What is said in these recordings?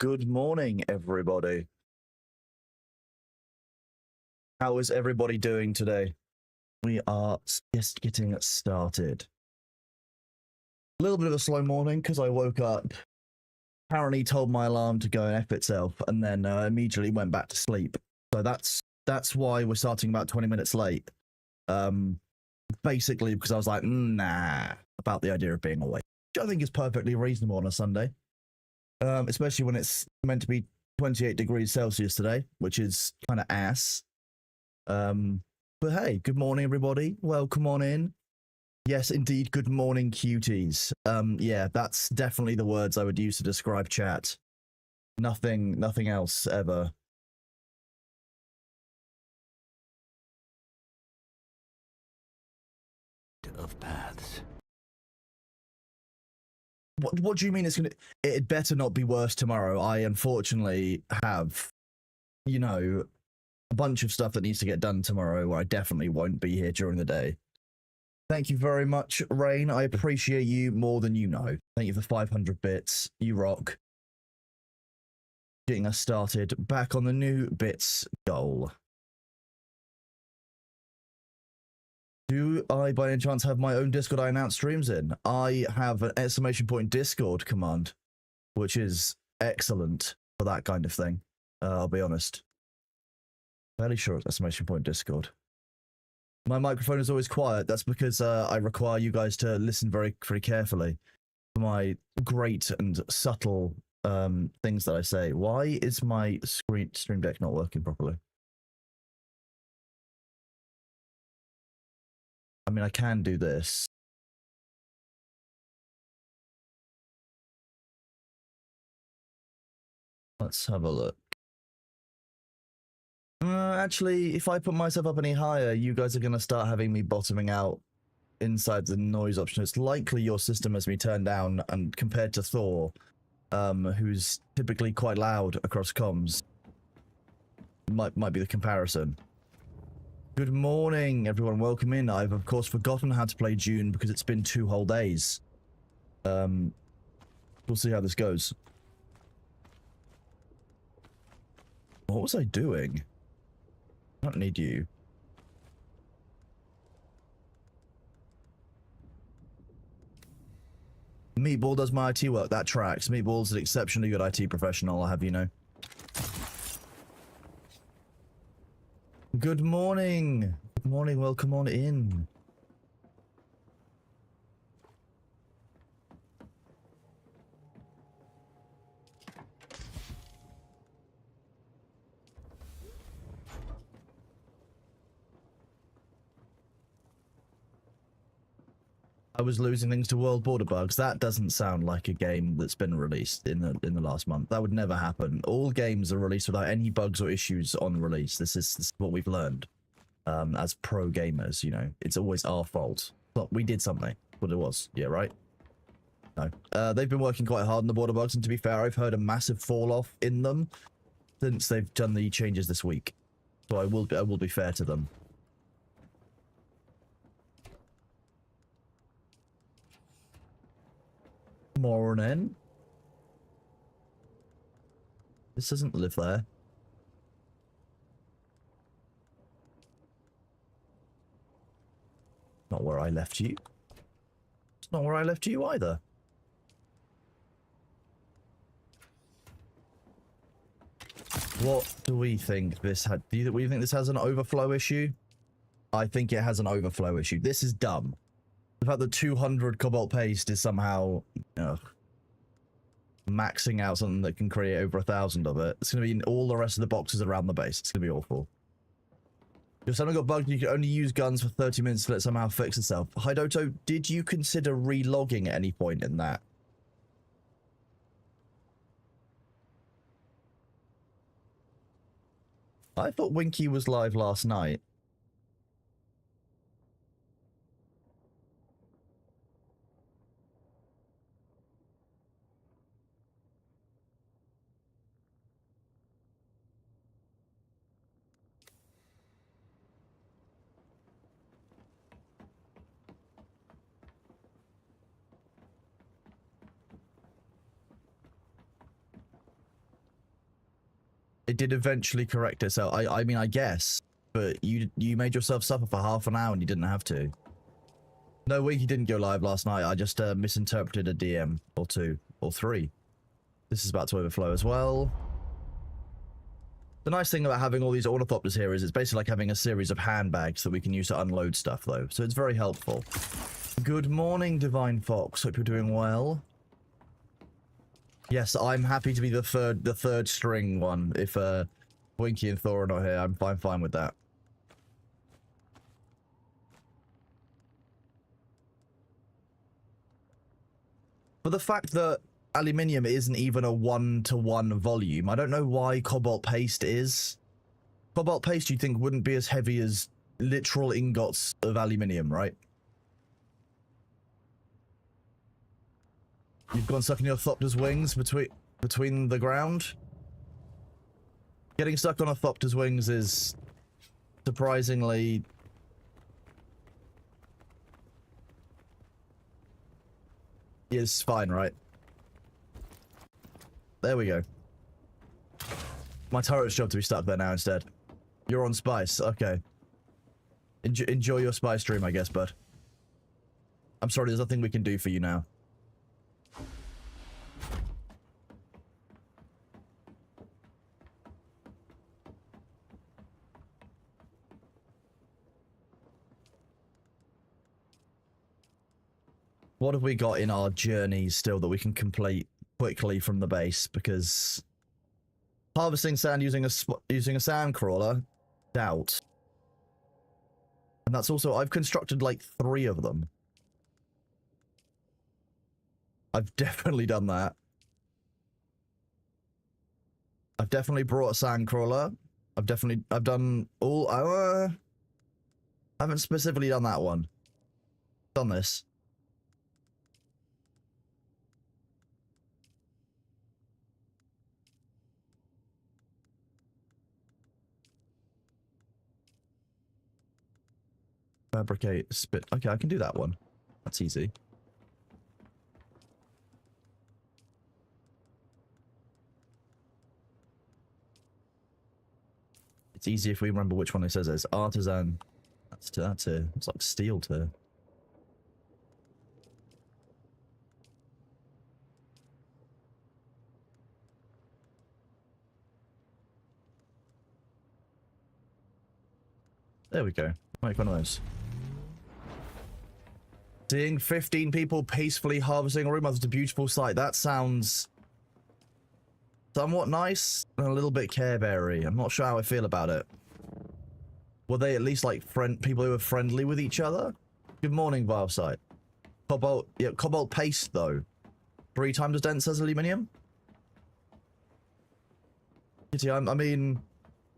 Good morning, everybody. How is everybody doing today? We are just getting started. A little bit of a slow morning because I woke up, apparently told my alarm to go and F itself, and then immediately went back to sleep. So that's why we're starting about 20 minutes late. Basically because I was like, nah, about the idea of being awake, which I think is perfectly reasonable on a Sunday. Especially when it's meant to be 28 degrees Celsius today, which is kind of ass. But hey, good morning, everybody. Welcome on in. Yes, indeed. Good morning, cuties. Yeah, that's definitely the words I would use to describe chat. Nothing else ever. Of paths. What do you mean it's gonna? It better not be worse tomorrow. I unfortunately have, a bunch of stuff that needs to get done tomorrow where I definitely won't be here during the day. Thank you very much, Rain. I appreciate you more than you know. Thank you for 500 bits. You rock. Getting us started back on the new bits goal. Do I, by any chance, have my own Discord I announce streams in? I have an ! Discord command, which is excellent for that kind of thing. I'll be honest. Fairly sure it's ! Discord. My microphone is always quiet. That's because I require you guys to listen very, very carefully for my great and subtle things that I say. Why is my stream deck not working properly? I mean, I can do this. Let's have a look. Actually, if I put myself up any higher, you guys are going to start having me bottoming out inside the noise option. It's likely your system has me turned down, and compared to Thor, who's typically quite loud across comms, might be the comparison. Good morning, everyone. Welcome in. I've, of course, forgotten how to play Dune because it's been 2 whole days. We'll see how this goes. What was I doing? I don't need you. Meatball does my IT work. That tracks. Meatball's an exceptionally good IT professional, I'll have you know. Good morning. Good morning. Welcome on in. I was losing things to world border bugs. That doesn't sound like a game that's been released in the last month. That would never happen. All games are released without any bugs or issues on release. This is what we've learned as pro gamers. You know, it's always our fault. But we did something. What it was, yeah, right? No, they've been working quite hard on the border bugs, and to be fair, I've heard a massive fall off in them since they've done the changes this week. So I will be fair to them. Morning. This doesn't live there. Not where I left you. It's not where I left you either. What do we think this had? Do we think this has an overflow issue? I think it has an overflow issue. This is dumb. The fact that 200 cobalt paste is somehow maxing out something that can create over 1,000 of it. It's going to be in all the rest of the boxes around the base. It's going to be awful. If something got bugged, you can only use guns for 30 minutes to let it somehow fix itself. Hidoto, did you consider relogging at any point in that? I thought Winky was live last night. It did eventually correct itself. I mean, I guess, but you made yourself suffer for half an hour and you didn't have to. No, Winky didn't go live last night. I just misinterpreted a DM or 2 or 3. This is about to overflow as well. The nice thing about having all these ornithopters here is it's basically like having a series of handbags that we can use to unload stuff, though. So it's very helpful. Good morning, Divine Fox. Hope you're doing well. Yes, I'm happy to be the third string one. If Winky and Thor are not here, I'm fine with that. For the fact that aluminium isn't even a 1-to-1 volume, I don't know why cobalt paste is. Cobalt paste, you'd think, wouldn't be as heavy as literal ingots of aluminium, right? You've gone stuck in your Thopter's wings between the ground. Getting stuck on a Thopter's wings is surprisingly... is fine, right? There we go. My turret's job to be stuck there now instead. You're on spice, okay. Enjoy your spice stream, I guess, bud. I'm sorry, there's nothing we can do for you now. What have we got in our journey still that we can complete quickly from the base? Because harvesting sand using a sand crawler, doubt. And that's also, I've constructed like 3 of them. I've definitely done that. I've definitely brought a sand crawler. I've done all, I haven't specifically done that one. Done this. Fabricate, spit. Okay, I can do that one. That's easy. It's easy if we remember which one it says. It's artisan. That's it. It's like steel to. There we go. Make one of those. Seeing 15 people peacefully harvesting a room after a beautiful sight. That sounds somewhat nice and a little bit carebeary. I'm not sure how I feel about it. Were they at least like people who were friendly with each other? Good morning, Vilesight. Cobalt, yeah, cobalt paste though. 3 times as dense as aluminium.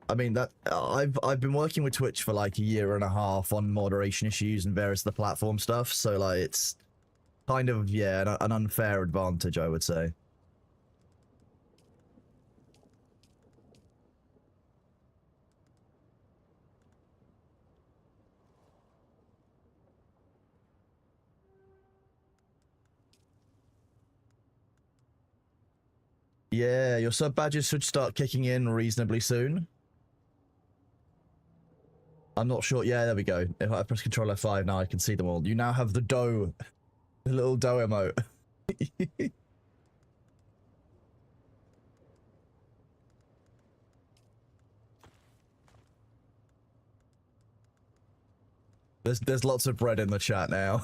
I mean that I've been working with Twitch for like a year and a half on moderation issues and various other platform stuff, so like it's kind of, yeah, an unfair advantage, I would say. Yeah, your sub badges should start kicking in reasonably soon. I'm not sure. Yeah, there we go. If I press Control F5 now, I can see them all. You now have the dough. The little dough emote. There's lots of bread in the chat now.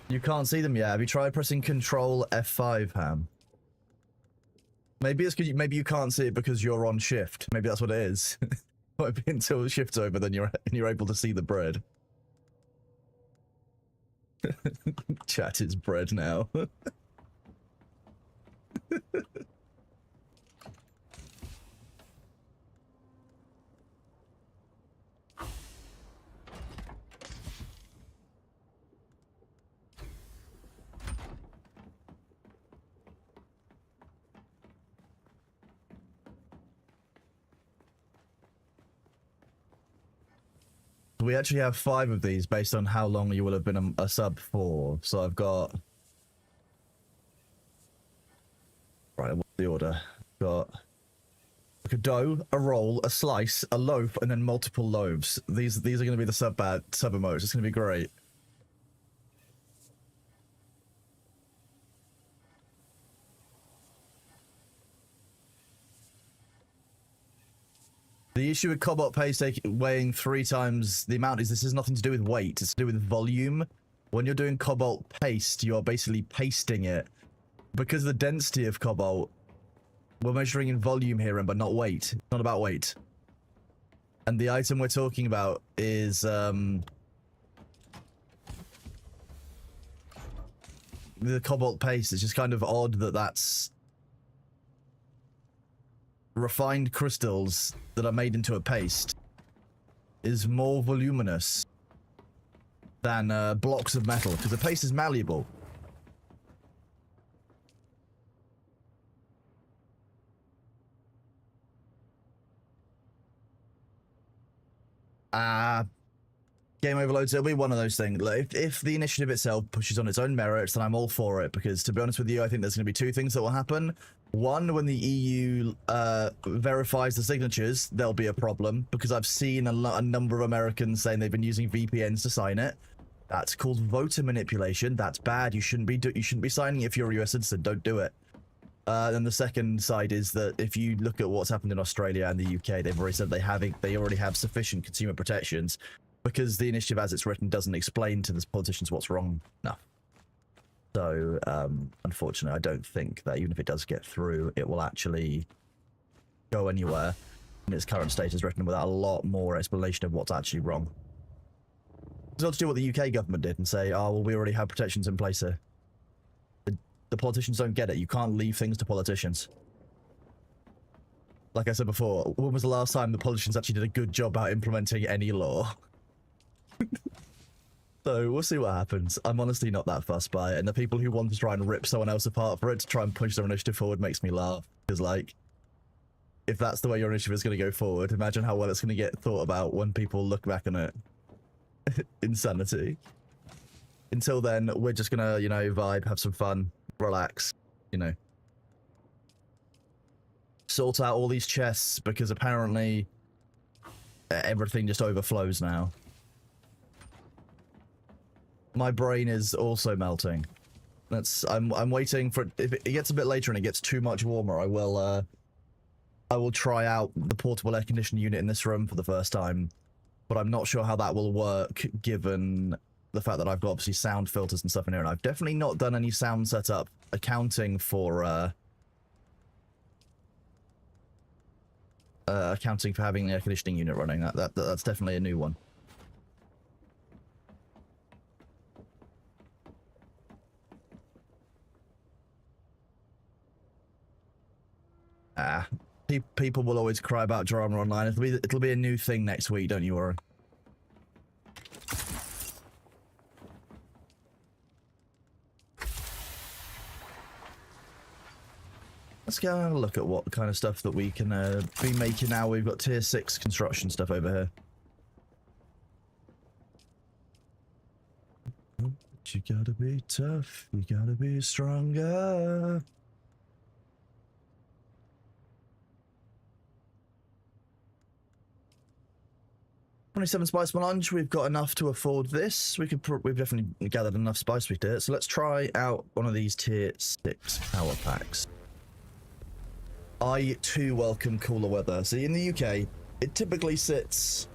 You can't see them yet. Have you tried pressing Control F5, Ham? Maybe it's because maybe you can't see it because you're on shift. Maybe that's what it is. Might be until the shift's over, then you're able to see the bread. Chat is bread now. We actually have 5 of these based on how long you will have been a sub for. So I've got... Right, what's the order? Got like a dough, a roll, a slice, a loaf, and then multiple loaves. These are going to be the sub emotes. It's going to be great. The issue with cobalt paste weighing 3 times the amount is this has nothing to do with weight. It's to do with volume. When you're doing cobalt paste, you are basically pasting it. Because of the density of cobalt, we're measuring in volume here, but not weight. It's not about weight. And the item we're talking about is the cobalt paste. It's just kind of odd that that's refined crystals that are made into a paste is more voluminous than blocks of metal, because the paste is malleable. Game overloads, it'll be one of those things. Like, if the initiative itself pushes on its own merits, then I'm all for it, because to be honest with you, I think there's going to be 2 things that will happen. One, when the EU verifies the signatures, there'll be a problem, because I've seen a number of Americans saying they've been using VPNs to sign it. That's called voter manipulation. That's bad. You shouldn't be signing it if you're a US citizen. Don't do it. Then the second side is that if you look at what's happened in Australia and the UK, they've already said they already have sufficient consumer protections, because the initiative as it's written doesn't explain to the politicians what's wrong enough. So, unfortunately, I don't think that even if it does get through, it will actually go anywhere in its current state as written without a lot more explanation of what's actually wrong. It's not to do what the UK government did and say, oh, well, we already have protections in place here. The politicians don't get it. You can't leave things to politicians. Like I said before, when was the last time the politicians actually did a good job about implementing any law? So we'll see what happens. I'm honestly not that fussed by it, and the people who want to try and rip someone else apart for it to try and push their initiative forward makes me laugh. Because, like, if that's the way your initiative is going to go forward, imagine how well it's going to get thought about when people look back on it. Insanity. Until then, we're just going to, you know, vibe, have some fun, relax, you know. Sort out all these chests, because apparently everything just overflows now. My brain is also melting. I'm waiting for it. If it gets a bit later and it gets too much warmer, I will try out the portable air conditioning unit in this room for the first time. But I'm not sure how that will work, given the fact that I've got obviously sound filters and stuff in here, and I've definitely not done any sound setup accounting for having the air conditioning unit running. That's definitely a new one. People will always cry about drama online. It'll be a new thing next week, don't you worry. Let's go and have a look at what kind of stuff that we can be making now. We've got tier 6 construction stuff over here. But you gotta be tough, you gotta be stronger. 27 spice melange, we've got enough to afford this. We've definitely gathered enough spice we did. So let's try out one of these tier 6 power packs. I too welcome cooler weather. See, in the UK, it typically sits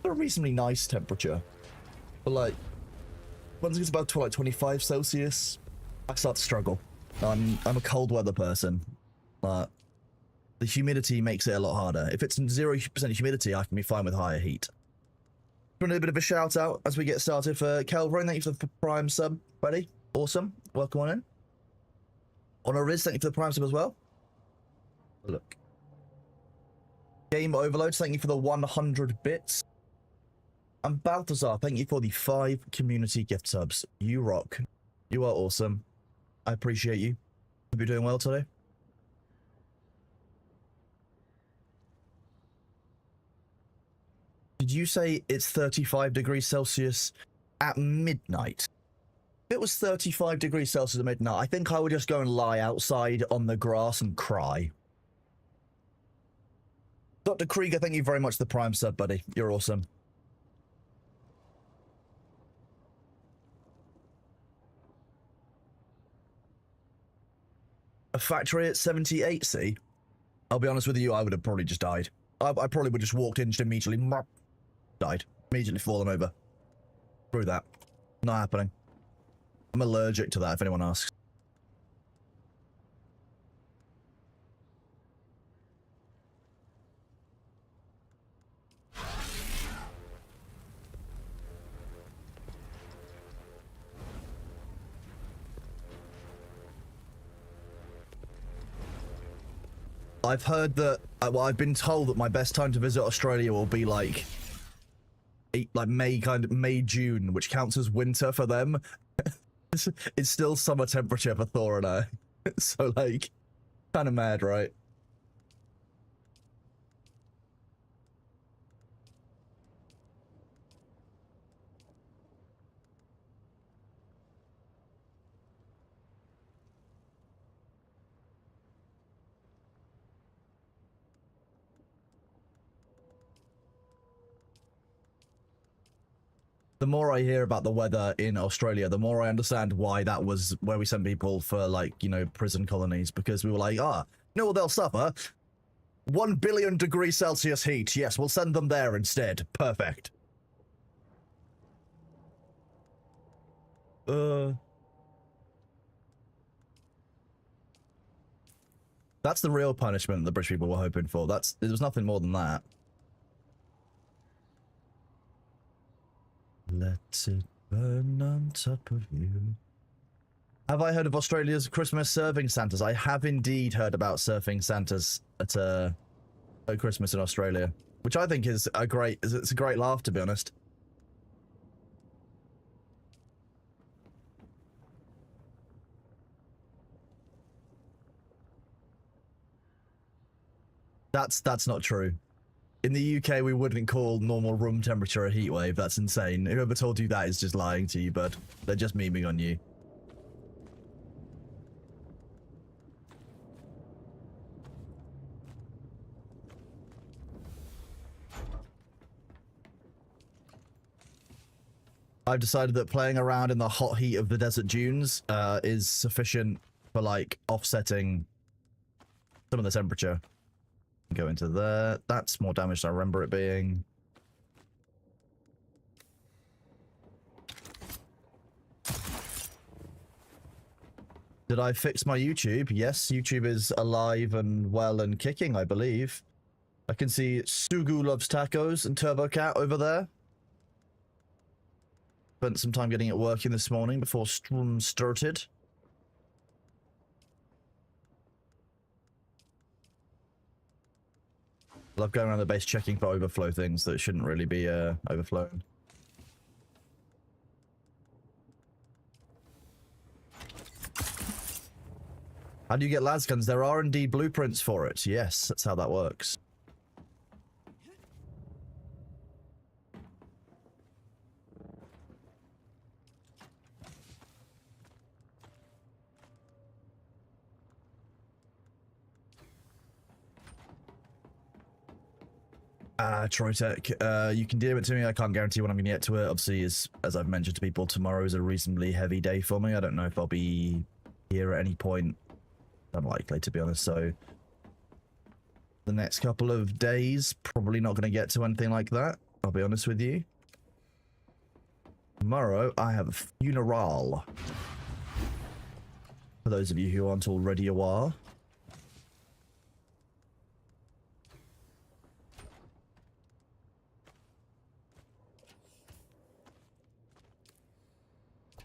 at a reasonably nice temperature. But like, once it gets about to like 25 Celsius, I start to struggle. I'm a cold weather person, but the humidity makes it a lot harder. If it's 0% humidity, I can be fine with higher heat. A bit of a shout out as we get started for Kelvin. Thank you for the Prime sub, buddy. Awesome. Welcome on in. Honor Riz, thank you for the Prime sub as well. Look. Game Overloads, thank you for the 100 bits. And Balthazar, thank you for the 5 community gift subs. You rock. You are awesome. I appreciate you. Hope you're doing well today. Did you say it's 35 degrees Celsius at midnight? If it was 35 degrees Celsius at midnight, I think I would just go and lie outside on the grass and cry. Dr. Krieger, thank you very much for the Prime sub, buddy. You're awesome. A factory at 78C? I'll be honest with you, I would have probably just died. I probably would have just walked in, just immediately died. Immediately fallen over. Through that. Not happening. I'm allergic to that, if anyone asks. I've heard that, well, I've been told that my best time to visit Australia will be like May, June, which counts as winter for them. It's still summer temperature for Thor and I. So, like, kind of mad, right? The more I hear about the weather in Australia, the more I understand why that was where we sent people for, like, you know, prison colonies, because we were like, you know what they'll suffer? 1 billion degrees Celsius heat. Yes, we'll send them there instead. Perfect. That's the real punishment the British people were hoping for. There was nothing more than that. Let it burn on top of you. Have I heard of Australia's Christmas serving Santas? I have indeed heard about surfing Santas at Christmas in Australia, which I think is it's a great laugh, to be honest. That's not true. In the UK, we wouldn't call normal room temperature a heat wave. That's insane. Whoever told you that is just lying to you, bud. They're just memeing on you. I've decided that playing around in the hot heat of the desert dunes is sufficient for, like, offsetting some of the temperature. Go into there. That's more damage than I remember it being. Did I fix my YouTube? Yes, YouTube is alive and well and kicking, I believe. I can see Sugu Loves Tacos and Turbo Cat over there. Spent some time getting it working this morning before stream started. Love going around the base checking for overflow things that shouldn't really be overflowing. How do you get lasguns? There are indeed blueprints for it. Yes, that's how that works. Troytech, you can DM it to me. I can't guarantee when I'm going to get to it. Obviously, as I've mentioned to people, tomorrow is a reasonably heavy day for me. I don't know if I'll be here at any point. Unlikely, to be honest. So the next couple of days, probably not going to get to anything like that. I'll be honest with you. Tomorrow, I have a funeral. For those of you who aren't already aware.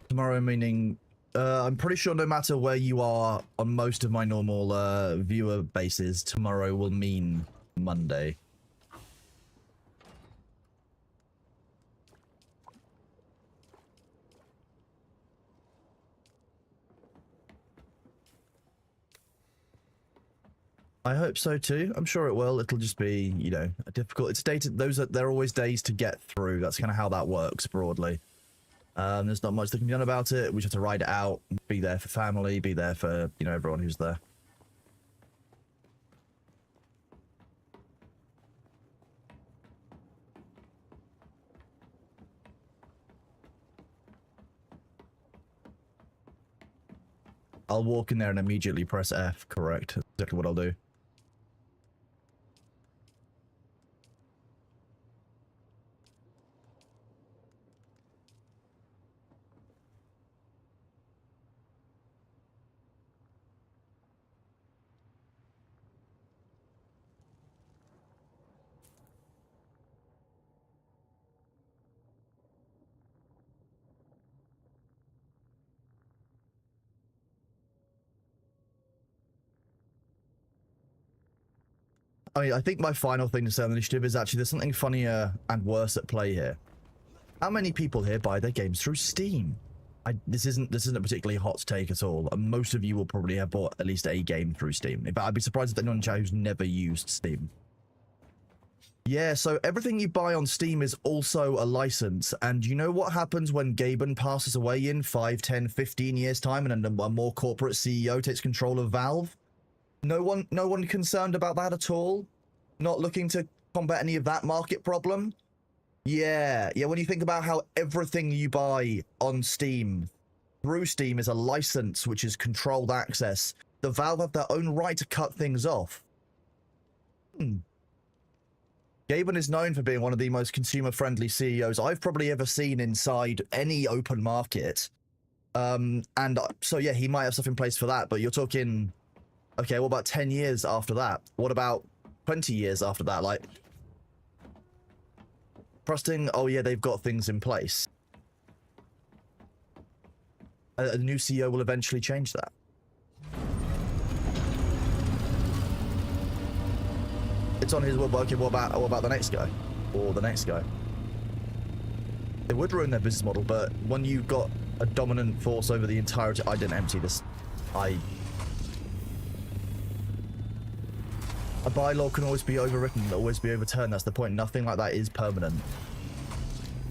Tomorrow meaning, I'm pretty sure no matter where you are on most of my normal viewer bases, tomorrow will mean Monday. I hope so too. I'm sure it will. It'll just be, you know, a difficult. It's dated. They're always days to get through. That's kind of how that works broadly. There's not much that can be done about it. We just have to ride it out, be there for family, be there for, you know, everyone who's there. I'll walk in there and immediately press F. Correct. That's exactly what I'll do. I mean, I think my final thing to say on the initiative is actually there's something funnier and worse at play here. How many people here buy their games through Steam? This isn't a particularly hot take at all. And most of you will probably have bought at least a game through Steam. In fact, I'd be surprised if anyone in chat who's never used Steam. Yeah, so everything you buy on Steam is also a license. And you know what happens when Gaben passes away in 5, 10, 15 years time and a more corporate CEO takes control of Valve? No one concerned about that at all? Not looking to combat any of that market problem? Yeah, when you think about how everything you buy on Steam, through Steam, is a license, which is controlled access, the Valve have their own right to cut things off. Gaben is known for being one of the most consumer-friendly CEOs I've probably ever seen inside any open market. So yeah, he might have stuff in place for that, but you're talking... Okay, what about 10 years after that? What about 20 years after that? Like... Trusting, oh yeah, they've got things in place. A new CEO will eventually change that. It's on his word. Okay, what about the next guy? Or the next guy? It would ruin their business model, but when you've got a dominant force over the entirety... I didn't empty this. A bylaw can always be overwritten, always be overturned. That's the point. Nothing like that is permanent.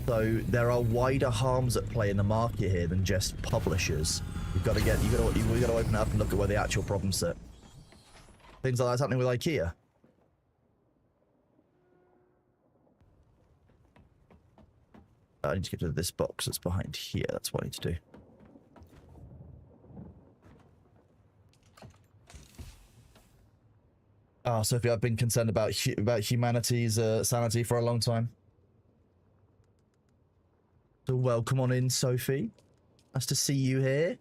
So there are wider harms at play in the market here than just publishers. You've got to open it up and look at where the actual problems sit. Things like that's happening with IKEA. I need to get to this box that's behind here. That's what I need to do. Ah, Sophie, I've been concerned about humanity's sanity for a long time. So welcome on in, Sophie. Nice to see you here.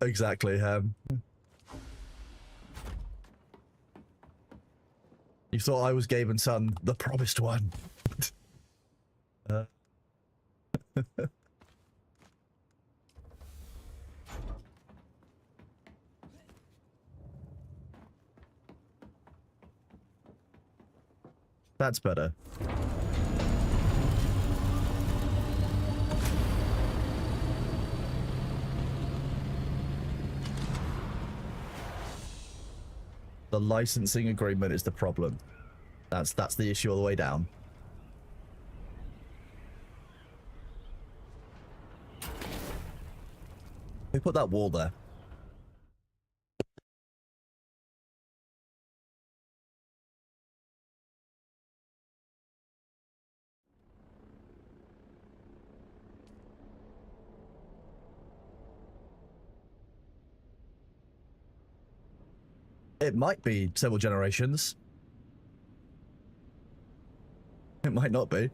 Exactly, You thought I was Gaben's son, the promised one. That's better. The licensing agreement is the problem. That's the issue all the way down. We put that wall there. It might be several generations. It might not be.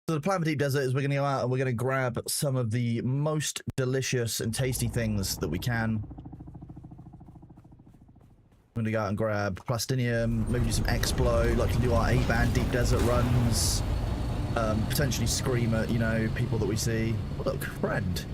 So the plan for Deep Desert is we're going to go out and we're going to grab some of the most delicious and tasty things that we can. We're going to go out and grab Plastinium, maybe do some Explode, like to do our A-band Deep Desert runs. Potentially scream at, you know, people that we see. Oh, look, friend.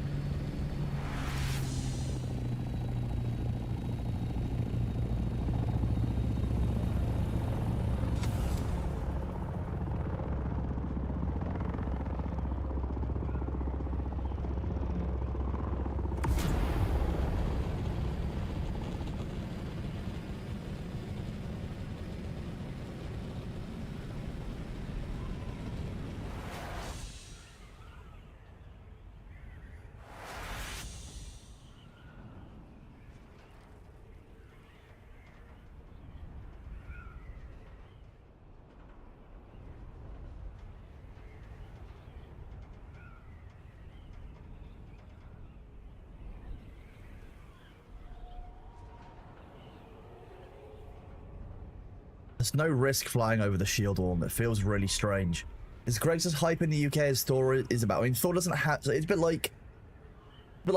There's no risk flying over the shield wall, and it feels really strange. Is Greg's hype in the UK as Thor is about? I mean, Thor doesn't have... So it's a bit like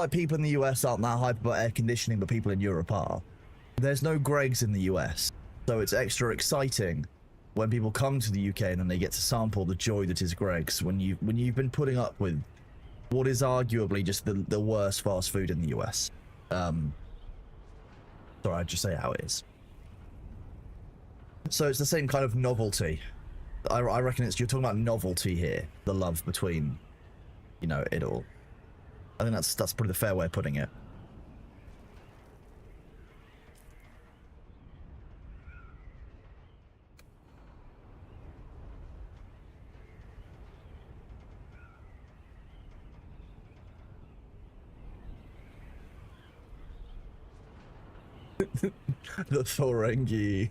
people in the US aren't that hype about air conditioning, but people in Europe are. There's no Greg's in the US, so it's extra exciting when people come to the UK and then they get to sample the joy that is Greg's when you've been putting up with what is arguably just the worst fast food in the US. Sorry, I'd just say how it is. So it's the same kind of novelty. I reckon you're talking about novelty here. The love between, you know, it all. I think that's probably the fair way of putting it. The Thorengi.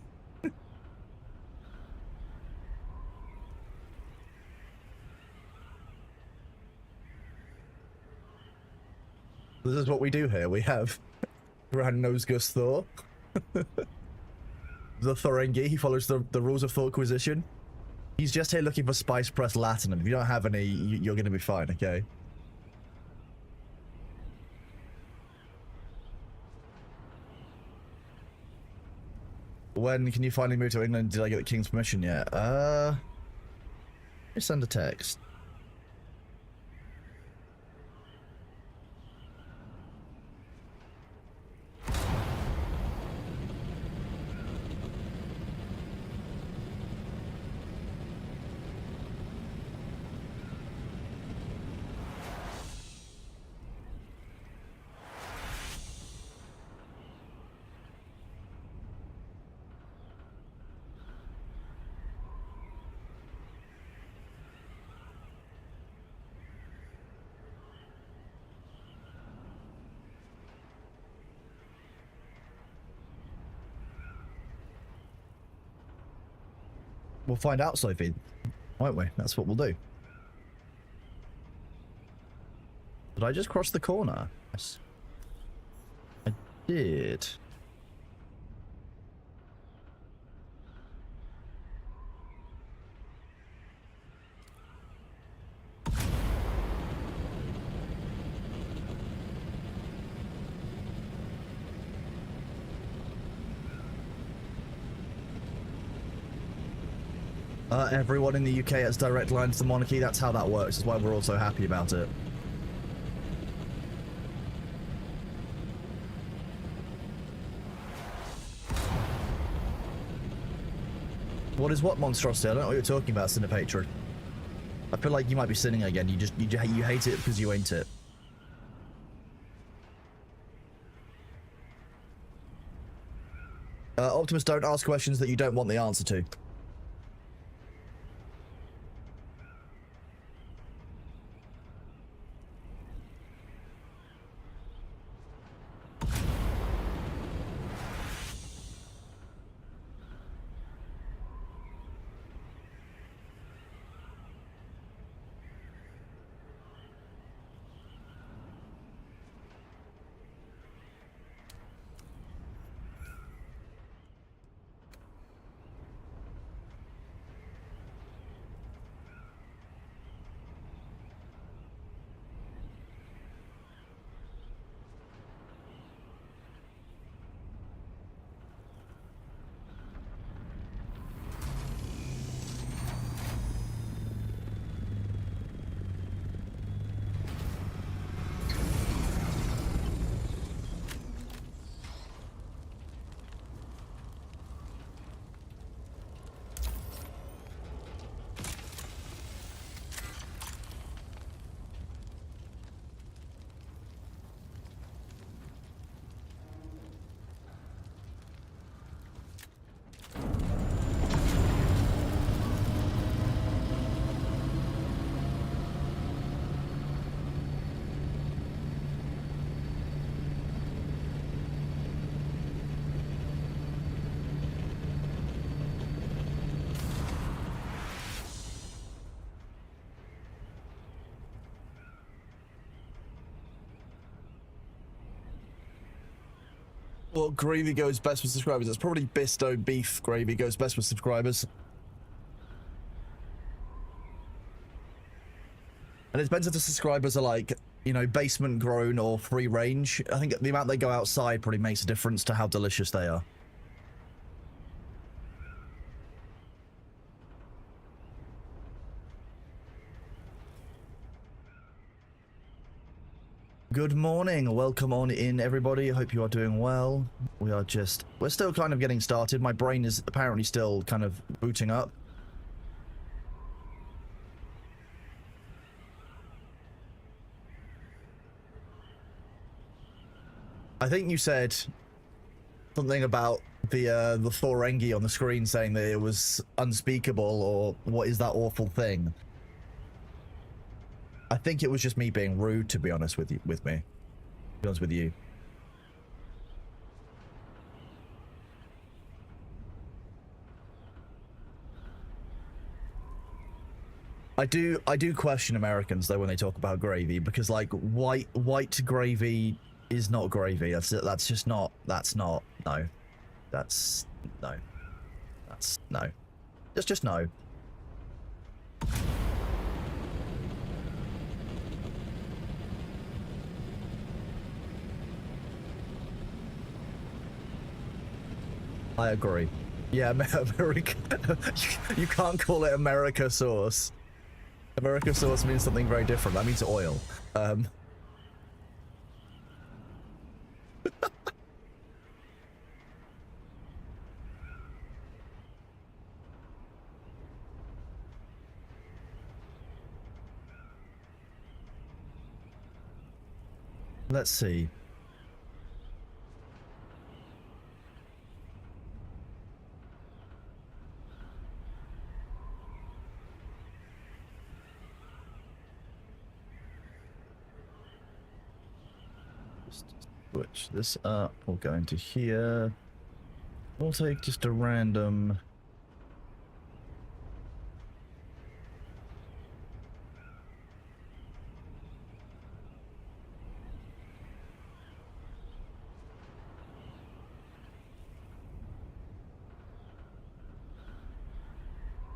This is what we do here. We have Grand Nosgus Thor. The Thorengi. He follows the rules of Thorquisition. He's just here looking for spice press Latin, and if you don't have any, you're going to be fine, okay? When can you finally move to England? Did I get the King's permission yet? Let me send a text. We'll find out, Sophie, won't we? That's what we'll do. Did I just cross the corner? Yes. I did. Everyone in the UK has direct lines to the monarchy. That's how that works. That's why we're all so happy about it. What is what monstrosity? I don't know what you're talking about, Cinepatron. I feel like you might be sinning again. You hate it because you ain't it. Optimus, don't ask questions that you don't want the answer to. What gravy goes best with subscribers? It's probably Bisto beef gravy goes best with subscribers. And it depends if the subscribers are like, you know, basement grown or free range. I think the amount they go outside probably makes a difference to how delicious they are. Good morning, welcome on in everybody, hope you are doing well. We're still kind of getting started. My brain is apparently still kind of booting up. I think you said something about the Thorengi on the screen saying that it was unspeakable, or what is that awful thing? I think it was just me being rude, to be honest with you. To be honest with you. I do question Americans though when they talk about gravy, because like white gravy is not gravy. That's just not. That's not. No. That's no. That's no. Just no. I agree. Yeah, America. You can't call it America sauce. America sauce means something very different. That means oil. Let's see. Switch this up, we'll go into here. We'll take just a random...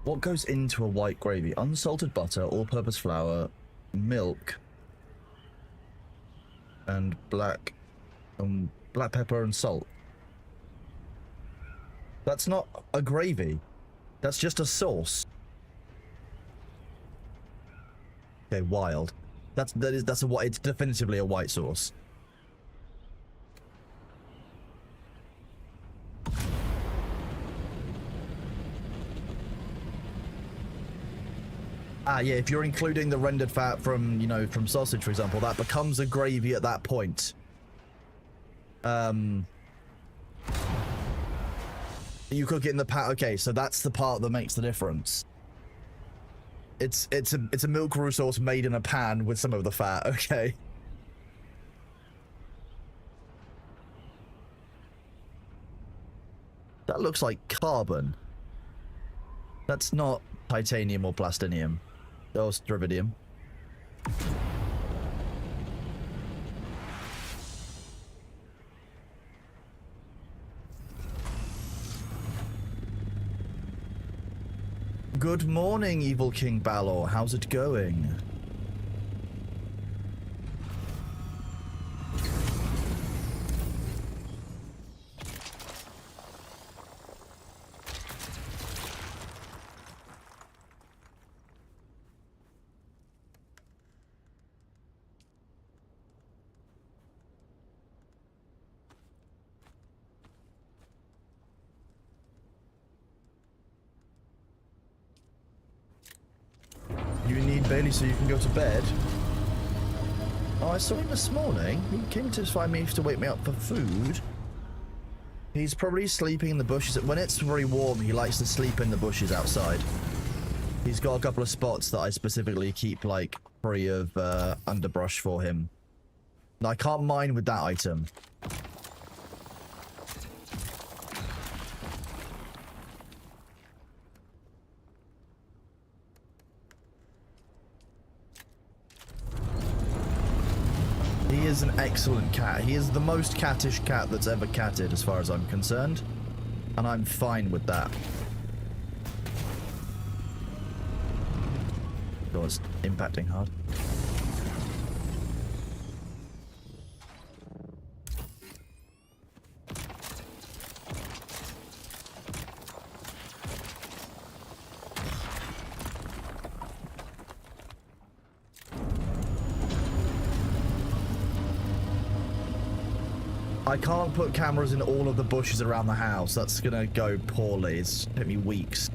What goes into a white gravy? Unsalted butter, all-purpose flour, milk, and black pepper and salt. That's not a gravy. That's just a sauce. Okay, wild. It's definitively a white sauce. Ah, yeah, if you're including the rendered fat from, you know, from sausage, for example, that becomes a gravy at that point. You cook it in the pat. Okay, so that's the part that makes the difference. It's a milk roux sauce made in a pan with some of the fat. Okay. That looks like carbon. That's not titanium or plastinium. Or strividium. Good morning, Evil King Balor. How's it going? You need Bailey so you can go to bed? Oh, I saw him this morning. He came to find me to wake me up for food. He's probably sleeping in the bushes. When it's very warm, he likes to sleep in the bushes outside. He's got a couple of spots that I specifically keep, like, free of underbrush for him. And I can't mine with that item. He is an excellent cat. He is the most cattish cat that's ever catted, as far as I'm concerned. And I'm fine with that. Oh, it's impacting hard. I can't put cameras in all of the bushes around the house. That's gonna go poorly. It's take me weeks.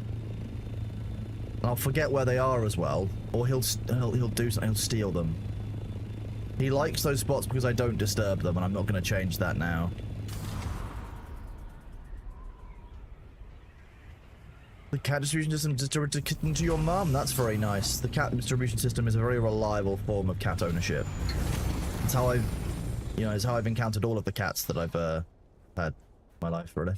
And I'll forget where they are as well, or he'll do something. He'll steal them. He likes those spots because I don't disturb them, and I'm not gonna change that now. The cat distribution system distributed to your mum. That's very nice. The cat distribution system is a very reliable form of cat ownership. It's how I've, you know, it's how I've encountered all of the cats that I've had in my life, really.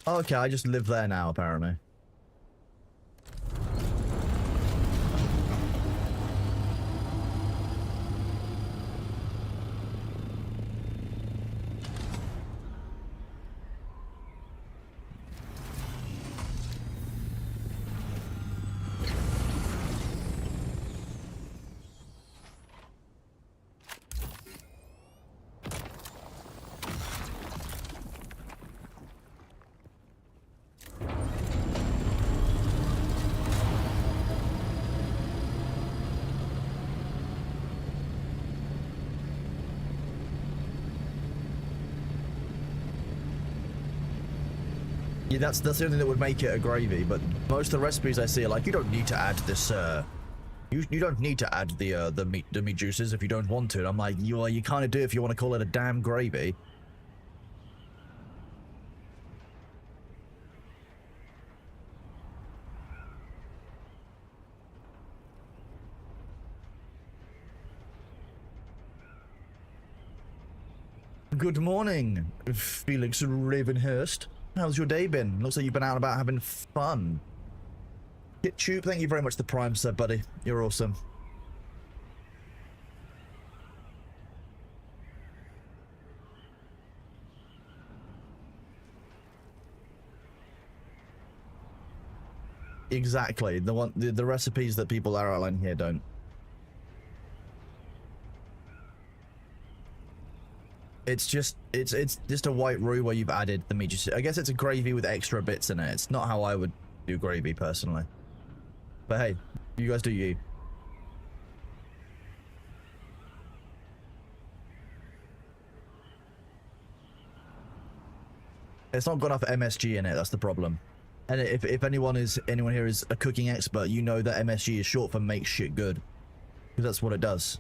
Okay, I just live there now, apparently. Yeah, that's the only thing that would make it a gravy, but most of the recipes I see are like, you don't need to add this, you don't need to add the meat juices if you don't want to. And I'm like, you kind of do if you want to call it a damn gravy. Good morning, Felix Ravenhurst. How's your day been? Looks like you've been out and about having fun. GitTube, thank you very much for the Prime sub, buddy. You're awesome. Exactly. The recipes that people are outlining here don't. It's just a white roux where you've added the meat. I guess it's a gravy with extra bits in it. It's not how I would do gravy personally. But hey, you guys do you. It's not got enough MSG in it, that's the problem. And if anyone here is a cooking expert, you know that MSG is short for make shit good. Because that's what it does.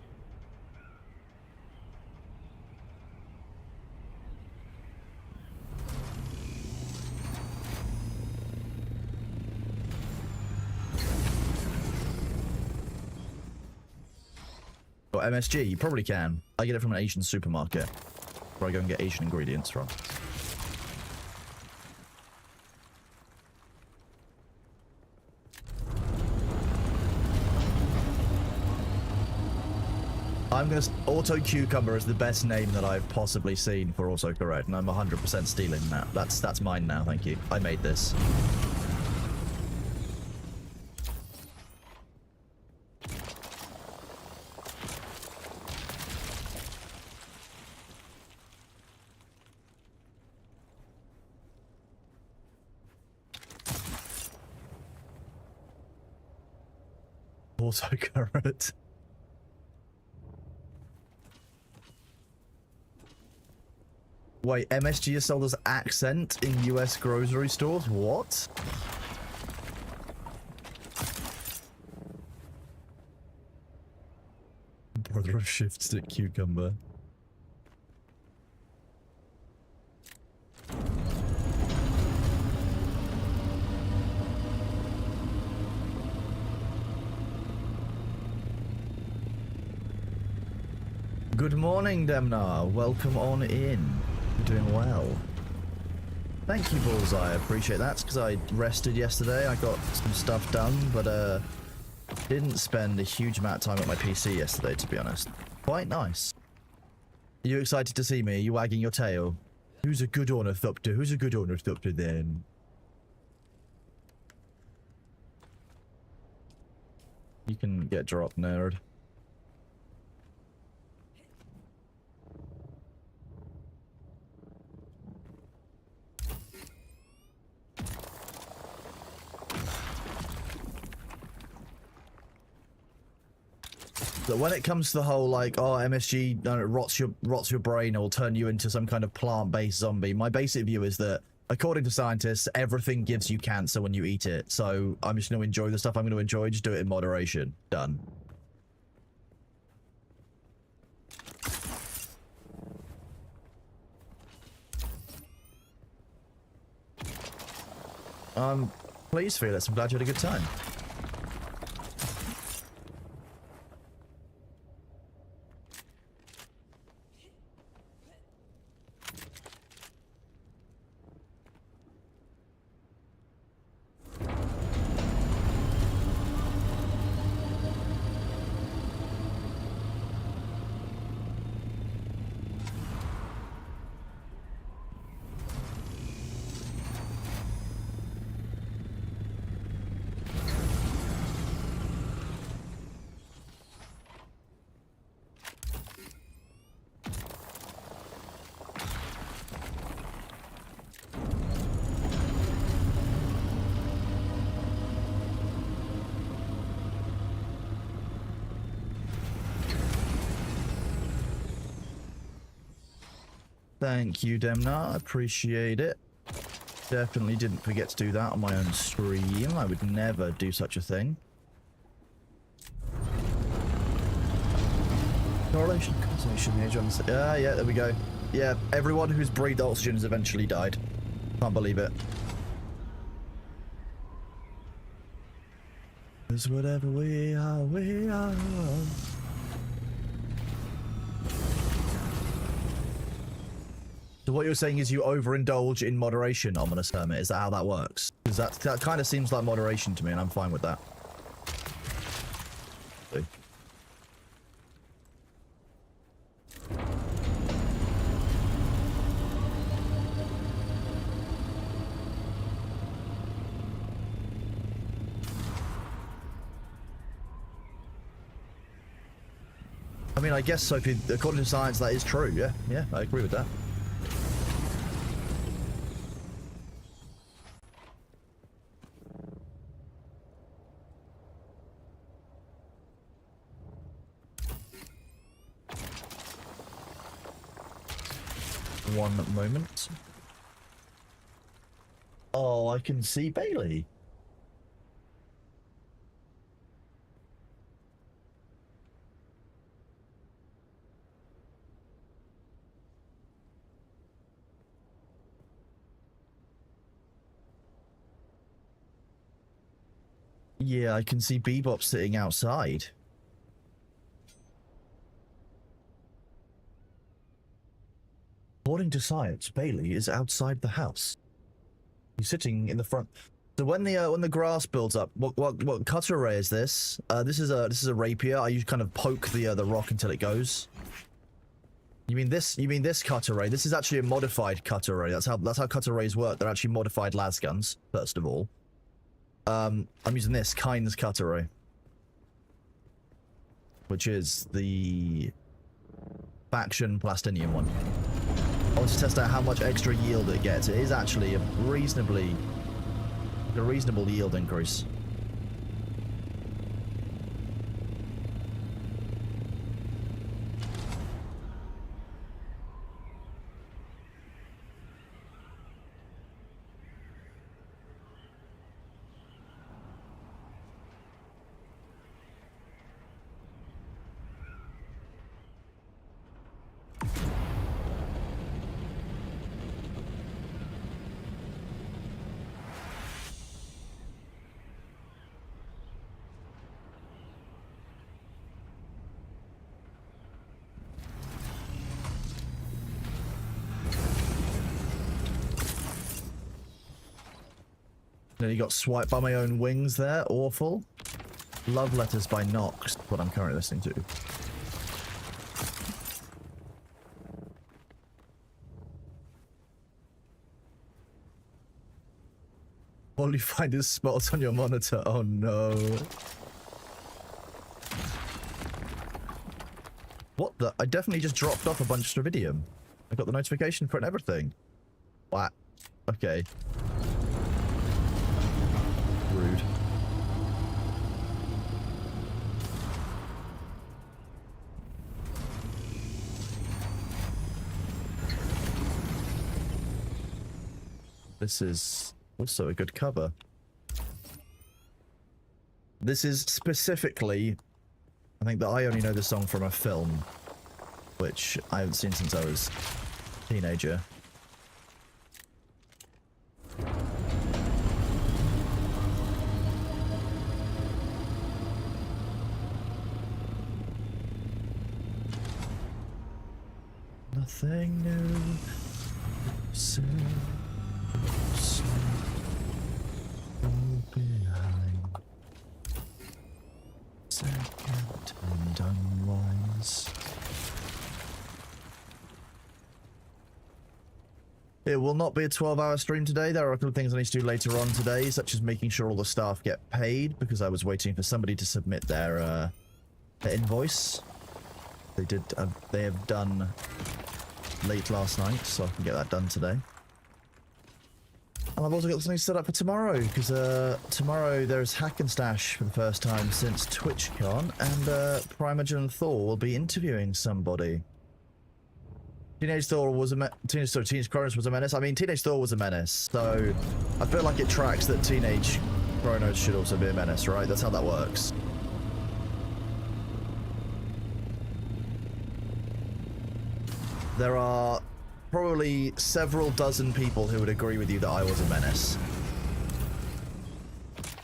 Or MSG, you probably can. I get it from an Asian supermarket, where I go and get Asian ingredients from. Auto Cucumber is the best name that I've possibly seen for autocorrect, and I'm 100% stealing that. That's mine now, thank you. I made this. Autocorrect. Wait, MSG is sold as accent in US grocery stores? What? Brother of shift stick cucumber. Good morning, Demnar. Welcome on in. You're doing well. Thank you, Bullseye. I appreciate that. It's because I rested yesterday. I got some stuff done, but didn't spend a huge amount of time at my PC yesterday, to be honest. Quite nice. Are you excited to see me? Are you wagging your tail? Who's a good ornithopter? Who's a good ornithopter then? You can get dropped, nerd. So when it comes to the whole like, oh, MSG rots your brain or will turn you into some kind of plant-based zombie, my basic view is that according to scientists, everything gives you cancer when you eat it. So I'm just going to enjoy the stuff I'm going to enjoy. Just do it in moderation. Done. Please, Felix. I'm glad you had a good time. Thank you, Demnar. Appreciate it. Definitely didn't forget to do that on my own stream. I would never do such a thing. Correlation, causation, age on the... yeah, there we go. Yeah, everyone who's breathed oxygen has eventually died. Can't believe it. Because whatever we are, we are. So what you're saying is you overindulge in moderation, Ominous Hermit. Is that how that works? Because that kind of seems like moderation to me, and I'm fine with that. I mean, I guess so. According to science, that is true. Yeah, yeah, I agree with that. One moment. Oh, I can see Bailey. Yeah, I can see Bebop sitting outside. According to science, Bailey is outside the house. He's sitting in the front. So when the grass builds up, what cutter array is this? This is a rapier. I usually kind of poke the rock until it goes. You mean this cutter array? This is actually a modified cutter array. That's how cutter arrays work. They're actually modified las guns. First of all, I'm using this Kynes cutter array, which is the faction plastinium one. I want to test out how much extra yield it gets. It is actually a reasonable yield increase. Nearly got swiped by my own wings there. Awful. Love Letters by Nox, what I'm currently listening to. All you find is spots on your monitor. Oh no. What the? I definitely just dropped off a bunch of Stravidium. I got the notification for it and everything. What? Okay. Rude. This is also a good cover. This is specifically, I think that I only know the song from a film, which I haven't seen since I was a teenager. Nothing new. Say, behind. Second and unwise. It will not be a 12-hour stream today. There are a couple of things I need to do later on today, such as making sure all the staff get paid, because I was waiting for somebody to submit their invoice. They did. They have done late last night, so I can get that done today. And I've also got something set up for tomorrow, because tomorrow there's Hack and Stash for the first time since TwitchCon, and Primogen and Thor will be interviewing somebody. Teenage Kronos was a menace. I mean, Teenage Thor was a menace, so I feel like it tracks that Teenage Kronos should also be a menace, right? That's how that works. There are probably several dozen people who would agree with you that I was a menace.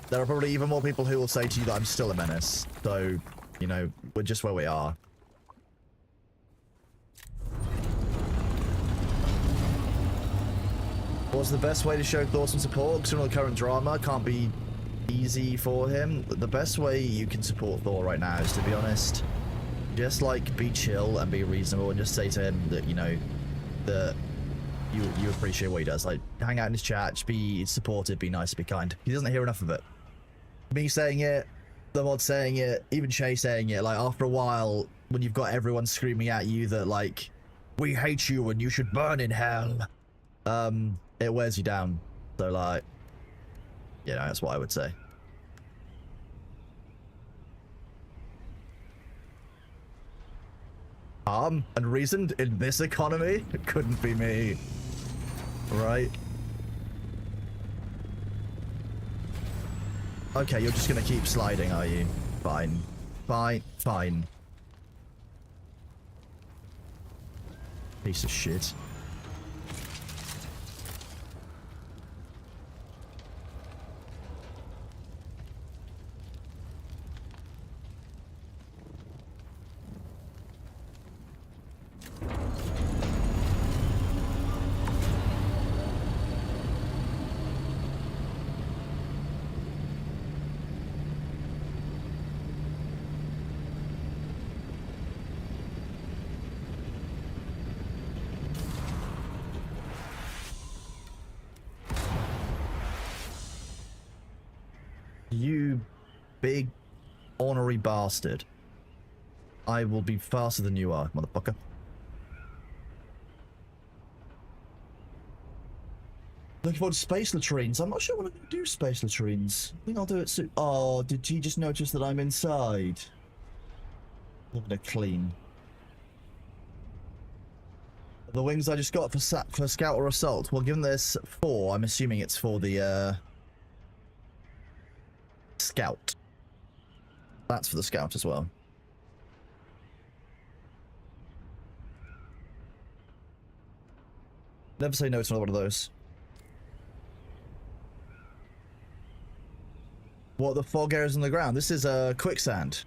There are probably even more people who will say to you that I'm still a menace. So, you know, we're just where we are. What's the best way to show Thor some support? Because the current drama can't be easy for him. The best way you can support Thor right now is, to be honest, just like be chill and be reasonable and just say to him that, you know, that you appreciate what he does. Like, hang out in his chat, just be supportive, be nice, be kind. He doesn't hear enough of it. Me saying it, the mod saying it, even Shay saying it, like, after a while, when you've got everyone screaming at you that, like, we hate you and you should burn in hell, it wears you down. So, like, you know, that's what I would say. And reasoned in this economy? It couldn't be me. Right? Okay, you're just gonna keep sliding, are you? Fine. Fine. Fine. Piece of shit. You big ornery bastard. I will be faster than you are, motherfucker. Looking forward to space latrines. I'm not sure what I'm going to do space latrines. I think I'll do it soon. Oh, did you just notice that I'm inside? I'm going to clean. The wings I just got for scout or assault. Well, given this 4, I'm assuming it's for the scout. That's for the scout as well. Never say no to another one of those. What, the fog areas on the ground? This is quicksand.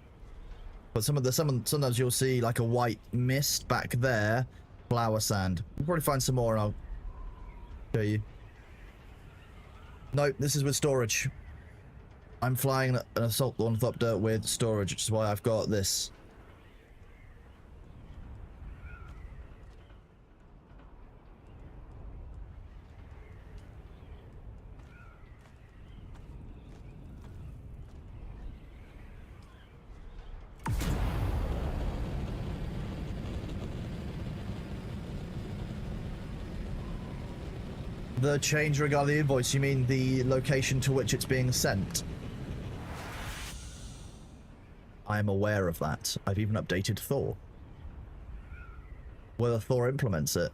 But sometimes you'll see like a white mist back there. Flower sand. We'll probably find some more and I'll show you. Nope, this is with storage. I'm flying an assault ornithopter with storage, which is why I've got this. The change regarding the invoice, you mean the location to which it's being sent? I am aware of that. I've even updated Thor. Whether Thor implements it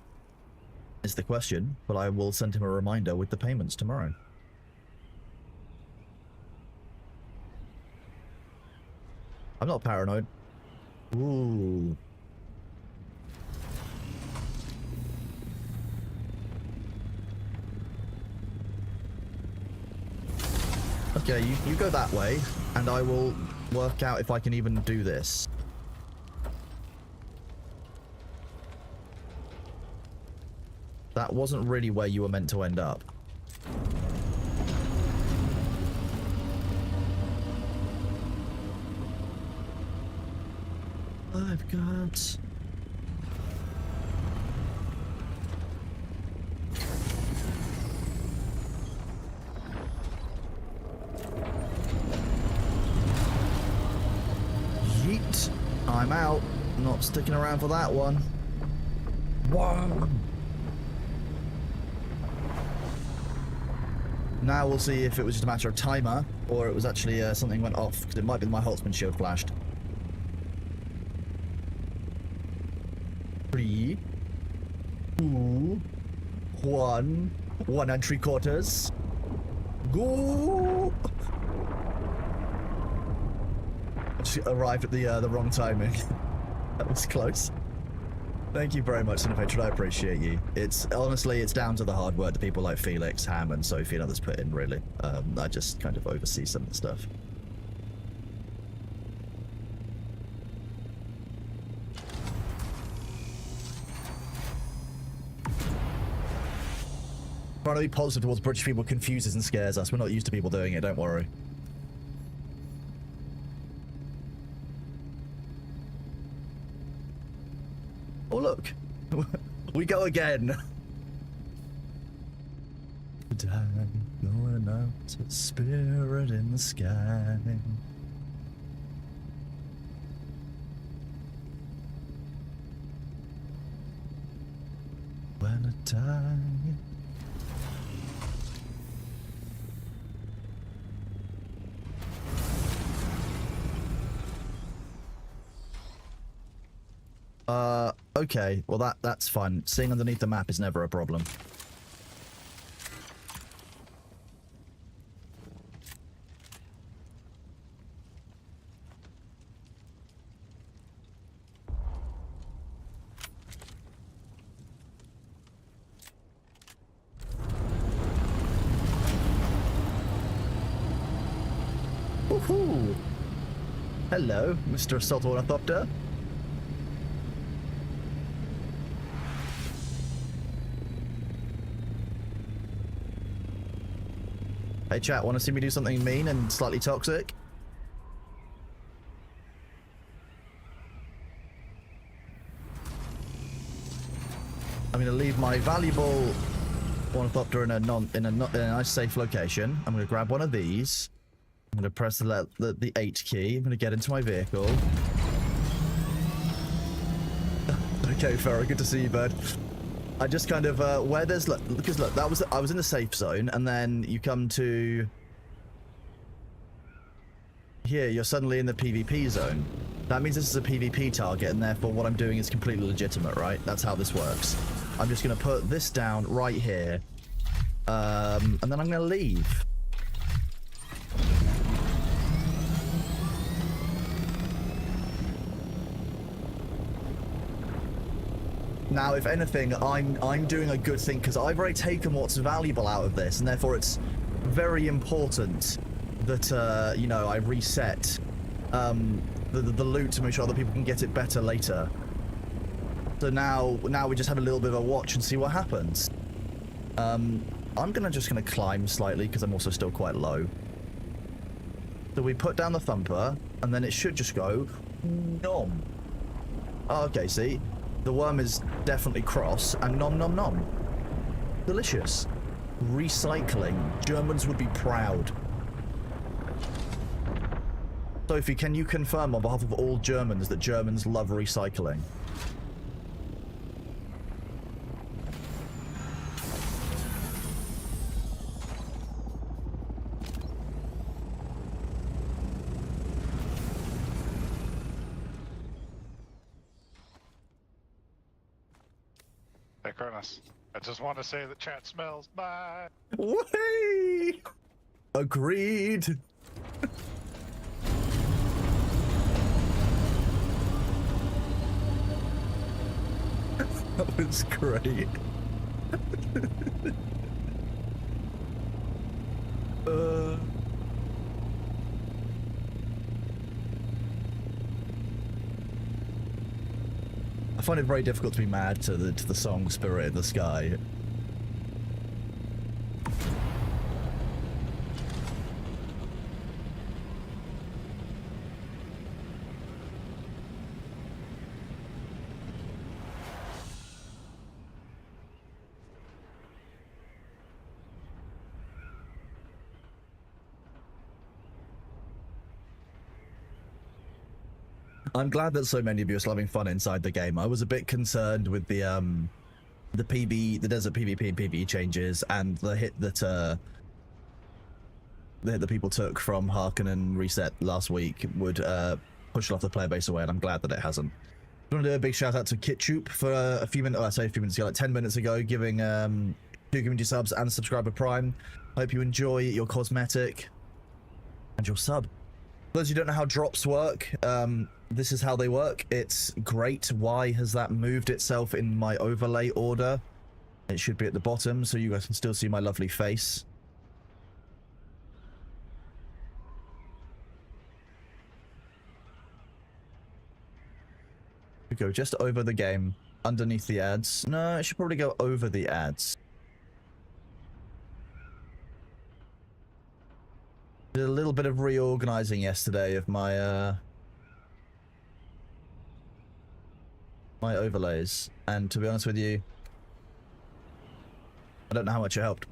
is the question, but I will send him a reminder with the payments tomorrow. I'm not paranoid. Ooh. Okay, you go that way, and I will work out if I can even do this. That wasn't really where you were meant to end up. I've got... Yeet. I'm out. Not sticking around for that one. Whoa. Now we'll see if it was just a matter of timer, or it was actually something went off, because it might be my Holtzman shield flashed. 3, 2, 1, 1 and 3/4. Go! Just arrived at the wrong timing. That was close. Thank you very much, Cinepatron. I appreciate you. It's honestly, it's down to the hard work that people like Felix, Ham, and Sophie and others put in, really. I just kind of oversee some of the stuff. Trying to be positive towards British people confuses and scares us. We're not used to people doing it, don't worry. Oh, look. We go again. Going out, a spirit in the sky. When I die. Okay, well that's fine. Seeing underneath the map is never a problem. Woohoo! Hello, Mr. Assault Ornithopter. Hey chat, want to see me do something mean and slightly toxic? I'm going to leave my valuable ornithopter in a nice safe location. I'm going to grab one of these. I'm going to press the 8 key. I'm going to get into my vehicle. Okay, Farrah, good to see you, bud. I just kind of where there's because look, I was in the safe zone, and then you come to here, you're suddenly in the PvP zone. That means this is a PvP target, and therefore what I'm doing is completely legitimate, right? That's how this works. I'm just going to put this down right here, and then I'm going to leave. Now, if anything, I'm doing a good thing because I've already taken what's valuable out of this, and therefore it's very important that you know, I reset the loot to make sure other people can get it better later. So now we just have a little bit of a watch and see what happens. I'm just gonna climb slightly because I'm also still quite low. So we put down the thumper, and then it should just go nom. Oh, okay, see? The worm is definitely cross, and nom nom nom. Delicious. Recycling. Germans would be proud. Sophie, can you confirm on behalf of all Germans that Germans love recycling? Hey, Cronus, I just want to say that chat smells. Bye. Way! Agreed. That was great. I find it very difficult to be mad to the song "Spirit in the Sky." I'm glad that so many of you are still having fun inside the game. I was a bit concerned with the desert PvP and PvE changes, and the hit that people took from Harkonnen reset last week would push a lot of the player base away, and I'm glad that it hasn't. I want to do a big shout out to Kitchoop for a few minutes, I say a few minutes ago, like 10 minutes ago, giving 2 community subs and subscriber prime. Hope you enjoy your cosmetic and your sub. For those who don't know how drops work, this is how they work. It's great. Why has that moved itself in my overlay order? It should be at the bottom so you guys can still see my lovely face. We go just over the game, underneath the ads. No, it should probably go over the ads. Did a little bit of reorganizing yesterday of my my overlays, and to be honest with you, I don't know how much it helped.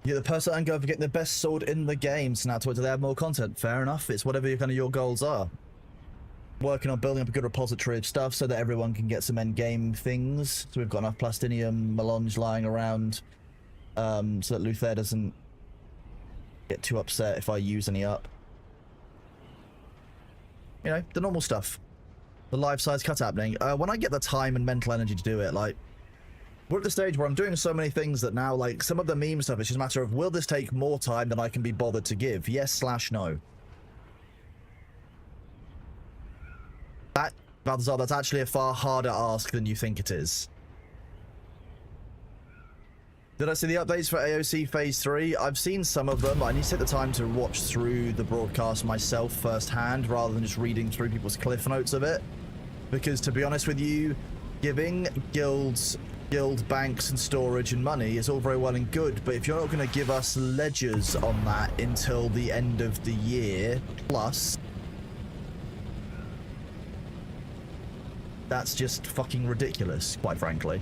You're the person and go for getting the best sword in the game, so now Twitter they have more content. Fair enough. It's whatever your goals are. Working on building up a good repository of stuff so that everyone can get some end game things. So we've got enough plastinium melange lying around, so that Luther doesn't get too upset if I use any up. You know, the normal stuff. The life-size cut happening. When I get the time and mental energy to do it, like, we're at the stage where I'm doing so many things that now, like, some of the meme stuff, it's just a matter of, will this take more time than I can be bothered to give? Yes/no. That, Balthazar, that's actually a far harder ask than you think it is. Did I see the updates for AOC Phase 3? I've seen some of them. I need to take the time to watch through the broadcast myself firsthand, rather than just reading through people's cliff notes of it. Because, to be honest with you, giving guild banks and storage and money is all very well and good, but if you're not going to give us ledgers on that until the end of the year, plus... that's just fucking ridiculous, quite frankly.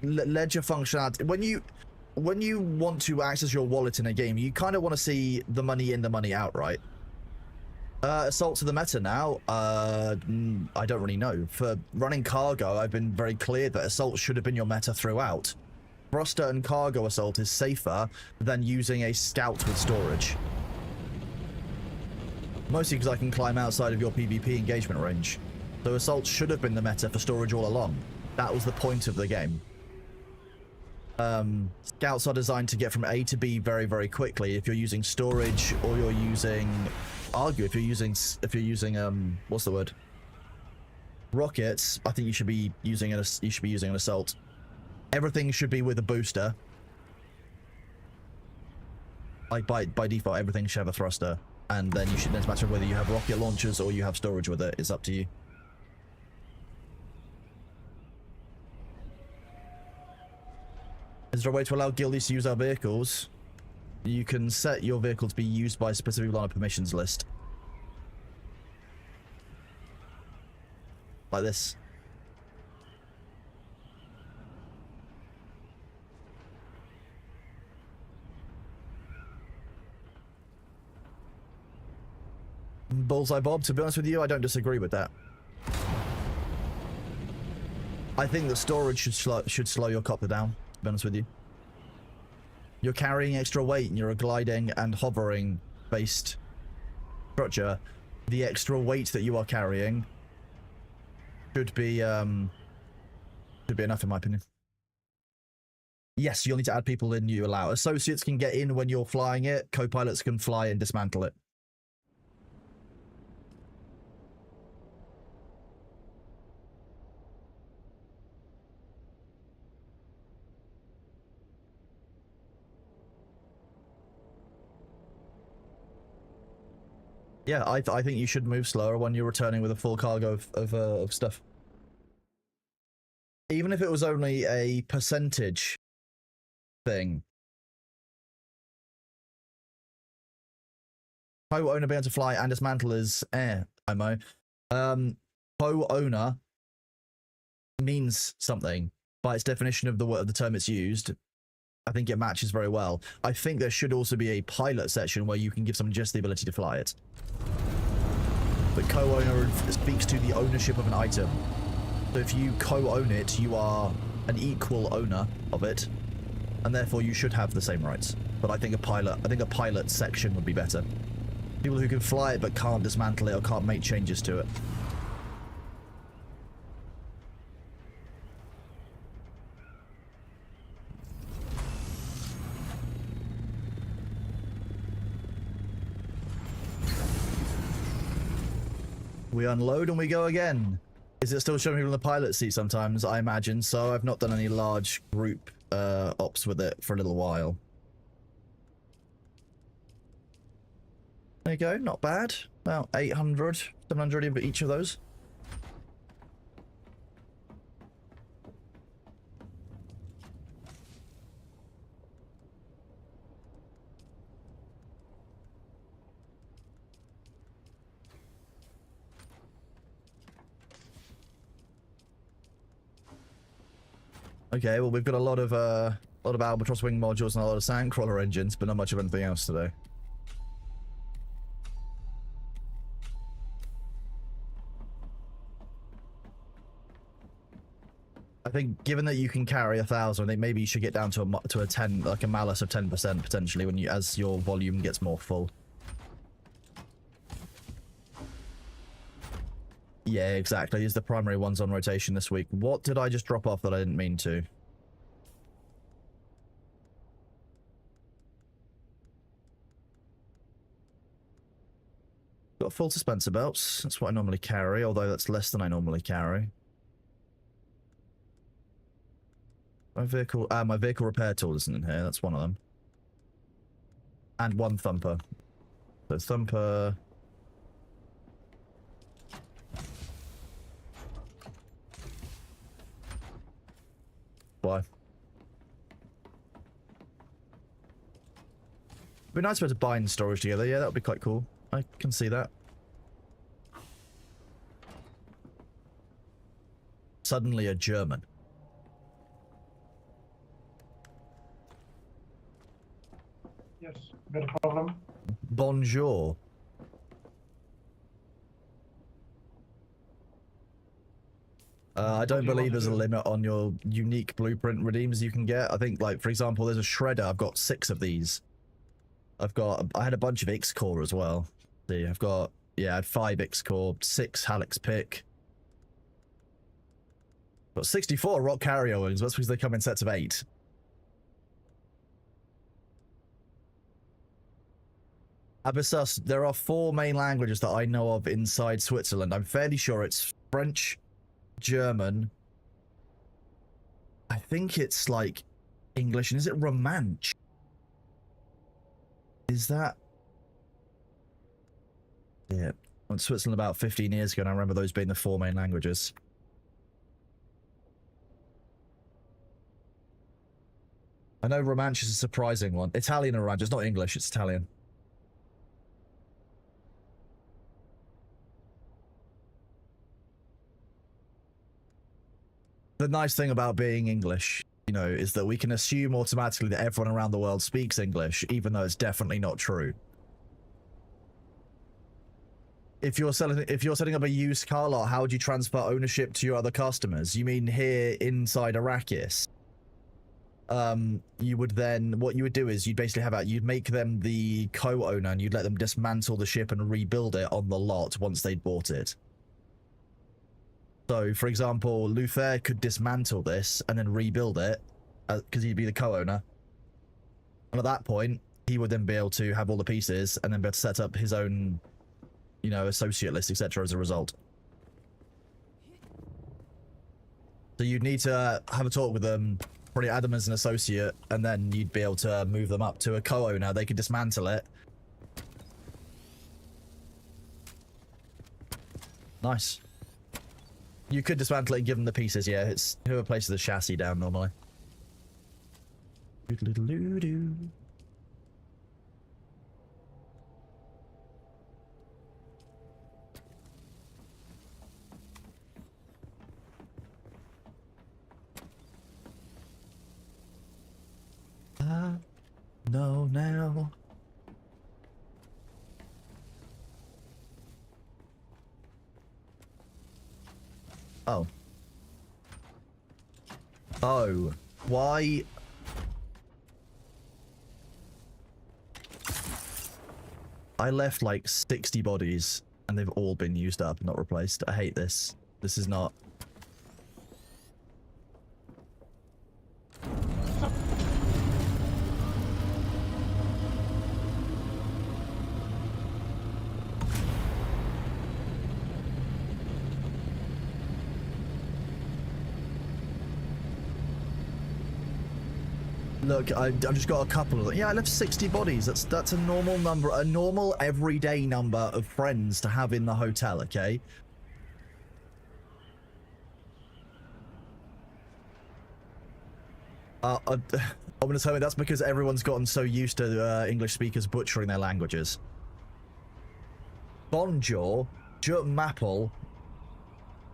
Ledger functionality. When you want to access your wallet in a game, you kind of want to see the money in, the money out, right? Assault to the meta now. I don't really know. For running cargo, I've been very clear that assault should have been your meta throughout. Thruster and cargo assault is safer than using a scout with storage. Mostly because I can climb outside of your PvP engagement range. So assault should have been the meta for storage all along. That was the point of the game. Scouts are designed to get from A to B very, very quickly. If you're using storage or you're using... if you're using what's the word? Rockets, I think you should be using an assault. Everything should be with a booster. Like by default, everything should have a thruster, and then you should. It's a matter of whether you have rocket launchers or you have storage with it. It's up to you. Is there a way to allow guildies to use our vehicles? You can set your vehicle to be used by specific people on a permissions list. Like this. Bullseye Bob, to be honest with you, I don't disagree with that. I think that storage should slow your copter down, to be honest with you. You're carrying extra weight and you're a gliding and hovering based structure. The extra weight that you are carrying should be enough, in my opinion. Yes, you'll need to add people in you allow. Associates can get in when you're flying it. Co-pilots can fly and dismantle it. Yeah, I think you should move slower when you're returning with a full cargo of stuff. Even if it was only a percentage thing. Co-owner being able to fly and dismantle is IMO. Co-owner means something by its definition of the term it's used. I think it matches very well. I think there should also be a pilot section where you can give someone just the ability to fly it. But co-owner speaks to the ownership of an item. So if you co-own it, you are an equal owner of it, and therefore you should have the same rights. But I think a pilot section would be better. People who can fly it but can't dismantle it or can't make changes to it. We unload and we go again. Is it still showing people in the pilot seat sometimes? I imagine so. I've not done any large group ops with it for a little while. There you go, not bad. About 800, 700 of each of those. Okay, well we've got a lot of Albatross wing modules and a lot of Sandcrawler engines, but not much of anything else today. I think given that you can carry 1,000, I think maybe you should get down to a 10, like a malus of 10% potentially when as your volume gets more full. Yeah, exactly. These are the primary ones on rotation this week. What did I just drop off that I didn't mean to? Got full dispenser belts. That's what I normally carry, although that's less than I normally carry. My vehicle repair tool isn't in here. That's one of them. And one thumper. So thumper. Why? It'd be nice to be able to bind storage together. Yeah, that would be quite cool. I can see that. Suddenly a German. Yes, got a problem. Bonjour. I don't believe there's a limit on your unique blueprint redeems you can get. I think, like, for example, there's a shredder. I've got 6 of these. I had a bunch of X-Core as well. See, I had 5 X-Core, 6 Halix Pick. Got 64 Rock Carrier wings. That's because they come in sets of 8. Abyssus, there are 4 main languages that I know of inside Switzerland. I'm fairly sure it's French, German. I think it's like English, and is it Romansh? Is that... Yeah. I went to Switzerland about 15 years ago, and I remember those being the 4 main languages. I know Romansh is a surprising one. Italian and Romansh. It's not English, it's Italian. The nice thing about being English, you know, is that we can assume automatically that everyone around the world speaks English, even though it's definitely not true. If you're setting up a used car lot, how would you transfer ownership to your other customers? You mean here inside Arrakis? You would then, what you would do is you'd basically you'd make them the co-owner, and you'd let them dismantle the ship and rebuild it on the lot once they'd bought it. So, for example, Luther could dismantle this and then rebuild it, because he'd be the co-owner. And at that point, he would then be able to have all the pieces and then be able to set up his own, you know, associate list, etc. as a result. So you'd need to have a talk with them, probably add them as an associate, and then you'd be able to move them up to a co-owner. They could dismantle it. Nice. You could dismantle it and give them the pieces, yeah. It's whoever places the chassis down normally. Doodle-doodle-doo-doo. No, now. Oh. Oh. Why? I left like 60 bodies and they've all been used up, not replaced. I hate this. This is not... Look, I've just got a couple of them. Yeah, I left 60 bodies. That's a normal number, a normal everyday number of friends to have in the hotel, okay? I'm gonna tell you that's because everyone's gotten so used to English speakers butchering their languages. Bonjour, Je m'appelle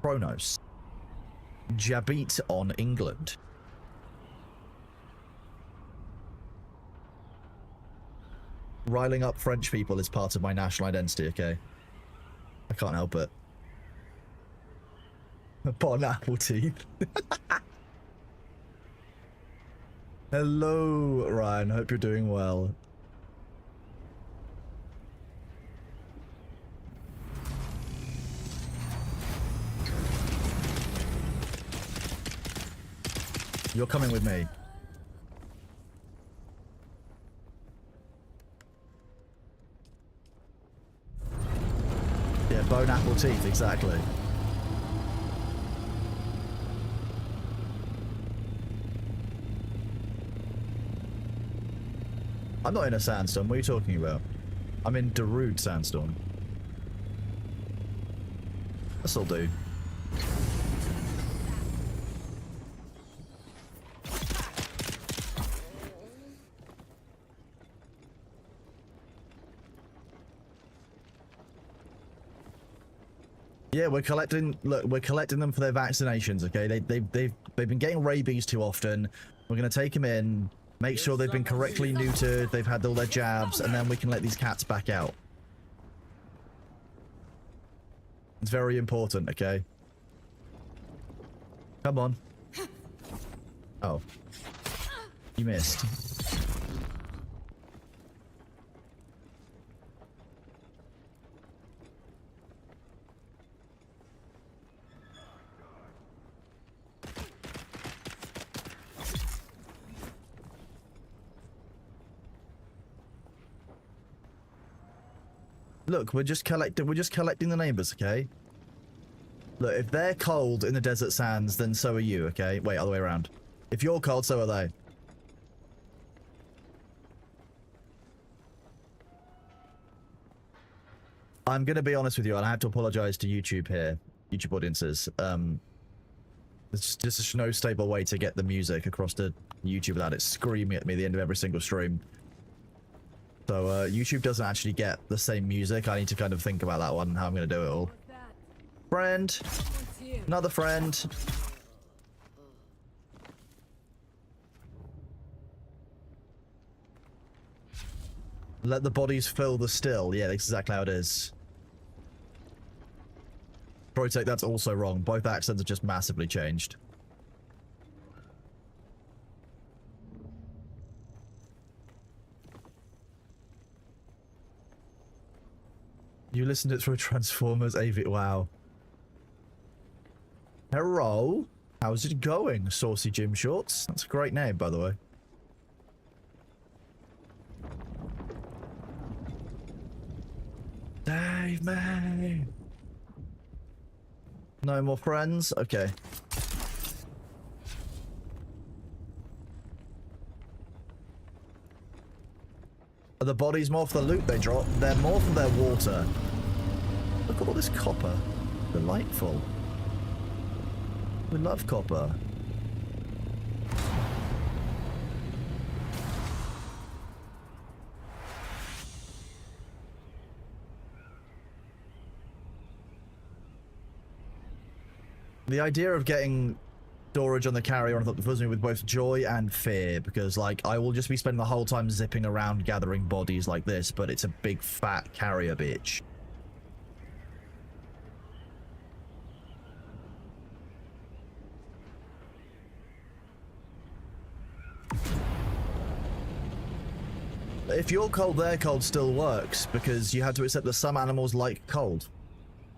Kronos. J'habite on England. Riling up French people is part of my national identity, okay? I can't help it. Bon apple teeth. Hello, Ryan. Hope you're doing well. You're coming with me. Yeah, bone apple teeth, exactly. I'm not in a sandstorm. What are you talking about? I'm in Darude sandstorm. This'll do. Yeah, we're collecting. Look, we're collecting them for their vaccinations. Okay, they've been getting rabies too often. We're gonna take them in, make sure they've been correctly neutered, they've had all their jabs, and then we can let these cats back out. It's very important. Okay. Come on. Oh, you missed. Look, we're just collecting the neighbors, okay? Look, if they're cold in the desert sands, then so are you, okay? Wait, other way around. If you're cold, so are they. I'm gonna be honest with you, and I have to apologize to YouTube here, YouTube audiences. It's just no stable way to get the music across to YouTube without it screaming at me at the end of every single stream. So YouTube doesn't actually get the same music. I need to kind of think about that one, how I'm gonna do it all. Friend, another friend. Let the bodies fill the still. Yeah, that's exactly how it is. Protect, that's also wrong. Both accents are just massively changed. You listened to it through Transformers AV. Wow. Hello. How's it going, Saucy Gym Shorts? That's a great name, by the way. Save me. No more friends? Okay. Are the bodies more for the loot they drop? They're more for their water. Look at all this copper. Delightful. We love copper. The idea of getting storage on the carrier fills me with both joy and fear, because like I will just be spending the whole time zipping around gathering bodies like this, but it's a big fat carrier bitch. If you're cold, their cold still works, because you have to accept that some animals like cold.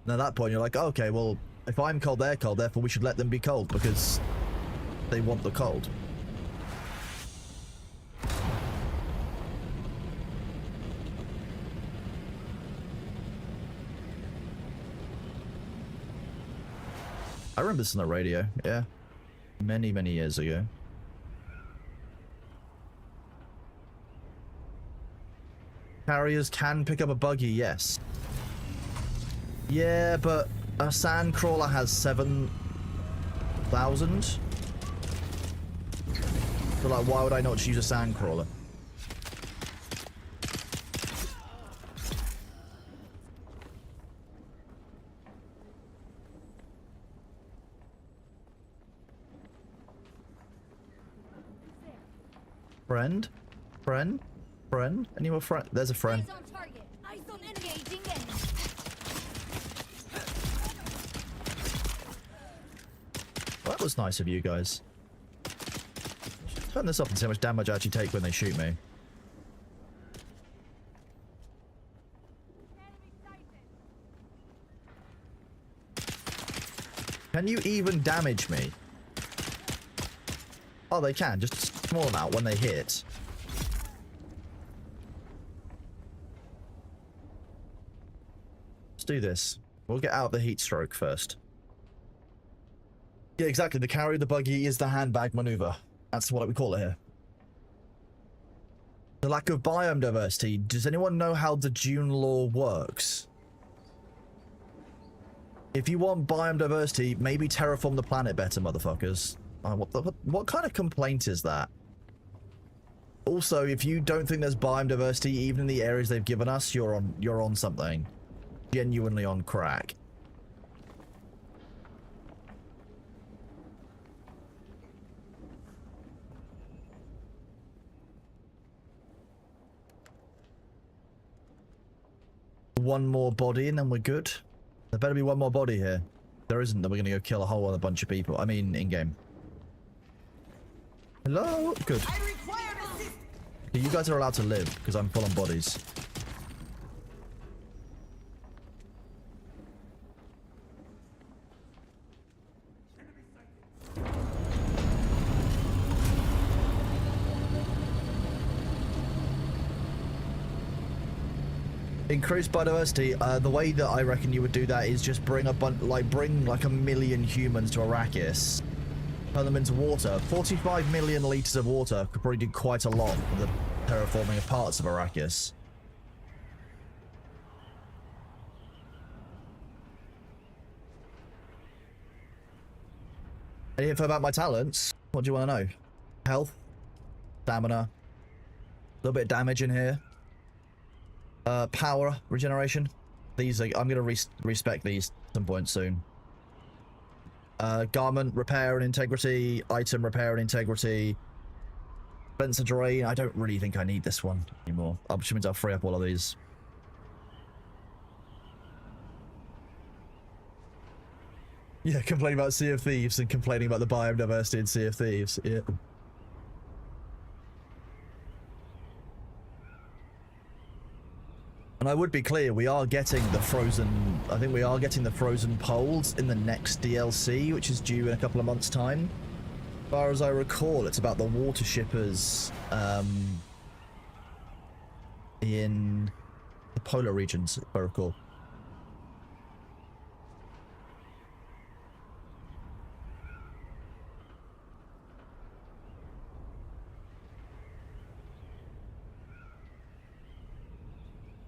And at that point you're like, okay, well, if I'm cold, they're cold, therefore we should let them be cold, because they want the cold. I remember this on the radio, yeah. Many, many years ago. Carriers can pick up a buggy, yes. Yeah, but a sand crawler has 7,000. So like, why would I not just use a sand crawler? Friend? Friend? Friend? Any more friend? There's a friend. Eyes on target. Eyes on enemy. Engaging enemy. Well, that was nice of you guys. Turn this up and see how much damage I actually take when they shoot me. Can you even damage me? Oh, they can. Just a small amount when they hit. Let's do this. We'll get out of the heat stroke first. Yeah, exactly. The carry of the buggy is the handbag maneuver. That's what we call it here. The lack of biome diversity. Does anyone know how the Dune law works? If you want biome diversity, maybe terraform the planet better, motherfuckers. What kind of complaint is that? Also, if you don't think there's biome diversity, even in the areas they've given us, you're on something. Genuinely on crack. One more body and then we're good. There better be one more body here. If there isn't, then we're gonna go kill a whole other bunch of people. I mean, in-game. Hello? Good. Okay, you guys are allowed to live, because I'm full on bodies. Increase biodiversity. The way that I reckon you would do that is just bring like 1 million humans to Arrakis, turn them into water. 45 million liters of water could probably do quite a lot for the terraforming of parts of Arrakis. Any info about my talents? What do you want to know? Health, stamina, a little bit of damage in here. Power regeneration. These are, I'm gonna respec these at some point soon. Garment repair and integrity, item repair and integrity. Spencer drain. I don't really think I need this one anymore. Which means I'll free up all of these. Yeah, complaining about Sea of Thieves and complaining about the biodiversity in Sea of Thieves. Yeah. And I would be clear, we are getting the frozen... I think we are getting the frozen poles in the next DLC, which is due in a couple of months' time. As far as I recall, it's about the water shippers in the polar regions, if I recall.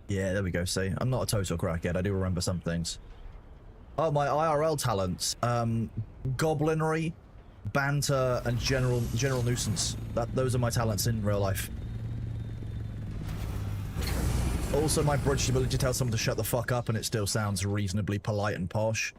Yeah, there we go. See, I'm not a total crackhead. I do remember some things. Oh, my IRL talents: goblinry, banter, and general nuisance. Those are my talents in real life. Also, my British ability to tell someone to shut the fuck up, and it still sounds reasonably polite and posh.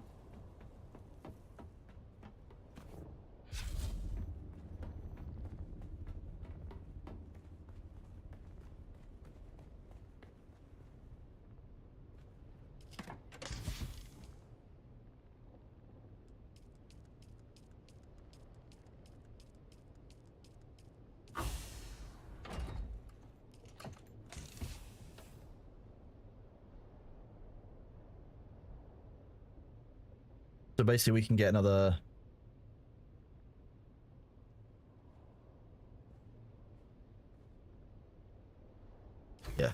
So basically we can get another... Yeah,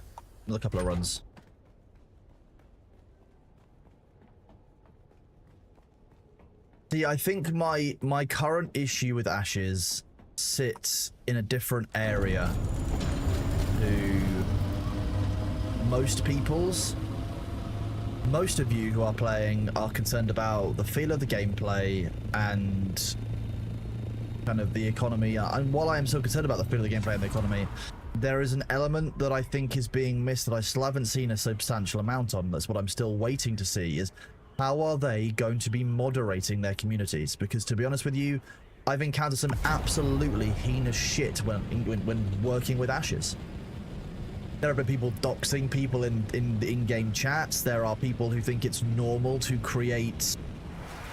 another couple of runs. See, I think my current issue with Ashes sits in a different area to most people's. Most of you who are playing are concerned about the feel of the gameplay and kind of the economy. And while I am so concerned about the feel of the gameplay and the economy, there is an element that I think is being missed that I still haven't seen a substantial amount on. That's what I'm still waiting to see, is how are they going to be moderating their communities? Because to be honest with you, I've encountered some absolutely heinous shit when working with Ashes. There have been people doxing people in the in-game chats. There are people who think it's normal to create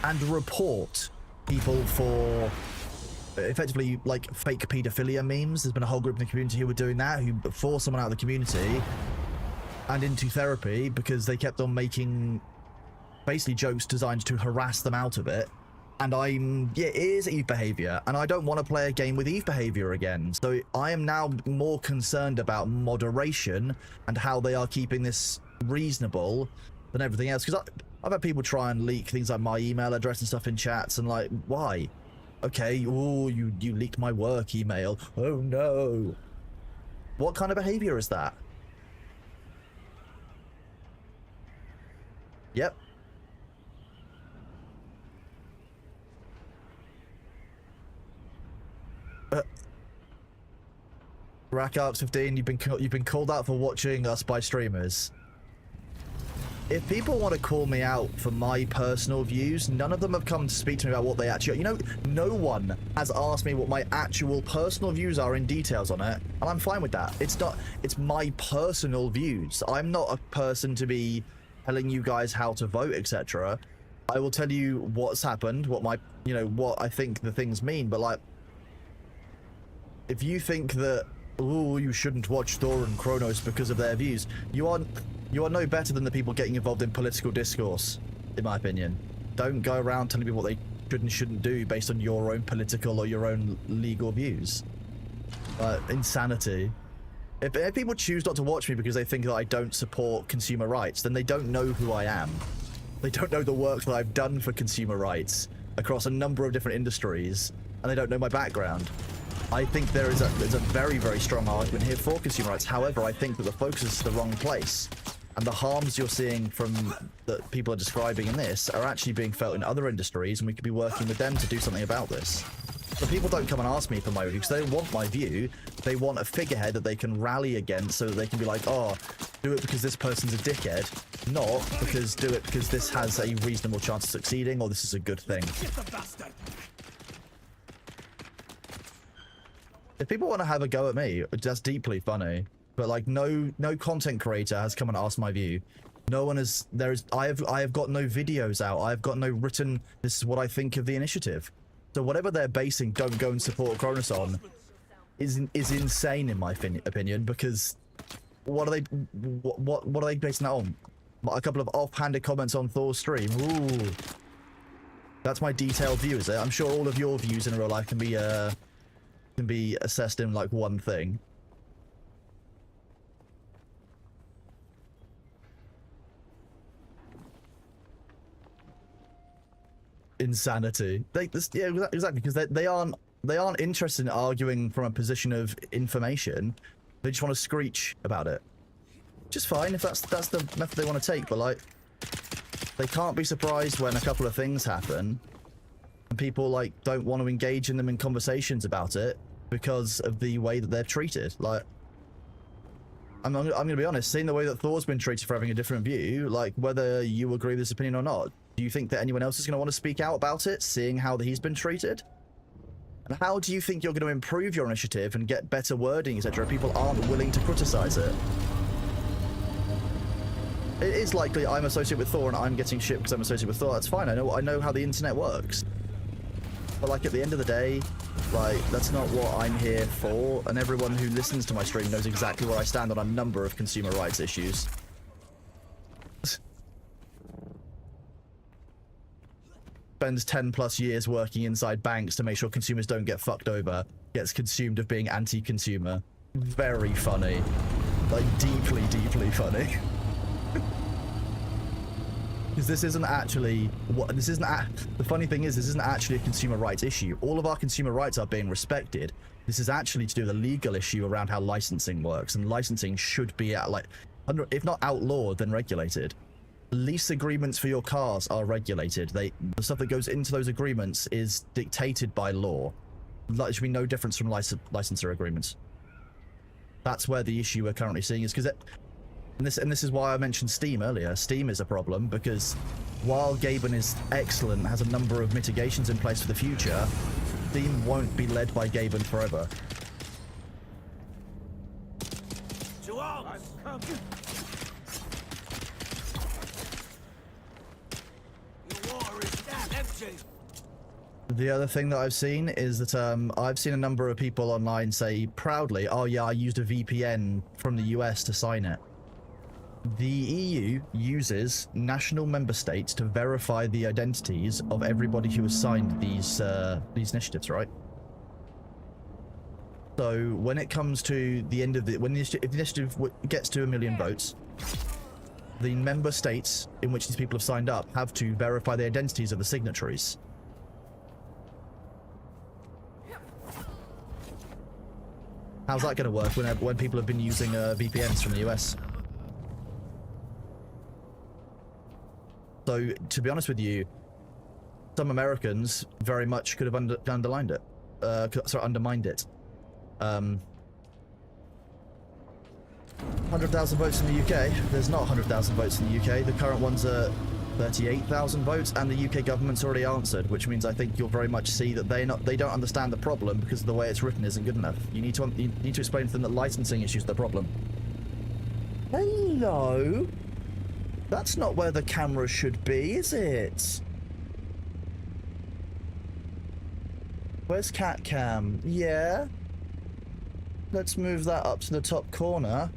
and report people for effectively like fake pedophilia memes. There's been a whole group in the community who were doing that, who forced someone out of the community and into therapy because they kept on making basically jokes designed to harass them out of it. And yeah, it is Eve behavior, and I don't want to play a game with Eve behavior again. So I am now more concerned about moderation and how they are keeping this reasonable than everything else. Because I've had people try and leak things like my email address and stuff in chats, and like, why? Okay, oh, you leaked my work email. Oh no. What kind of behavior is that? Yep. Rackups 15, you've been called out for watching us by streamers. If people want to call me out for my personal views, none of them have come to speak to me about what they actually... You know, no one has asked me what my actual personal views are in details on it, and I'm fine with that. It's my personal views. I'm not a person to be telling you guys how to vote, etc. I will tell you what's happened, what I think the things mean, but like, if you think that, oh, you shouldn't watch Thor and Kronos because of their views, you are no better than the people getting involved in political discourse, in my opinion. Don't go around telling people what they should and shouldn't do based on your own political or your own legal views. Insanity. If people choose not to watch me because they think that I don't support consumer rights, then they don't know who I am. They don't know the work that I've done for consumer rights across a number of different industries, and they don't know my background. I think there's a very, very strong argument here for consumer rights. However, I think that the focus is the wrong place. And the harms you're seeing from that people are describing in this are actually being felt in other industries, and we could be working with them to do something about this. But people don't come and ask me for my review because they don't want my view. They want a figurehead that they can rally against so that they can be like, oh, do it because this person's a dickhead. Not because do it because this has a reasonable chance of succeeding or this is a good thing. If people want to have a go at me, that's deeply funny. But like no content creator has come and asked my view. No one has I have got no videos out. I've got no written this is what I think of the initiative. So whatever they're basing don't go and support Cronus on is insane in my opinion, because what are they basing that on? A couple of offhanded comments on Thor's stream. Ooh. That's my detailed view, is it? I'm sure all of your views in real life can be assessed in like one thing. Insanity. Yeah, exactly, because they aren't interested in arguing from a position of information. They just want to screech about it. Which is fine if that's the method they want to take, but like they can't be surprised when a couple of things happen and people like don't want to engage in them in conversations about it because of the way that they're treated. Like I'm gonna be honest, seeing the way that Thor's been treated for having a different view, like whether you agree with this opinion or not, do you think that anyone else is going to want to speak out about it, seeing how he's been treated? And how do you think you're going to improve your initiative and get better wording, etc., if people aren't willing to criticize it? It is likely I'm associated with Thor and I'm getting shit because I'm associated with Thor. That's fine. I know how the internet works. But like at the end of the day, like that's not what I'm here for. And everyone who listens to my stream knows exactly where I stand on a number of consumer rights issues. Spends 10+ years working inside banks to make sure consumers don't get fucked over. Gets consumed of being anti-consumer. Very funny. Like deeply, deeply funny. Because this isn't actually the funny thing is this isn't actually a consumer rights issue. All of our consumer rights are being respected. This is actually to do with a legal issue around how licensing works, and licensing should be if not outlawed, then regulated. Lease agreements for your cars are regulated. The stuff that goes into those agreements is dictated by law. There should be no difference from licensor agreements. That's where the issue we're currently seeing is because and this is why I mentioned Steam earlier. Steam is a problem because while Gaben is excellent, has a number of mitigations in place for the future, Steam won't be led by Gaben forever. To arms! Your water is damn empty! The other thing that I've seen is that I've seen a number of people online say proudly, oh yeah, I used a VPN from the US to sign it. The EU uses national member states to verify the identities of everybody who has signed these initiatives, right? So when it comes to the end of if the initiative gets to 1 million votes, the member states in which these people have signed up have to verify the identities of the signatories. How's that going to work when people have been using VPNs from the US? So, to be honest with you, some Americans very much could have undermined it. 100,000 votes in the UK. There's not 100,000 votes in the UK. The current one's 38,000 votes, and the UK government's already answered, which means I think you'll very much see that they don't understand the problem because the way it's written isn't good enough. You need to explain to them that licensing issues are the problem. Hello. That's not where the camera should be, is it? Where's cat cam? Yeah. Let's move that up to the top corner.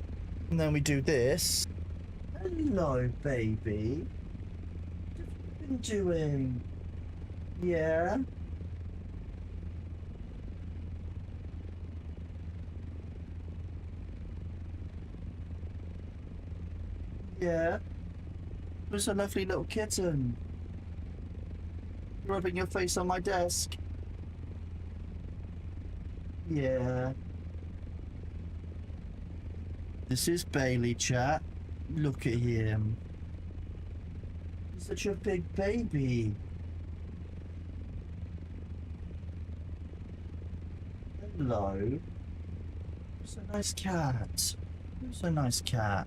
And then we do this. Hello, baby. What have you been doing? Yeah. Yeah. There's a lovely little kitten. Rubbing your face on my desk. Yeah. This is Bailey, chat. Look at him. He's such a big baby. Hello. Who's a nice cat? Who's a nice cat?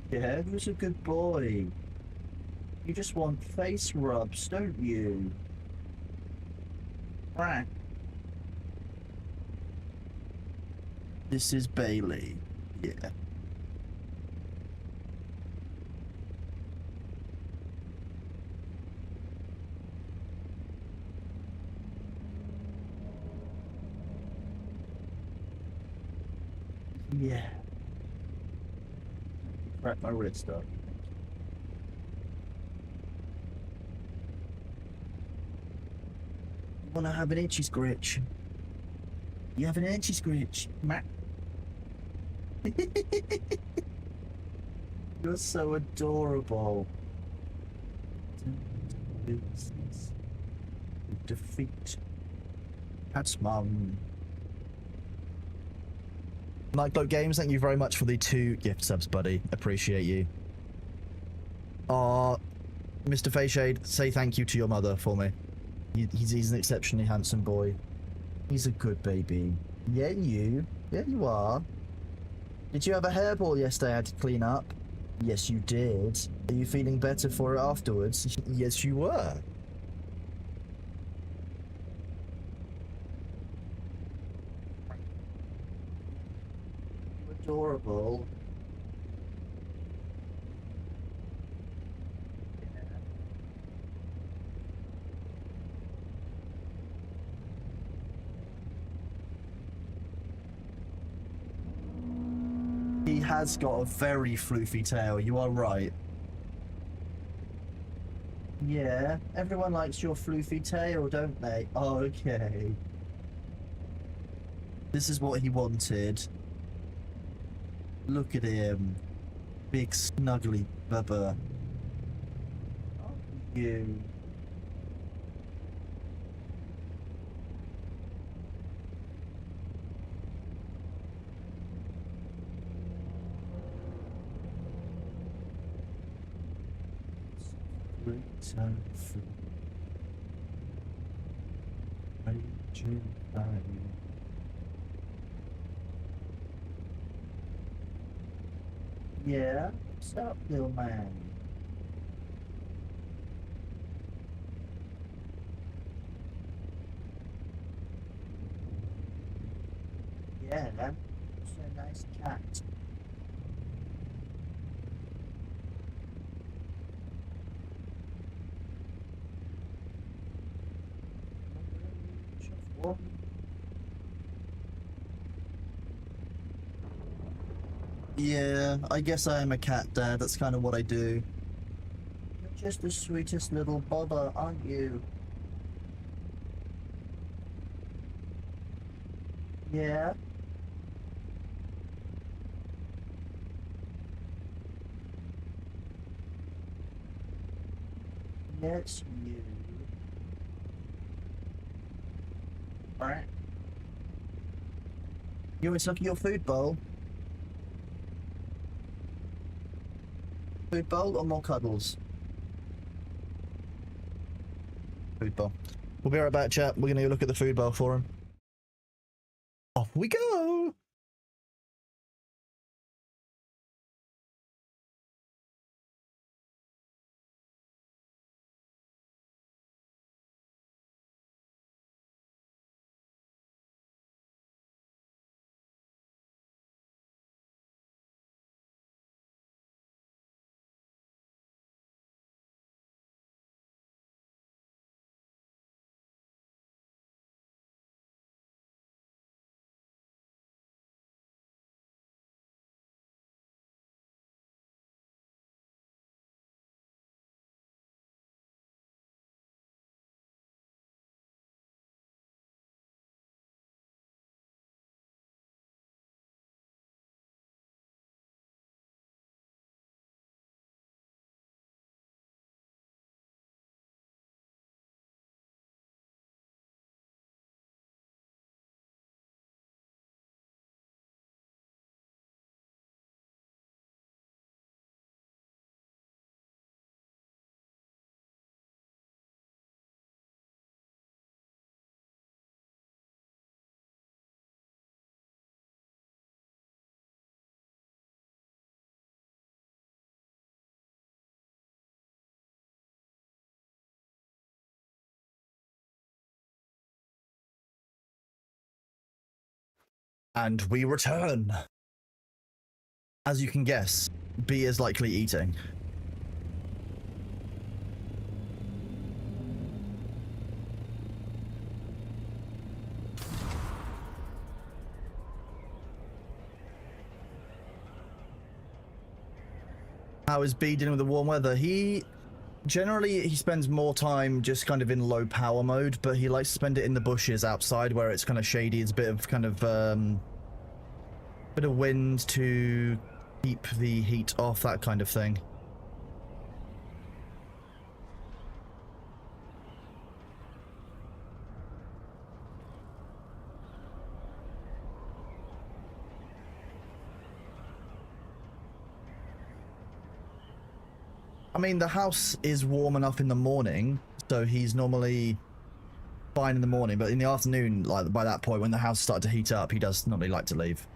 Yeah, who's a good boy? You just want face rubs, don't you? Right. This is Bailey. Yeah. Yeah. Crack my wrist up. Wanna have an itchy scritch? You have an itchy scritch, Matt. You're so adorable. Defeat. That's mum. Nightclub Games, thank you very much for the 2 gift subs, buddy. Appreciate you. Mr. Fayshade, say thank you to your mother for me. He's an exceptionally handsome boy. He's a good baby. Yeah, you. Yeah, you are. Did you have a hairball yesterday I had to clean up? Yes, you did. Are you feeling better for it afterwards? Yes, you were. Adorable. He has got a very floofy tail, you are right. Yeah, everyone likes your floofy tail, don't they? Oh, okay. This is what he wanted. Look at him. Big snuggly bubba. Oh, you. Return free. Raging fire. Yeah, what's up, little man? Yeah, it's a nice cat. Yeah, I guess I am a cat dad. That's kind of what I do. You're just the sweetest little bobber, aren't you? Yeah. Yes, you. Alright. You want to suck your food bowl? Food bowl or more cuddles? Food bowl. We'll be right back, chat. We're going to go look at the food bowl for him. Off we go! And we return. As you can guess, B is likely eating. How is B dealing with the warm weather? He spends more time just kind of in low power mode, but he likes to spend it in the bushes outside where it's kind of shady. It's a bit of bit of wind to keep the heat off, that kind of thing. I mean, the house is warm enough in the morning, so he's normally fine in the morning, but in the afternoon, like by that point when the house started to heat up, he does normally like to leave.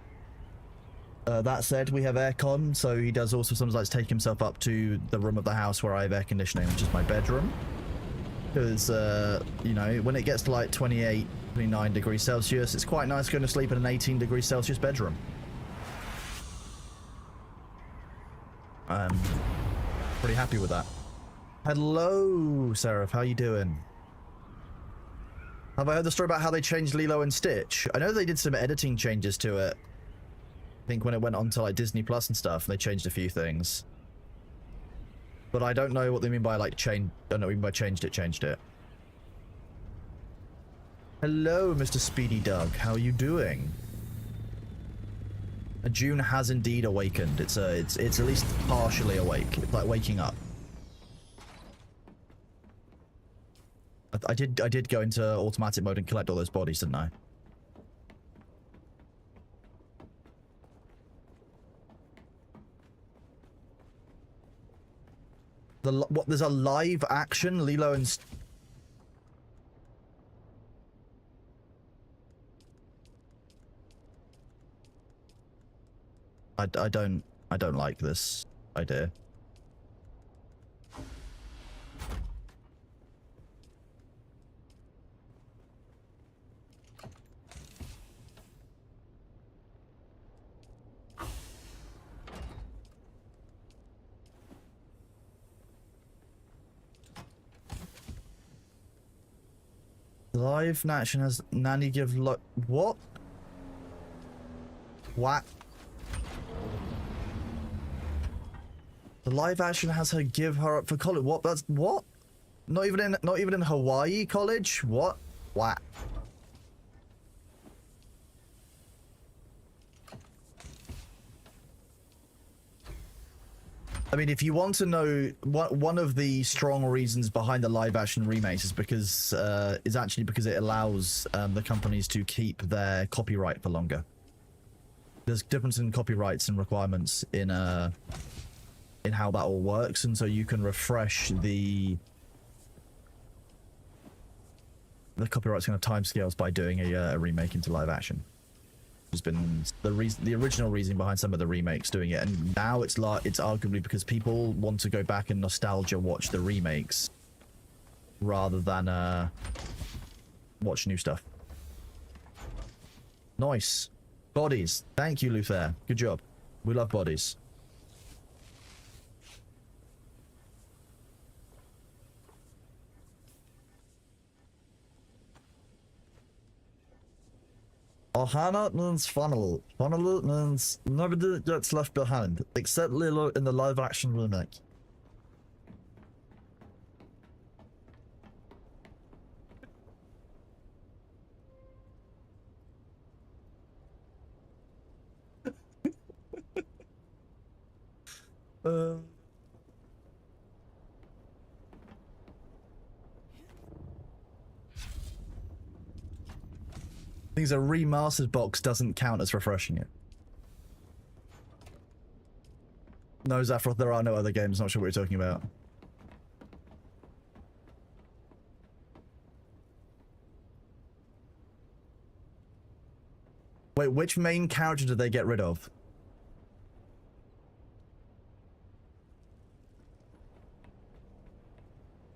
That said, we have aircon, so he does also sometimes like to take himself up to the room of the house where I have air conditioning, which is my bedroom. Because, you know, when it gets to like 28, 29 degrees Celsius, it's quite nice going to sleep in an 18 degrees Celsius bedroom. Pretty happy with that. Hello, Seraph. How you doing? Have I heard the story about how they changed Lilo and Stitch? I know they did some editing changes to it. I think when it went on to like Disney Plus and stuff, they changed a few things. But I don't know what they mean by like change. I don't know what they mean by changed it. Hello, Mr. Speedy Doug. How are you doing? Dune has indeed awakened. It's at least partially awake. It's like waking up. I did go into automatic mode and collect all those bodies, didn't I? There's a live action Lilo and I don't like this idea. Live action has Nanny give what? What? The live action has her give her up for college. What? That's what? Not even in Hawaii college? What? What? I mean, if you want to know what one of the strong reasons behind the live action remakes is because is actually because it allows the companies to keep their copyright for longer. There's difference in copyrights and requirements in how that all works, and so you can refresh the copyrights kind of timescales by doing a remake into live action. Has been the original reason behind some of the remakes doing it, and now it's arguably because people want to go back and nostalgia watch the remakes rather than watch new stuff. Nice. Bodies. Thank you, Luther. Good job. We love bodies. Ohana means funnel. Funnel means nobody gets left behind, except Lilo in the live-action remake. Things a remastered box doesn't count as refreshing it. No, Zaphroth, there are no other games. Not sure what you're talking about. Wait, which main character did they get rid of?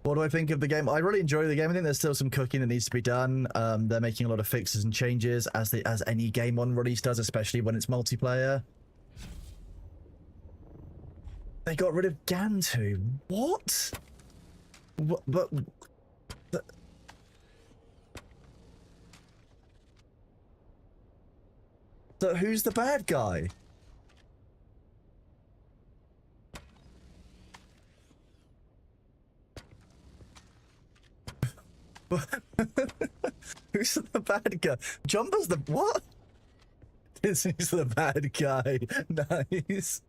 What do I think of the game? I really enjoy the game. I think there's still some cooking that needs to be done. They're making a lot of fixes and changes as any game on release does, especially when it's multiplayer. They got rid of Gantu. What? But so who's the bad guy? Who's the bad guy? Jumper's the what? Disney's the bad guy. Nice.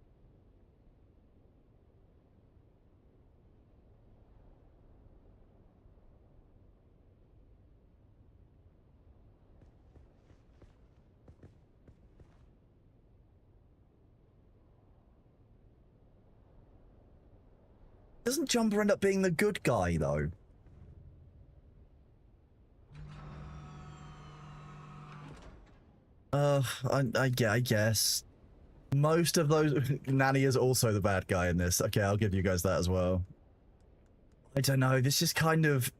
Doesn't Jumper end up being the good guy though? I guess. Most of those... Nanny is also the bad guy in this. Okay, I'll give you guys that as well. I don't know, this is kind of...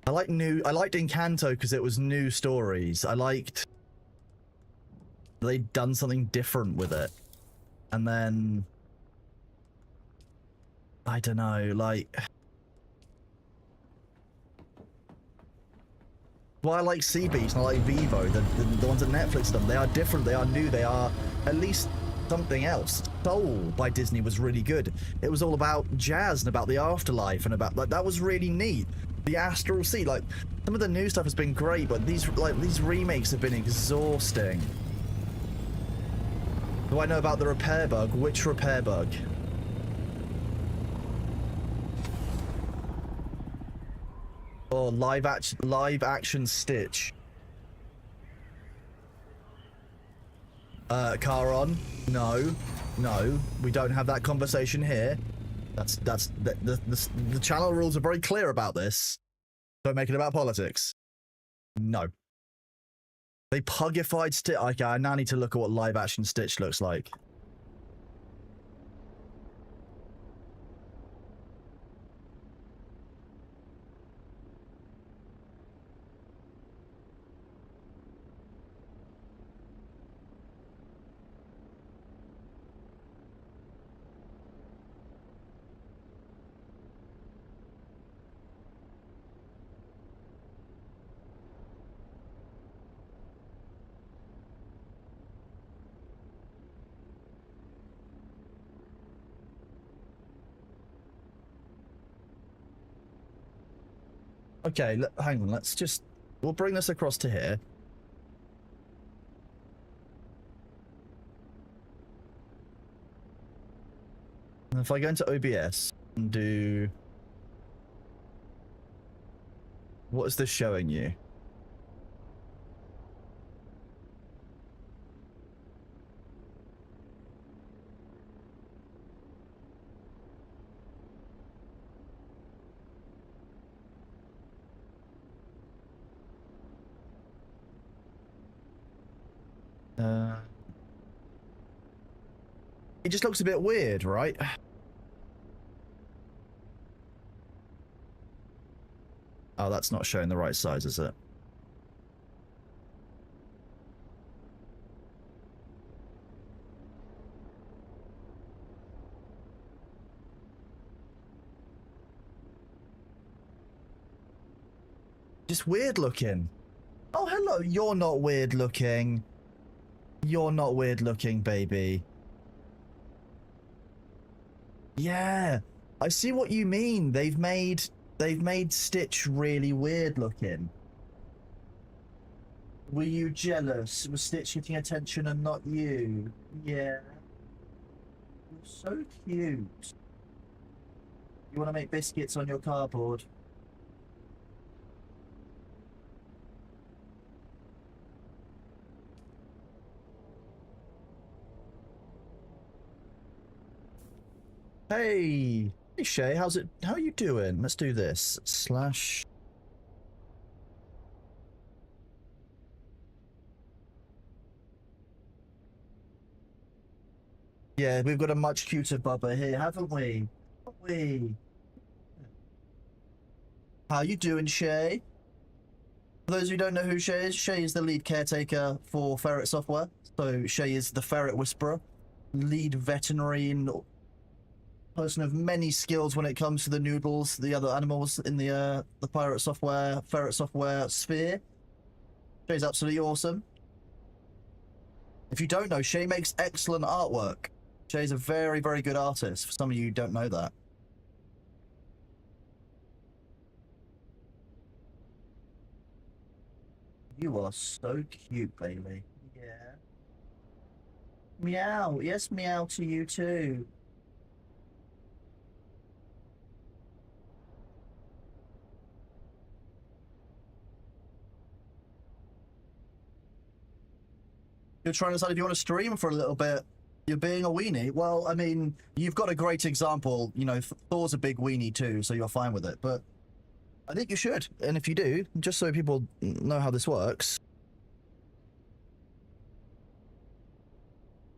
I liked Encanto because it was new stories. I liked... They'd done something different with it. And then... I don't know, like... Well, I like Sea Beast and I like Vivo, the ones that Netflix done. They are different, they are new, they are at least something else. Soul by Disney was really good. It was all about jazz and about the afterlife and about, like, that was really neat. The Astral Sea, like, some of the new stuff has been great, but these remakes have been exhausting. Do I know about the repair bug? Which repair bug? Oh, live action Stitch. Caron, no, we don't have that conversation here. The channel rules are very clear about this. Don't make it about politics. No. They pugified Stitch. Okay, I now need to look at what live action Stitch looks like. Okay, hang on, we'll bring this across to here. And if I go into OBS and do... What is this showing you? It just looks a bit weird, right? Oh, that's not showing the right size, is it? Just weird looking. Oh, hello. You're not weird looking. You're not weird looking, baby. Yeah, I see what you mean. They've made Stitch really weird looking. Were you jealous? Was Stitch getting attention and not you? Yeah. You're so cute. You want to make biscuits on your cardboard? Hey, Shay, how are you doing? Let's do this. Slash. Yeah, we've got a much cuter Bubba here, haven't we? Haven't we? How you doing, Shay? For those who don't know who Shay is the lead caretaker for Ferret Software. So Shay is the Ferret Whisperer, lead veterinarian, person of many skills when it comes to the noodles, the other animals in the Ferret Software sphere. Shay's absolutely awesome. If you don't know, Shay makes excellent artwork. Shay's a very, very good artist. For some of you who don't know that. You are so cute, Bailey. Yeah. Meow. Yes, meow to you too. You're trying to decide if you want to stream for a little bit. You're being a weenie. Well, I mean, you've got a great example. You know, Thor's a big weenie too, so you're fine with it. But I think you should. And if you do, just so people know how this works.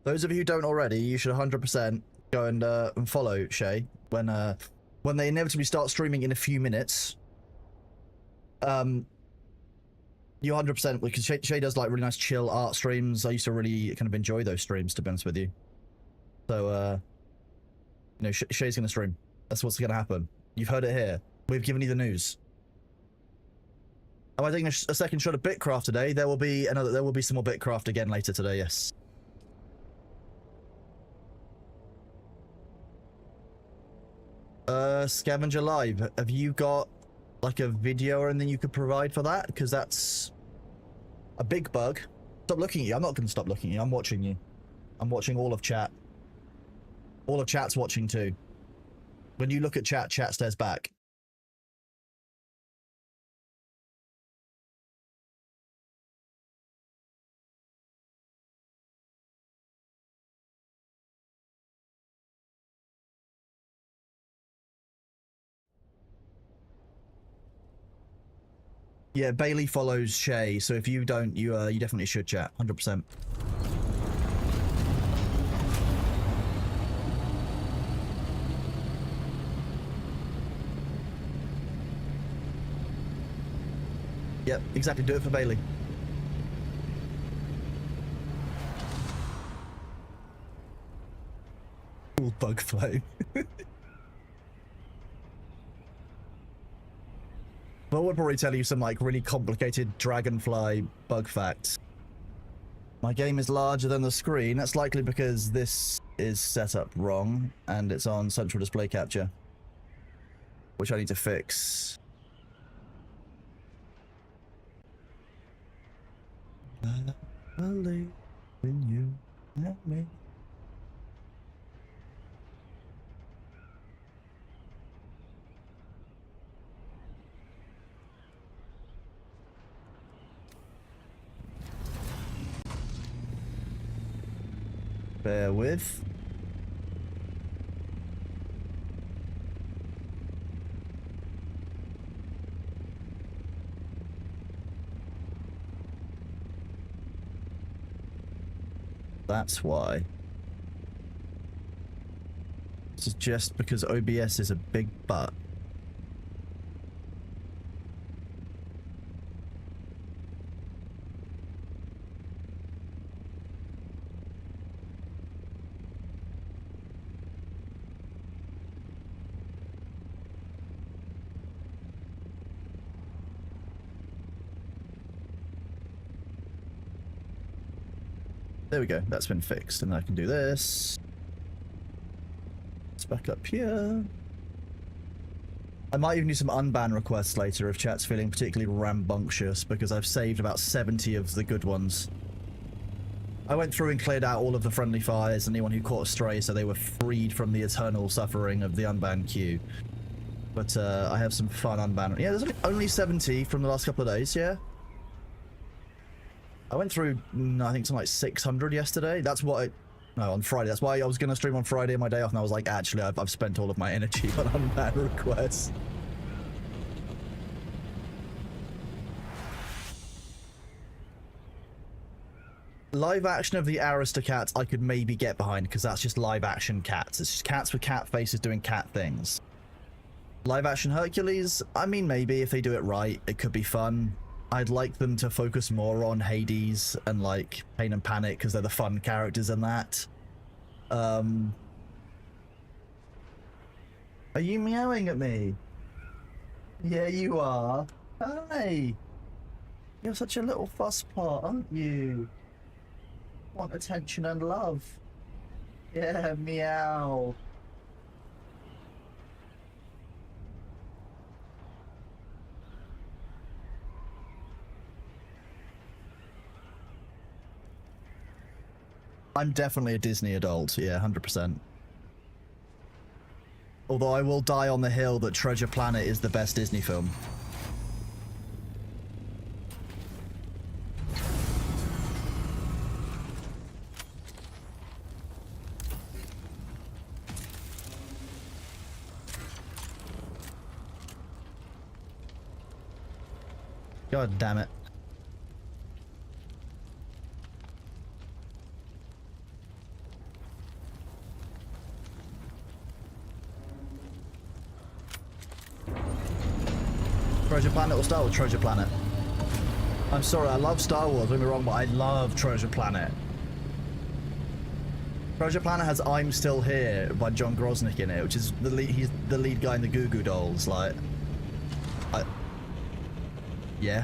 Those of you who don't already, you should 100% go and follow Shay when they inevitably start streaming in a few minutes. You 100%, because Shay does like really nice chill art streams. I used to really kind of enjoy those streams, to be honest with you. So, you know, Shay's gonna stream. That's what's gonna happen. You've heard it here. We've given you the news. Am I taking a second shot of Bitcraft today? There will be some more Bitcraft again later today. Yes. Scavenger Live. Have you got like a video or anything you could provide for that? Because that's a big bug. Stop looking at you. I'm not going to stop looking at you. I'm watching you. I'm watching all of chat. All of chat's watching too. When you look at chat, chat stares back. Yeah, Bailey follows Shay, so if you don't, you definitely should chat, 100%. Yep, exactly, do it for Bailey. Cool bug flow. But we'll probably tell you some like really complicated dragonfly bug facts. My game is larger than the screen. That's likely because this is set up wrong and it's on central display capture, which I need to fix. I believe in you and me. Bear with. That's why. This is just because OBS is a big butt. There we go, that's been fixed, and I can do this. It's back up here. I might even do some unban requests later if chat's feeling particularly rambunctious, because I've saved about 70 of the good ones. I went through and cleared out all of the friendly fires and anyone who caught a stray, so they were freed from the eternal suffering of the unbanned queue. But I have some fun unban. Yeah, there's only 70 from the last couple of days, yeah? I went through, I think, something like 600 yesterday. That's what no, on Friday. That's why I was going to stream on Friday, my day off, and I was like, actually, I've spent all of my energy on unban requests. Live action of the Aristocats I could maybe get behind because that's just live action cats. It's just cats with cat faces doing cat things. Live action Hercules, I mean, maybe if they do it right, it could be fun. I'd like them to focus more on Hades and like Pain and Panic because they're the fun characters in that. Are you meowing at me? Yeah, you are. Hi. You're such a little fusspot, aren't you? Want attention and love. Yeah, meow. I'm definitely a Disney adult, yeah, 100%. Although I will die on the hill that Treasure Planet is the best Disney film. God damn it. Treasure Planet or Star Wars? Treasure Planet. I'm sorry, I love Star Wars, don't get me wrong, but I love Treasure Planet. Treasure Planet has I'm Still Here by John Grosnick in it, which is the lead, he's the lead guy in the Goo Goo Dolls, like... Yeah.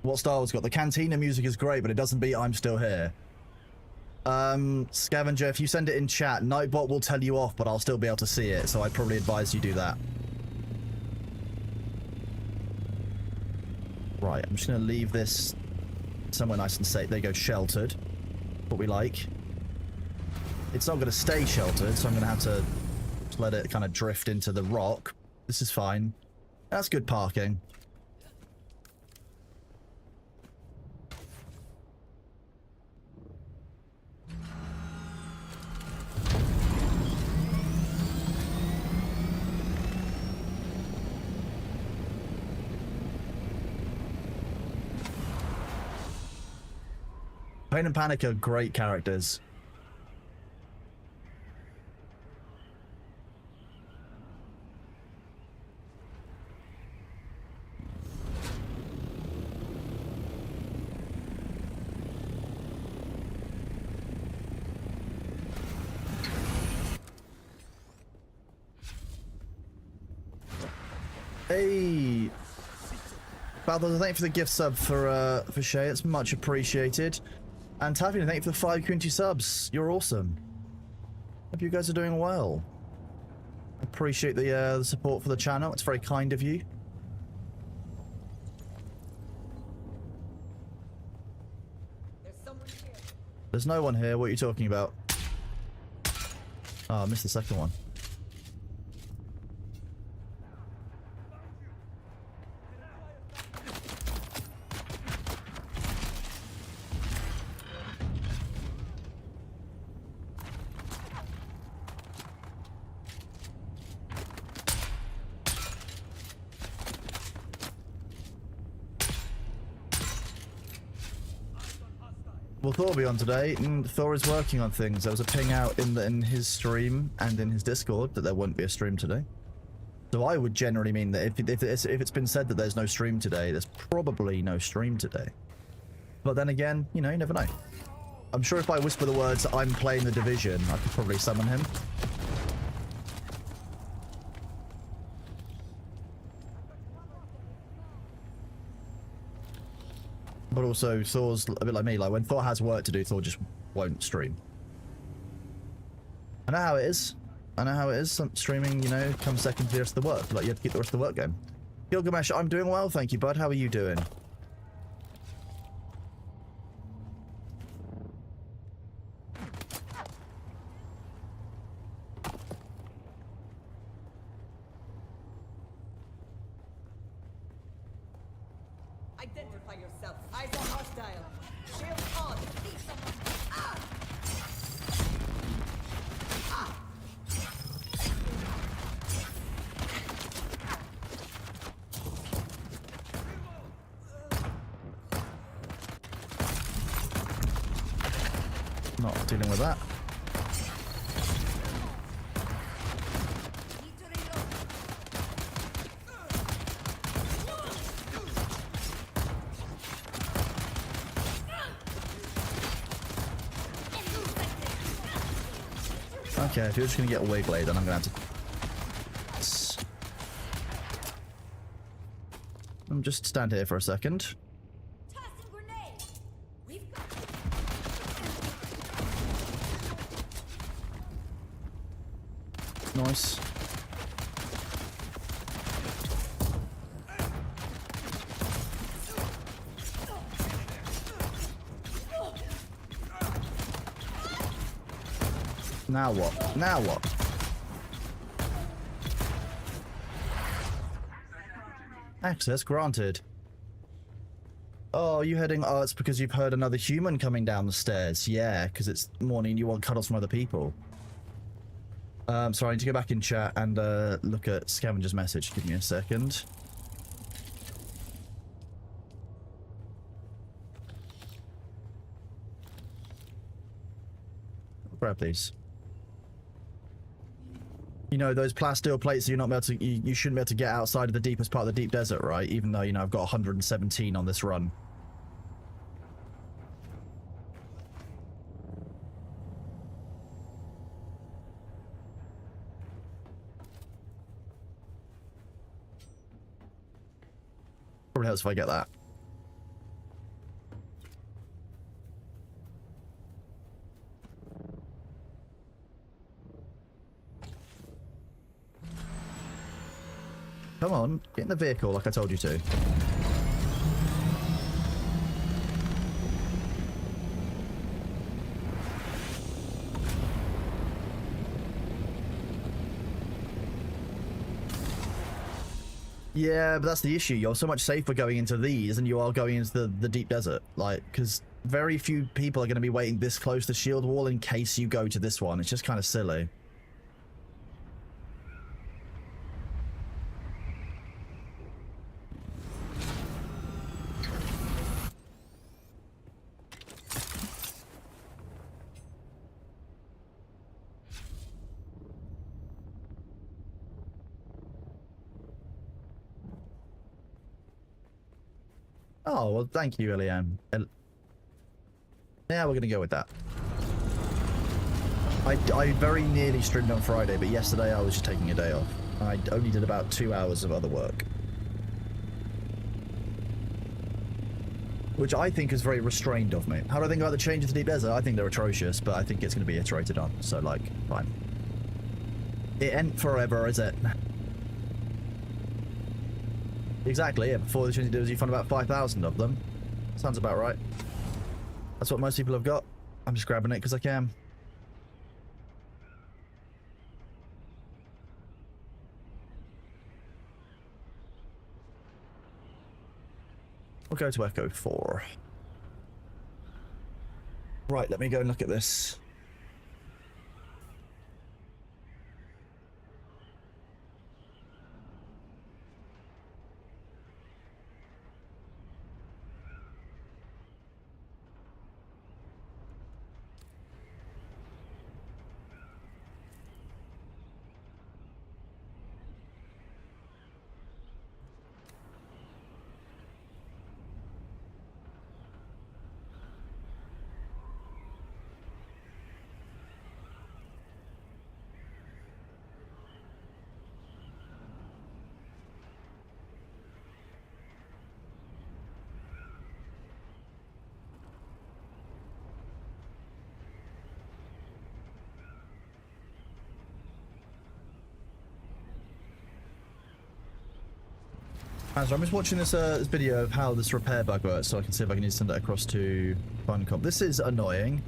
What Star Wars got? The Cantina music is great, but it doesn't beat I'm Still Here. Scavenger, if you send it in chat, Nightbot will tell you off, but I'll still be able to see it, so I'd probably advise you do that. Right, I'm just going to leave this somewhere nice and safe. There you go, sheltered. What we like. It's not going to stay sheltered, so I'm going to have to let it kind of drift into the rock. This is fine. That's good parking. Pain and Panic are great characters. Hey, Balthazar, thank you for the gift sub for Shay. It's much appreciated. And Taffy, thank you for the 5 community subs. You're awesome. Hope you guys are doing well. Appreciate the support for the channel. It's very kind of you. There's no one here. What are you talking about? Oh, I missed the second one. Well, Thor will be on today. Thor is working on things. There was a ping out in his stream and in his Discord that there won't be a stream today. So I would generally mean that if it's been said that there's no stream today, there's probably no stream today. But then again, you know, you never know. I'm sure if I whisper the words, I'm playing The Division, I could probably summon him. But also, Thor's a bit like me. Like, when Thor has work to do, Thor just won't stream. I know how it is. I know how it is. Some streaming, you know, comes second to the rest of the work. Like, you have to keep the rest of the work going. Gilgamesh, I'm doing well, thank you, bud. How are you doing? Identify yourself. Eyes on hostile. Shield on. dealing with that. Need to reload. Okay, if you're just gonna get wiggly, then I'm gonna have to. I'm just stand here for a second. Tossing grenade. We've got Nice. Now what? Now what? Access granted. Oh, you heading? Oh, it's because you've heard another human coming down the stairs. Yeah, because it's morning and you want cuddles from other people. Sorry, I need to go back in chat and look at Scavenger's message. Give me a second. Grab these. You know, those plasteel plates, you're not able to, you shouldn't be able to get outside of the deepest part of the deep desert, right? Even though, you know, I've got 117 on this run. Probably helps if I get that. Come on, get in the vehicle like I told you to. Yeah, but that's the issue. You're so much safer going into these than you are going into the deep desert. Like, because very few people are going to be waiting this close to shield wall in case you go to this one. It's just kind of silly. Oh, well, thank you, Eliane. Yeah, we're going to go with that. I very nearly streamed on Friday, but yesterday I was just taking a day off. I only did about 2 hours of other work. Which I think is very restrained of me. How do I think about the changes to Deep Desert? I think they're atrocious, but I think it's going to be iterated on. So, like, fine. It ain't forever, is it? Exactly, yeah. Before the change to do is you found about 5,000 of them. Sounds about right. That's what most people have got. I'm just grabbing it because I can. We'll go to Echo 4. Right, let me go and look at this. So I'm just watching this this video of how this repair bug works, so I can see if I can send it across to Funcom. This is annoying.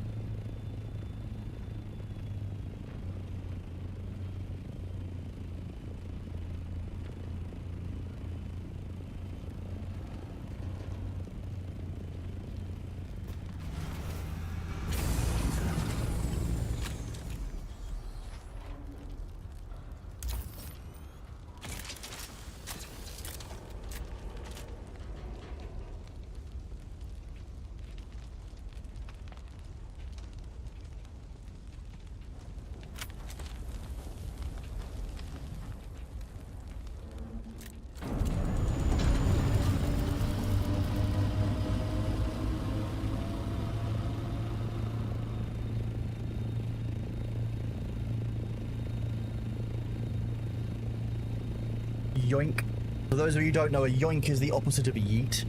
yoink. For those of you who don't know, a yoink is the opposite of a yeet.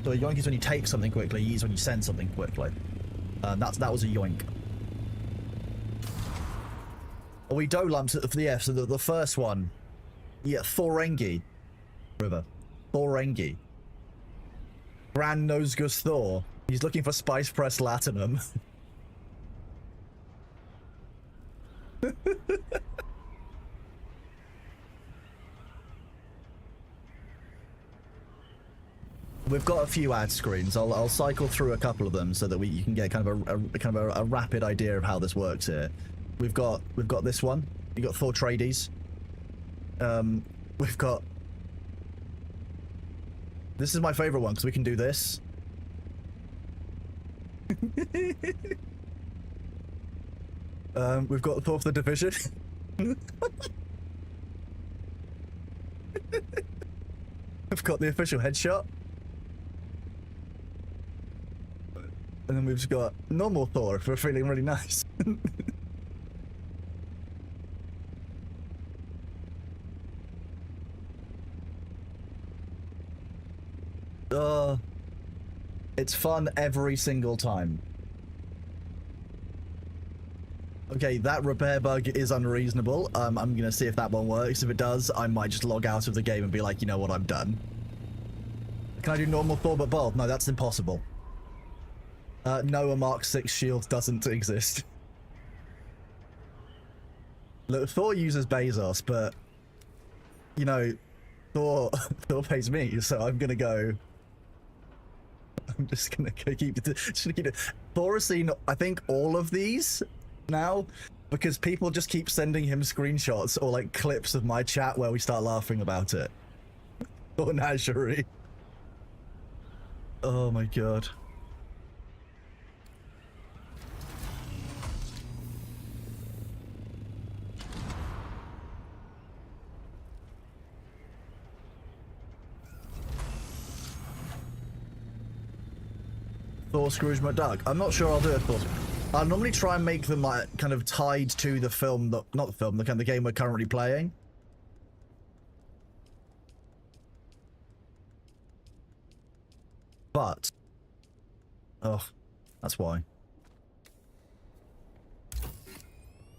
So a yoink is when you take something quickly, a yeet is when you send something quickly. That was a yoink. We dolumps for the F, so the first one. Yeah, Thorengi. River. Thorengi. Grand Nosgus Thor. He's looking for Spice Press Latinum. We've got a few ad screens. I'll cycle through a couple of them so that you can get kind of a rapid idea of how this works here. We've got this one. We've got Thor Trades. We've got. This is my favorite one because we can do this. We've got Thor for the Division. We've got the official headshot. And then we've just got normal Thor if we're feeling really nice. It's fun every single time. Okay, that repair bug is unreasonable. I'm gonna see if that one works. If it does, I might just log out of the game and be like, you know what, I'm done. Can I do normal Thor but bold? No, that's impossible. No, a Mark 6 shield doesn't exist. Look, Thor uses Bezos, but you know, Thor pays me, so I'm gonna go. I'm just gonna keep it. Thor has seen, I think, all of these now because people just keep sending him screenshots or like clips of my chat where we start laughing about it. Or Najari. Oh my god. Thor, Scrooge, McDuck. I'm not sure I'll do it, Thor. I'll normally try and make them like kind of tied to the film that, not the film, the kind of the game we're currently playing. But, oh, that's why.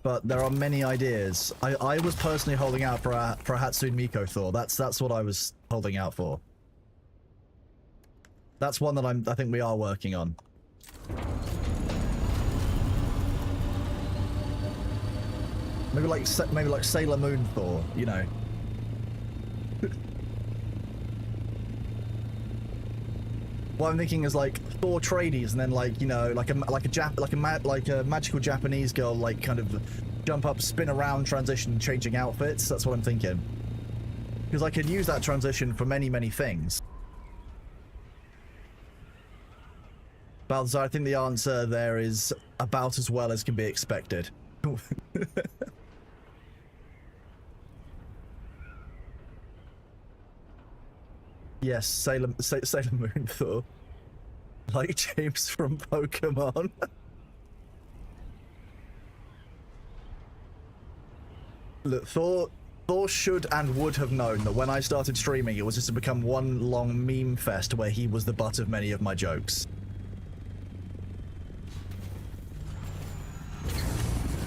But there are many ideas. I was personally holding out for a Hatsune Miku Thor. That's what I was holding out for. That's one that I think we are working on. Maybe like Sailor Moon Thor, you know. What I'm thinking is like Thor tradies, and then like, you know, like a magical Japanese girl, like kind of jump up, spin around, transition, changing outfits. That's what I'm thinking. Because I could use that transition for many things. Balthazar, I think the answer there is about as well as can be expected. Yes, Sailor Moon Thor. Like James from Pokemon. Look, Thor should and would have known that when I started streaming, it was just to become one long meme fest where he was the butt of many of my jokes.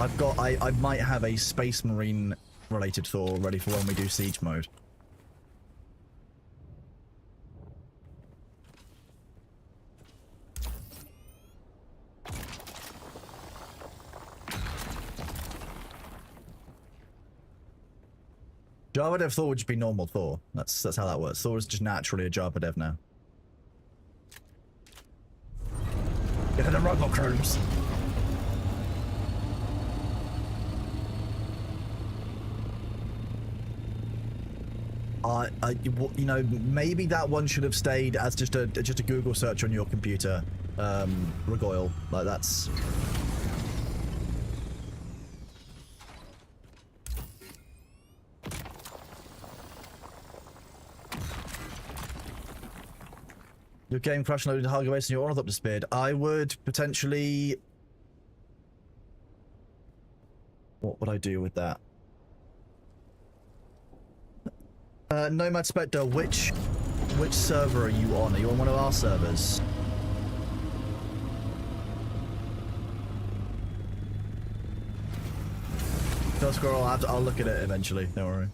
I might have a Space Marine related Thor ready for when we do Siege mode. Java Dev Thor would just be normal Thor. That's how that works. Thor is just naturally a Java Dev now. Get in the Roblox rooms. You know, maybe that one should have stayed as just a Google search on your computer, Regoyle. Like that's. Your game crash loaded hardware base and your auto up to speed. I would potentially. What would I do with that? Nomad Spectre, which server are you on? Are you on one of our servers? Don't scroll, I'll look at it eventually, don't worry.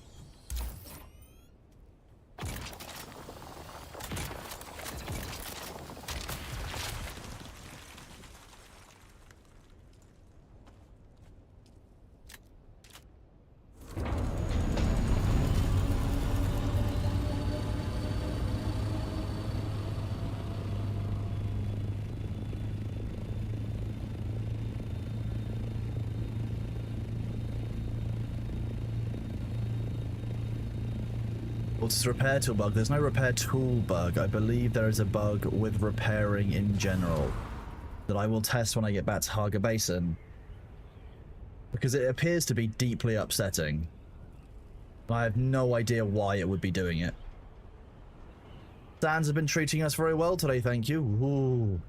What's this repair tool bug? There's no repair tool bug. I believe there is a bug with repairing in general that I will test when I get back to Haga Basin, because it appears to be deeply upsetting. I have no idea why it would be doing it. Sans have been treating us very well today, thank you. Ooh.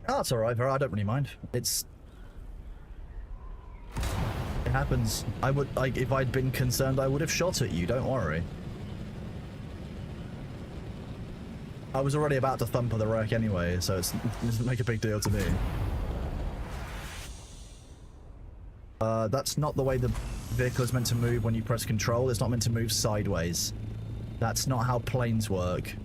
Oh, it's alright, I don't really mind. It happens. If I'd been concerned, I would have shot at you, don't worry. I was already about to thump the wreck anyway, so it doesn't make a big deal to me. That's not the way the vehicle is meant to move when you press control. It's not meant to move sideways. That's not how planes work.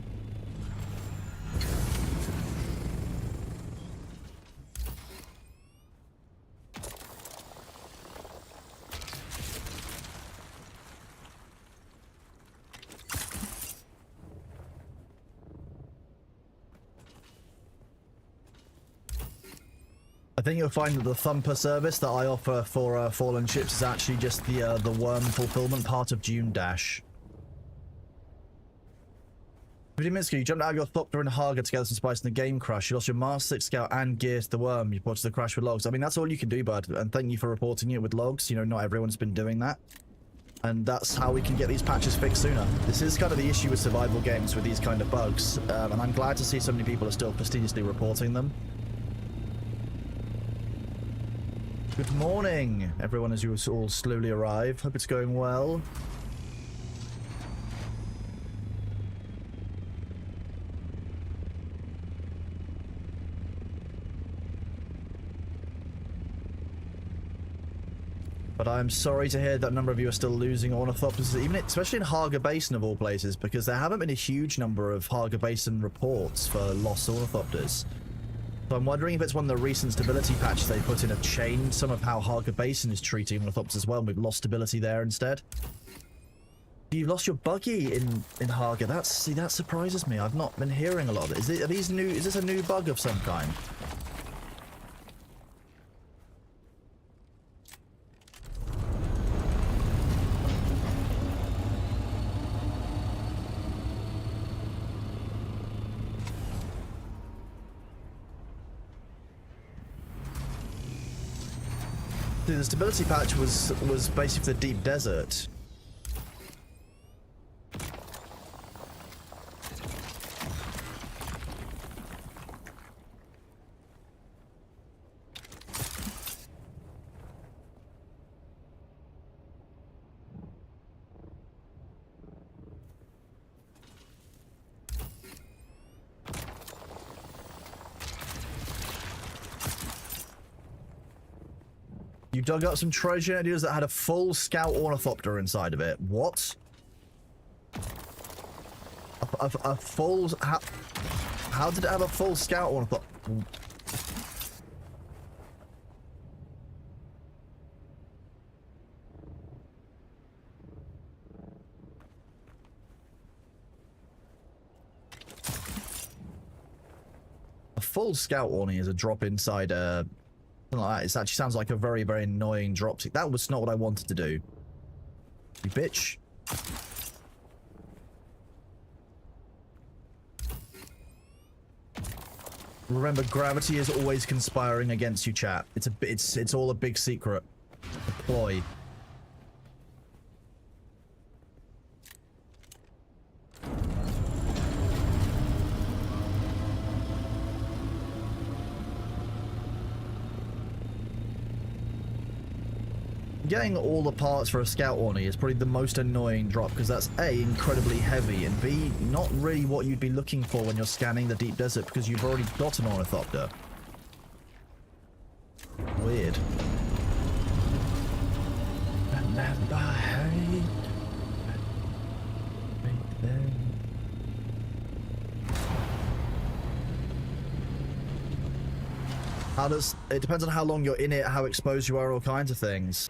I think you'll find that the Thumper service that I offer for Fallen Ships is actually just the worm fulfillment part of Dune Dash. 15 minutes ago, you jumped out of your Thopter and Haga together some spice in the game crash. You lost your Master 6 Scout and gear to the worm. You reported the crash with logs. I mean, that's all you can do, bud. And thank you for reporting it with logs. You know, not everyone's been doing that. And that's how we can get these patches fixed sooner. This is kind of the issue with survival games with these kind of bugs. And I'm glad to see so many people are still fastidiously reporting them. Good morning, everyone, as you all slowly arrive. Hope it's going well. But I'm sorry to hear that a number of you are still losing ornithopters, especially in Haga Basin of all places, because there haven't been a huge number of Haga Basin reports for lost ornithopters. So I'm wondering if it's one of the recent stability patches they put in have changed some of how Haga Basin is treating ornithopters as well, and we've lost stability there instead. You've lost your buggy in Haga. That surprises me. I've not been hearing a lot of it. Is this a new bug of some kind? The stability patch was basically the deep desert. You dug up some treasure ideas that had a full scout ornithopter inside of it. What? A full... How did it have a full scout one? I thought... A full scout warning is a drop inside something like that. It actually sounds like a very, very annoying drop. That was not what I wanted to do. You bitch. Remember, gravity is always conspiring against you, chat. It's all a big secret. A ploy. Getting all the parts for a scout warning is probably the most annoying drop, because that's A, incredibly heavy, and B, not really what you'd be looking for when you're scanning the deep desert, because you've already got an ornithopter. Weird. How does... It depends on how long you're in it, how exposed you are, all kinds of things.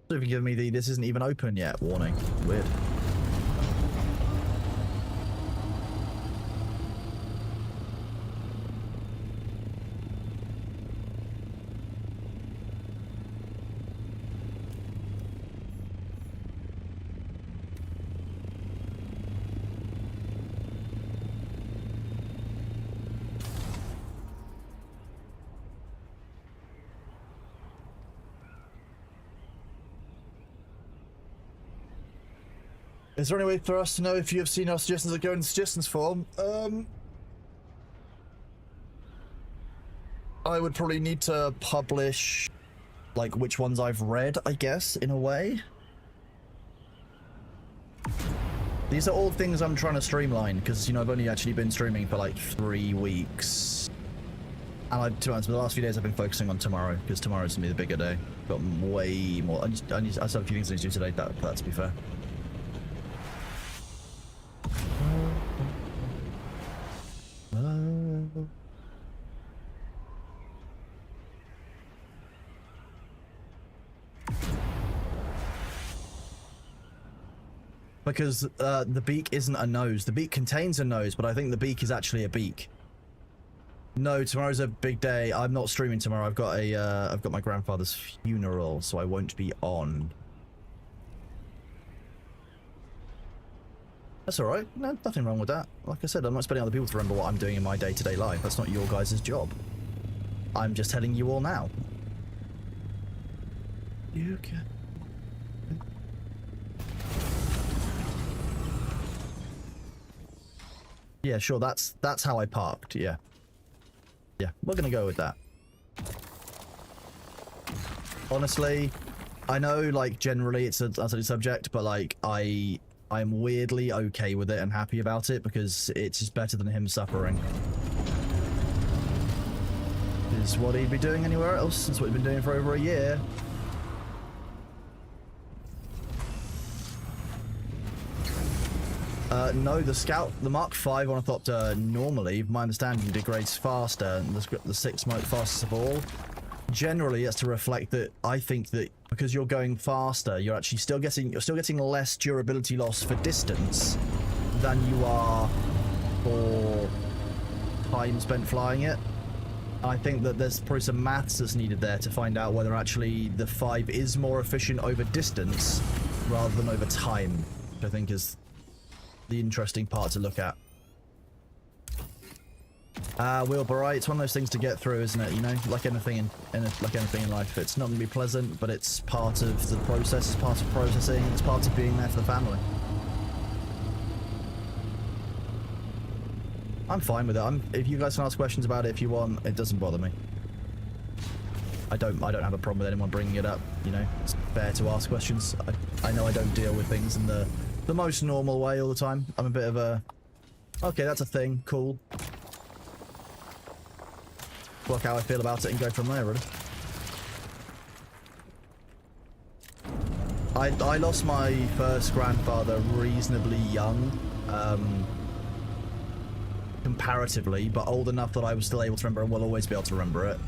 If you give me the "this isn't even open yet" warning. Weird. Is there any way for us to know if you have seen our suggestions that go in the suggestions form? I would probably need to publish, like, which ones I've read, I guess, in a way. These are all things I'm trying to streamline, because, you know, I've only actually been streaming for, like, 3 weeks. And to be honest, the last few days I've been focusing on tomorrow, because tomorrow's going to be the bigger day. Got way more. I still have a few things I need to do today, that to be fair. Because the beak isn't a nose. The beak contains a nose, but I think the beak is actually a beak. No, tomorrow's a big day. I'm not streaming tomorrow. I've got my grandfather's funeral, so I won't be on. That's all right. No, nothing wrong with that. Like I said, I'm not expecting other people to remember what I'm doing in my day-to-day life. That's not your guys' job. I'm just telling you all now. You can... Yeah, sure, that's how I parked, yeah. Yeah, we're gonna go with that. Honestly, I know, like, generally it's a subject, but, like, I'm weirdly okay with it and happy about it, because it's just better than him suffering. Is what he'd be doing anywhere else. That's what he's been doing for over a year. No, the Mark V ornithopter normally, my understanding, degrades faster, and the 6 most fastest of all. Generally, it's to reflect that I think that because you're going faster, you're actually still getting less durability loss for distance than you are for time spent flying it. I think that there's probably some maths that's needed there to find out whether actually the 5 is more efficient over distance rather than over time, which I think is the interesting part to look at. Wilbur, it's one of those things to get through, isn't it? You know, like anything in life, it's not going to be pleasant, but it's part of the process, it's part of processing, it's part of being there for the family. I'm fine with it. If you guys can ask questions about it if you want, it doesn't bother me. I don't have a problem with anyone bringing it up. You know, it's fair to ask questions. I know I don't deal with things in the most normal way all the time. I'm a bit of a, okay, that's a thing, cool. Work how I feel about it and go from there, really. I lost my first grandfather reasonably young, comparatively, but old enough that I was still able to remember and will always be able to remember it.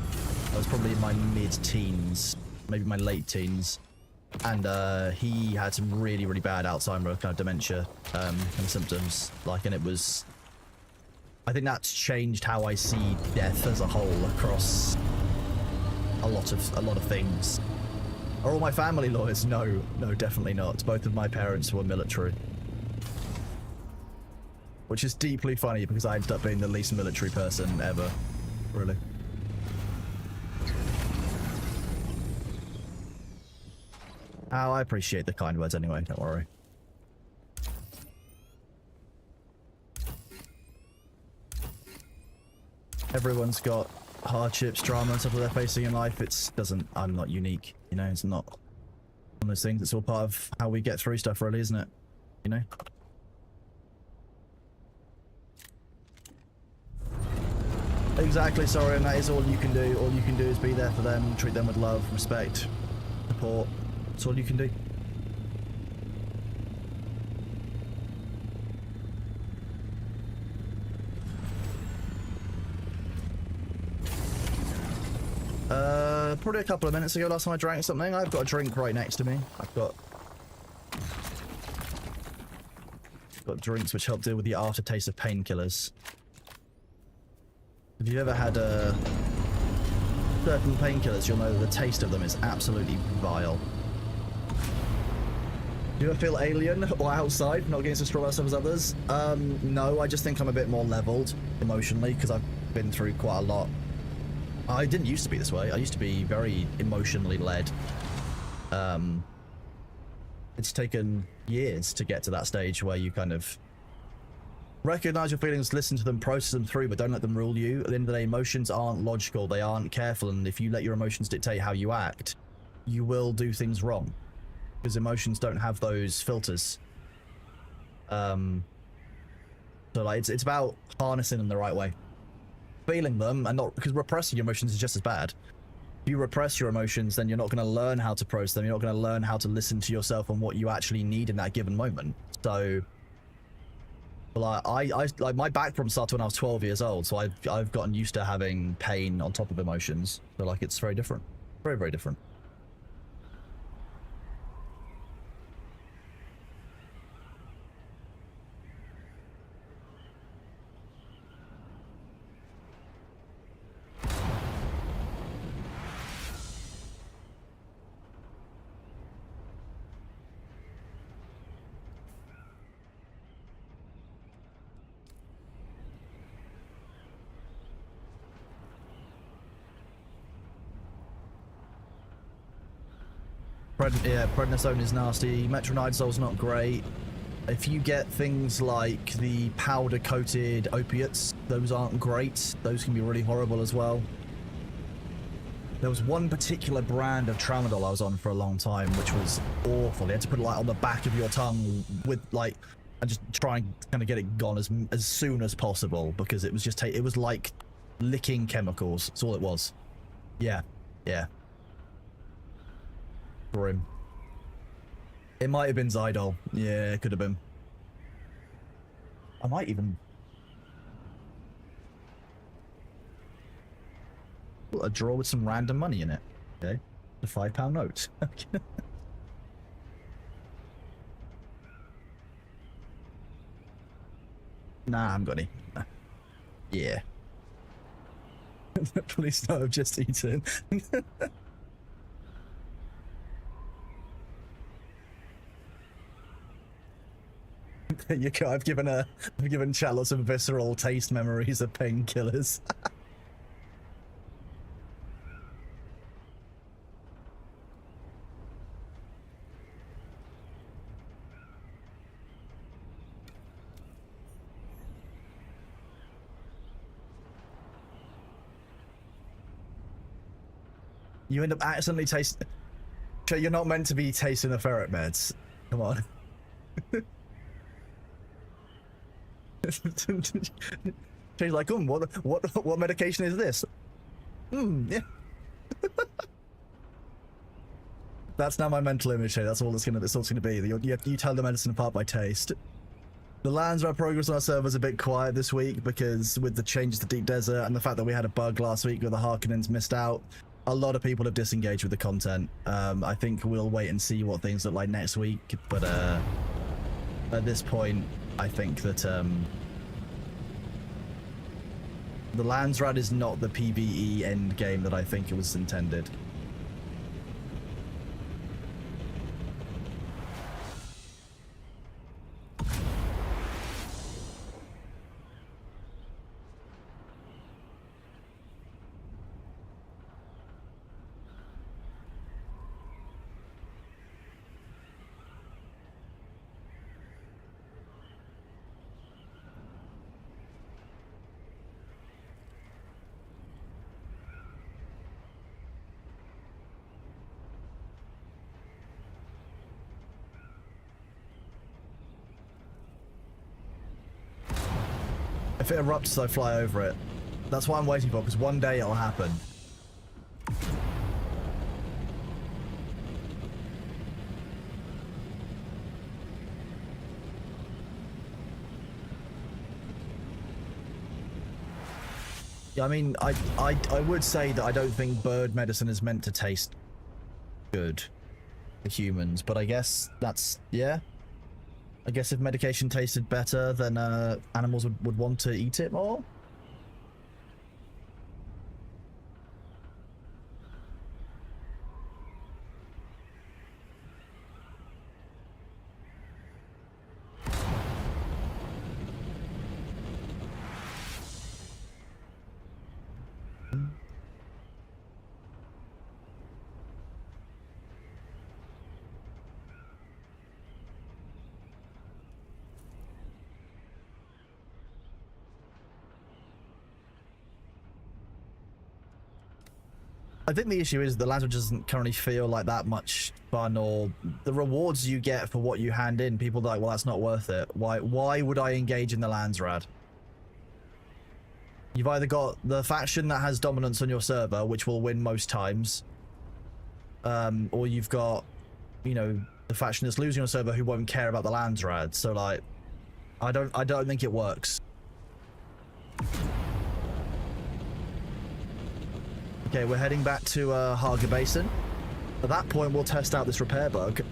I was probably in my mid-teens, maybe my late teens, and he had some really, really bad Alzheimer kind of dementia kind of symptoms, like, and it was, I think that's changed how I see death as a whole across a lot of things. Are all my family lawyers? No, definitely not. Both of my parents were military. Which is deeply funny because I ended up being the least military person ever. Really. Oh, I appreciate the kind words anyway, don't worry. Everyone's got hardships, drama and stuff that they're facing in life. I'm not unique, you know, it's not one of those things. It's all part of how we get through stuff, really, isn't it? You know? Exactly, sorry, and that is all you can do. All you can do is be there for them, treat them with love, respect, support. That's all you can do. Probably a couple of minutes ago, last time I drank something. I've got a drink right next to me. I've got drinks which help deal with the aftertaste of painkillers. If you've ever had certain painkillers, you'll know that the taste of them is absolutely vile. Do you ever feel alien or outside, not getting so strong as others? No, I just think I'm a bit more leveled emotionally because I've been through quite a lot. I didn't used to be this way. I used to be very emotionally led. It's taken years to get to that stage where you kind of recognize your feelings, listen to them, process them through, but don't let them rule you. At the end of the day, emotions aren't logical, they aren't careful, and if you let your emotions dictate how you act, you will do things wrong. Because emotions don't have those filters. So like, it's about harnessing them the right way. Feeling them, and not, because repressing your emotions is just as bad. If you repress your emotions, then you're not going to learn how to process them, you're not going to learn how to listen to yourself and what you actually need in that given moment. So, like, like, my back problem started when I was 12 years old, so I've gotten used to having pain on top of emotions. So, like, it's very different. Very, very different. Yeah, prednisone is nasty. Metronidazol's not great. If you get things like the powder-coated opiates, those aren't great. Those can be really horrible as well. There was one particular brand of tramadol I was on for a long time, which was awful. You had to put it like on the back of your tongue with like, and just try and kind of get it gone as soon as possible, because it was just it was like licking chemicals. That's all it was. Yeah, yeah. Grim. It might have been Zydol. Yeah, it could have been. I might even... a drawer with some random money in it. Okay. A £5 note. Nah, I haven't got any. Yeah. Please no, I've just eaten. You go, I've given chat lots of visceral taste memories of painkillers. You end up accidentally tasting. You're not meant to be tasting the ferret meds. Come on. She's like, what medication is this? Yeah. That's now my mental image here. That's all it's gonna be. You tell the medicine apart by taste. The Landsrat progress on our server is a bit quiet this week because with the changes to Deep Desert and the fact that we had a bug last week where the Harkonnens missed out, a lot of people have disengaged with the content. I think we'll wait and see what things look like next week, but at this point, I think that the Landsrat is not the PvE end game that I think it was intended. If it erupts, I fly over it. That's what I'm waiting for, because one day it'll happen. Yeah, I mean, I would say that I don't think bird medicine is meant to taste good for humans, but I guess that's, yeah. I guess if medication tasted better, then animals would want to eat it more. I think the issue is the Landsrat doesn't currently feel like that much fun, or the rewards you get for what you hand in, people are like, well, that's not worth it. Why would I engage in the Landsrat? You've either got the faction that has dominance on your server, which will win most times, or you've got, you know, the faction that's losing on a server who won't care about the Landsrat. So like, I don't think it works. Okay, we're heading back to Haga Basin. At that point, we'll test out this repair bug.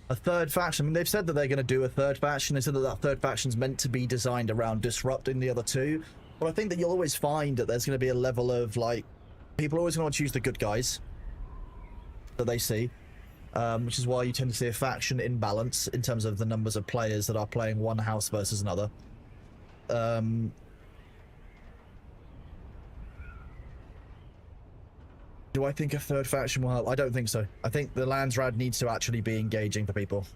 A third faction. I mean, they've said that they're going to do a third faction. They said that that third faction's meant to be designed around disrupting the other two. But I think that you'll always find that there's going to be a level of, like, people are always going to choose the good guys that they see, which is why you tend to see a faction imbalance in terms of the numbers of players that are playing one house versus another. Do I think a third faction will help? I don't think so. I think the Landsrat needs to actually be engaging for people.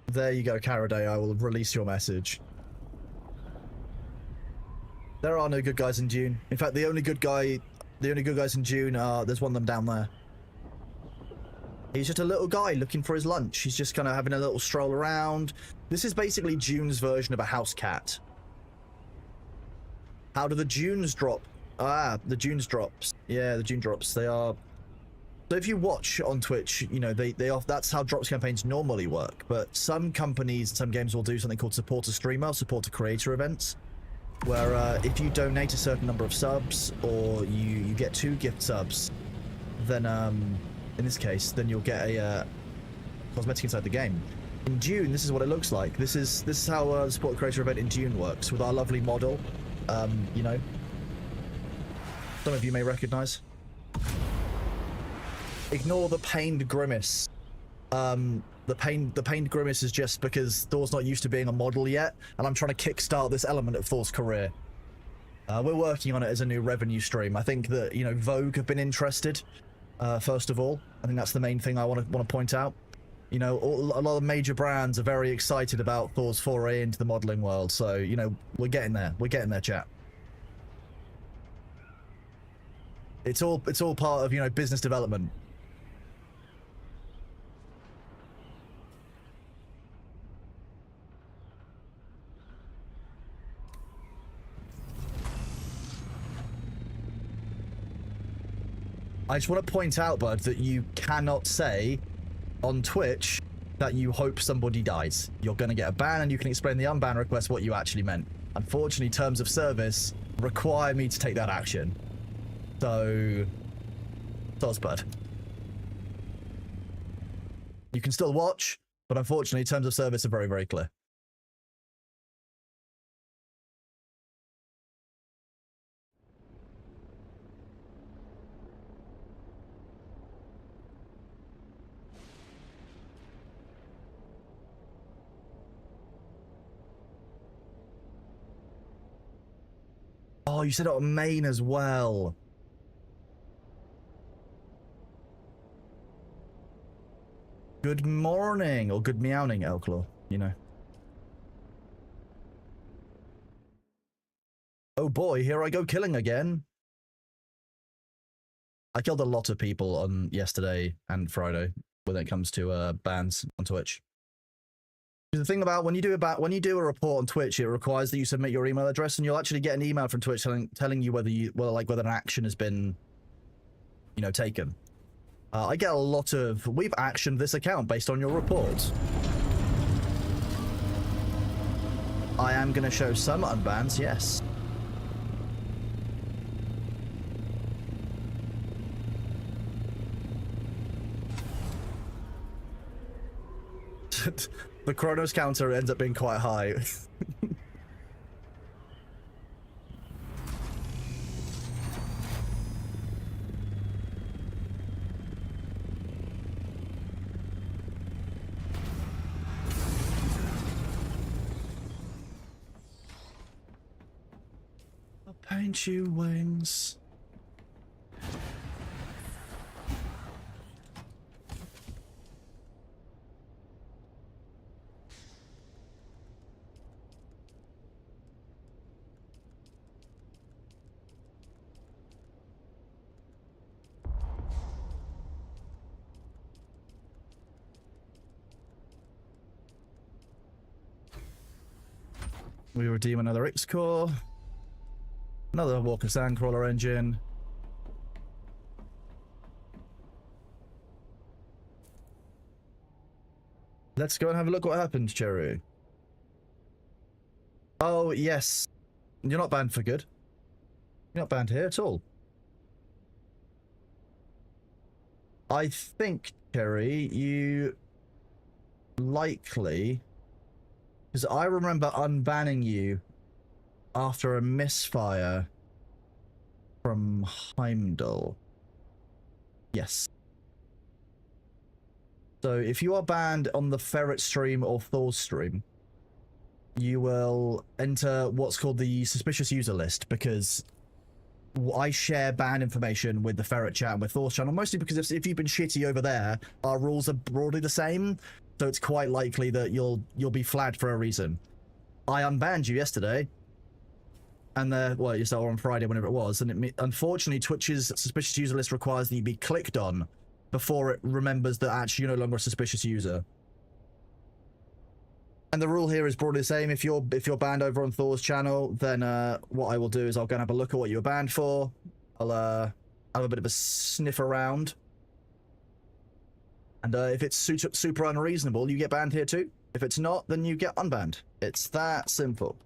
There you go, Caraday. I will release your message. There are no good guys in Dune. In fact, the only good guys in Dune are, there's one of them down there. He's just a little guy looking for his lunch. He's just kind of having a little stroll around. This is basically Dune's version of a house cat. How do the Dunes drop? Ah, the Dunes drops. Yeah, the Dune drops. They are... So if you watch on Twitch, you know, that's how drops campaigns normally work. But some companies, some games will do something called support a streamer, support a creator events, where if you donate a certain number of subs, or you get 2 gift subs, then in this case, then you'll get a cosmetic inside the game. In Dune, this is what it looks like. This is how the support creator event in Dune works, with our lovely model. You know, some of you may recognize. Ignore the pained grimace. The pained grimace is just because Thor's not used to being a model yet, and I'm trying to kickstart this element of Thor's career. We're working on it as a new revenue stream. I think that, you know, Vogue have been interested, first of all. I think that's the main thing I want to point out. You know, a lot of major brands are very excited about Thor's foray into the modeling world. So, you know, we're getting there. We're getting there, chat. It's all part of, you know, business development. I just want to point out, bud, that you cannot say on Twitch that you hope somebody dies. You're going to get a ban, and you can explain the unban request what you actually meant. Unfortunately, terms of service require me to take that action. So, bud. You can still watch, but unfortunately, terms of service are very, very clear. Oh, you said it on main as well. Good morning, or good meowing, Elclaw, you know. Oh boy, here I go killing again. I killed a lot of people on yesterday and Friday when it comes to bans on Twitch. The thing about when you do a report on Twitch, it requires that you submit your email address, and you'll actually get an email from Twitch telling you whether an action has been, you know, taken. I get a lot of we've actioned this account based on your report. I am going to show some unbans, yes. The Chronos counter ends up being quite high. I'll paint you wings. We redeem another X-Core. Another Walker Sandcrawler engine. Let's go and have a look what happened, Cherry. Oh, yes. You're not banned for good. You're not banned here at all. I think, Cherry, you likely... Because I remember unbanning you after a misfire from Heimdall. Yes. So if you are banned on the Ferret stream or Thor stream, you will enter what's called the suspicious user list, because I share ban information with the Ferret chat and with Thor's channel, mostly because if you've been shitty over there, our rules are broadly the same. So it's quite likely that you'll be flagged for a reason. I unbanned you yesterday, and well, you saw on Friday, whenever it was, and unfortunately, Twitch's suspicious user list requires that you be clicked on before it remembers that actually you're no longer a suspicious user. And the rule here is broadly the same. If you're banned over on Thor's channel, then what I will do is I'll go and have a look at what you were banned for. I'll have a bit of a sniff around. And if it's super unreasonable, you get banned here too. If it's not, then you get unbanned. It's that simple.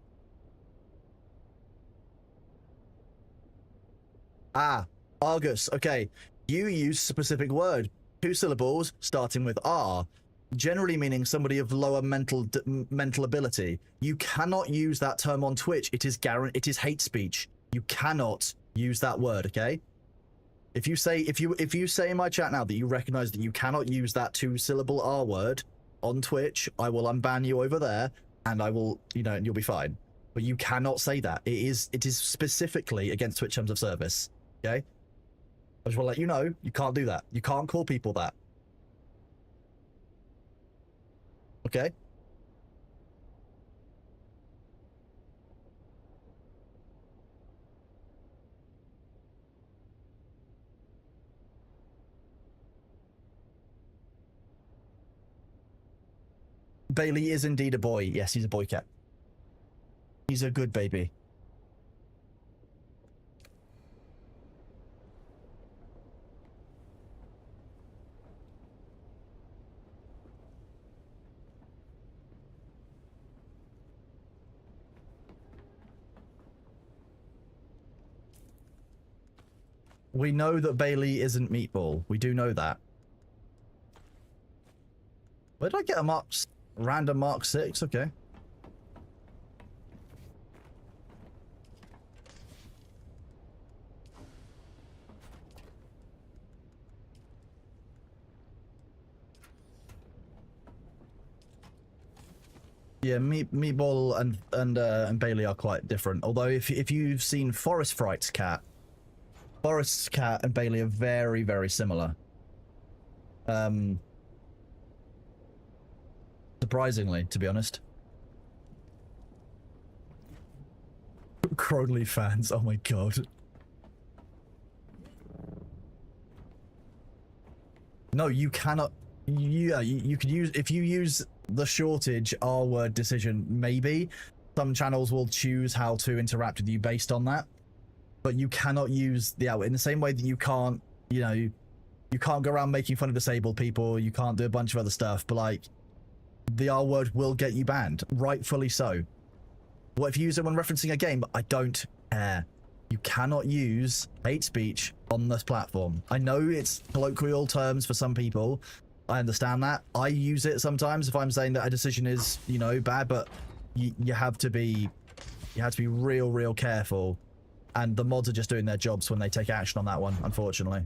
Ah, Argus. Okay, you use a specific word. 2 syllables starting with R, generally meaning somebody of lower mental ability. You cannot use that term on Twitch. It is hate speech. You cannot use that word. Okay. If you say in my chat now that you recognize that you cannot use that 2-syllable R word on Twitch, I will unban you over there, and I will, you know, you'll be fine. But you cannot say that. It is specifically against Twitch terms of service. Okay? I just want to let you know, you can't do that. You can't call people that. Okay? Bailey is indeed a boy. Yes, he's a boy cat. He's a good baby. We know that Bailey isn't Meatball. We do know that. Where did I get a mark? Random Mark 6? Okay. Yeah, Meatball and Bailey are quite different. Although if you've seen Forest Fright's cat, Forest's cat and Bailey are very, very similar. Surprisingly, to be honest. Crowley fans, oh my god. No, you cannot. Yeah, you could use, if you use the shortage R-word decision, maybe some channels will choose how to interact with you based on that, but you cannot use the out in the same way that you can't, you know, you can't go around making fun of disabled people, you can't do a bunch of other stuff, but like the R-word will get you banned, rightfully so. What if you use it when referencing a game? I don't care. You cannot use hate speech on this platform. I know it's colloquial terms for some people. I understand that. I use it sometimes if I'm saying that a decision is, you know, bad, but you have to be real careful. And the mods are just doing their jobs when they take action on that one, unfortunately.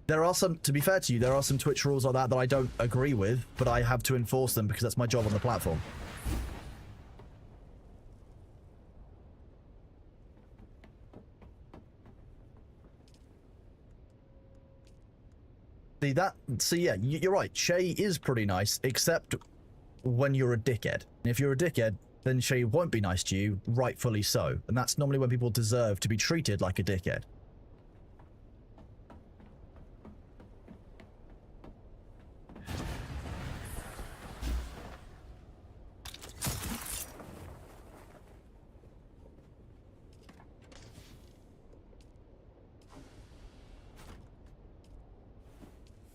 There are some, to be fair to you, there are some Twitch rules like that I don't agree with, but I have to enforce them because that's my job on the platform. See, yeah, you're right. Shay is pretty nice, except when you're a dickhead. And if you're a dickhead, then Shay won't be nice to you, rightfully so. And that's normally when people deserve to be treated like a dickhead.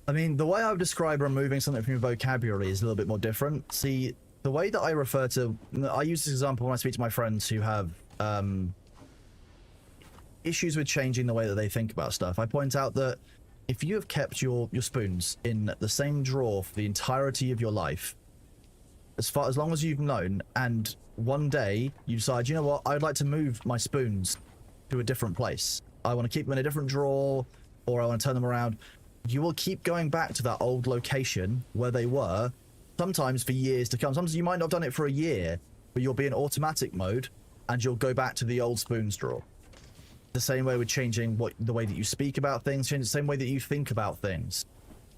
I mean, the way I would describe removing something from your vocabulary is a little bit more different. See, the way that I refer to... I use this example when I speak to my friends who have issues with changing the way that they think about stuff. I point out that if you have kept your spoons in the same drawer for the entirety of your life, as long as you've known, and one day you decide, you know what, I'd like to move my spoons to a different place. I want to keep them in a different drawer, or I want to turn them around. You will keep going back to that old location where they were, sometimes for years to come. Sometimes you might not have done it for a year, but you'll be in automatic mode, and you'll go back to the old spoons drawer. The same way with changing the way that you speak about things, change the same way that you think about things.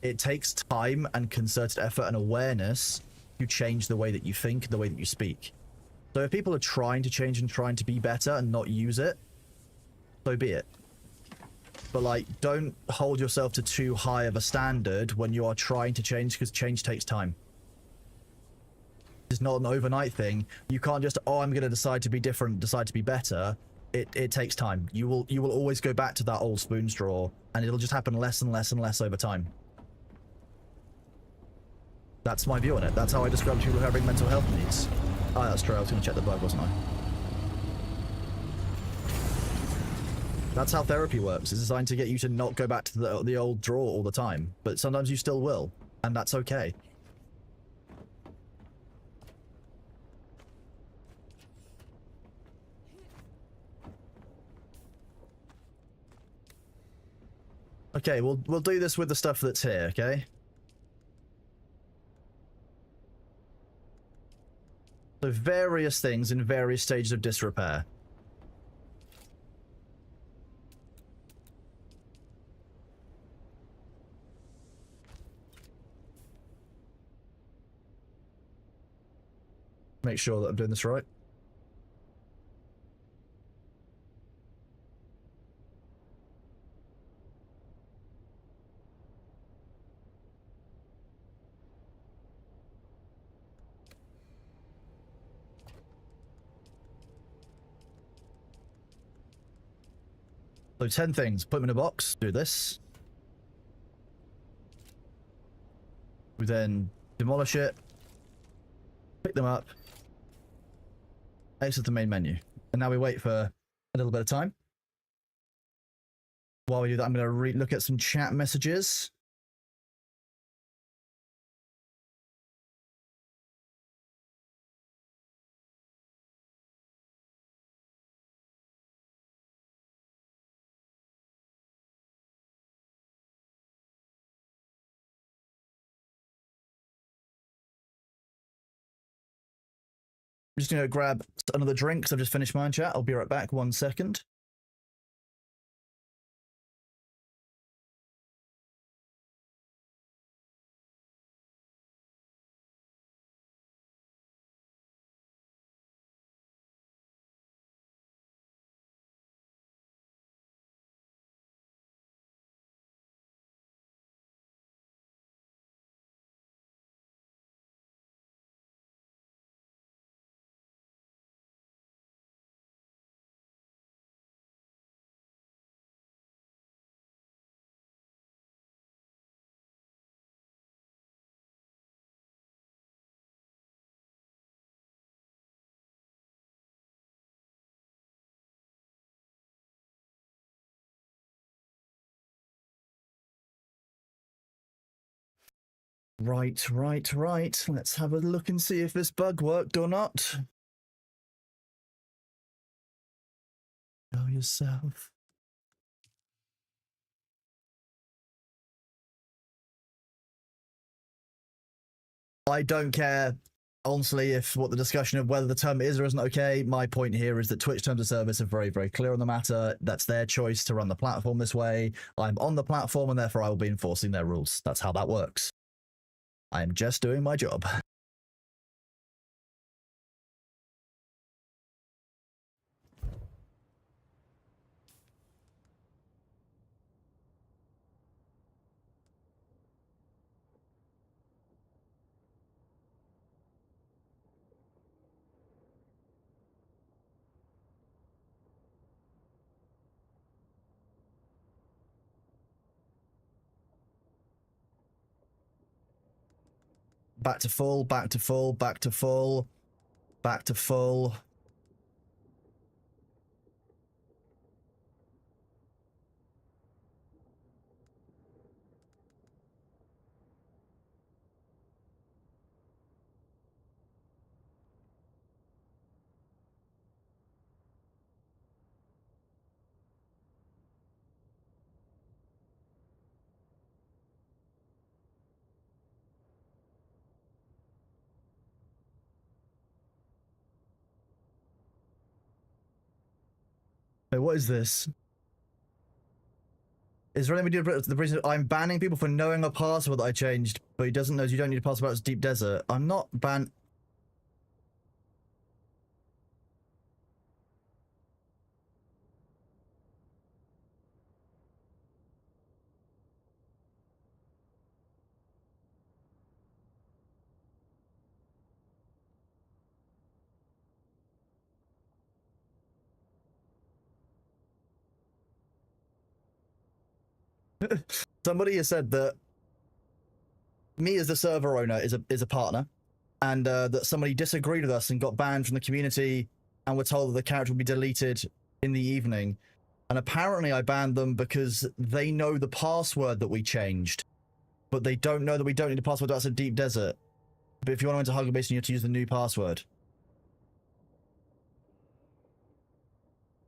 It takes time and concerted effort and awareness to change the way that you think, the way that you speak. So if people are trying to change and trying to be better and not use it, so be it. But like, don't hold yourself to too high of a standard when you are trying to change, because change takes time. It's not an overnight thing. You can't just, oh, I'm going to decide to be different, decide to be better. It takes time. You will always go back to that old spoons drawer, and it'll just happen less and less and less over time. That's my view on it. That's how I describe people having mental health needs. Oh, that's true. I was going to check the bug, wasn't I? That's how therapy works. It's designed to get you to not go back to the old drawer all the time. But sometimes you still will, and that's okay. Okay, we'll do this with the stuff that's here, okay? So various things in various stages of disrepair. Make sure that I'm doing this right. So 10 things. Put them in a box. Do this. We then demolish it. Pick them up. Exit the main menu. And now we wait for a little bit of time. While we do that, I'm going to look at some chat messages. I'm just going to grab another drink because I've just finished mine, chat. I'll be right back. 1 second. Right. Let's have a look and see if this bug worked or not. Show yourself. I don't care, honestly, if what the discussion of whether the term is or isn't okay. My point here is that Twitch terms of service are very, very clear on the matter. That's their choice to run the platform this way. I'm on the platform and therefore I will be enforcing their rules. That's how that works. I am just doing my job. Back to full, back to full, back to full, back to full. Wait, what is this? Is there anything the reason I'm banning people for knowing a password that I changed, but he doesn't know you don't need a password, it's deep desert. I'm not ban. Somebody has said that me as the server owner is a partner, and that somebody disagreed with us and got banned from the community, and were told that the character would be deleted in the evening. And apparently I banned them because they know the password that we changed, but they don't know that we don't need a password. That's a deep desert. But if you want to enter Hugger Basin, you have to use the new password.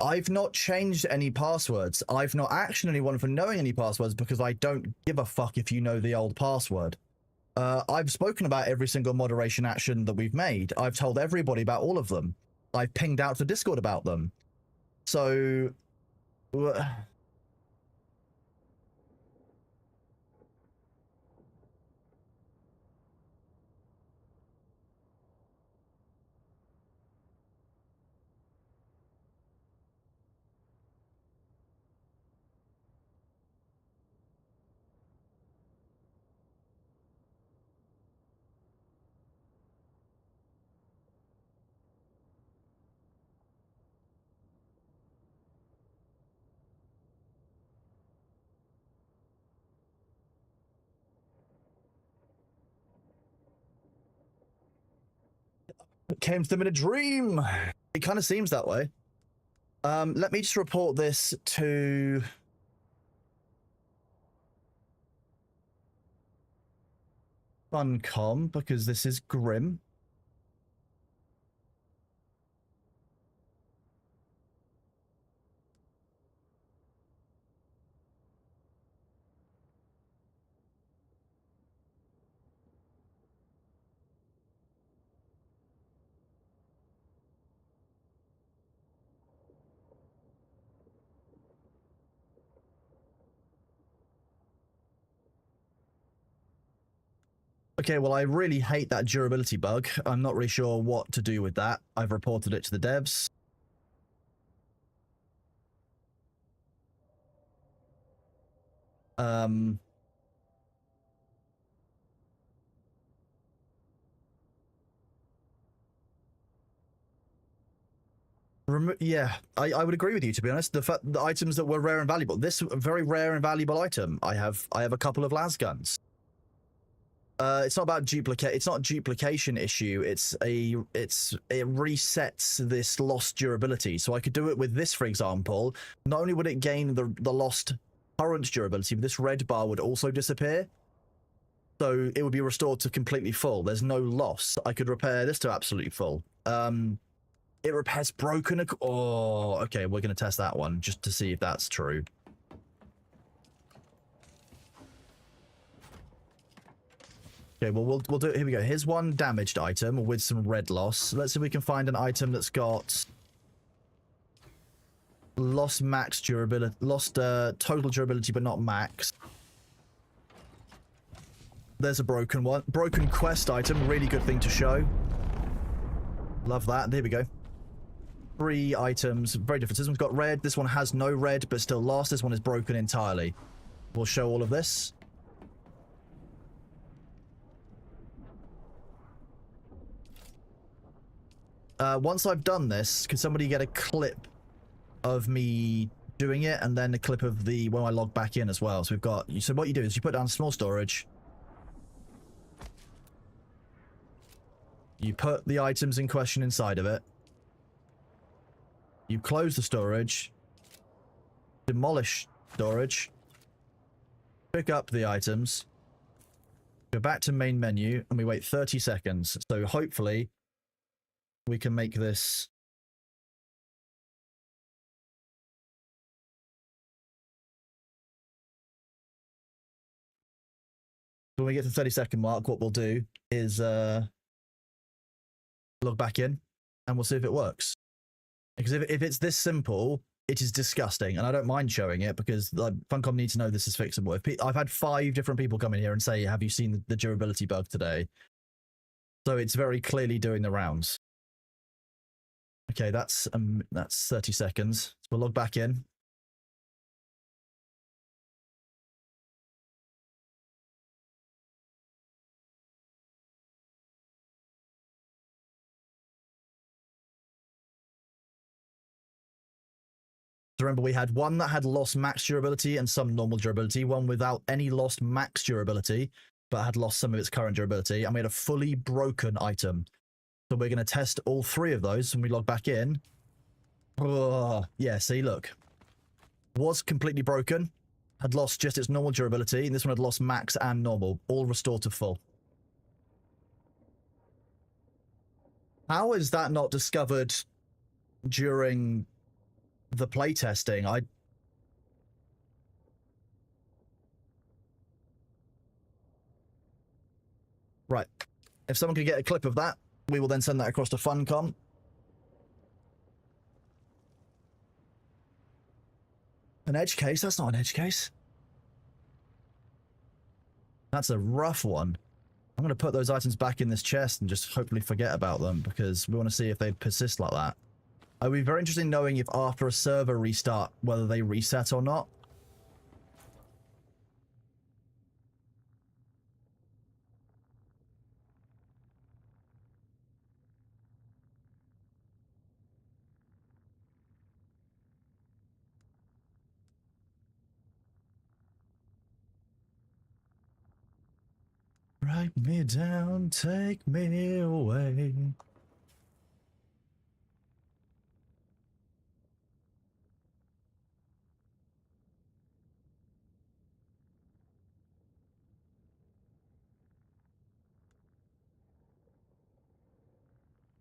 I've not changed any passwords. I've not actioned anyone for knowing any passwords because I don't give a fuck if you know the old password. I've spoken about every single moderation action that we've made. I've told everybody about all of them. I've pinged out to Discord about them. So... It came to them in a dream. It kind of seems that way. Let me just report this to... Funcom, because this is grim. Okay, well, I really hate that durability bug. I'm not really sure what to do with that. I've reported it to the devs. Yeah, I would agree with you, to be honest. The items that were rare and valuable. This very rare and valuable item. I have a couple of las guns. It's not about duplicate. It's not a duplication issue. It resets this lost durability. So I could do it with this, for example. Not only would it gain the lost current durability, but this red bar would also disappear. So it would be restored to completely full. There's no loss. I could repair this to absolutely full. It repairs broken. Oh, okay. We're gonna test that one just to see if that's true. Okay, well, we'll do it. Here we go. Here's one damaged item with some red loss. Let's see if we can find an item that's got lost max durability, lost total durability, but not max. There's a broken one. Broken quest item. Really good thing to show. Love that. There we go. 3 items. Very different. This one's got red. This one has no red, but still lost. This one is broken entirely. We'll show all of this. Once I've done this, can somebody get a clip of me doing it and then a clip of the when I log back in as well? So we've got, so what you do is you put down small storage. You put the items in question inside of it. You close the storage. Demolish storage. Pick up the items. Go back to main menu and we wait 30 seconds. So hopefully we can make this. When we get to the 30-second mark, what we'll do is log back in and we'll see if it works. Because if it's this simple, it is disgusting. And I don't mind showing it because Funcom needs to know this is fixable. I've had 5 different people come in here and say, have you seen the durability bug today? So it's very clearly doing the rounds. Okay, that's 30 seconds. So we'll log back in. So remember, we had one that had lost max durability and some normal durability, one without any lost max durability, but had lost some of its current durability, and we had a fully broken item. So we're going to test all 3 of those when we log back in. Oh, yeah, see, look. Was completely broken, had lost just its normal durability, and this one had lost max and normal, all restored to full. How is that not discovered during the playtesting? If someone could get a clip of that, we will then send that across to Funcom. An edge case? That's not an edge case. That's a rough one. I'm going to put those items back in this chest and just hopefully forget about them because we want to see if they persist like that. I'd be very interested in knowing if after a server restart, whether they reset or not. Write me down, take me away.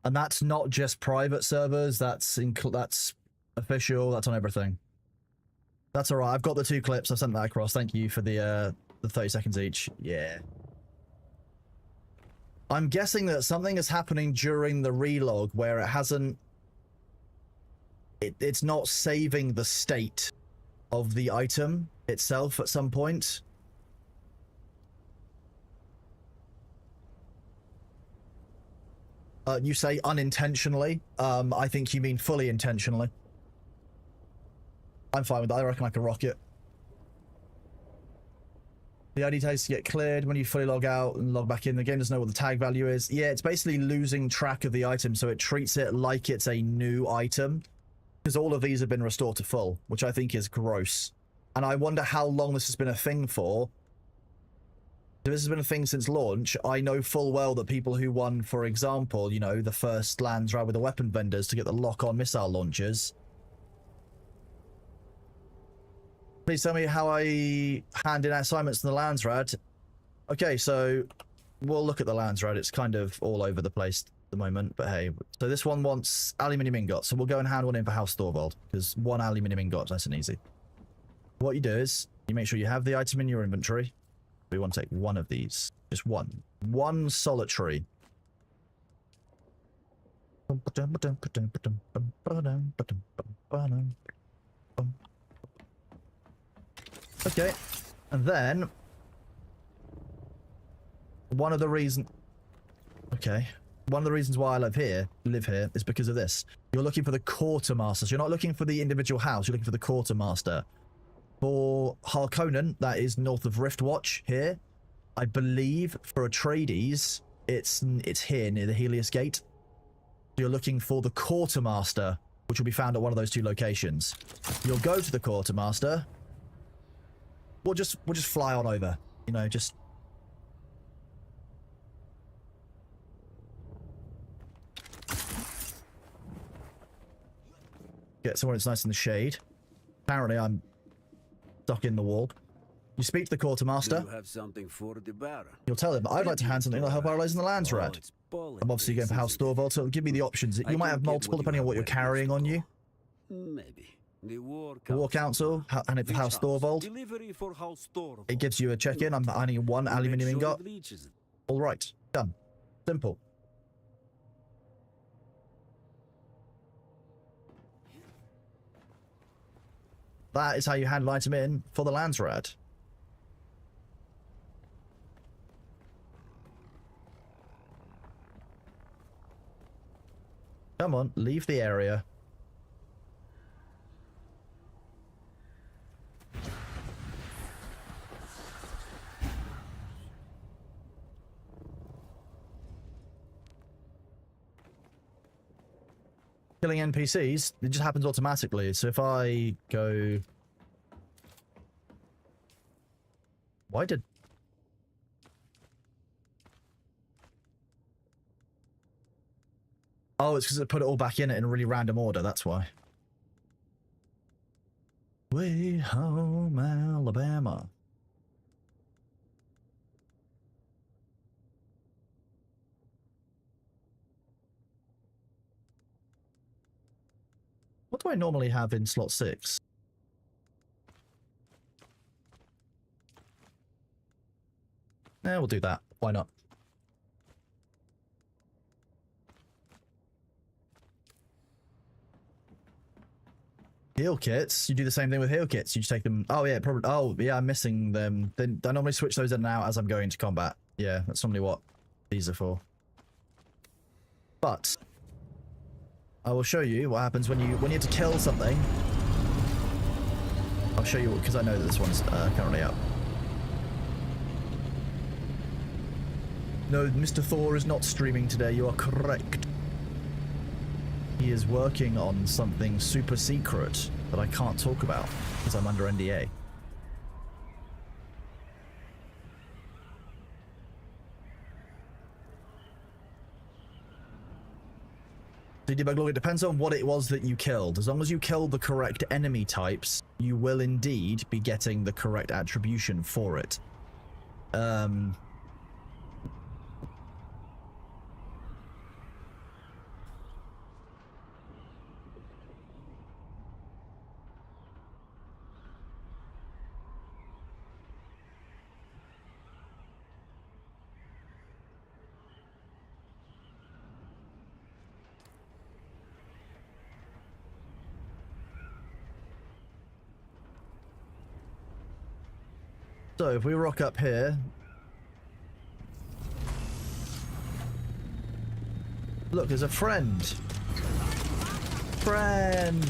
And that's not just private servers, that's official, that's on everything. That's alright, I've got the 2 clips, I've sent that across. Thank you for the 30 seconds each. Yeah. I'm guessing that something is happening during the relog where it hasn't... It's not saving the state of the item itself at some point. You say unintentionally. I think you mean fully intentionally. I'm fine with that. I reckon I can rock it. The ID tags to get cleared when you fully log out and log back in. The game doesn't know what the tag value is. Yeah, it's basically losing track of the item, so it treats it like it's a new item. Because all of these have been restored to full, which I think is gross. And I wonder how long this has been a thing for. If this has been a thing since launch, I know full well that people who won, for example, you know, the first lands round with the weapon vendors to get the lock-on missile launchers. Please tell me how I hand in assignments to the Landsrad. Okay, so we'll look at the Landsrad. It's kind of all over the place at the moment, but hey. So this one wants aluminium ingots, so we'll go and hand one in for House Thorvald, because 1 aluminium ingot, nice and easy. What you do is, you make sure you have the item in your inventory. We want to take 1 of these. Just 1. 1 solitary. Okay, and then one of the reasons why I live here is because of this. You're looking for the quartermaster. So you're not looking for the individual house, you're looking for the quartermaster. For Harkonnen, that is north of Riftwatch here. I believe for Atreides, it's here near the Helios Gate. So you're looking for the quartermaster, which will be found at one of those 2 locations. You'll go to the quartermaster. We'll just fly on over, you know, just... Get somewhere that's nice in the shade. Apparently I'm stuck in the wall. You speak to the quartermaster. You have something for the Baron. You'll tell him, I'd like to hand something that'll help our allies in the Landsrad. I'm obviously going for House Thorvald, so it'll give me the options. You might have multiple depending on what you're carrying on you. Maybe. The War Council, and if House Thorvald. Delivery for House Thorvald. It gives you a check-in. I need 1 aluminium ingot. All right, done. Simple. That is how you hand an item in for the Landsrad. Come on, leave the area. Killing NPCs, it just happens automatically. So if I go... Why did... Oh, it's because it put it all back in it in a really random order, that's why. Way home, Alabama. What do I normally have in slot 6? Yeah, we'll do that. Why not? Heal kits. You do the same thing with heal kits. You just take them. Oh yeah, probably. Oh yeah, I'm missing them. Then I normally switch those in and out as I'm going to combat. Yeah, that's normally what these are for. But I will show you what happens when you have to kill something. I'll show you because I know that this one's currently up. No, Mr. Thor is not streaming today. You are correct. He is working on something super secret that I can't talk about because I'm under NDA. So debug log, it depends on what it was that you killed. As long as you killed the correct enemy types, you will indeed be getting the correct attribution for it. So if we rock up here, look, there's a friend. Friend.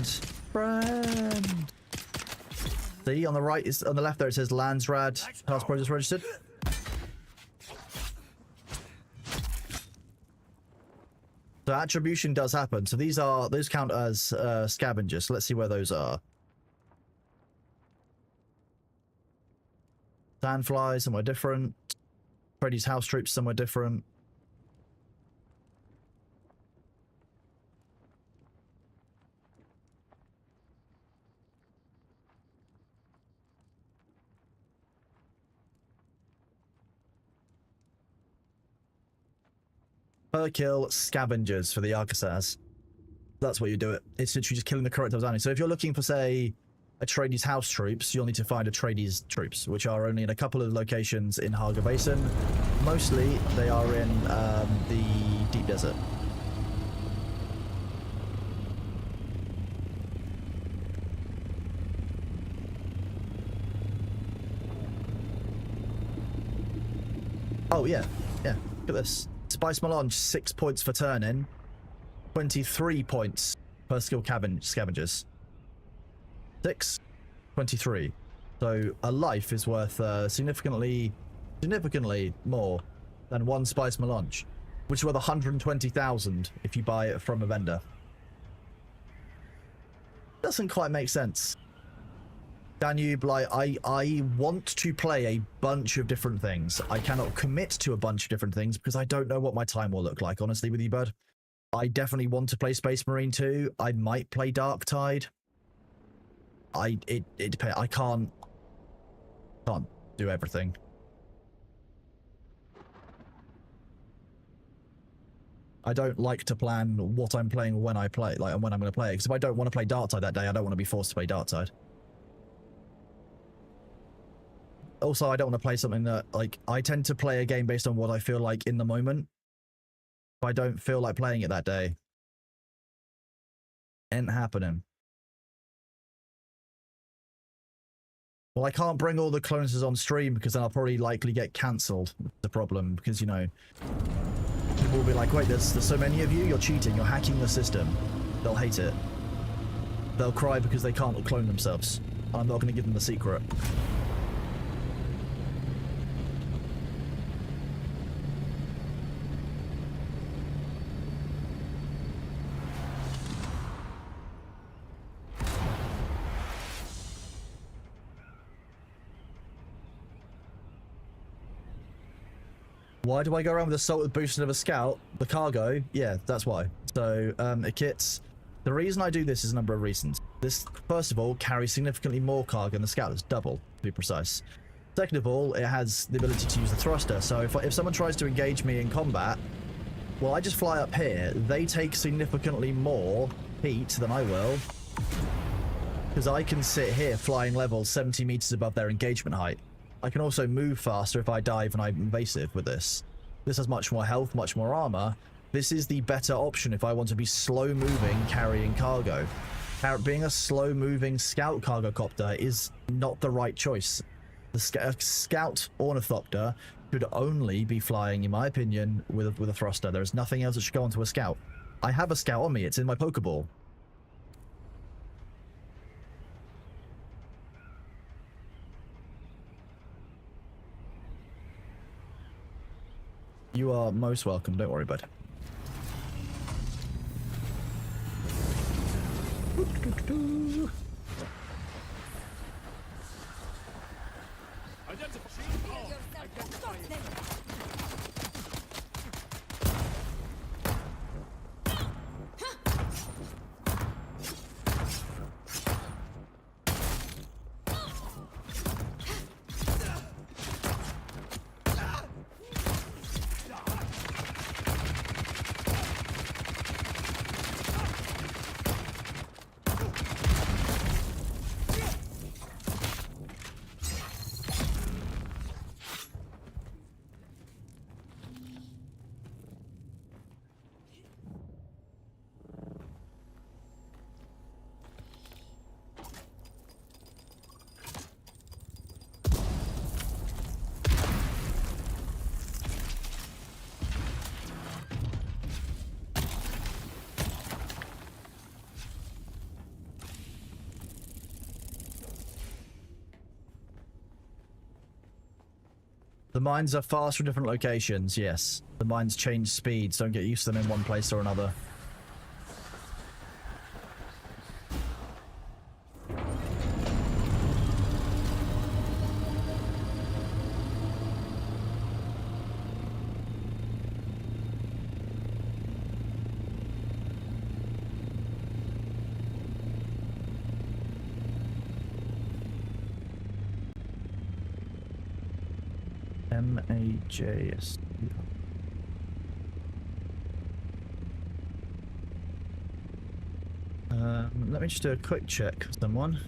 See, on the right is on the left there. It says Landsrad task process registered. So attribution does happen. So those count as scavengers. So let's see where those are. Sandflies, somewhere different. Freddy's house troops, somewhere different. Per kill, scavengers for the Arkansas. That's what you do it. It's literally just killing the correct only. So if you're looking for, say, Atreides house troops, you'll need to find Atreides troops, which are only in a couple of locations in Haga Basin. Mostly, they are in the deep desert. Oh, yeah. Yeah. Look at this. Spice Melange, 6 points for turn-in. 23 points per skill scavengers. 6, 23. So a life is worth significantly more than one Spice Melange, which is worth 120,000 if you buy it from a vendor. Doesn't quite make sense. Danube, like, I want to play a bunch of different things. I cannot commit to a bunch of different things because I don't know what my time will look like, honestly, with you, bud. I definitely want to play Space Marine 2. I might play Dark Tide. It depends. I can't do everything. I don't like to plan what I'm playing when I play, like, and when I'm going to play it. Because if I don't want to play Dark Tide that day, I don't want to be forced to play Dark Tide. Also, I don't want to play something that, like, I tend to play a game based on what I feel like in the moment. If I don't feel like playing it that day, ain't happening. Well, I can't bring all the clones on stream because then I'll probably likely get cancelled. The problem, because, you know, people will be like, wait, there's so many of you, you're cheating, you're hacking the system. They'll hate it. They'll cry because they can't clone themselves. I'm not going to give them the secret. Why do I go around with assault with boosted of a scout? The cargo? Yeah, that's why. So, kits. The reason I do this is a number of reasons. This, first of all, carries significantly more cargo than the scout. It's double, to be precise. Second of all, it has the ability to use the thruster. So if someone tries to engage me in combat, well, I just fly up here. They take significantly more heat than I will. Because I can sit here flying level 70 meters above their engagement height. I can also move faster if I dive and I'm invasive with this. This has much more health, much more armor. This is the better option if I want to be slow moving, carrying cargo. being a slow-moving scout cargo copter is not the right choice. The scout ornithopter should only be flying, in my opinion, with a thruster. There is nothing else that should go onto a scout. I have a scout on me. It's in my Pokeball. You are most welcome. Don't worry, bud. The mines are fast from different locations, yes. The mines change speeds, don't get used to them in one place or another. MAJS. Let me just do a quick check for someone.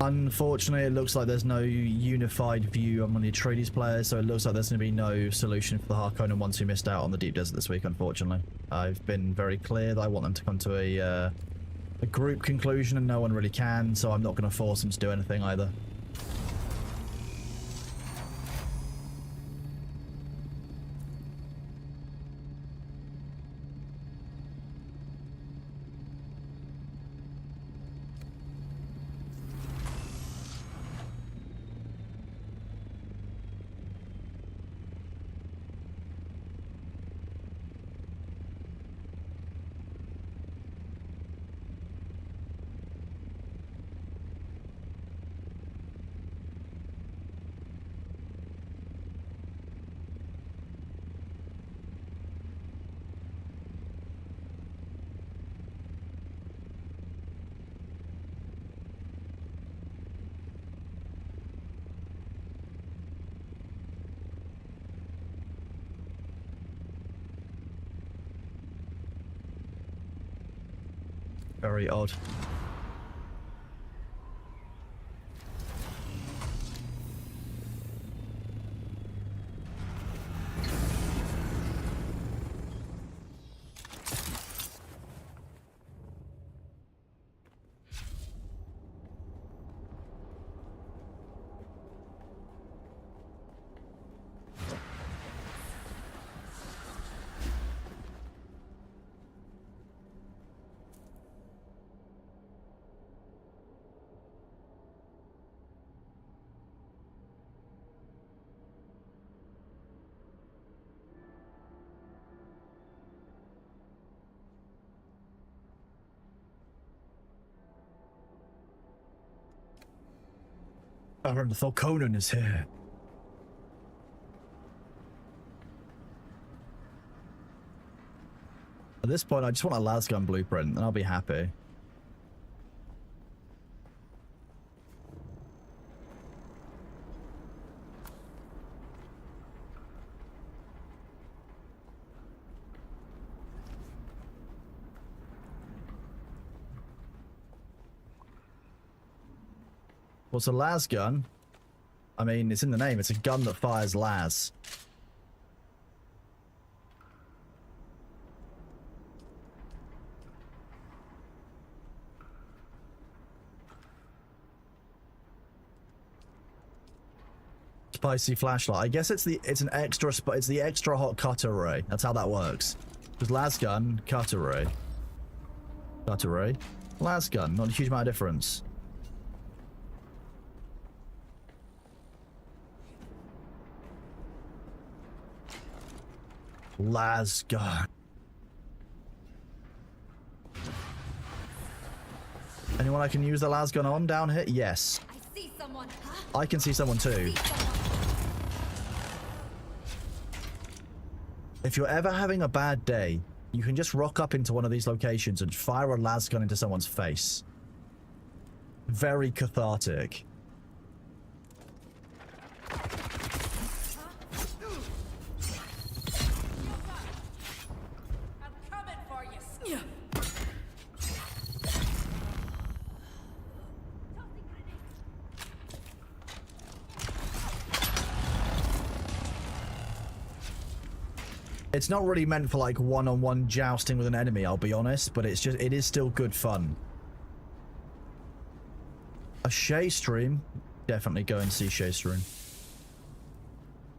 Unfortunately, it looks like there's no unified view among the Atreides players, so it looks like there's going to be no solution for the Harkonnen ones who missed out on the Deep Desert this week, unfortunately. I've been very clear that I want them to come to a group conclusion, and no one really can, so I'm not going to force them to do anything either. Very odd. Baron Thorconan is here. At this point, I just want a lasgun blueprint, and I'll be happy. What's a lasgun? I mean, it's in the name. It's a gun that fires las. Spicy flashlight. I guess it's the extra hot cutter ray. That's how that works. Because lasgun, cutter ray. Cutter ray. Lasgun. Not a huge amount of difference. Lasgun. Anyone I can use the lasgun on down here? Yes. I see someone. Huh? I can see someone too. See someone. If you're ever having a bad day, you can just rock up into one of these locations and fire a lasgun into someone's face. Very cathartic. I'm coming for you. It's not really meant for like one-on-one jousting with an enemy, I'll be honest, but it is still good fun. A Shay stream? Definitely go and see Shay stream.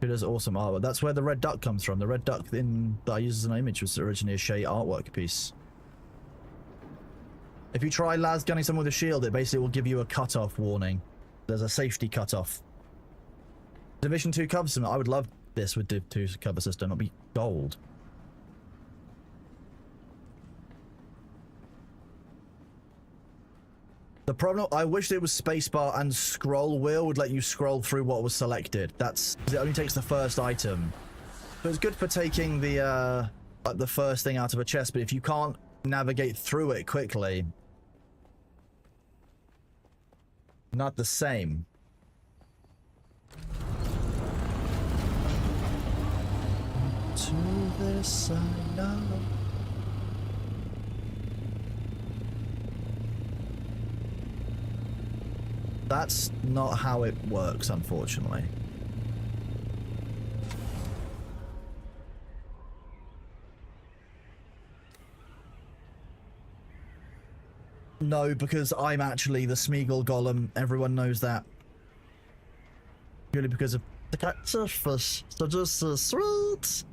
It is awesome artwork. That's where the red duck comes from. The red duck that I use as an image was originally a Shay artwork piece. If you try lasgunning someone with a shield, it basically will give you a cutoff warning. There's a safety cutoff. Division 2 cover system. I would love this with Div 2's cover system. It'll be gold. The problem, I wish it was spacebar and scroll wheel would let you scroll through what was selected. That's, it only takes the first item. So it's good for taking the like the first thing out of a chest, but if you can't navigate through it quickly, not the same. To this I know. That's not how it works, unfortunately. No, because I'm actually the Smeagol Golem. Everyone knows that. Purely because of the catfish. So just so sweet.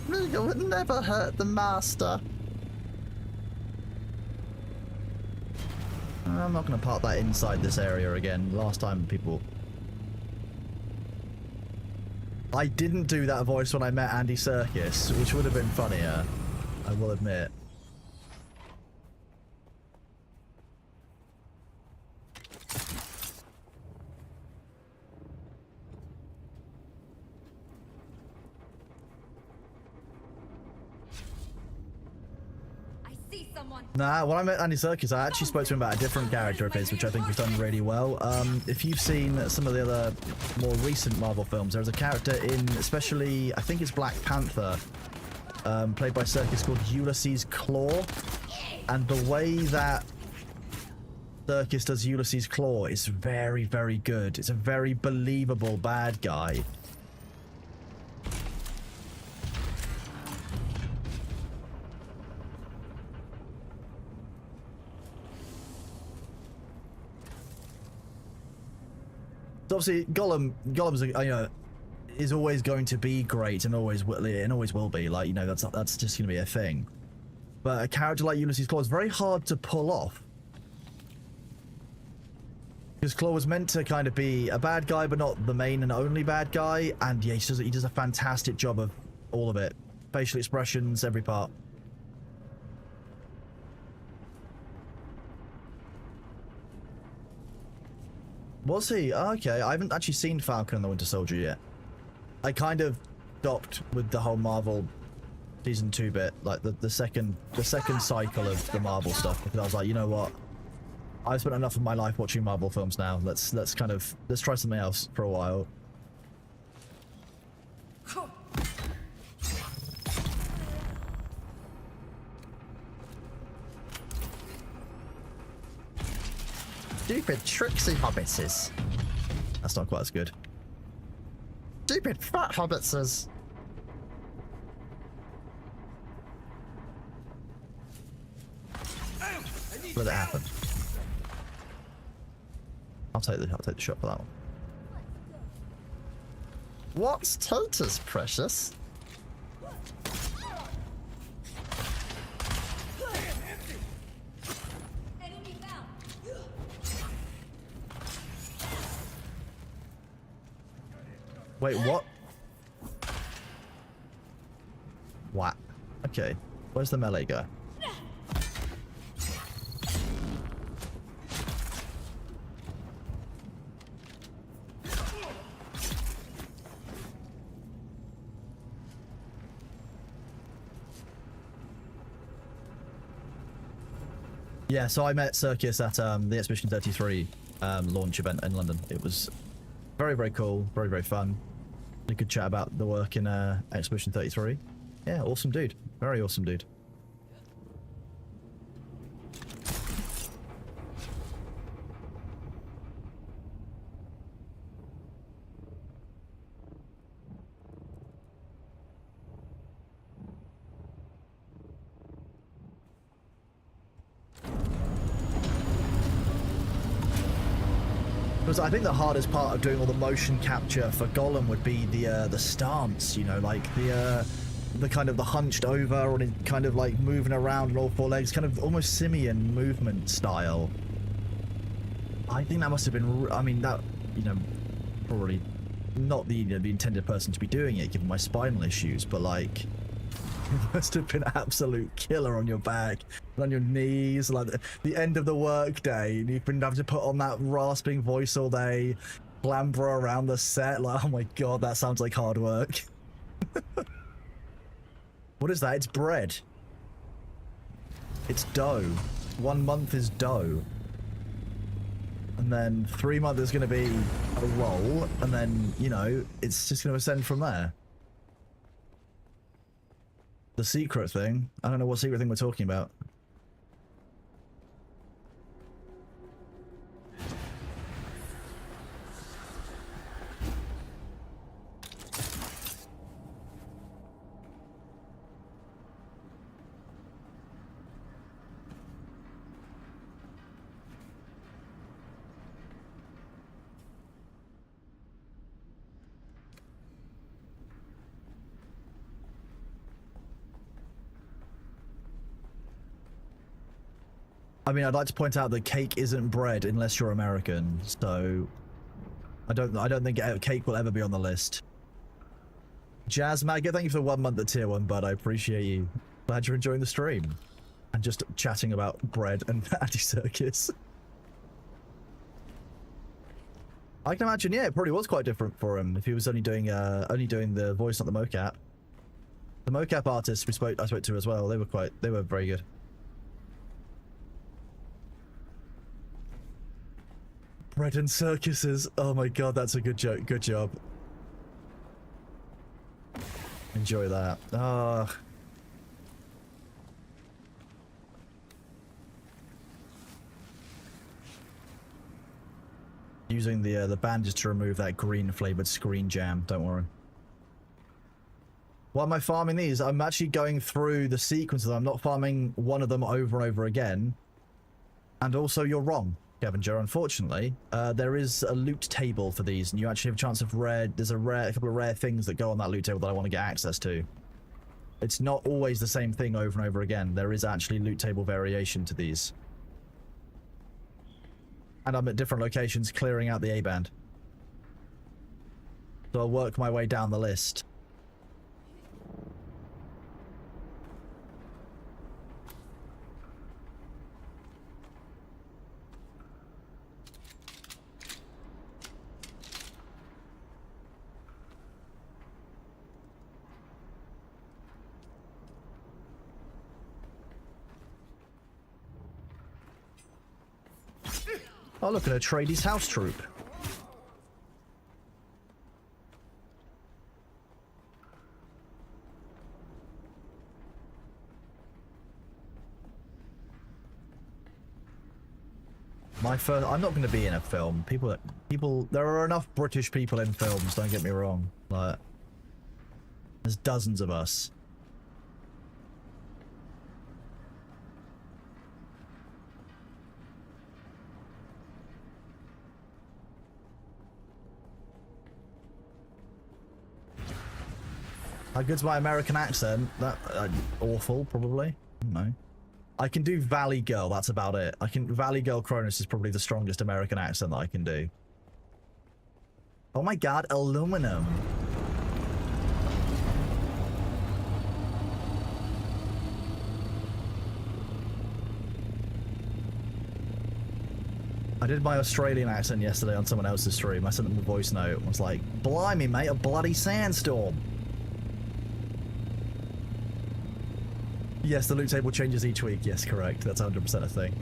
Smeagol would never hurt the master. I'm not going to park that inside this area again. Last time people... I didn't do that voice when I met Andy Serkis, which would have been funnier, I will admit. Nah, when I met Andy Serkis, I actually spoke to him about a different character of his, which I think was done really well. If you've seen some of the other more recent Marvel films, there's a character in, especially, I think it's Black Panther, played by Serkis, called Ulysses Claw. And the way that Serkis does Ulysses Claw is very, very good. It's a very believable bad guy. Obviously, Gollum's, you know, is always going to be great and always will be. Like, you know, that's just going to be a thing. But a character like Ulysses Claw is very hard to pull off. Because Claw was meant to kind of be a bad guy, but not the main and only bad guy. And yeah, he does a fantastic job of all of it. Facial expressions, every part. Was he? Oh, okay, I haven't actually seen Falcon and the Winter Soldier yet. I kind of stopped with the whole Marvel season 2 bit, like the second cycle of the Marvel stuff, because I was like, you know what? I've spent enough of my life watching Marvel films now. Let's try something else for a while. Stupid tricksy hobbitses. That's not quite as good. Stupid fat hobbitses. Let it happen. I'll take the shot for that one. What's Totus, precious? Enemy found. Wait, what? What? Okay. Where's the melee guy? Yeah, so I met Circus at the Expedition 33 launch event in London. It was very, very cool, very, very fun. A good chat about the work in Expedition 33. Yeah, awesome dude. Very awesome dude. Because I think the hardest part of doing all the motion capture for Gollum would be the stance, you know, like the kind of the hunched over, or kind of like moving around on all four legs, kind of almost simian movement style. I think that must have been, I mean, that, you know, probably not the the intended person to be doing it, given my spinal issues, but like, it must have been absolute killer on your back and on your knees, like the end of the work day, and you've been having to put on that rasping voice all day, clamber around the set, like, oh my god, that sounds like hard work. What is that? It's bread. It's dough. 1 month is dough. And then 3 months is going to be a roll, and then, you know, it's just going to ascend from there. The secret thing? I don't know what secret thing we're talking about. I mean, I'd like to point out that cake isn't bread unless you're American, so I don't think cake will ever be on the list. Jazz Maggot, thank you for the 1 month at tier 1, bud. I appreciate you. Glad you're enjoying the stream and just chatting about bread and anti-circus. I can imagine, yeah, it probably was quite different for him if he was only doing the voice, not the mocap. The mocap artists I spoke to as well. They were very good. Bread and circuses. Oh my god, that's a good joke. Good job. Enjoy that. Ah. Using the bandage to remove that green flavored screen jam. Don't worry. Why am I farming these? I'm actually going through the sequences. I'm not farming one of them over and over again. And also, you're wrong, Scavenger. Unfortunately, there is a loot table for these, and you actually have a chance of there's a couple of rare things that go on that loot table that I want to get access to. It's not always the same thing over and over again. There is actually loot table variation to these. And I'm at different locations clearing out the A-band. So I'll work my way down the list. Oh, look at a Atreides house troop. I'm not going to be in a film. There are enough British people in films, don't get me wrong. Like, there's dozens of us. How good's my American accent? That awful, probably. I don't know. I can do Valley Girl, that's about it. Valley Girl Cronus is probably the strongest American accent that I can do. Oh my god, aluminum. I did my Australian accent yesterday on someone else's stream. I sent them a voice note. I was like, blimey mate, a bloody sandstorm. Yes, the loot table changes each week. Yes, correct. That's 100% a thing.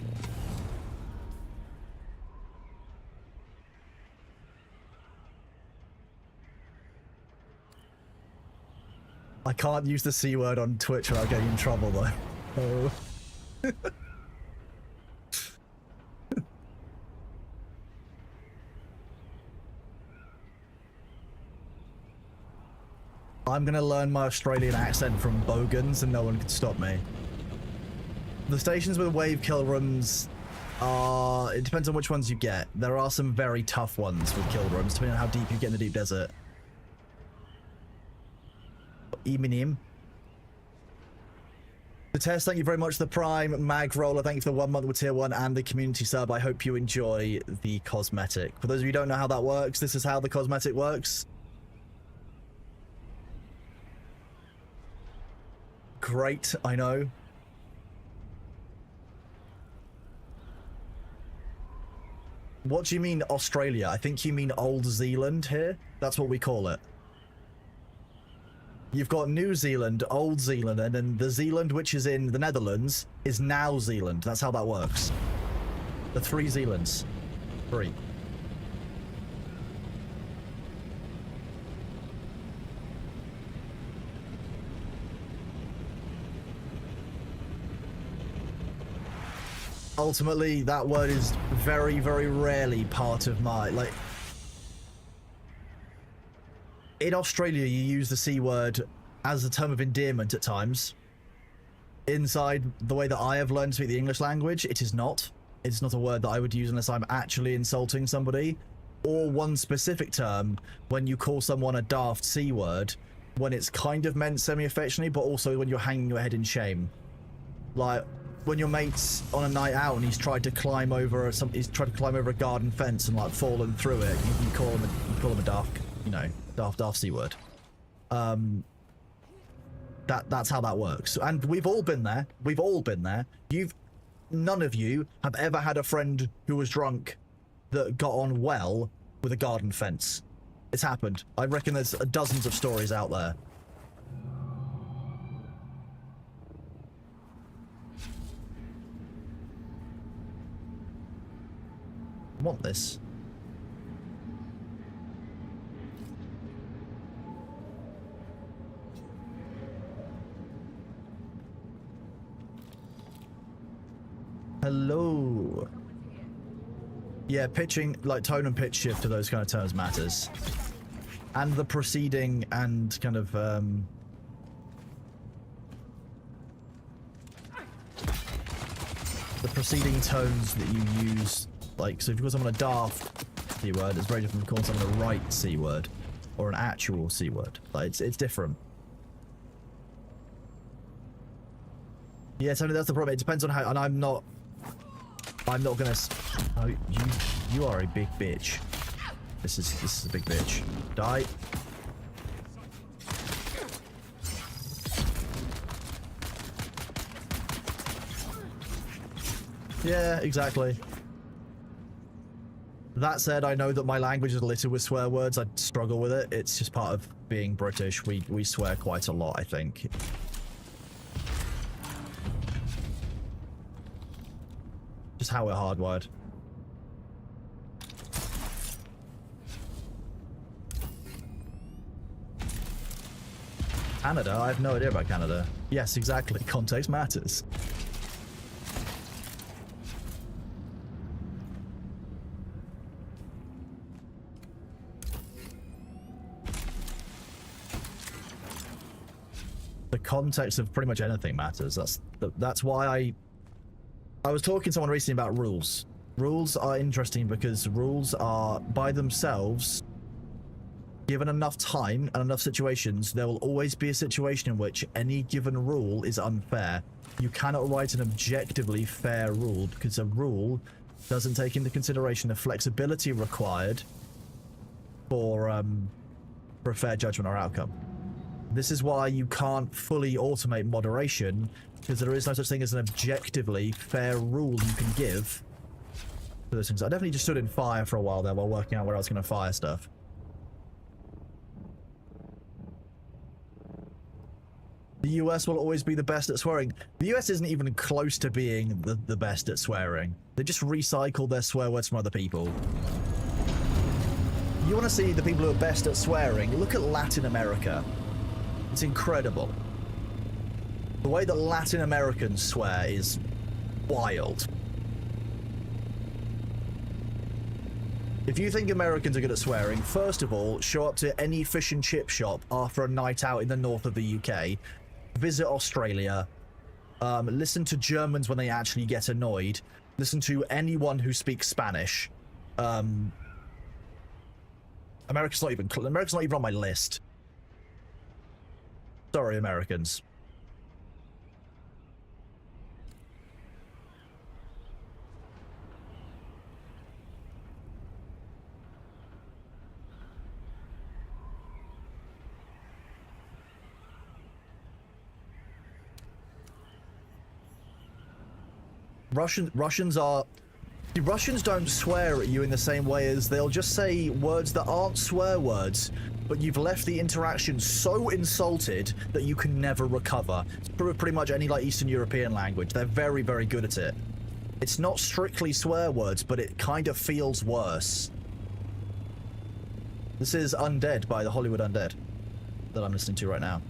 I can't use the C word on Twitch without getting in trouble, though. Oh. I'm gonna learn my Australian accent from Bogans and no one can stop me. The stations with wave kill rooms are... It depends on which ones you get. There are some very tough ones with kill rooms, depending on how deep you get in the deep desert. Eminim. The test, thank you very much. The Prime, Mag Roller, thank you for the 1 month with tier 1 and the community sub. I hope you enjoy the cosmetic. For those of you who don't know how that works, this is how the cosmetic works. Great, I know. What do you mean Australia? I think you mean Old Zealand here. That's what we call it. You've got New Zealand, Old Zealand, and then the Zealand which is in the Netherlands is Now Zealand. That's how that works. The 3 Zealands. 3. Ultimately, that word is very, very rarely part of my, like... In Australia, you use the C word as a term of endearment at times. Inside the way that I have learned to speak the English language, it is not. It's not a word that I would use unless I'm actually insulting somebody. Or one specific term, when you call someone a daft C word, when it's kind of meant semi-affectionately, but also when you're hanging your head in shame. Like... When your mate's on a night out and he's tried to climb over a garden fence and like fallen through it, you call him a daft, you know, daft C word. That's how that works. And we've all been there. We've all been there. None of you have ever had a friend who was drunk that got on well with a garden fence. It's happened. I reckon there's dozens of stories out there. I want this. Hello. Yeah, pitching, like tone and pitch shift to those kind of terms matters. And the proceeding and kind of, the preceding tones that you use. Like, so if you call someone a daft C word, it's very different from calling someone a right C word. Or an actual C word. Like, it's different. Yeah, Tony, that's the problem. It depends on how, and I'm not gonna, oh, you are a big bitch. This is a big bitch. Die. Yeah, exactly. That said, I know that my language is littered with swear words. I struggle with it. It's just part of being British. We swear quite a lot, I think. Just how we're hardwired. Canada? I have no idea about Canada. Yes, exactly. Context matters. The context of pretty much anything matters. That's why I was talking to someone recently about rules. Rules are interesting because rules are, by themselves, given enough time and enough situations, there will always be a situation in which any given rule is unfair. You cannot write an objectively fair rule because a rule doesn't take into consideration the flexibility required for a fair judgment or outcome. This is why you can't fully automate moderation, because there is no such thing as an objectively fair rule you can give for those things. I definitely just stood in fire for a while there while working out where I was going to fire stuff. The US will always be the best at swearing. The US isn't even close to being the best at swearing. They just recycle their swear words from other people. You want to see the people who are best at swearing? Look at Latin America. It's incredible. The way that Latin Americans swear is wild. If you think Americans are good at swearing, first of all, show up to any fish and chip shop after a night out in the north of the UK, visit Australia, listen to Germans when they actually get annoyed, listen to anyone who speaks Spanish. America's not even on my list. Sorry, Americans. Russians don't swear at you in the same way as they'll just say words that aren't swear words, but you've left the interaction so insulted that you can never recover. It's pretty much any like Eastern European language. They're very, very good at it. It's not strictly swear words, but it kind of feels worse. This is Undead by the Hollywood Undead that I'm listening to right now.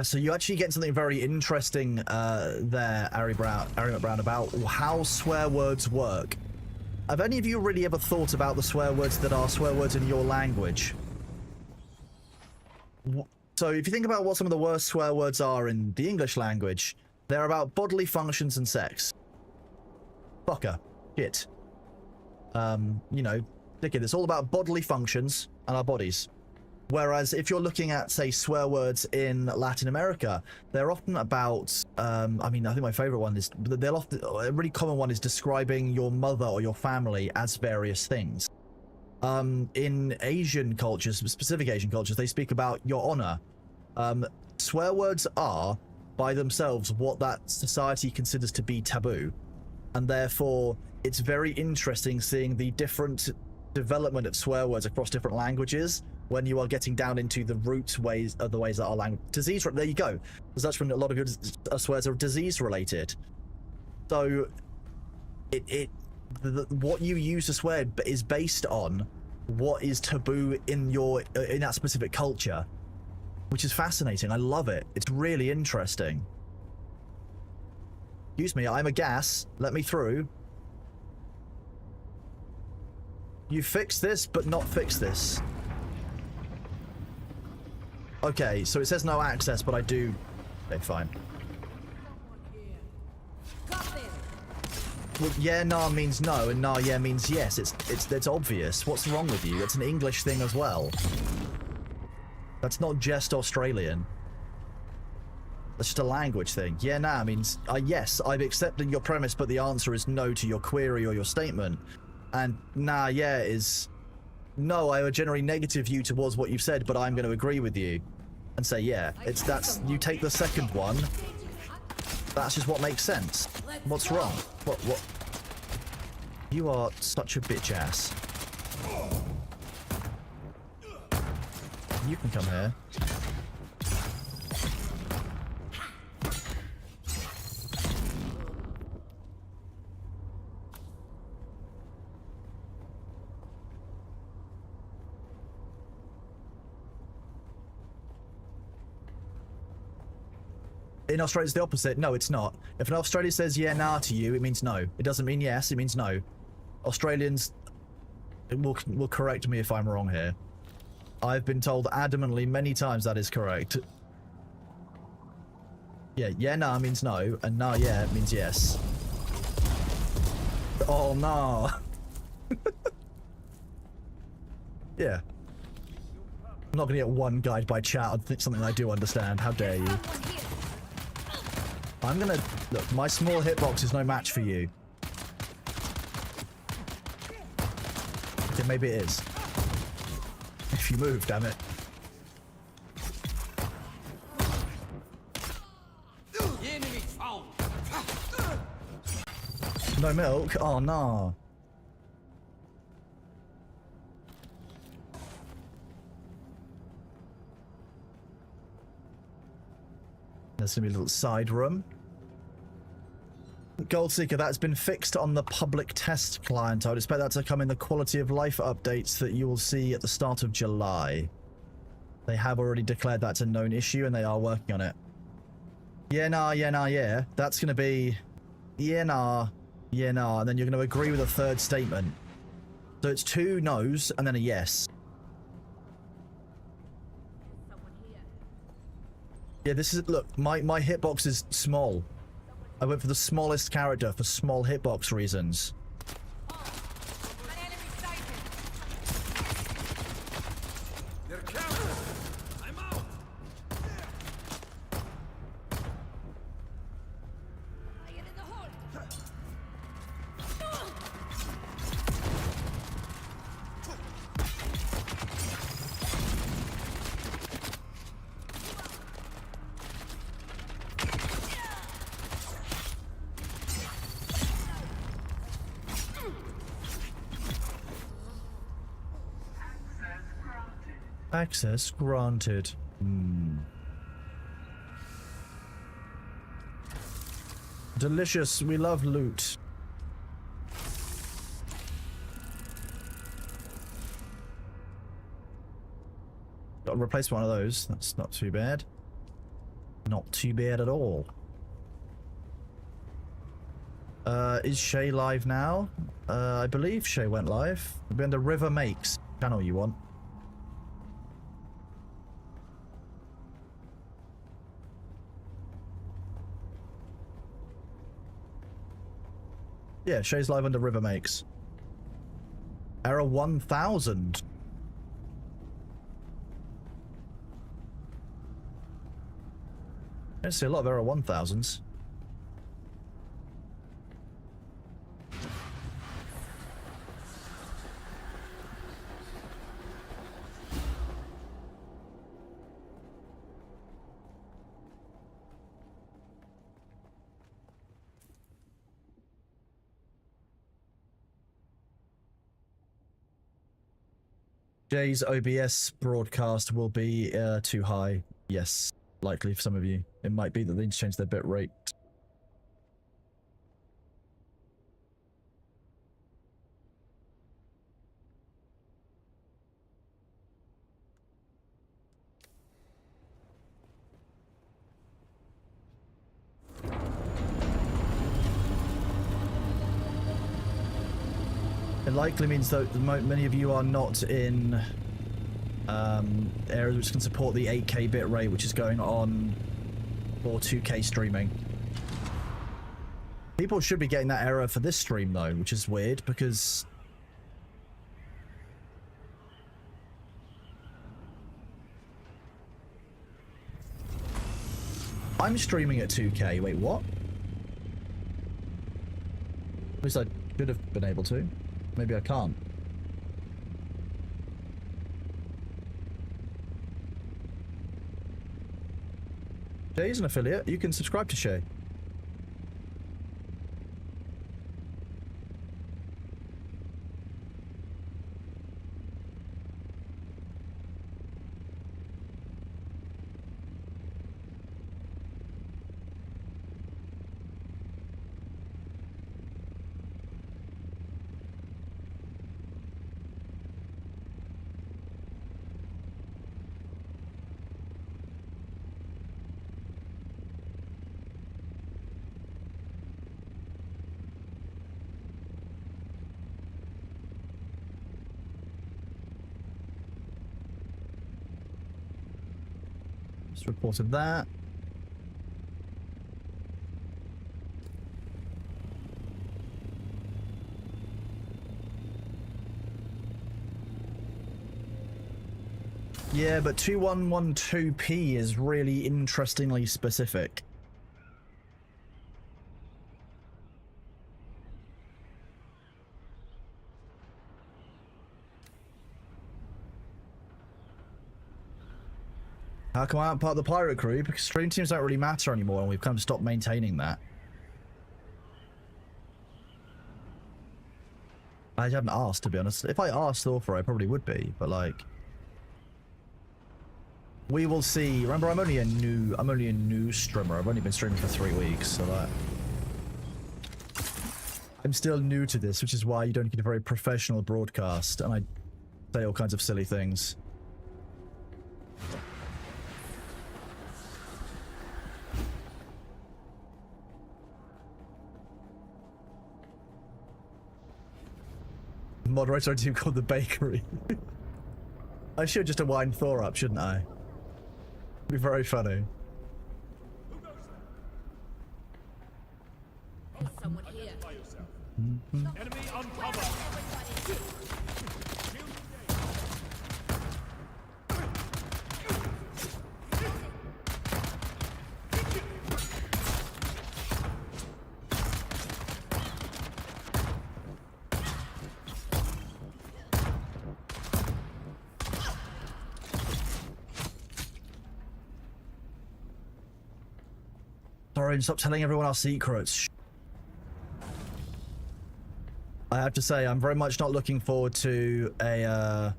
So you actually get something very interesting there, Ari McBrown, about how swear words work. Have any of you really ever thought about the swear words that are swear words in your language? So if you think about what some of the worst swear words are in the English language, they're about bodily functions and sex. Fucker. Shit. You know, dickhead. It's all about bodily functions and our bodies. Whereas if you're looking at, say, swear words in Latin America, they're often about, I mean, I think my favorite one is, they'll often, a really common one is describing your mother or your family as various things. In Asian cultures, specific Asian cultures, they speak about your honor. Swear words are, by themselves, what that society considers to be taboo. And therefore, it's very interesting seeing the different development of swear words across different languages when you are getting down into the root ways of the ways that our language disease. There you go. That's when a lot of your swears are disease related. So what you use to swear is based on what is taboo in that specific culture, which is fascinating. I love it. It's really interesting. Excuse me, I'm a gas. Let me through. You fix this, but not fix this. Okay, so it says no access, but I do... Okay, fine. Well, yeah, nah means no, and nah, yeah means yes. It's obvious. What's wrong with you? It's an English thing as well. That's not just Australian. That's just a language thing. Yeah, nah means yes, I've accepted your premise, but the answer is no to your query or your statement. And nah, yeah is... No, I have a generally negative view towards what you've said, but I'm going to agree with you and say, yeah, you take the second one. That's just what makes sense. What's wrong? What? You are such a bitch ass. You can come here. In Australia, it's the opposite. No, it's not. If an Australian says yeah, nah to you, it means no. It doesn't mean yes, it means no. Australians will correct me if I'm wrong here. I've been told adamantly many times that is correct. Yeah, yeah, nah means no, and nah, yeah means yes. Oh, nah. Yeah. I'm not gonna get one guide by chat on something I do understand. How dare you? I'm gonna... Look, my small hitbox is no match for you. Okay, maybe it is. If you move, damn it. Enemy found. No milk? Oh, no. There's gonna be a little side room. Goldseeker, that's been fixed on the public test client. I would expect that to come in the quality of life updates that you will see at the start of July. They have already declared that's a known issue and they are working on it. Yeah, nah, yeah, nah, yeah. That's gonna be... Yeah, nah, yeah, nah. And then you're gonna agree with a third statement. So it's 2 no's and then a yes. Yeah, this is... Look, my hitbox is small. I went for the smallest character for small hitbox reasons. They're counter. I'm out. Access granted. Delicious. We love loot. Got to replace one of those. That's not too bad. Not too bad at all. Is Shay live now? I believe Shay went live. It'll be under River Makes channel you want. Yeah, Shay's live under River Makes. Error 1000. I see a lot of error 1000s. Jay's OBS broadcast will be too high. Yes, likely for some of you. It might be that they need to change their bit rate. It likely means that many of you are not in areas which can support the 8K bitrate, which is going on for 2K streaming. People should be getting that error for this stream though, which is weird because I'm streaming at 2K. Wait, what? At least I should have been able to. Maybe I can't. Shay's an affiliate. You can subscribe to Shay. Just reported that. Yeah, but 2112p is really interestingly specific. How come I aren't part of the pirate crew? Because stream teams don't really matter anymore, and we've kind of stopped maintaining that. I haven't asked, to be honest. If I asked Thorfer, I probably would be, but like, we will see. Remember, I'm only a new streamer. I've only been streaming for 3 weeks, so that I'm still new to this, which is why you don't get a very professional broadcast, and I say all kinds of silly things. Moderator team called the bakery. I should just wind Thor up, shouldn't I? Be very funny. There's someone here. Enemy on cover. Sorry, stop telling everyone our secrets. I have to say, I'm very much not looking forward to a.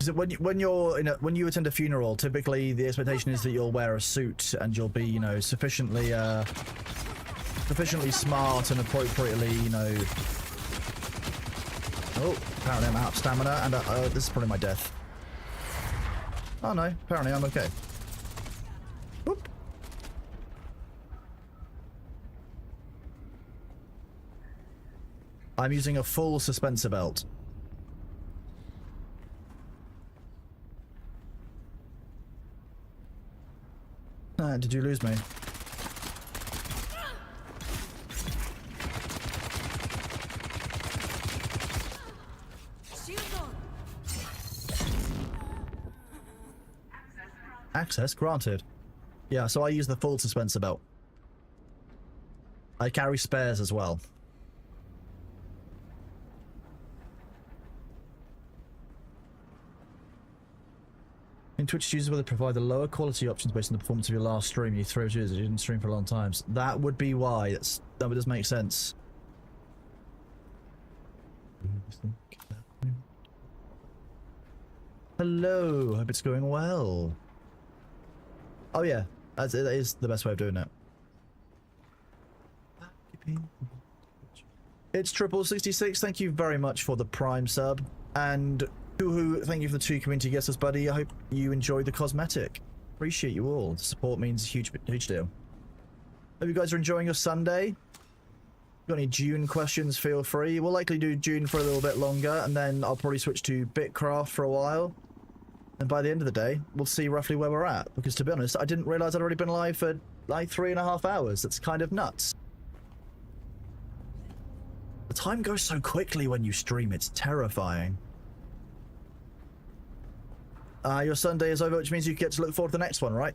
Is it when you attend a funeral? Typically, the expectation is that you'll wear a suit and you'll be, you know, sufficiently smart and appropriately, you know. Oh, apparently I'm out of stamina, and this is probably my death. Oh no, apparently I'm okay. Whoop. I'm using a full suspensor belt. Did you lose me? Shield on. Access granted. Yeah, so I use the full suspensor belt. I carry spares as well. In Twitch, chooses whether to provide the lower quality options based on the performance of your last stream. You throw users, you didn't stream for a long time. So that would be why. That does make sense. Hello, hope it's going well. Oh yeah, that is the best way of doing it. It's Triple66. Thank you very much for the Prime sub, and thank you for the 2 community guesses, buddy. I hope you enjoyed the cosmetic. Appreciate you all. The support means a huge deal. Hope you guys are enjoying your Sunday. Got any Dune questions, feel free. We'll likely do Dune for a little bit longer, and then I'll probably switch to Bitcraft for a while. And by the end of the day, we'll see roughly where we're at. Because to be honest, I didn't realize I'd already been live for like 3.5 hours. That's kind of nuts. The time goes so quickly when you stream, it's terrifying. Your Sunday is over, which means you get to look forward to the next one, right?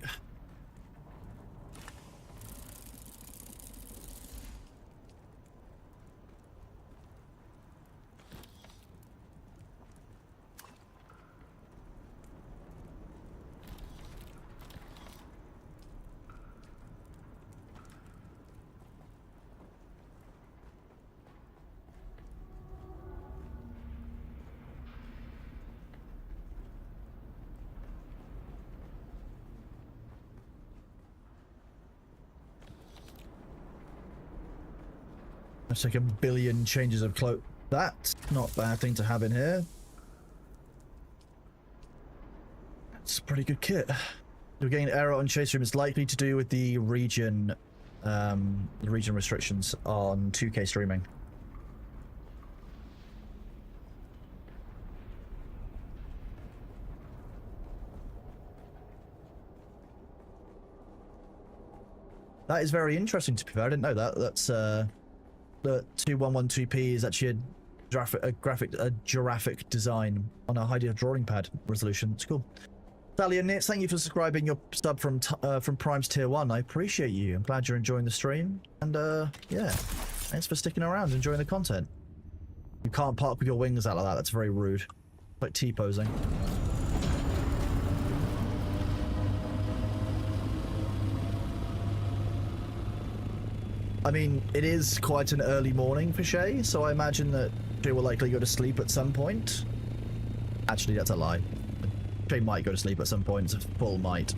Let's take 1 billion changes of cloak. That's not a bad thing to have in here. That's a pretty good kit. You're getting an error on Chase Room. It's likely to do with the region restrictions on 2K streaming. That is very interesting to be fair. I didn't know that. That's the 2112p is actually a giraffic design on a high drawing pad resolution. It's cool. Sally and Nitz, thank you for subscribing your sub from Prime's Tier 1. I appreciate you. I'm glad you're enjoying the stream. And yeah, thanks for sticking around, enjoying the content. You can't park with your wings out like that. That's very rude. Like T-posing. I mean, it is quite an early morning for Shay, so I imagine that Shay will likely go to sleep at some point. Actually, that's a lie. Shay might go to sleep at some point. It's a full might.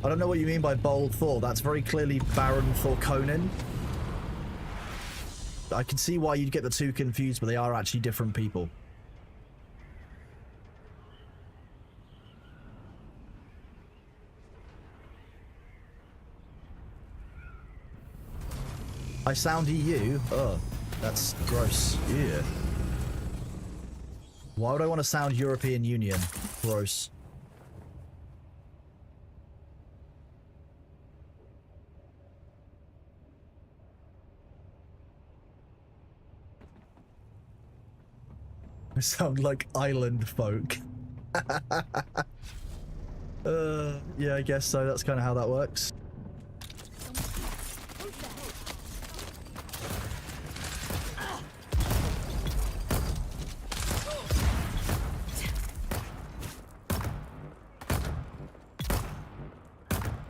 I don't know what you mean by bold Thor. That's very clearly Baron Thorconin. I can see why you'd get the two confused, but they are actually different people. I sound EU? Oh, that's gross. Yeah. Why would I want to sound European Union? Gross. I sound like island folk. Yeah, I guess so. That's kind of how that works.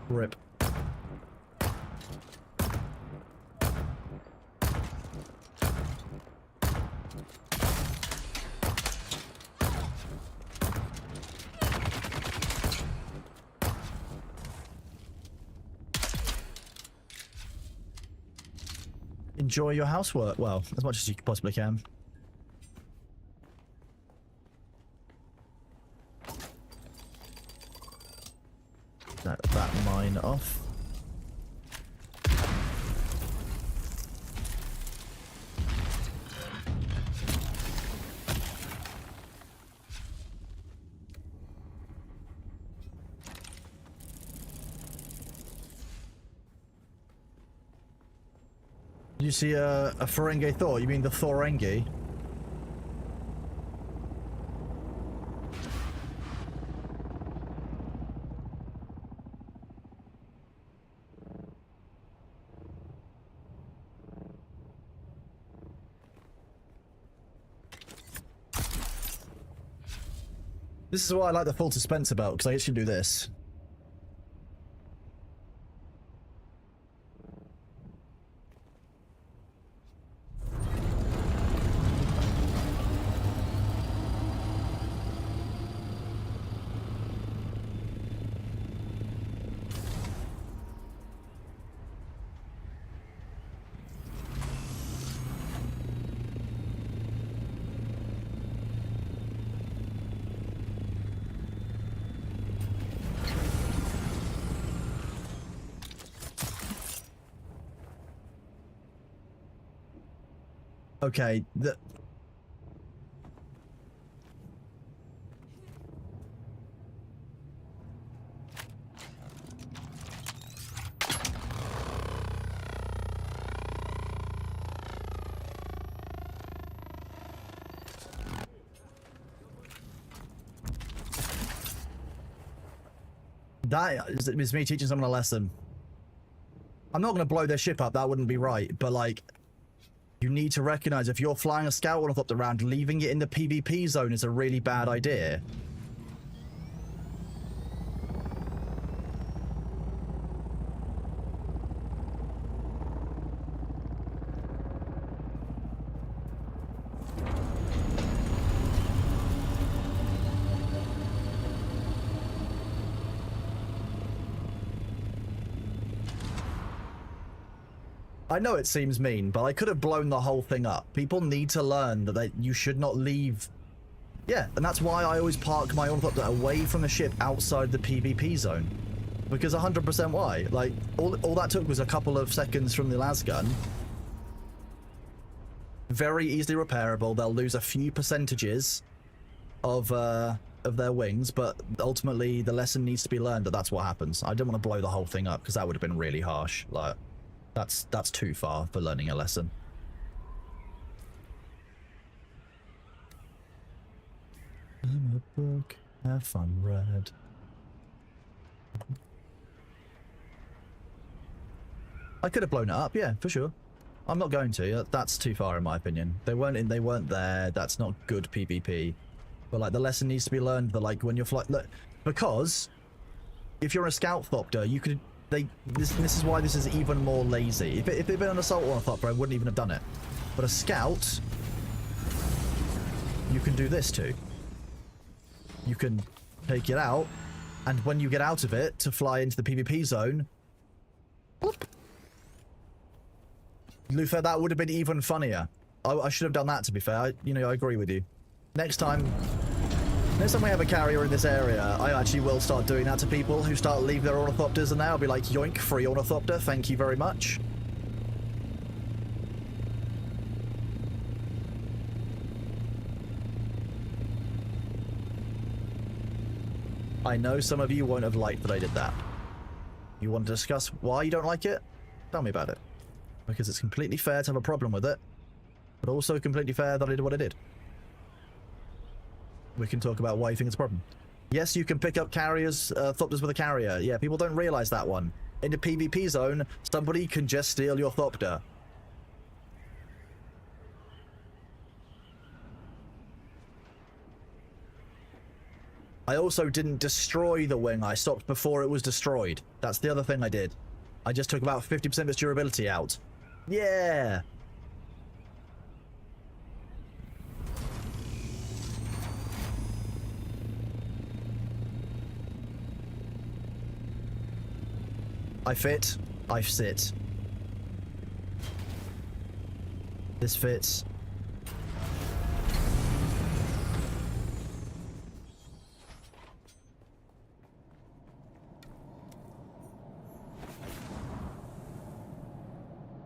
Rip. Enjoy your housework. Well, as much as you possibly can. That mine off. Did you see a Ferengi Thor? You mean the Thorengi? This is what I like the full suspense about, because I actually do this. Okay, that is me teaching someone a lesson. I'm not going to blow their ship up, that wouldn't be right, but like, you need to recognize if you're flying a scout ornithopter around, leaving it in the PvP zone is a really bad idea. I know it seems mean, but I could have blown the whole thing up. People need to learn that you should not leave. Yeah, and that's why I always park my ornithopter away from the ship outside the PvP zone. Because 100% why? Like, all that took was a couple of seconds from the las gun. Very easily repairable. They'll lose a few percentages of of their wings, but ultimately the lesson needs to be learned that that's what happens. I didn't want to blow the whole thing up because that would have been really harsh. Like, that's too far for learning a lesson. I'm a book, have fun, read. I could have blown it up, yeah, for sure. I'm not going to. That's too far in my opinion. They weren't there. That's not good PvP. But like the lesson needs to be learned that like when you're look, because if you're a scout thopter, you could this is why this is even more lazy. If it'd been an assault or a thopter, I wouldn't even have done it. But a scout, you can do this too. You can take it out, and when you get out of it to fly into the PvP zone, whoop. Luther, that would have been even funnier. I should have done that, to be fair. I agree with you. Next time we have a carrier in this area, I actually will start doing that to people who start leaving their ornithopters, and I'll be like, yoink, free ornithopter, thank you very much. I know some of you won't have liked that I did that. You want to discuss why you don't like it? Tell me about it. Because it's completely fair to have a problem with it, but also completely fair that I did what I did. We can talk about why you think it's a problem. Yes, you can pick up carriers, thopters with a carrier. Yeah, people don't realize that one. In the PvP zone, somebody can just steal your thopter. I also didn't destroy the wing. I stopped before it was destroyed. That's the other thing I did. I just took about 50% of its durability out. Yeah. I fit. I sit. This fits.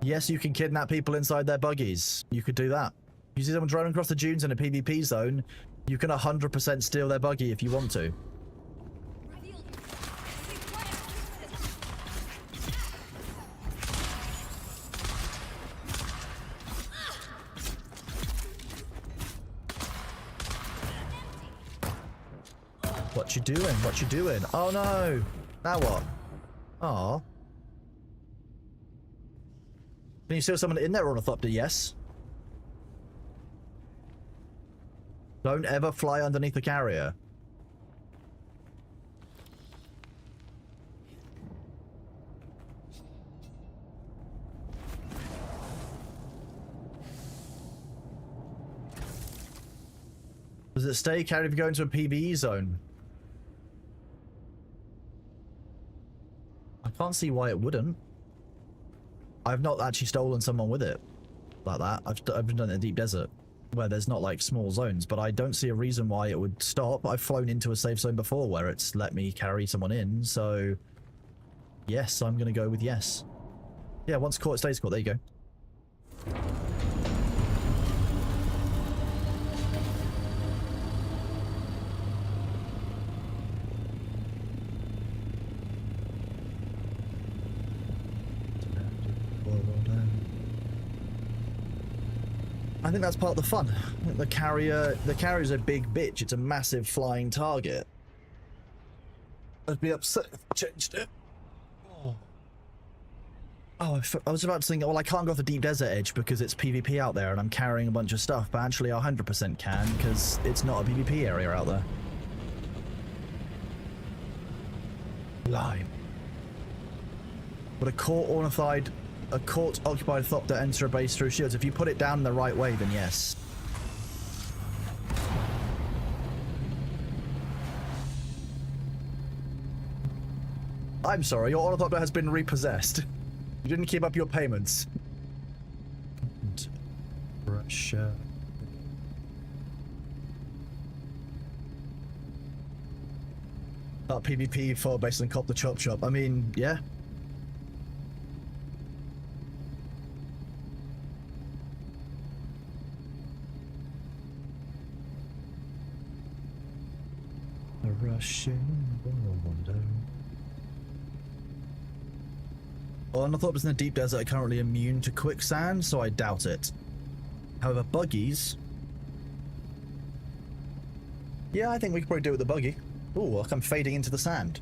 Yes, you can kidnap people inside their buggies. You could do that. You see someone driving across the dunes in a PvP zone, you can 100% steal their buggy if you want to. What you doing? What you doing? Oh no! Now what? Aw. Can you steal someone in there ornithopter? Yes. Don't ever fly underneath the carrier. Does it stay carried if you go into a PvE zone? I can't see why it wouldn't. I've not actually stolen someone with it like that. I've done it in the deep desert where there's not like small zones, but I don't see a reason why it would stop. I've flown into a safe zone before where it's let me carry someone in, so yes, I'm gonna go with yes. Yeah, once caught, it stays caught. There you go. I think that's part of the fun. The carrier's a big bitch. It's a massive flying target. I'd be upset if I changed it. Oh, I was about to think, well, I can't go off the deep desert edge because it's PvP out there and I'm carrying a bunch of stuff, but actually I 100% can because it's not a PvP area out there. Lime. But a caught occupied thopter enter a base through shields. If you put it down the right way, then yes. I'm sorry, your ornithopter has been repossessed. You didn't keep up your payments. Russia. PvP for based on Cop the Chop Shop. I mean, yeah. Rushing wonder. Oh, and I thought it was in the deep desert are currently immune to quicksand, so I doubt it. However, buggies. Yeah, I think we could probably do it with the buggy. Ooh, look, I'm fading into the sand.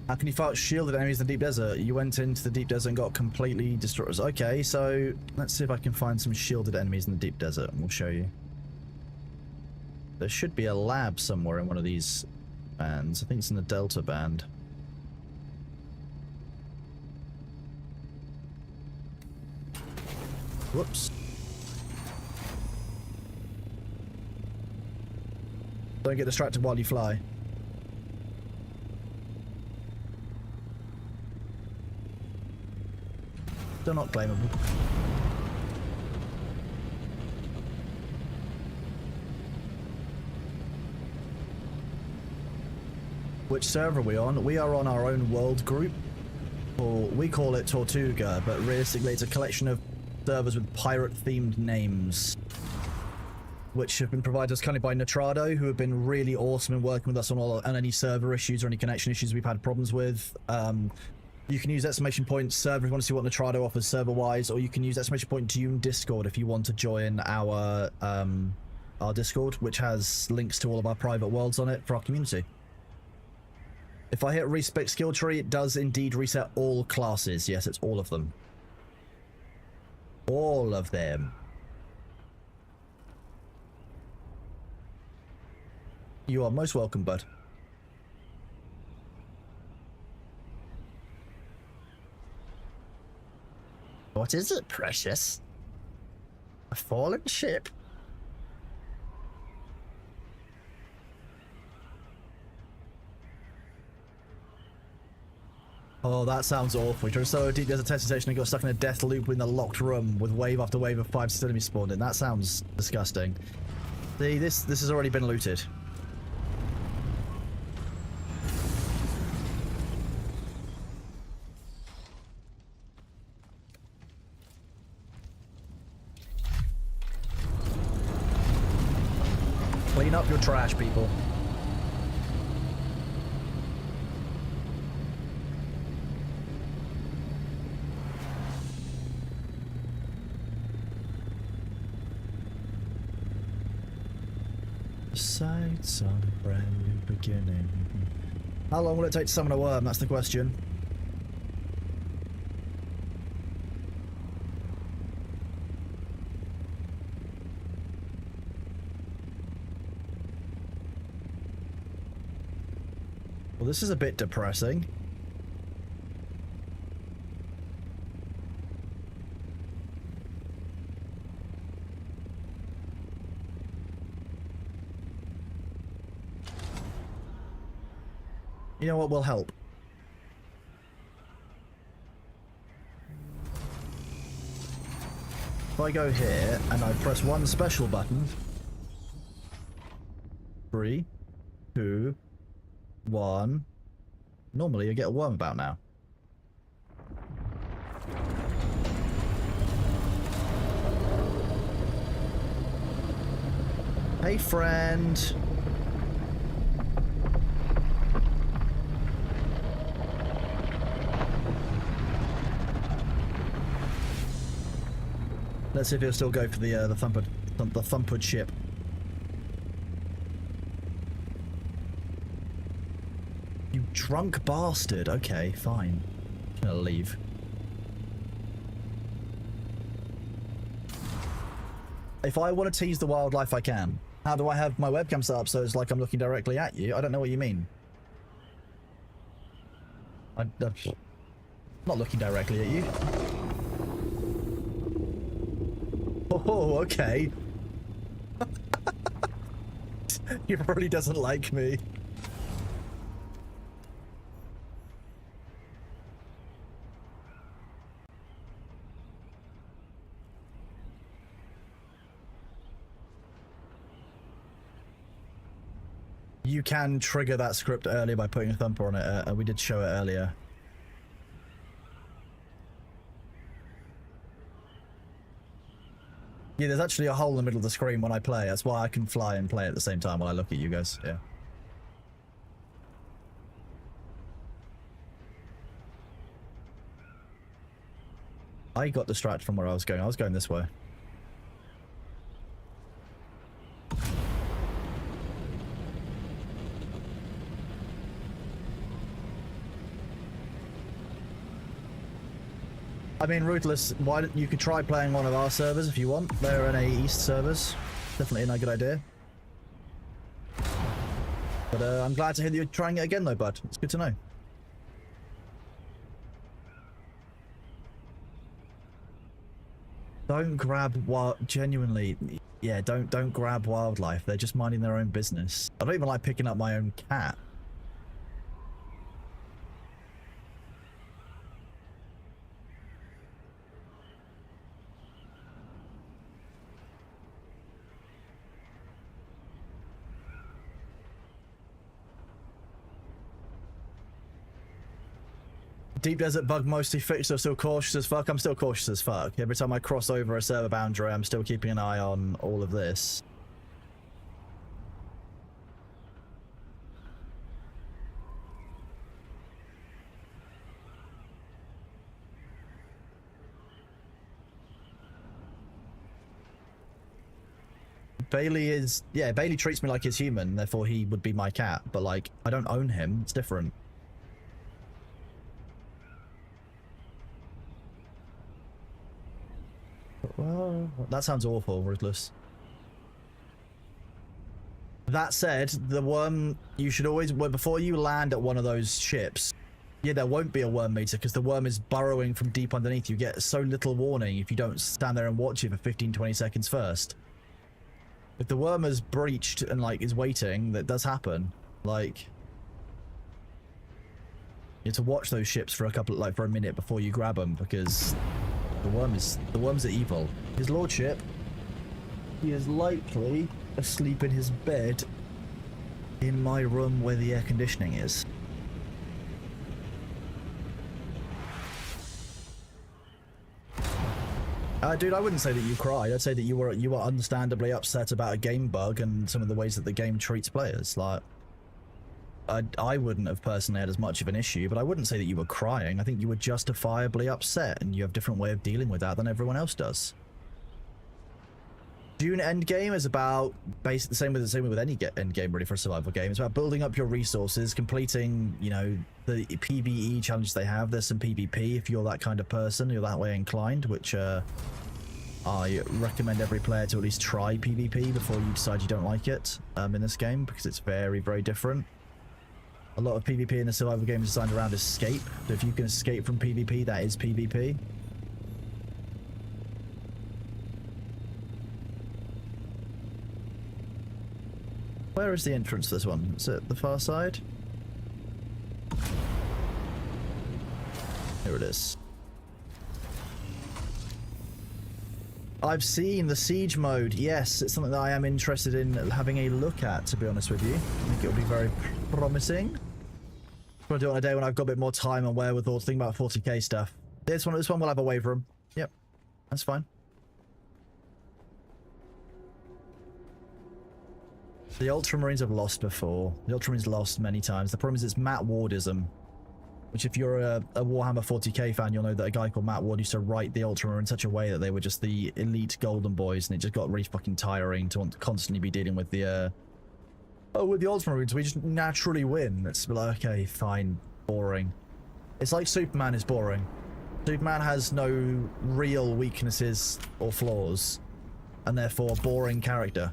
How can you fight shielded enemies in the deep desert? You went into the deep desert and got completely destroyed. Okay, so let's see if I can find some shielded enemies in the deep desert, and we'll show you. There should be a lab somewhere in one of these bands. I think it's in the Delta band. Whoops. Don't get distracted while you fly. Still not claimable. Which server are we on? We are on our own world group. Or we call it Tortuga, but realistically it's a collection of servers with pirate-themed names, which have been provided us kindly by Nitrado, who have been really awesome in working with us on any server issues or any connection issues we've had problems with. You can use exclamation point server if you want to see what Nitrado offers server-wise, or you can use exclamation point Dune Discord if you want to join our Discord, which has links to all of our private worlds on it for our community. If I hit respec skill tree, it does indeed reset all classes. Yes, it's all of them. All of them. You are most welcome, bud. What is it, precious? A fallen ship? Oh, that sounds awful. We tried so deep there's a testing station and got stuck in a death loop in the locked room with wave after wave of 5 enemies spawned in. That sounds disgusting. See, this has already been looted. Clean up your trash, people. Sights on a brand new beginning. How long will it take to summon a worm? That's the question. Well, this is a bit depressing. You know what will help? If I go here and I press one special button. 3, 2, 1. Normally you get a worm about now. Hey, friend. Let's see if he'll still go for the thumpered ship. You drunk bastard. Okay, fine. I'm gonna leave. If I want to tease the wildlife, I can. How do I have my webcam set up so it's like I'm looking directly at you? I don't know what you mean. I'm not looking directly at you. Oh, okay. He really doesn't like me. You can trigger that script earlier by putting a thumper on it. We did show it earlier. Yeah, there's actually a hole in the middle of the screen when I play. That's why I can fly and play at the same time while I look at you guys. Yeah. I got distracted from where I was going. I was going this way. I mean, Ruthless, why don't you could try playing one of our servers if you want. They're NA East servers. Definitely a good idea. But I'm glad to hear that you're trying it again though, bud. It's good to know. Don't grab genuinely, yeah, don't grab wildlife. They're just minding their own business. I don't even like picking up my own cat. Deep Desert bug mostly fixed, so still cautious as fuck. I'm still cautious as fuck. Every time I cross over a server boundary, I'm still keeping an eye on all of this. Bailey is, yeah, Bailey treats me like he's human, therefore he would be my cat, but like, I don't own him, it's different. Well, that sounds awful, Ruthless. That said, the worm, you should always, well, before you land at one of those ships, yeah, there won't be a worm meter because the worm is burrowing from deep underneath. You get so little warning if you don't stand there and watch it for 15-20 seconds first. If the worm has breached and like is waiting, that does happen. Like, you have to watch those ships for a couple, like for a minute before you grab them because the worms are evil. His lordship, he is likely asleep in his bed in my room where the air conditioning is. Dude, I wouldn't say that you cried. I'd say that you were understandably upset about a game bug and some of the ways that the game treats players. Like, I wouldn't have personally had as much of an issue, but I wouldn't say that you were crying. I think you were justifiably upset, and you have a different way of dealing with that than everyone else does. Dune Endgame is about basically the same with any endgame really for a survival game. It's about building up your resources, completing, you know, the PvE challenges they have. There's some PvP if you're that kind of person, you're that way inclined, which I recommend every player to at least try PvP before you decide you don't like it in this game, because it's very, very different. A lot of PvP in the survival game is designed around escape, so if you can escape from PvP, that is PvP. Where is the entrance to this one? Is it the far side? Here it is. I've seen the siege mode. Yes, it's something that I am interested in having a look at, to be honest with you. I think it'll be very promising. I'm gonna do it on a day when I've got a bit more time and wherewithal to think about 40k stuff. This one will have a wave room. Yep, that's fine. The Ultramarines have lost before. The Ultramarines lost many times. The problem is it's Matt Wardism. Which, if you're a Warhammer 40k fan, you'll know that a guy called Matt Ward used to write the Ultramarine in such a way that they were just the elite golden boys, and it just got really fucking tiring to want to constantly be dealing with the with the Ultramarines. We just naturally win. It's like, okay, fine, boring. It's like Superman is boring. Superman has no real weaknesses or flaws, and therefore boring character.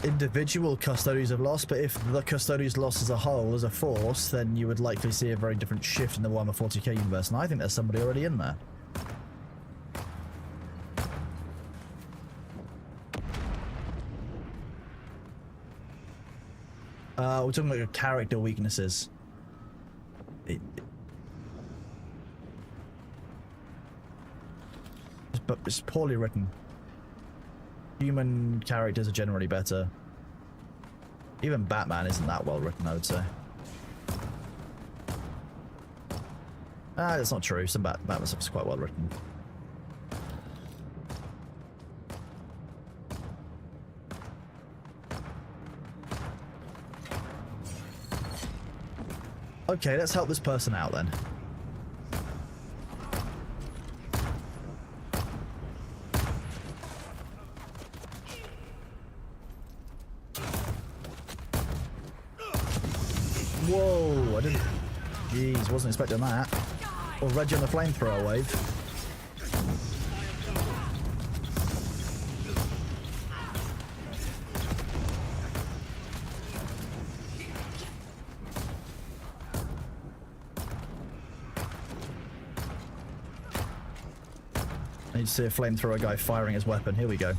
Individual custodies have lost, but if the custodies lost as a whole, as a force, then you would likely see a very different shift in the Warhammer 40k universe, and I think there's somebody already in there. We're talking about character weaknesses. but it's poorly written. Human characters are generally better. Even Batman isn't that well written, I would say. Ah, that's not true. Some Batman stuff is quite well written. Okay, let's help this person out then. Whoa, I didn't... Jeez, wasn't expecting that. Already on the flamethrower wave. I need to see a flamethrower guy firing his weapon. Here we go.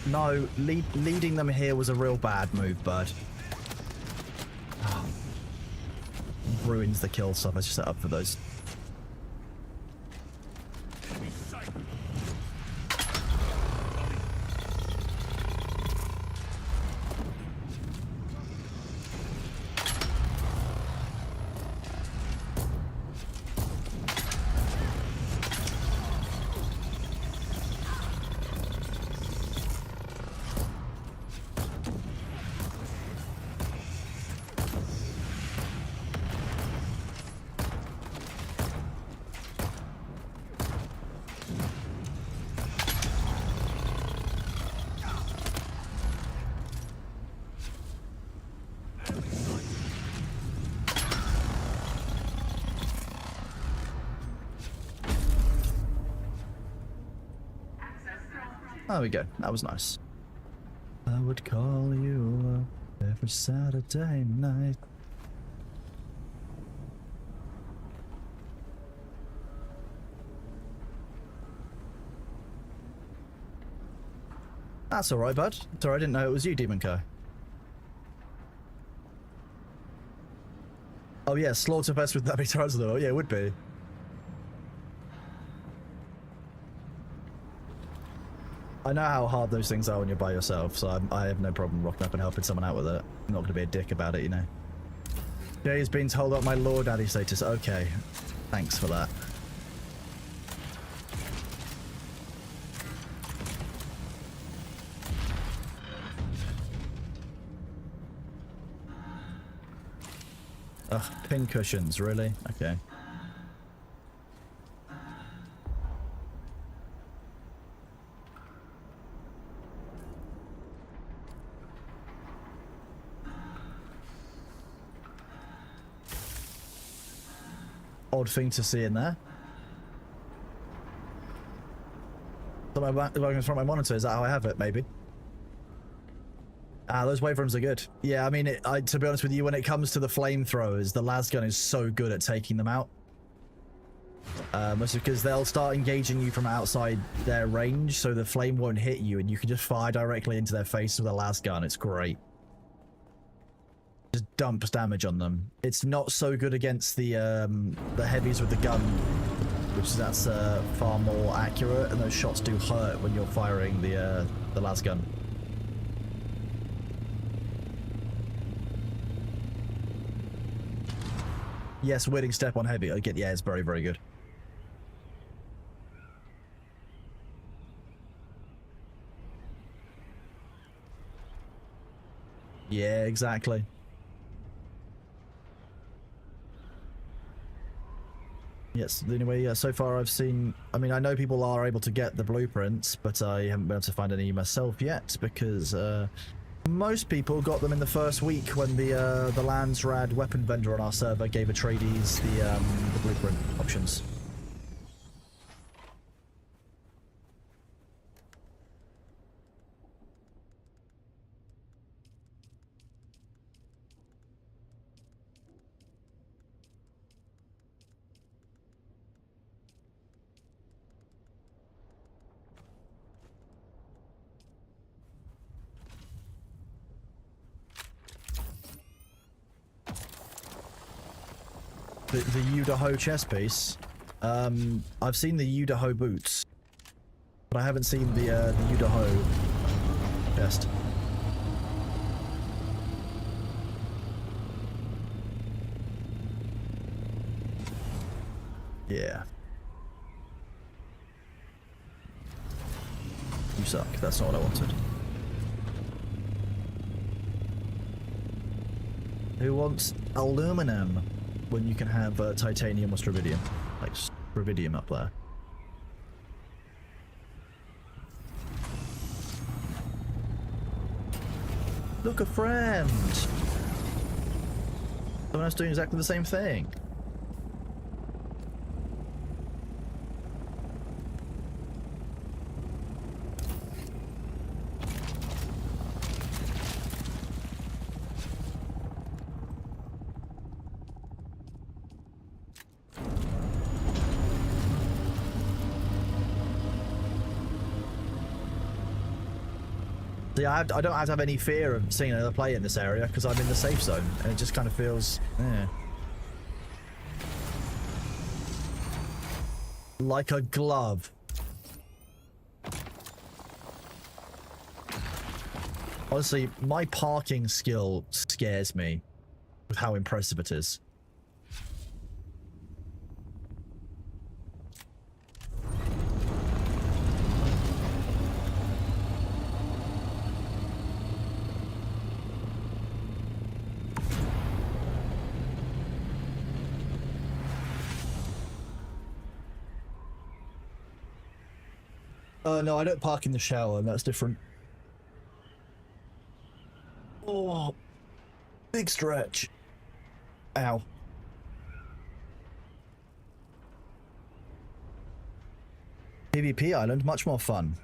No, leading them here was a real bad move, bud. Oh. Ruins the kill stuff I set up for those. There we go. That was nice. I would call you up every Saturday night. That's alright, bud. Sorry, I didn't know it was you, Demon Co. Oh yeah, Slaughterfest with that many times though. Yeah, it would be. I know how hard those things are when you're by yourself, so I have no problem rocking up and helping someone out with it. I'm not going to be a dick about it, you know. Jay's been told up my Lord Daddy status. Okay, thanks for that. Ugh, pin cushions, really? Okay. Odd thing to see in there. So my back in front of my monitor, is that how I have it? Maybe. Ah, those waveforms are good. Yeah, I mean, to be honest with you, when it comes to the flamethrowers, the lasgun is so good at taking them out. That's because they'll start engaging you from outside their range, so the flame won't hit you, and you can just fire directly into their face with a lasgun. It's great. Just dumps damage on them. It's not so good against the heavies with the gun, which that's far more accurate, and those shots do hurt when you're firing the lasgun. Yes, winning step on heavy. Yeah, it's very, very good. Yeah, exactly. Yes, anyway, yeah, so far I've seen... I mean, I know people are able to get the blueprints, but I haven't been able to find any myself yet, because most people got them in the first week when the Landsrad weapon vendor on our server gave a tradies the blueprint options. The Yudaho chest piece. I've seen the Yudaho boots, but I haven't seen the Yudaho chest. Yeah. You suck. That's not what I wanted. Who wants aluminum when you can have titanium or stravidium? Like stravidium up there. Look, a friend! Someone else doing exactly the same thing. See, I don't have to have any fear of seeing another player in this area because I'm in the safe zone, and it just kind of feels, like a glove. Honestly, my parking skill scares me with how impressive it is. No, I don't park in the shower, and that's different. Oh, big stretch. Ow. PvP island, much more fun.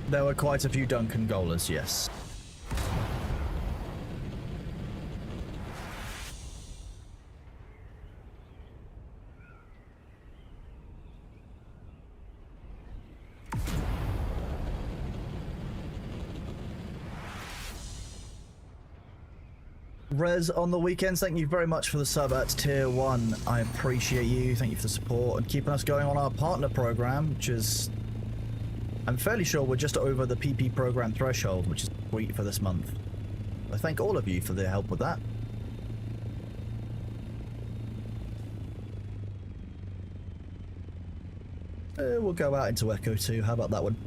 There were quite a few Duncan goalers, yes. Rez on the weekends, thank you very much for the sub at tier 1. I appreciate you. Thank you for the support and keeping us going on our partner program, which is... I'm fairly sure we're just over the PP program threshold, which is sweet for this month. I thank all of you for the help with that. We'll go out into Echo 2. How about that one?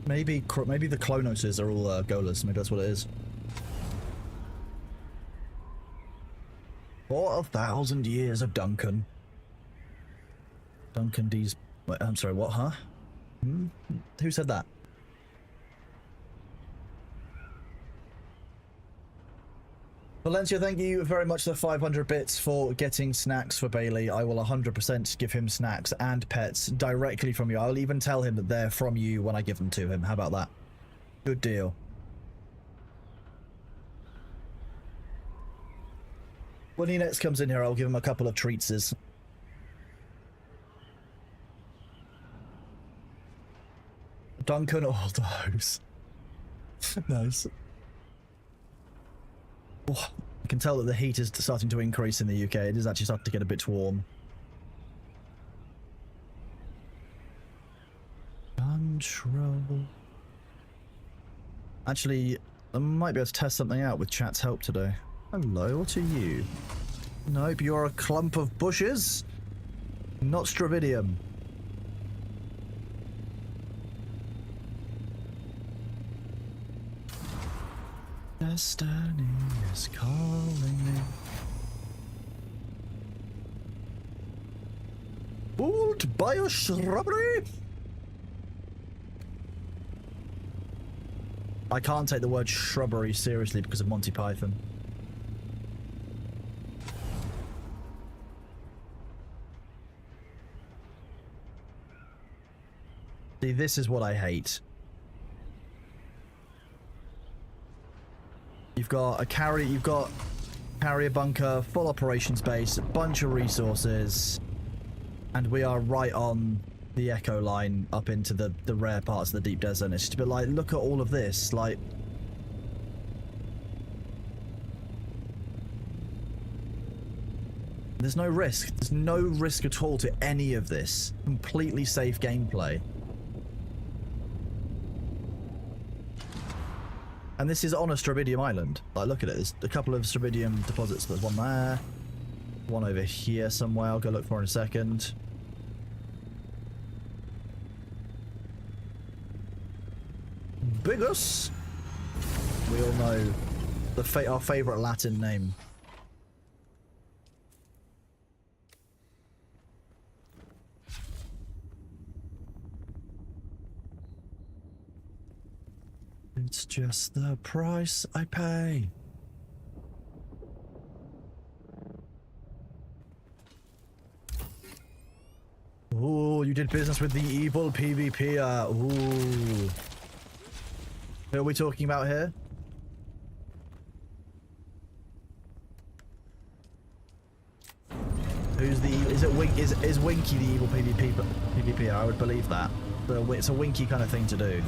Maybe the Clonoses are all goalers. Maybe that's what it is. 4,000 years of Duncan. Duncan D's... Wait, I'm sorry, what, huh? Who said that? Valencia, thank you very much for the 500 bits for getting snacks for Bailey. I will 100% give him snacks and pets directly from you. I'll even tell him that they're from you when I give them to him. How about that? Good deal. When he next comes in here, I'll give him a couple of treatses. Duncan Aldos. Nice. Oh, I can tell that the heat is starting to increase in the UK. It is actually starting to get a bit warm. Control. Actually, I might be able to test something out with chat's help today. Hello, what are you? Nope, you're a clump of bushes. Not Stravidium. Destiny is calling me. Fooled by a shrubbery? I can't take the word shrubbery seriously because of Monty Python. See, this is what I hate. You've got a carrier bunker, full operations base, a bunch of resources, and we are right on the echo line up into the rare parts of the deep desert. And it's just a bit like, look at all of this, like... There's no risk. There's no risk at all to any of this. Completely safe gameplay. And this is on a Stravidium island. Like, look at it. There's a couple of Stravidium deposits. There's one there. One over here somewhere. I'll go look for in a second. Bigus! We all know our favourite Latin name. It's just the price I pay. Ooh, you did business with the evil PvP. Ooh. Who are we talking about here? Who's the... Is it Wink? Is Winky the evil PvP? I would believe that. It's a Winky kind of thing to do.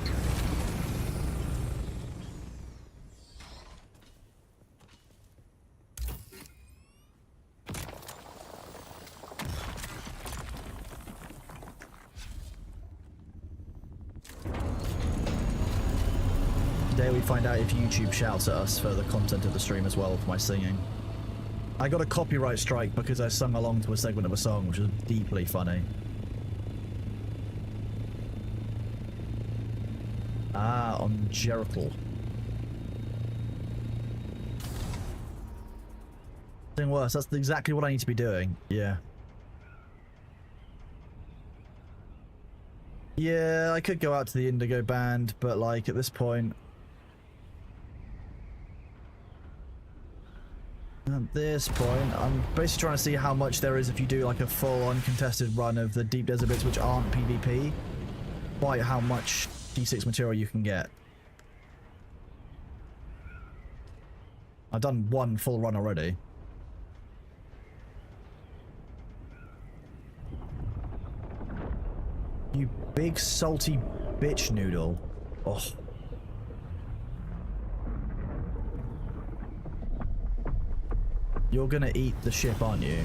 Today we find out if YouTube shouts at us for the content of the stream as well for my singing. I got a copyright strike because I sung along to a segment of a song, which was deeply funny. Ah, on Jericho. Doing worse, that's exactly what I need to be doing. Yeah. Yeah, I could go out to the Indigo Band, but like at this point... At this point, I'm basically trying to see how much there is if you do like a full uncontested run of the deep desert bits which aren't PvP. Quite how much D6 material you can get. I've done one full run already. You big salty bitch noodle. Oh. You're gonna eat the ship, aren't you?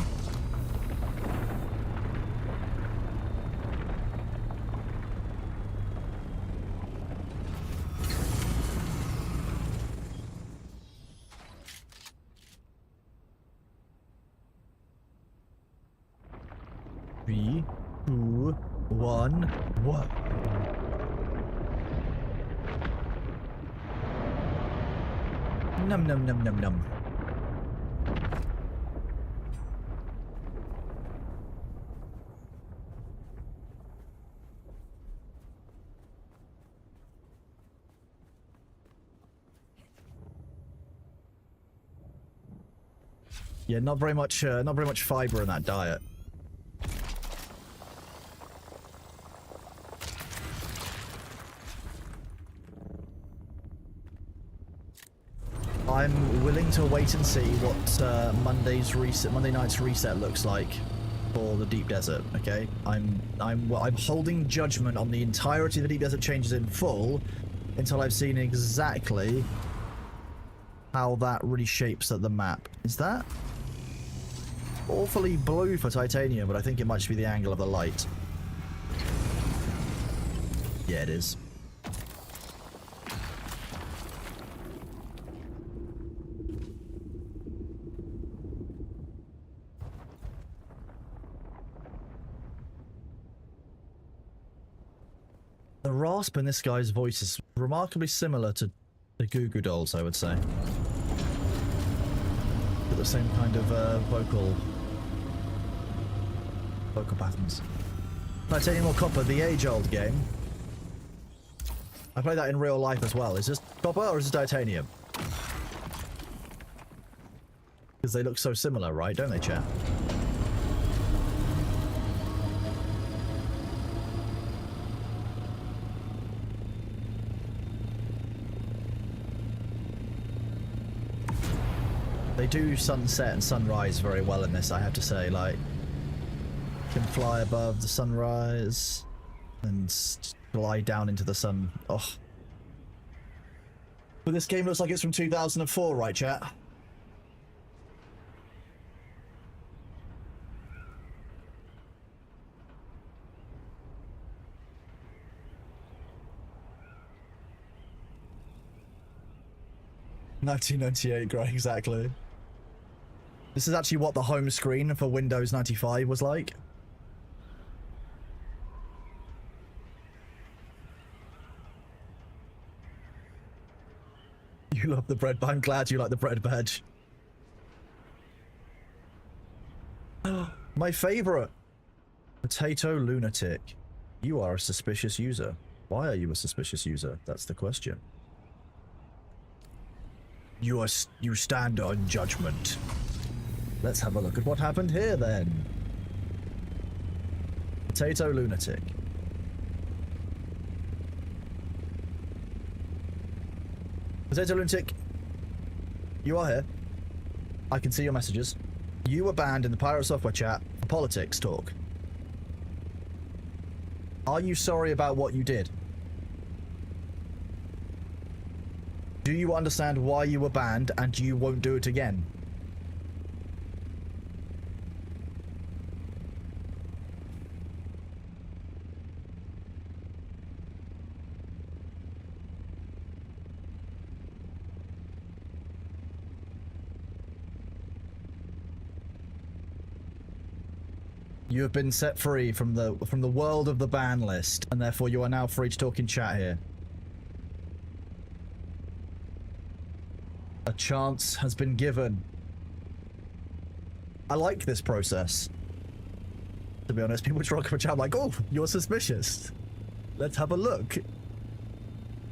Three, two, one, what? Num num num num num. Yeah, not very much fiber in that diet. I'm willing to wait and see what Monday night's reset looks like for the Deep Desert. Okay, I'm holding judgment on the entirety of the Deep Desert changes in full until I've seen exactly how that really shapes the map. Is that awfully blue for titanium? But I think it might just be the angle of the light. Yeah, it is. The rasp in this guy's voice is remarkably similar to the Goo Goo Dolls, I would say. Got the same kind of vocal patterns. Titanium or Copper, the age-old game. I play that in real life as well. Is this Copper or is it Titanium? Because they look so similar, right? Don't they, chat? They do sunset and sunrise very well in this, I have to say. Like, can fly above the sunrise and glide down into the sun. Oh. But this game looks like it's from 2004, right, chat? $1998, right, exactly. This is actually what the home screen for Windows 95 was like. You love the bread, but I'm glad you like the bread badge. My favorite. Potato Lunatic. You are a suspicious user. Why are you a suspicious user? That's the question. You stand on judgment. Let's have a look at what happened here then. Potato Lunatic. Potato Lunatic, you are here. I can see your messages. You were banned in the Pirate Software chat for politics talk. Are you sorry about what you did? Do you understand why you were banned and you won't do it again? You have been set free from the world of the ban list, and therefore you are now free to talk in chat here. A chance has been given. I like this process. To be honest, people try to come in chat like, oh, you're suspicious. Let's have a look.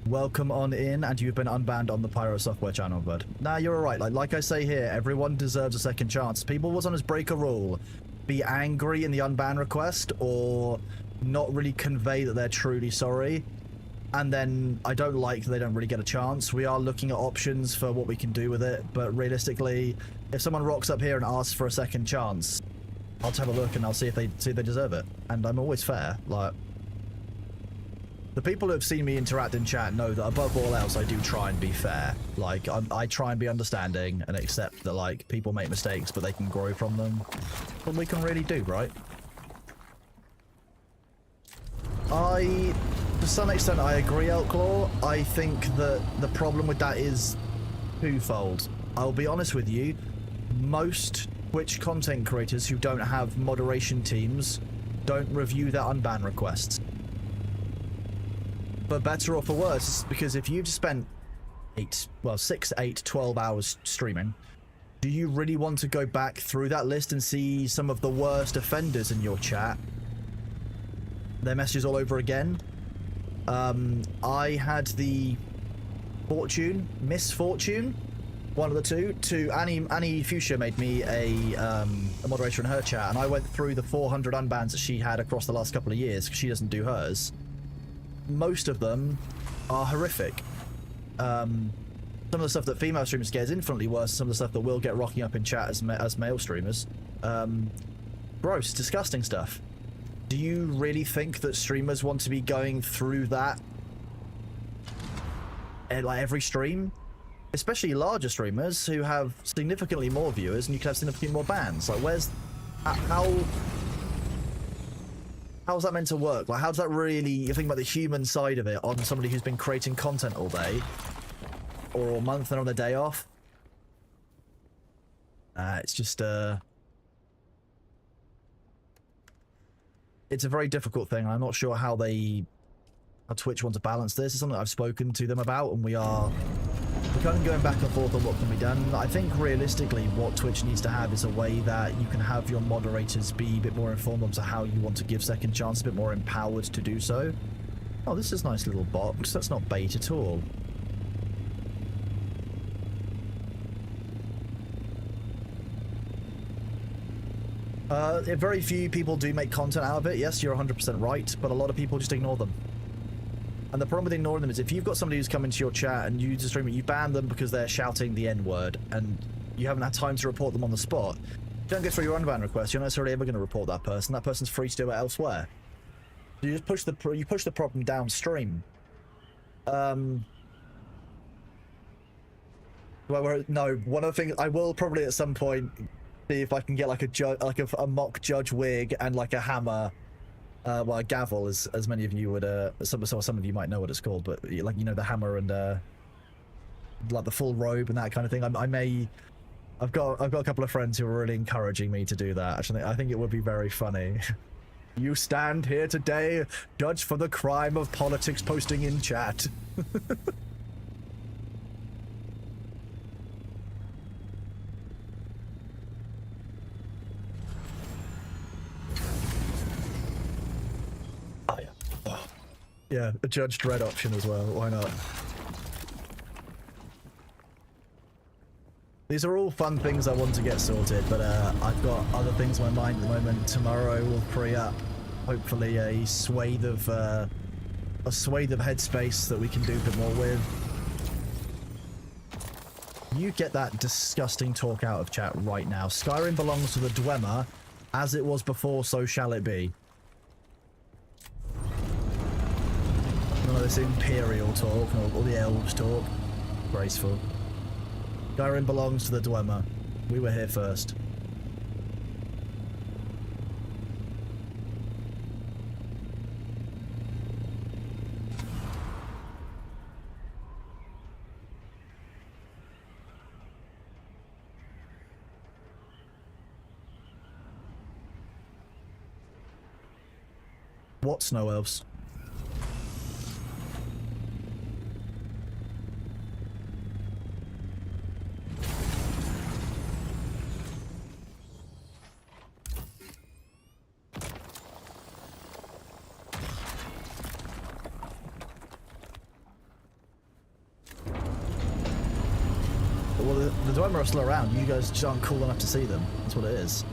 Welcome on in, and you've been unbanned on the Pyro Software channel, bud. Nah, you're alright. Like I say here, everyone deserves a second chance. People was on us break a rule. Be angry in the unban request, or not really convey that they're truly sorry. And then I don't like that they don't really get a chance. We are looking at options for what we can do with it, but realistically, if someone rocks up here and asks for a second chance, I'll have a look and I'll see if they deserve it. And I'm always fair. Like, the people who have seen me interact in chat know that above all else, I do try and be fair. Like, I try and be understanding and accept that, like, people make mistakes, but they can grow from them. What we can really do, right? To some extent, I agree, Elklaw. I think that the problem with that is twofold. I'll be honest with you, most Twitch content creators who don't have moderation teams don't review their unban requests. For better or for worse, because if you've spent 6, 8, 12 hours streaming, do you really want to go back through that list and see some of the worst offenders in your chat? Their messages all over again? I had the misfortune, one of the two, to Annie Fuchsia made me a moderator in her chat, and I went through the 400 unbans that she had across the last couple of years, because she doesn't do hers. Most of them are horrific. some of the stuff that female streamers get is infinitely worse than some of the stuff that will get rocking up in chat as male streamers. Gross, disgusting stuff. Do you really think that streamers want to be going through that at like every stream? Especially larger streamers who have significantly more viewers and you can have significantly more bans. Like, where's... How's that meant to work? Like, how does that really... You think about the human side of it on somebody who's been creating content all day or all month and on their day off? It's just, it's a very difficult thing. I'm not sure how Twitch want to balance this. It's something I've spoken to them about, and we're kind of going back and forth on what can be done. I think realistically what Twitch needs to have is a way that you can have your moderators be a bit more informed onto how you want to give second chance, a bit more empowered to do so. Oh, this is a nice little box. That's not bait at all. Very few people do make content out of it. Yes, you're 100% right, but a lot of people just ignore them. And the problem with ignoring them is if you've got somebody who's come into your chat and you just stream it, you ban them because they're shouting the N-word and you haven't had time to report them on the spot. You don't go through your unban request, you're not necessarily ever going to report that person. That person's free to do it elsewhere. So you just push the problem downstream. No, one of the things I will probably at some point see if I can get like a mock judge wig and like a hammer. Well, a gavel, as many of you would, some of you might know what it's called, but like, you know, the hammer and like the full robe and that kind of thing. I've got a couple of friends who are really encouraging me to do that. Actually, I think it would be very funny. You stand here today, judged for the crime of politics posting in chat. Yeah, a Judge Dredd option as well, why not? These are all fun things I want to get sorted, but I've got other things in my mind at the moment. Tomorrow will free up, hopefully, a swathe of headspace that we can do a bit more with. You get that disgusting talk out of chat right now. Skyrim belongs to the Dwemer. As it was before, so shall it be. None of this Imperial talk, or the Elves talk. Graceful. Skyrim belongs to the Dwemer. We were here first. What snow elves? Well, the Dwemer are still around. You guys just aren't cool enough to see them. That's what it is.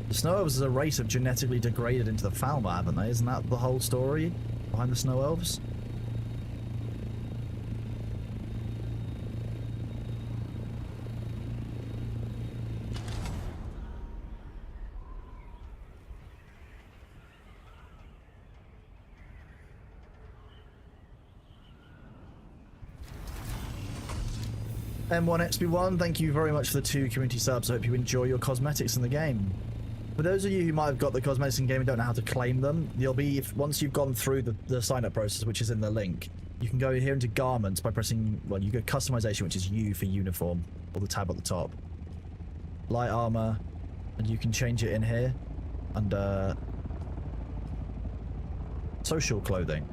The Snow Elves as a race have genetically degraded into the Falmer, haven't they? Isn't that the whole story behind the Snow Elves? M1XB1, thank you very much for the 2 community subs. I hope you enjoy your cosmetics in the game. For those of you who might have got the cosmetics in game and don't know how to claim them, you'll be, once you've gone through the sign-up process, which is in the link, you can go here into garments by pressing, well, you go customization, which is U for uniform, or the tab at the top. Light armor, and you can change it in here under social clothing.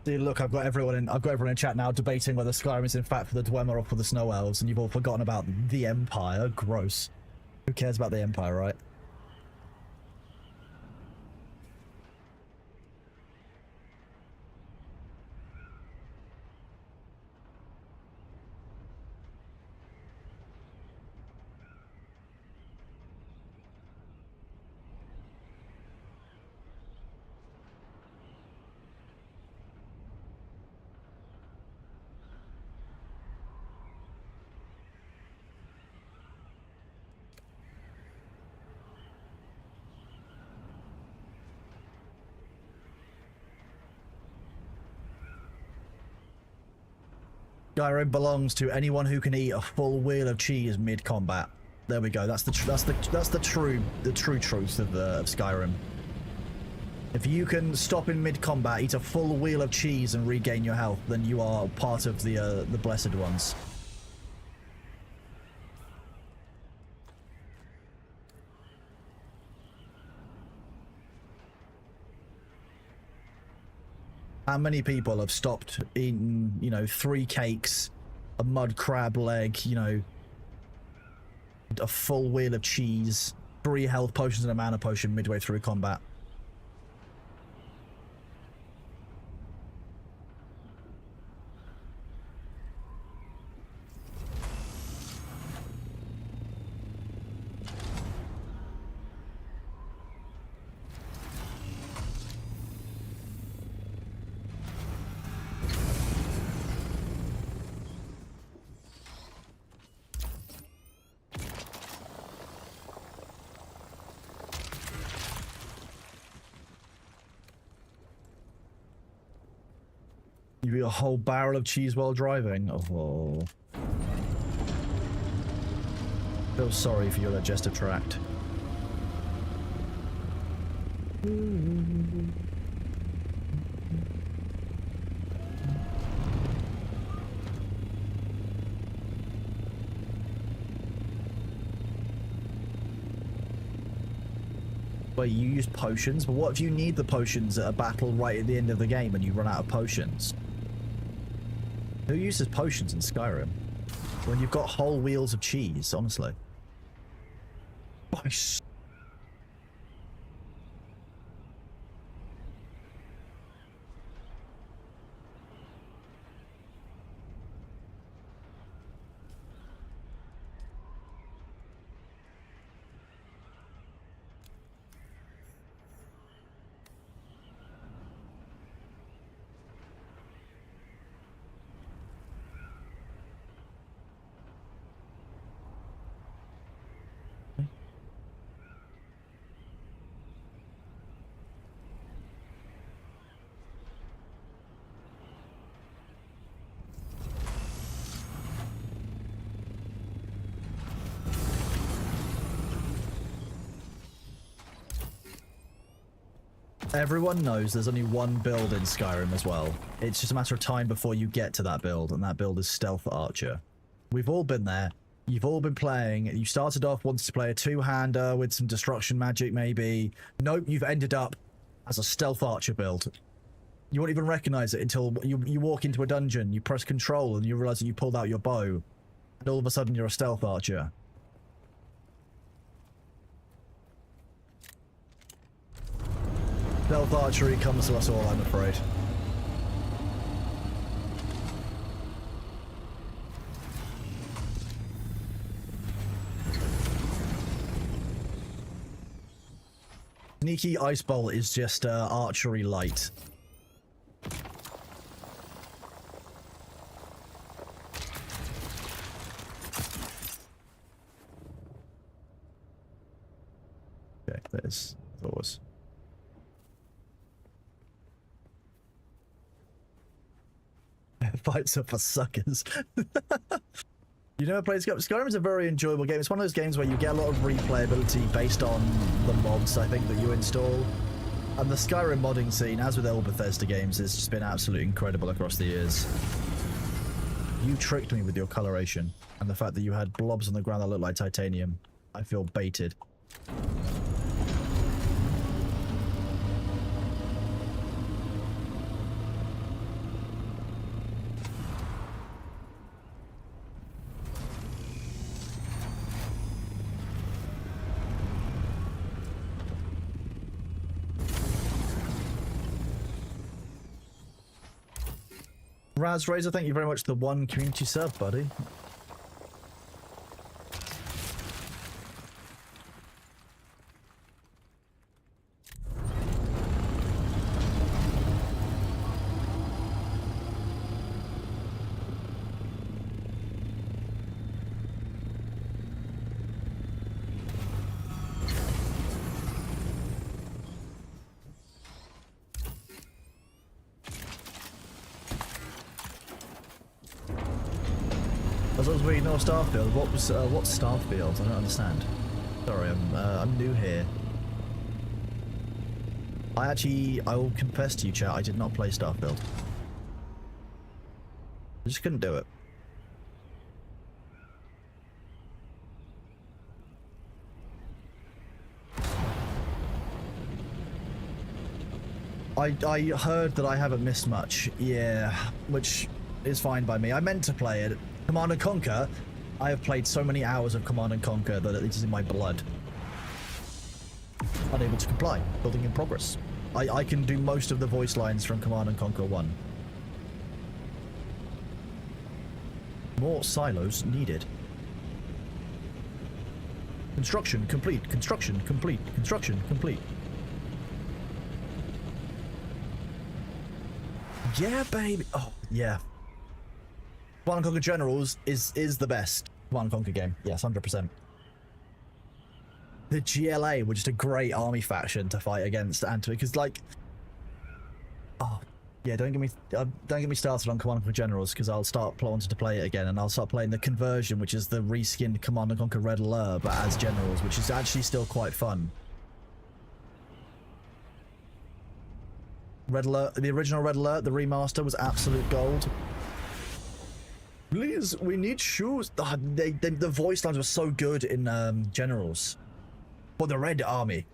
See, look, I've got everyone in chat now debating whether Skyrim is in fact for the Dwemer or for the Snow Elves, and you've all forgotten about the Empire. Gross. Who cares about the Empire, right? Skyrim belongs to anyone who can eat a full wheel of cheese mid-combat. There we go. That's the true truth of Skyrim. If you can stop in mid-combat, eat a full wheel of cheese and regain your health, then you are part of the blessed ones. How many people have stopped eating, you know, 3 cakes, a mud crab leg, you know, a full wheel of cheese, 3 health potions and a mana potion midway through combat? You eat a whole barrel of cheese while driving? Oh. Feel sorry for your digestive tract. Wait, you use potions? But what if you need the potions at a battle right at the end of the game and you run out of potions? Who uses potions in Skyrim? When you've got whole wheels of cheese, honestly. Nice. Everyone knows there's only one build in Skyrim as well. It's just a matter of time before you get to that build, and that build is Stealth Archer. We've all been there. You've all been playing. You started off wanting to play a 2-hander with some destruction magic, maybe. Nope, you've ended up as a Stealth Archer build. You won't even recognize it until you walk into a dungeon, you press control, and you realize that you pulled out your bow. And all of a sudden, you're a Stealth Archer. Stealth archery comes to us all, I'm afraid. Sneaky Ice Bolt is just archery light. Okay, there's those. Fights are for suckers. You never played Skyrim? Skyrim is a very enjoyable game. It's one of those games where you get a lot of replayability based on the mods, I think, that you install. And the Skyrim modding scene, as with all Bethesda games, has just been absolutely incredible across the years. You tricked me with your coloration, and the fact that you had blobs on the ground that look like titanium. I feel baited. Raz Razor, thank you very much for the 1 community sub, buddy. As long as we know Starfield, what's Starfield? I don't understand. Sorry, I'm new here. I will confess to you, chat, I did not play Starfield. I just couldn't do it. I heard that I haven't missed much, yeah, which is fine by me. I meant to play it. Command & Conquer, I have played so many hours of Command & Conquer that it is in my blood. Unable to comply. Building in progress. I can do most of the voice lines from Command & Conquer 1. More silos needed. Construction complete. Construction complete. Construction complete. Yeah, baby. Oh, yeah. Command & Conquer Generals is the best Command & Conquer game. Yes, 100%. The GLA were just a great army faction to fight against, and because like, oh yeah, don't get me started on Command & Conquer Generals, because I'll start wanting to play it again, and I'll start playing the conversion, which is the reskinned Command & Conquer Red Alert, but as generals, which is actually still quite fun. Red Alert, the original Red Alert, the remaster was absolute gold. Please, we need shoes. Oh, the voice lines were so good in Generals. For the Red Army.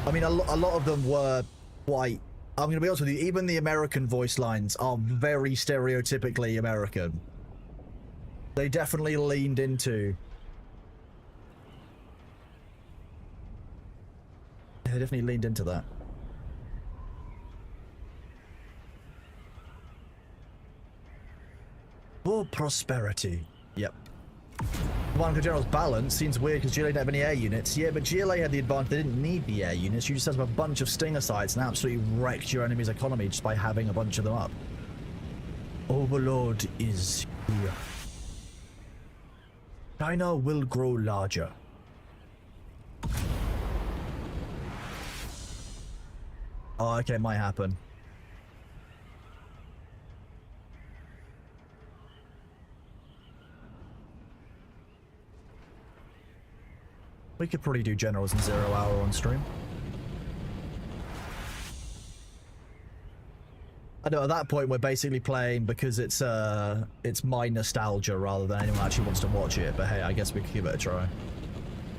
I mean, a lot of them were quite... I'm going to be honest with you, even the American voice lines are very stereotypically American. They definitely leaned into... They definitely leaned into that. For prosperity. Yep. Command & Conquer General's balance seems weird because GLA didn't have any air units. Yeah, but GLA had the advantage they didn't need the air units. You just set up a bunch of stinger sites and absolutely wrecked your enemy's economy just by having a bunch of them up. Overlord is here. China will grow larger. Oh, okay, it might happen. We could probably do Generals in 0 hour on stream. I know at that point we're basically playing because it's my nostalgia rather than anyone actually wants to watch it, but hey, I guess we could give it a try.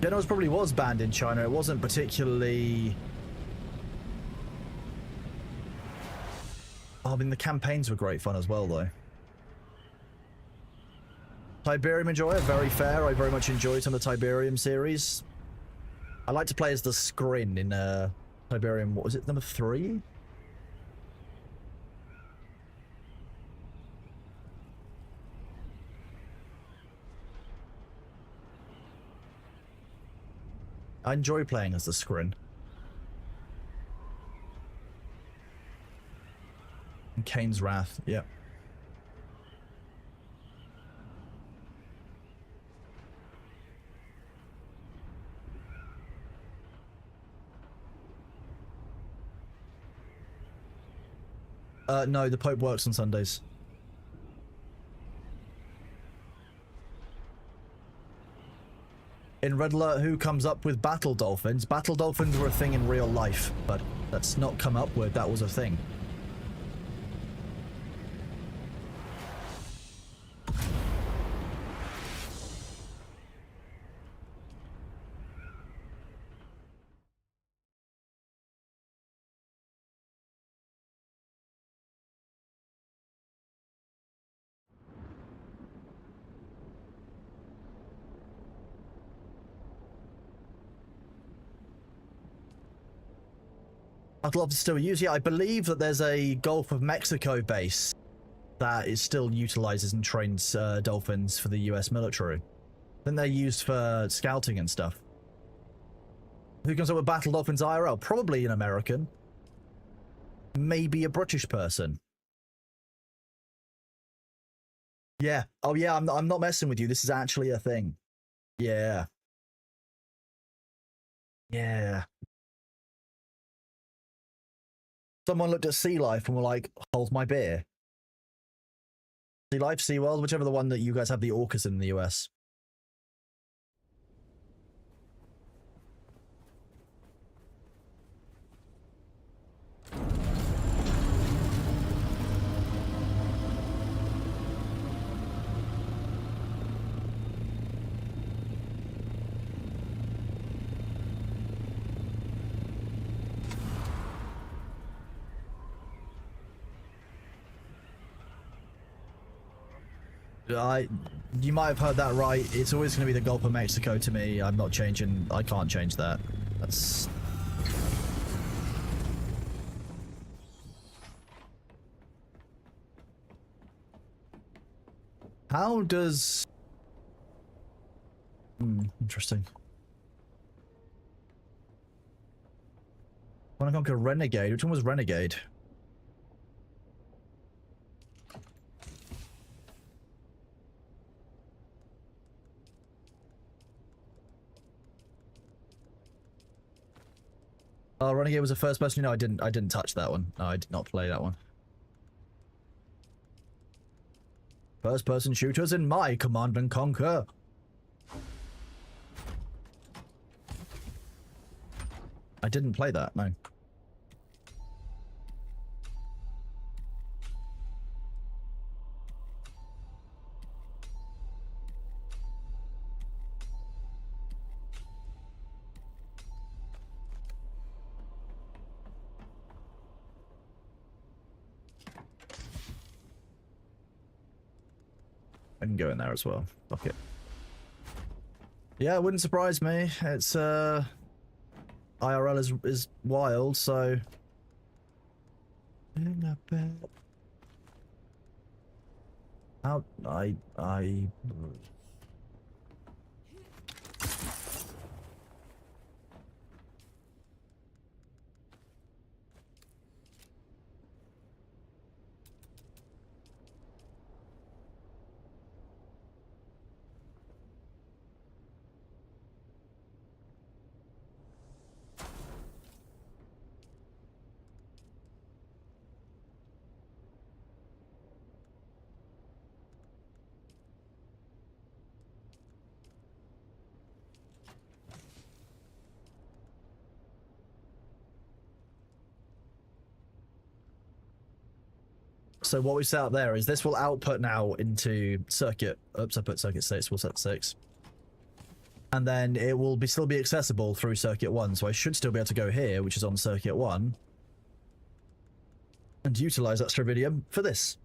Generals probably was banned in China. It wasn't particularly... Oh, I mean, the campaigns were great fun as well, though. Tiberium Enjoyer, very fair. I very much enjoyed some of the Tiberium series. I like to play as the Scrin in Tiberium, what was it, number 3? I enjoy playing as the Scrin. And Kane's Wrath, yep. No, the Pope works on Sundays. In Red Alert, who comes up with battle dolphins? Battle dolphins were a thing in real life, but that's not come up with, that was a thing. I'd love to still use. Yeah, I believe that there's a Gulf of Mexico base that is still utilizes and trains dolphins for the US military. Then they're used for scouting and stuff. Who comes up with battle dolphins IRL? Probably an American. Maybe a British person. Yeah. Oh yeah, I'm not messing with you. This is actually a thing. Yeah. Yeah. Someone looked at Sea Life and were like, hold my beer. Sea Life, Sea World, whichever the one that you guys have the orcas in the US. You might have heard that right. It's always going to be the Gulf of Mexico to me. I'm not changing. I can't change that. That's... How does... interesting. Want to conquer Renegade? Which one was Renegade? Oh, Renegade was the first person. No, I didn't touch that one. No, I did not play that one. First person shooters in my Command and Conquer. I didn't play that, no. I can go in there as well. Fuck it. Yeah, it wouldn't surprise me. It's IRL is wild, so how I So what we set up there is this will output now into circuit. Oops, I put circuit 6. We'll set 6. And then it will still be accessible through circuit 1. So I should still be able to go here, which is on circuit 1. And utilize that Stravidium for this.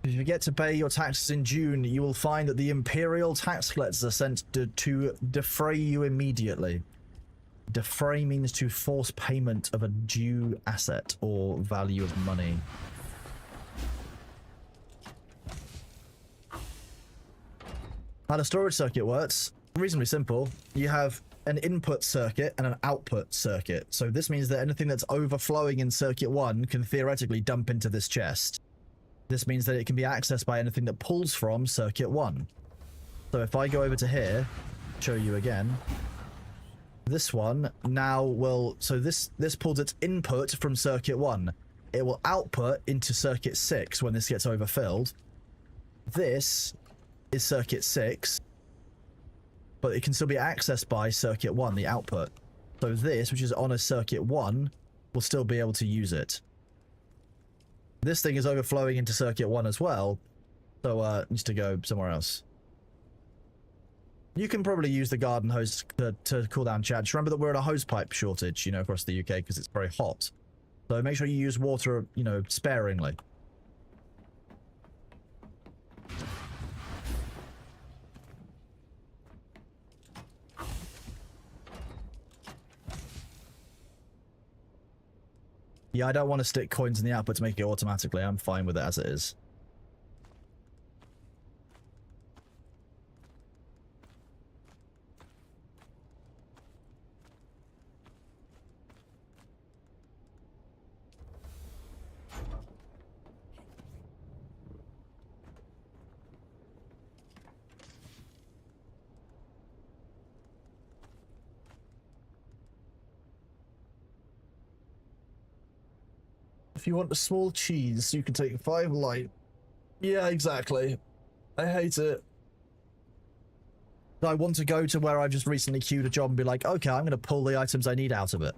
If you get to pay your taxes in June, you will find that the Imperial tax collectors are sent to defray you immediately. Defray means to force payment of a due asset or value of money. How the storage circuit works, reasonably simple. You have an input circuit and an output circuit. So this means that anything that's overflowing in circuit 1 can theoretically dump into this chest. This means that it can be accessed by anything that pulls from circuit 1. So if I go over to here, show you again, this one now will, so this pulls its input from circuit 1. It will output into circuit 6 when this gets overfilled. This is circuit 6, but it can still be accessed by circuit 1, the output. So this, which is on a circuit 1, will still be able to use it. This thing is overflowing into circuit 1 as well, so it needs to go somewhere else. You can probably use the garden hose to cool down chat. Just remember that we're in a hose pipe shortage, you know, across the UK because it's very hot. So make sure you use water, you know, sparingly. Yeah, I don't want to stick coins in the output to make it automatically. I'm fine with it as it is. If you want a small cheese, you can take 5 light. Yeah, exactly. I hate it. I want to go to where I've just recently queued a job and be like, okay, I'm going to pull the items I need out of it.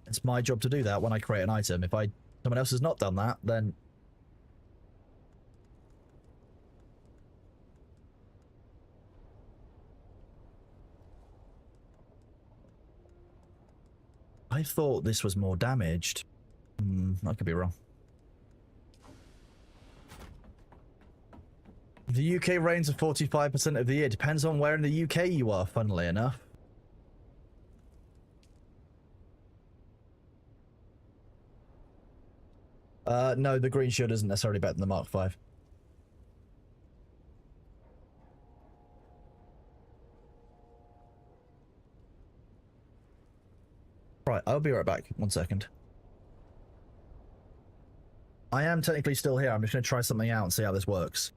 It's my job to do that when I create an item. If someone else has not done that, then... I thought this was more damaged. I could be wrong. The UK rains are 45% of the year. Depends on where in the UK you are, funnily enough. No, the green shield isn't necessarily better than the Mark V. Right, I'll be right back. 1 second. I am technically still here. I'm just going to try something out and see how this works.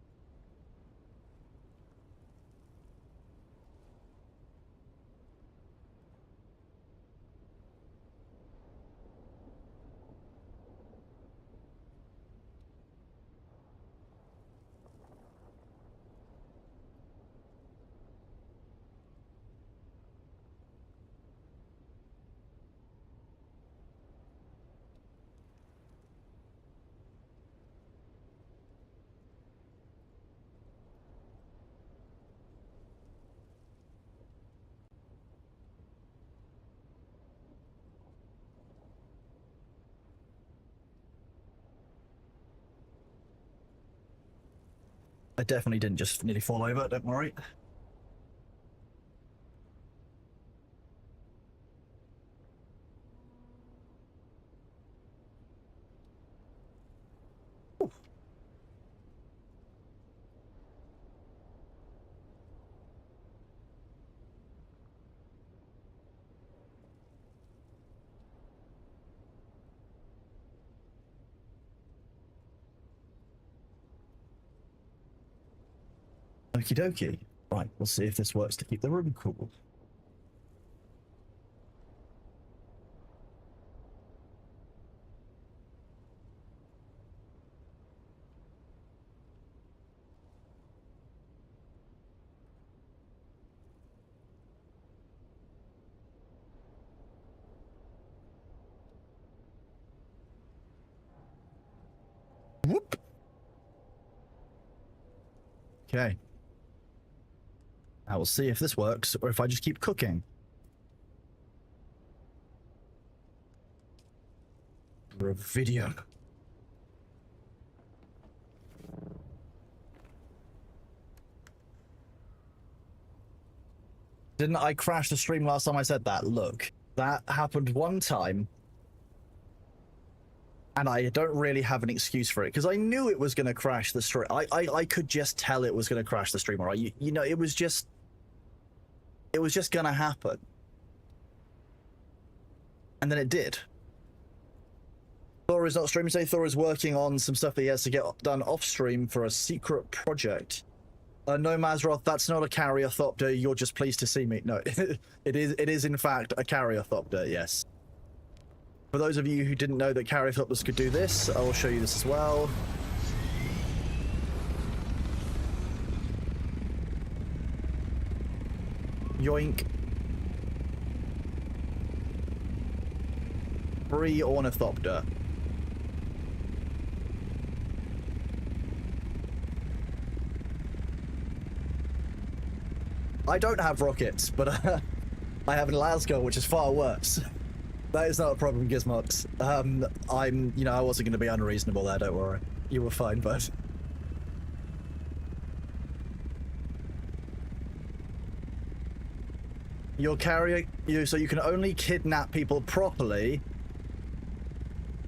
I definitely didn't just nearly fall over, don't worry. Okie dokie. Right, we'll see if this works to keep the room cool. Whoop. Okay. I will see if this works, or if I just keep cooking. For a video. Didn't I crash the stream last time I said that? Look, that happened one time. And I don't really have an excuse for it, because I knew it was going to crash the stream. I could just tell it was going to crash the stream, alright? You know, it was just going to happen. And then it did. Thor is not streaming today. Thor is working on some stuff that he has to get done off stream for a secret project. No, Mazroth, that's not a Caryoptopter. You're just pleased to see me. No, it is in fact a Caryoptopter, yes. For those of you who didn't know that Caryoptopters could do this, I will show you this as well. Yoink. Free Ornithopter. I don't have rockets, but I have an Lascar, which is far worse. That is not a problem, Gizmox. I wasn't going to be unreasonable there, don't worry. You were fine, bud. You're carrying so you can only kidnap people properly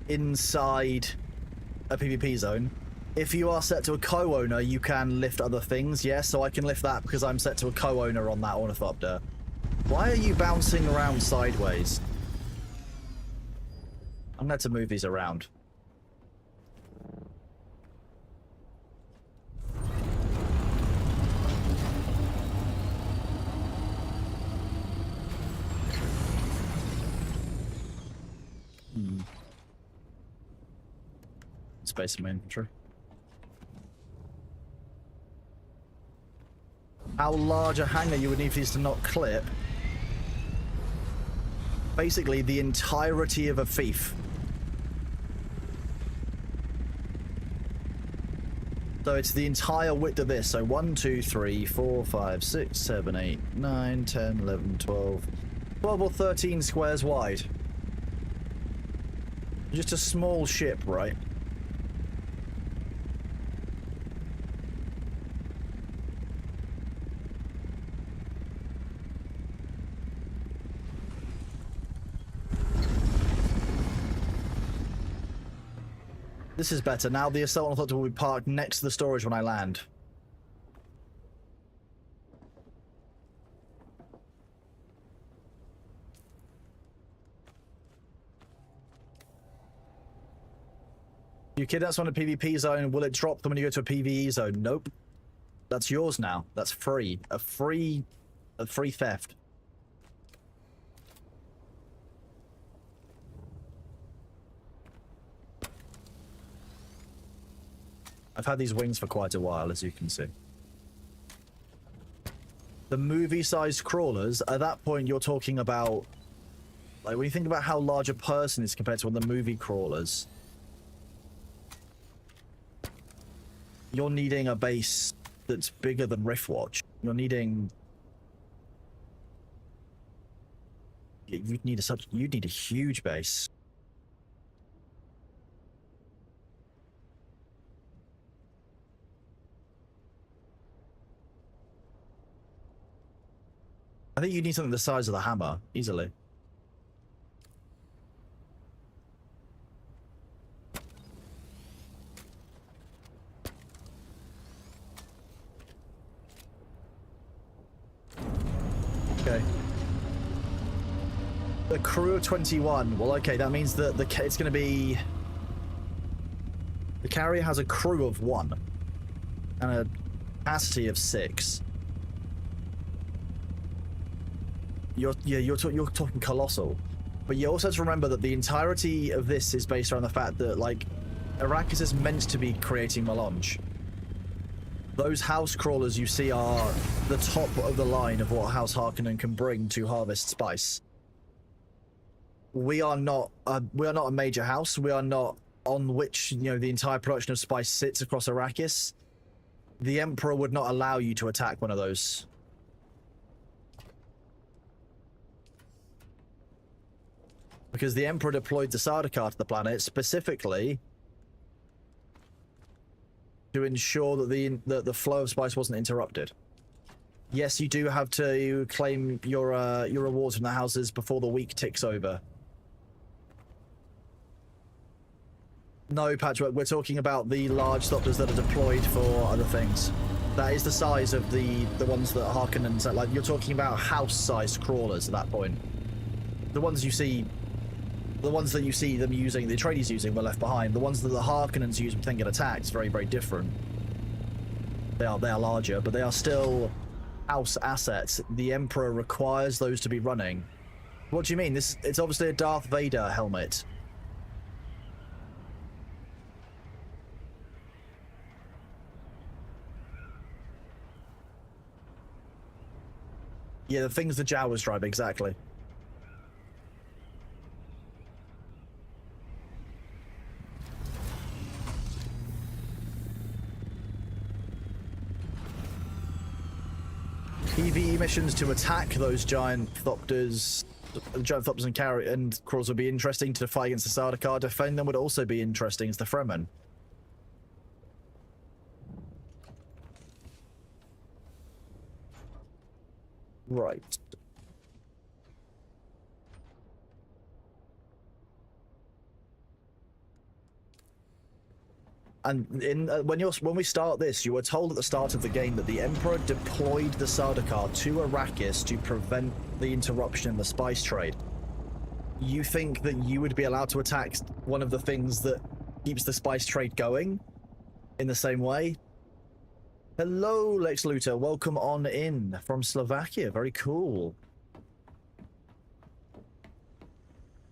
inside a PvP zone. If you are set to a co-owner, you can lift other things. Yes, so I can lift that because I'm set to a co-owner on that Ornithopter. Why are you bouncing around sideways? I'm going to move these around. Space in my inventory. How large a hangar you would need for these to not clip? Basically, the entirety of a fief. So it's the entire width of this. So 1, 2, 3, 4, 5, 6, 7, 8, 9, 10, 11, 12. 12 or 13 squares wide. Just a small ship, right? This is better. Now the assault helicopter will be parked next to the storage when I land. You kidnap someone in a PvP zone, will it drop them when you go to a PvE zone? Nope. That's yours now. That's free. A free theft. I've had these wings for quite a while, as you can see. The movie-sized crawlers, at that point you're talking about... Like, when you think about how large a person is compared to one of the movie crawlers, you're needing a base that's bigger than Riftwatch. You're needing... You'd need a huge base. I think you need something the size of the hammer, easily. Okay. The crew of 21. Well, okay, that means that it's going to be... The carrier has a crew of 1 and a capacity of 6. You're talking colossal, but you also have to remember that the entirety of this is based around the fact that, like, Arrakis is meant to be creating melange. Those house crawlers you see are the top of the line of what House Harkonnen can bring to harvest spice. We are not a major house. We are not on which, the entire production of spice sits across Arrakis. The Emperor would not allow you to attack one of those. Because the Emperor deployed the Sardaukar to the planet specifically to ensure that the flow of spice wasn't interrupted. Yes, you do have to claim your rewards from the houses before the week ticks over. No, Patchwork, we're talking about the large Thopters that are deployed for other things. That is the size of the ones that Harkonnen set. Like, you're talking about house-sized crawlers at that point. The ones you see... The ones that you see them using, the Atreides using, were left behind. The ones that the Harkonnens use when they get attacked is very, very different. They are larger, but they are still house assets. The Emperor requires those to be running. What do you mean? It's obviously a Darth Vader helmet. Yeah, the things the Jawas drive, exactly. missions to attack those giant thopters, and crawls would be interesting to fight against the Sardaukar. Defend them would also be interesting as the Fremen. Right. And when we start this, you were told at the start of the game that the Emperor deployed the Sardaukar to Arrakis to prevent the interruption in the spice trade. You think that you would be allowed to attack one of the things that keeps the spice trade going in the same way? Hello, Lex Luthor. Welcome on in from Slovakia. Very cool.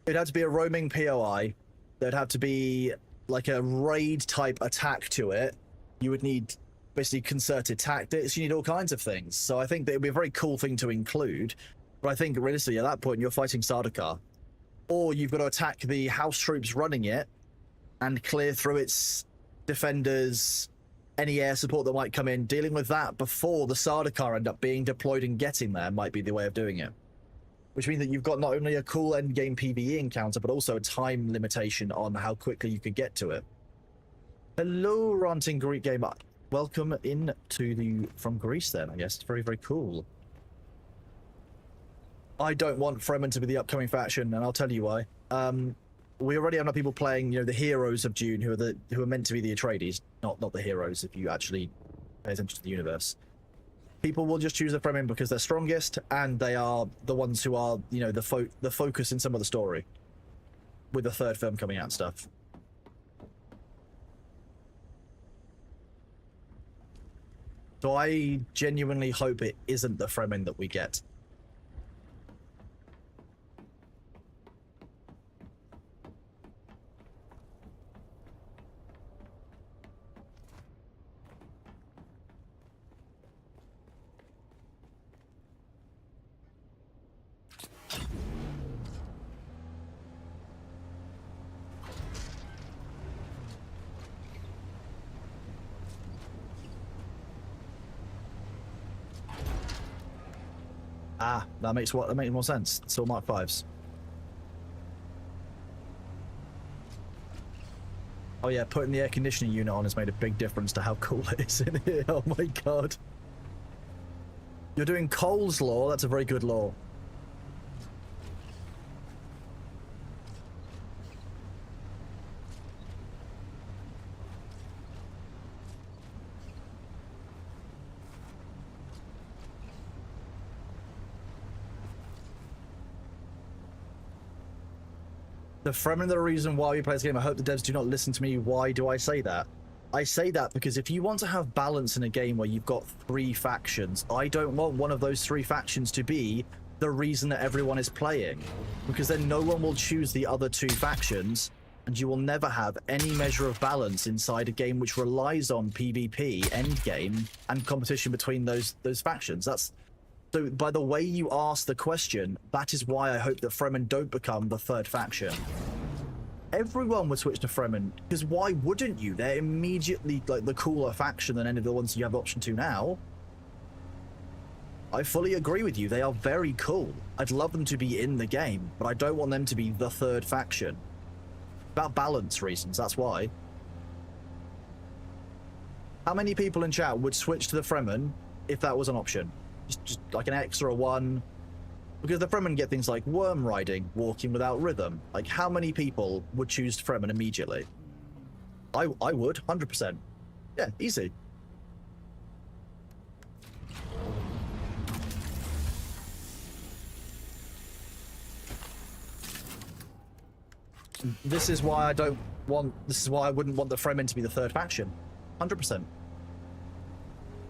It'd have to be a roaming POI. There'd have to be like a raid type attack to it. You would need basically concerted tactics. You need all kinds of things. So I think that it would be a very cool thing to include. But I think realistically at that point you're fighting Sardaukar. Or you've got to attack the house troops running it and clear through its defenders, any air support that might come in. Dealing with that before the Sardaukar end up being deployed and getting there might be the way of doing it. Which means that you've got not only a cool endgame PvE encounter, but also a time limitation on how quickly you could get to it. Hello, Ranting Greek Gamer. Welcome in to from Greece then, I guess. It's very, very cool. I don't want Fremen to be the upcoming faction, and I'll tell you why. We already have enough people playing, you know, the heroes of Dune, who are meant to be the Atreides, not the heroes if you actually pay attention to the universe. People will just choose the Fremen because they're strongest, and they are the ones who are, you know, the focus in some of the story. With the third film coming out and stuff. So I genuinely hope it isn't the Fremen that we get. Ah, that makes more sense. It's all Mark 5s. Oh yeah, putting the air conditioning unit on has made a big difference to how cool it is in here. Oh my god. You're doing Cole's law? That's a very good law. The Fremen are the reason why we play this game. I hope the devs do not listen to me. Why do I say that? I say that because if you want to have balance in a game where you've got 3 factions, I don't want one of those 3 factions to be the reason that everyone is playing. Because then no one will choose the other 2 factions, and you will never have any measure of balance inside a game which relies on PvP, endgame, and competition between those factions. So by the way you ask the question, that is why I hope that Fremen don't become the 3rd faction. Everyone would switch to Fremen, because why wouldn't you? They're immediately like the cooler faction than any of the ones you have option to now. I fully agree with you. They are very cool. I'd love them to be in the game, but I don't want them to be the 3rd faction. About balance reasons, that's why. How many people in chat would switch to the Fremen if that was an option? Just like an extra one, because the Fremen get things like worm riding, walking without rhythm. Like, how many people would choose Fremen immediately? I would, 100%. Yeah, easy. This is why I wouldn't want the Fremen to be the 3rd faction. 100%.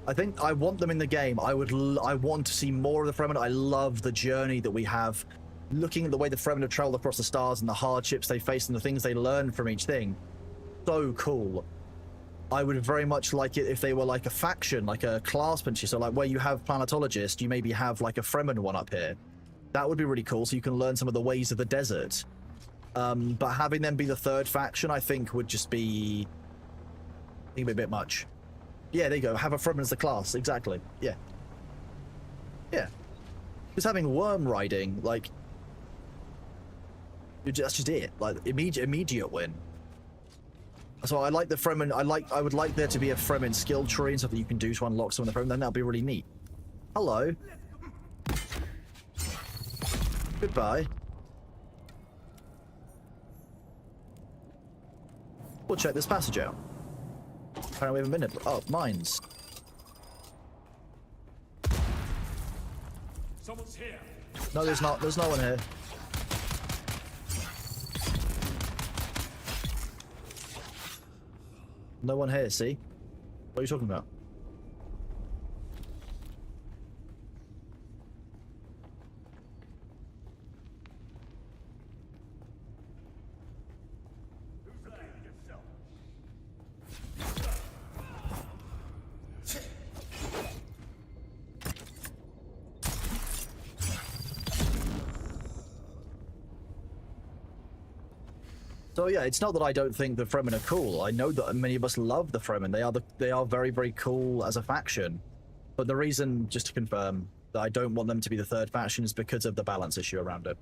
I think I want them in the game. I want to see more of the Fremen. I love the journey that we have. Looking at the way the Fremen have traveled across the stars and the hardships they face and the things they learn from each thing. So cool. I would very much like it if they were like a faction, like a class punchy. So like where you have planetologists, you maybe have like a Fremen one up here. That would be really cool, so you can learn some of the ways of the desert. But having them be the 3rd faction, I think would just be a bit much. Yeah, there you go. Have a Fremen as the class. Exactly. Yeah. Yeah. Just having worm riding, like, that's just it. Like, immediate win. So I like the Fremen. I would like there to be a Fremen skill tree and stuff that you can do to unlock some of the Fremen. Then that'll be really neat. Hello. Goodbye. We'll check this passage out. Apparently we haven't been here. Oh, mines. Someone's here. No, there's not. There's no one here. No one here, see? What are you talking about? So yeah, it's not that I don't think the Fremen are cool. I know that many of us love the Fremen. They are very, very cool as a faction. But the reason, just to confirm, that I don't want them to be the third faction is because of the balance issue around it.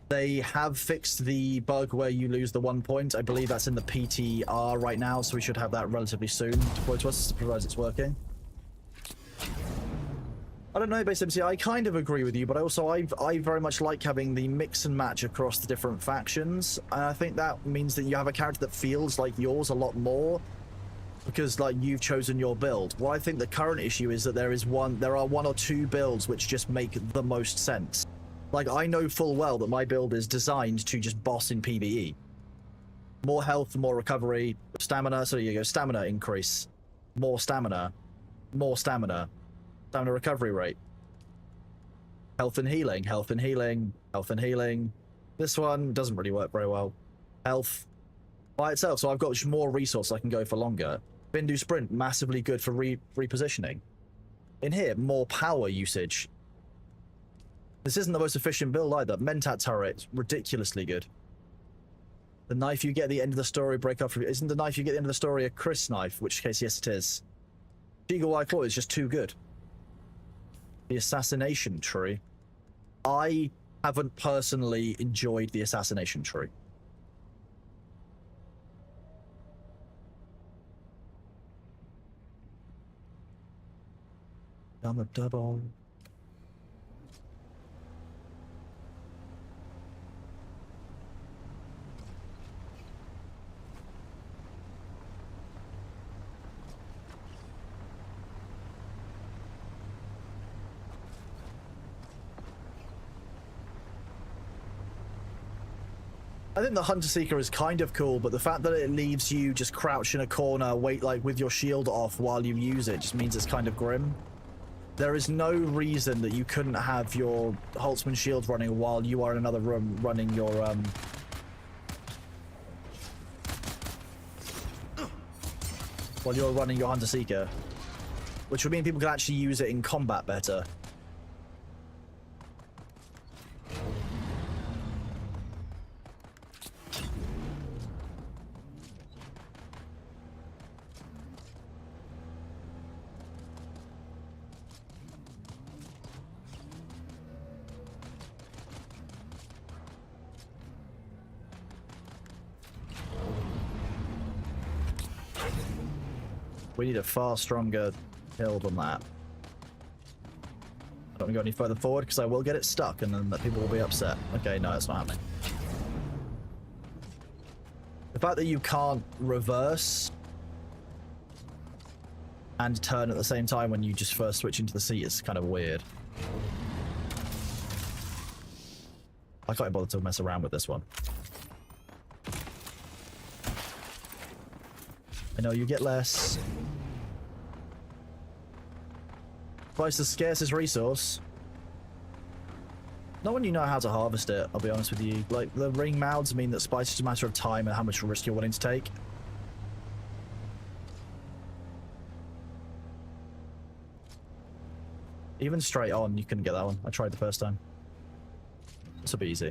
They have fixed the bug where you lose the 1 point. I believe that's in the PTR right now, so we should have that relatively soon deployed to us, provided it's working. I don't know, Base MC, I kind of agree with you, but I very much like having the mix and match across the different factions, and I think that means that you have a character that feels like yours a lot more, because like you've chosen your build. What I think the current issue is that there are one or two builds which just make the most sense. Like, I know full well that my build is designed to just boss in PvE. More health, more recovery, stamina, so you go, stamina increase, more stamina, stamina recovery rate, health and healing, health and healing, health and healing. This one doesn't really work very well. Health by itself, so I've got more resource I can go for longer. Bindu Sprint, massively good for repositioning. In here, more power usage. This isn't the most efficient build either. Mentat turret, ridiculously good. The knife you get at the end of the story, break off. Isn't the knife you get at the end of the story a Chris knife? Which case, yes, it is. Eagle White Claw is just too good. The assassination tree. I haven't personally enjoyed the assassination tree. On the double. I think the Hunter Seeker is kind of cool, but the fact that it leaves you just crouch in a corner, wait like with your shield off while you use it, just means it's kind of grim. There is no reason that you couldn't have your Holtzman shield running while you are in another room running your while you're running your Hunter Seeker, which would mean people can actually use it in combat better. We need a far stronger build on that. I don't want to go any further forward because I will get it stuck and then people will be upset. Okay, no, it's not happening. The fact that you can't reverse and turn at the same time when you just first switch into the seat is kind of weird. I can't bother to mess around with this one. I know you get less. Price the scarcest resource. Not when you know how to harvest it, I'll be honest with you. Like, the ring mouths mean that spice is a matter of time and how much risk you're willing to take. Even straight on, you couldn't get that one. I tried the first time. This will be easy.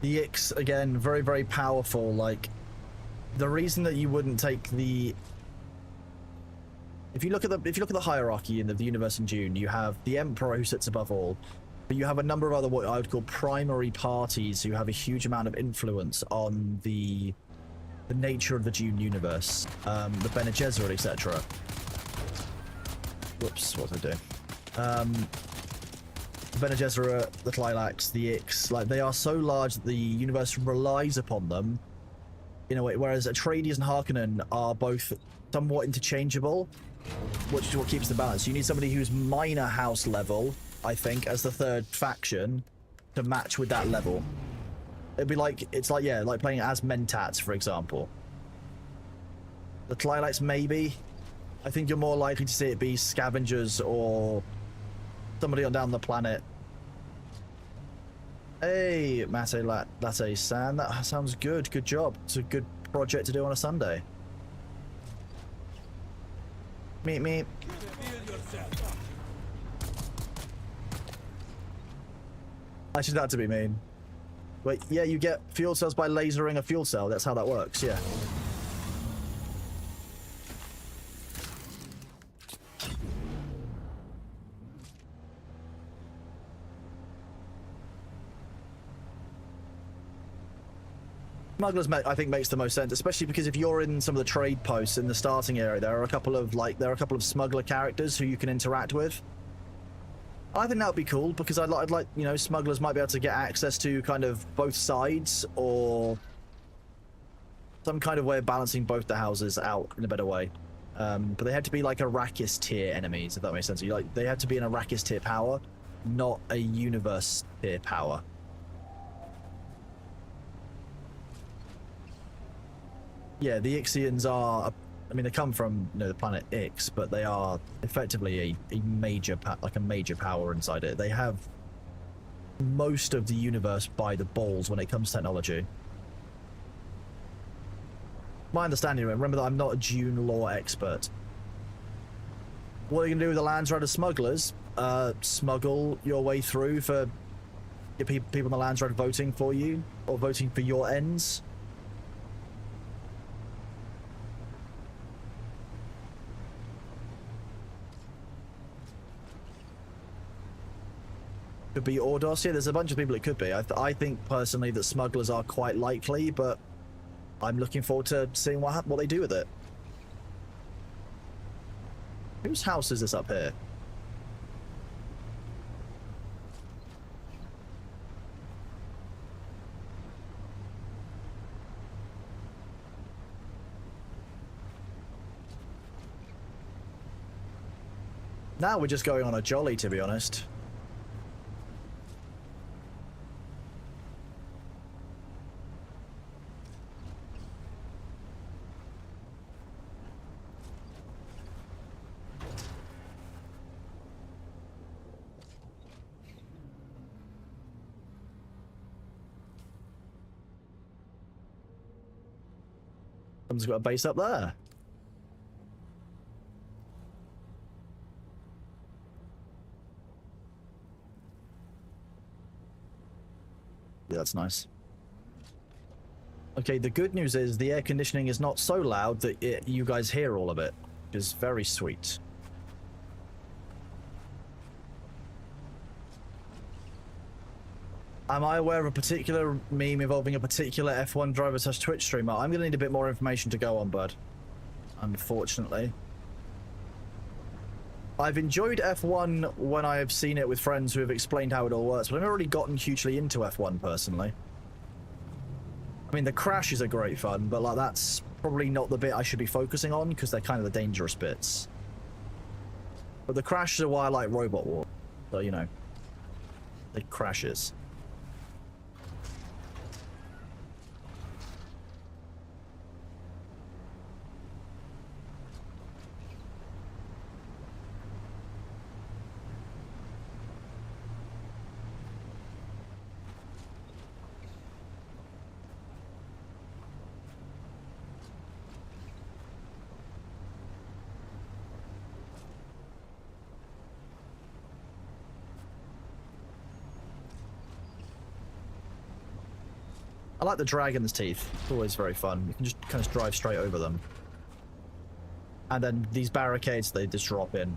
The Ix, again, very, very powerful. Like, the reason that you wouldn't take the... If you look at the hierarchy in the universe in Dune, you have the Emperor who sits above all, but you have a number of other what I would call primary parties who have a huge amount of influence on the nature of the Dune universe. The Bene Gesserit, etc. Whoops, what did I do? The Bene Gesserit, the Tlilax, the Ix, like, they are so large that the universe relies upon them in a way, whereas Atreides and Harkonnen are both somewhat interchangeable, which is what keeps the balance. You need somebody who's minor house level, I think, as the third faction to match with that level. It'd be like, it's like, yeah, like playing as Mentats, for example. The Tlilax, maybe. I think you're more likely to see it be scavengers or somebody on down the planet. Hey, Mate Latte San, that sounds good. Good job. It's a good project to do on a Sunday. Meet. Actually, that to be mean. Wait, yeah, you get fuel cells by lasering a fuel cell. That's how that works, yeah. Smugglers, I think, makes the most sense, especially because if you're in some of the trade posts in the starting area, there are a couple of smuggler characters who you can interact with. I think that would be cool because I'd like, you know, smugglers might be able to get access to kind of both sides or some kind of way of balancing both the houses out in a better way. But they had to be like Arrakis tier enemies, if that makes sense. They had to be an Arrakis tier power, not a universe tier power. Yeah, the Ixians are, I mean, they come from, you know, the planet Ix, but they are effectively a major power inside it. They have most of the universe by the balls when it comes to technology. My understanding, remember that I'm not a Dune lore expert. What are you going to do with the Landsrider smugglers? Smuggle your way through for get people on the Landsrider voting for you, or voting for your ends? Could be Ordos. Yeah, there's a bunch of people it could be. I think personally that smugglers are quite likely, but I'm looking forward to seeing what they do with it. Whose house is this up here? Now we're just going on a jolly, to be honest. Someone's got a base up there. Yeah, that's nice. Okay, the good news is the air conditioning is not so loud that you guys hear all of it, which is very sweet. Am I aware of a particular meme involving a particular F1 driver / Twitch streamer? I'm going to need a bit more information to go on, bud. Unfortunately. I've enjoyed F1 when I have seen it with friends who have explained how it all works, but I've never really gotten hugely into F1 personally. I mean, the crashes are great fun, but like that's probably not the bit I should be focusing on because they're kind of the dangerous bits. But the crashes are why I like Robot War. So, you know, the crashes. I like the dragon's teeth. It's always very fun. You can just kind of drive straight over them. And then these barricades, they just drop in.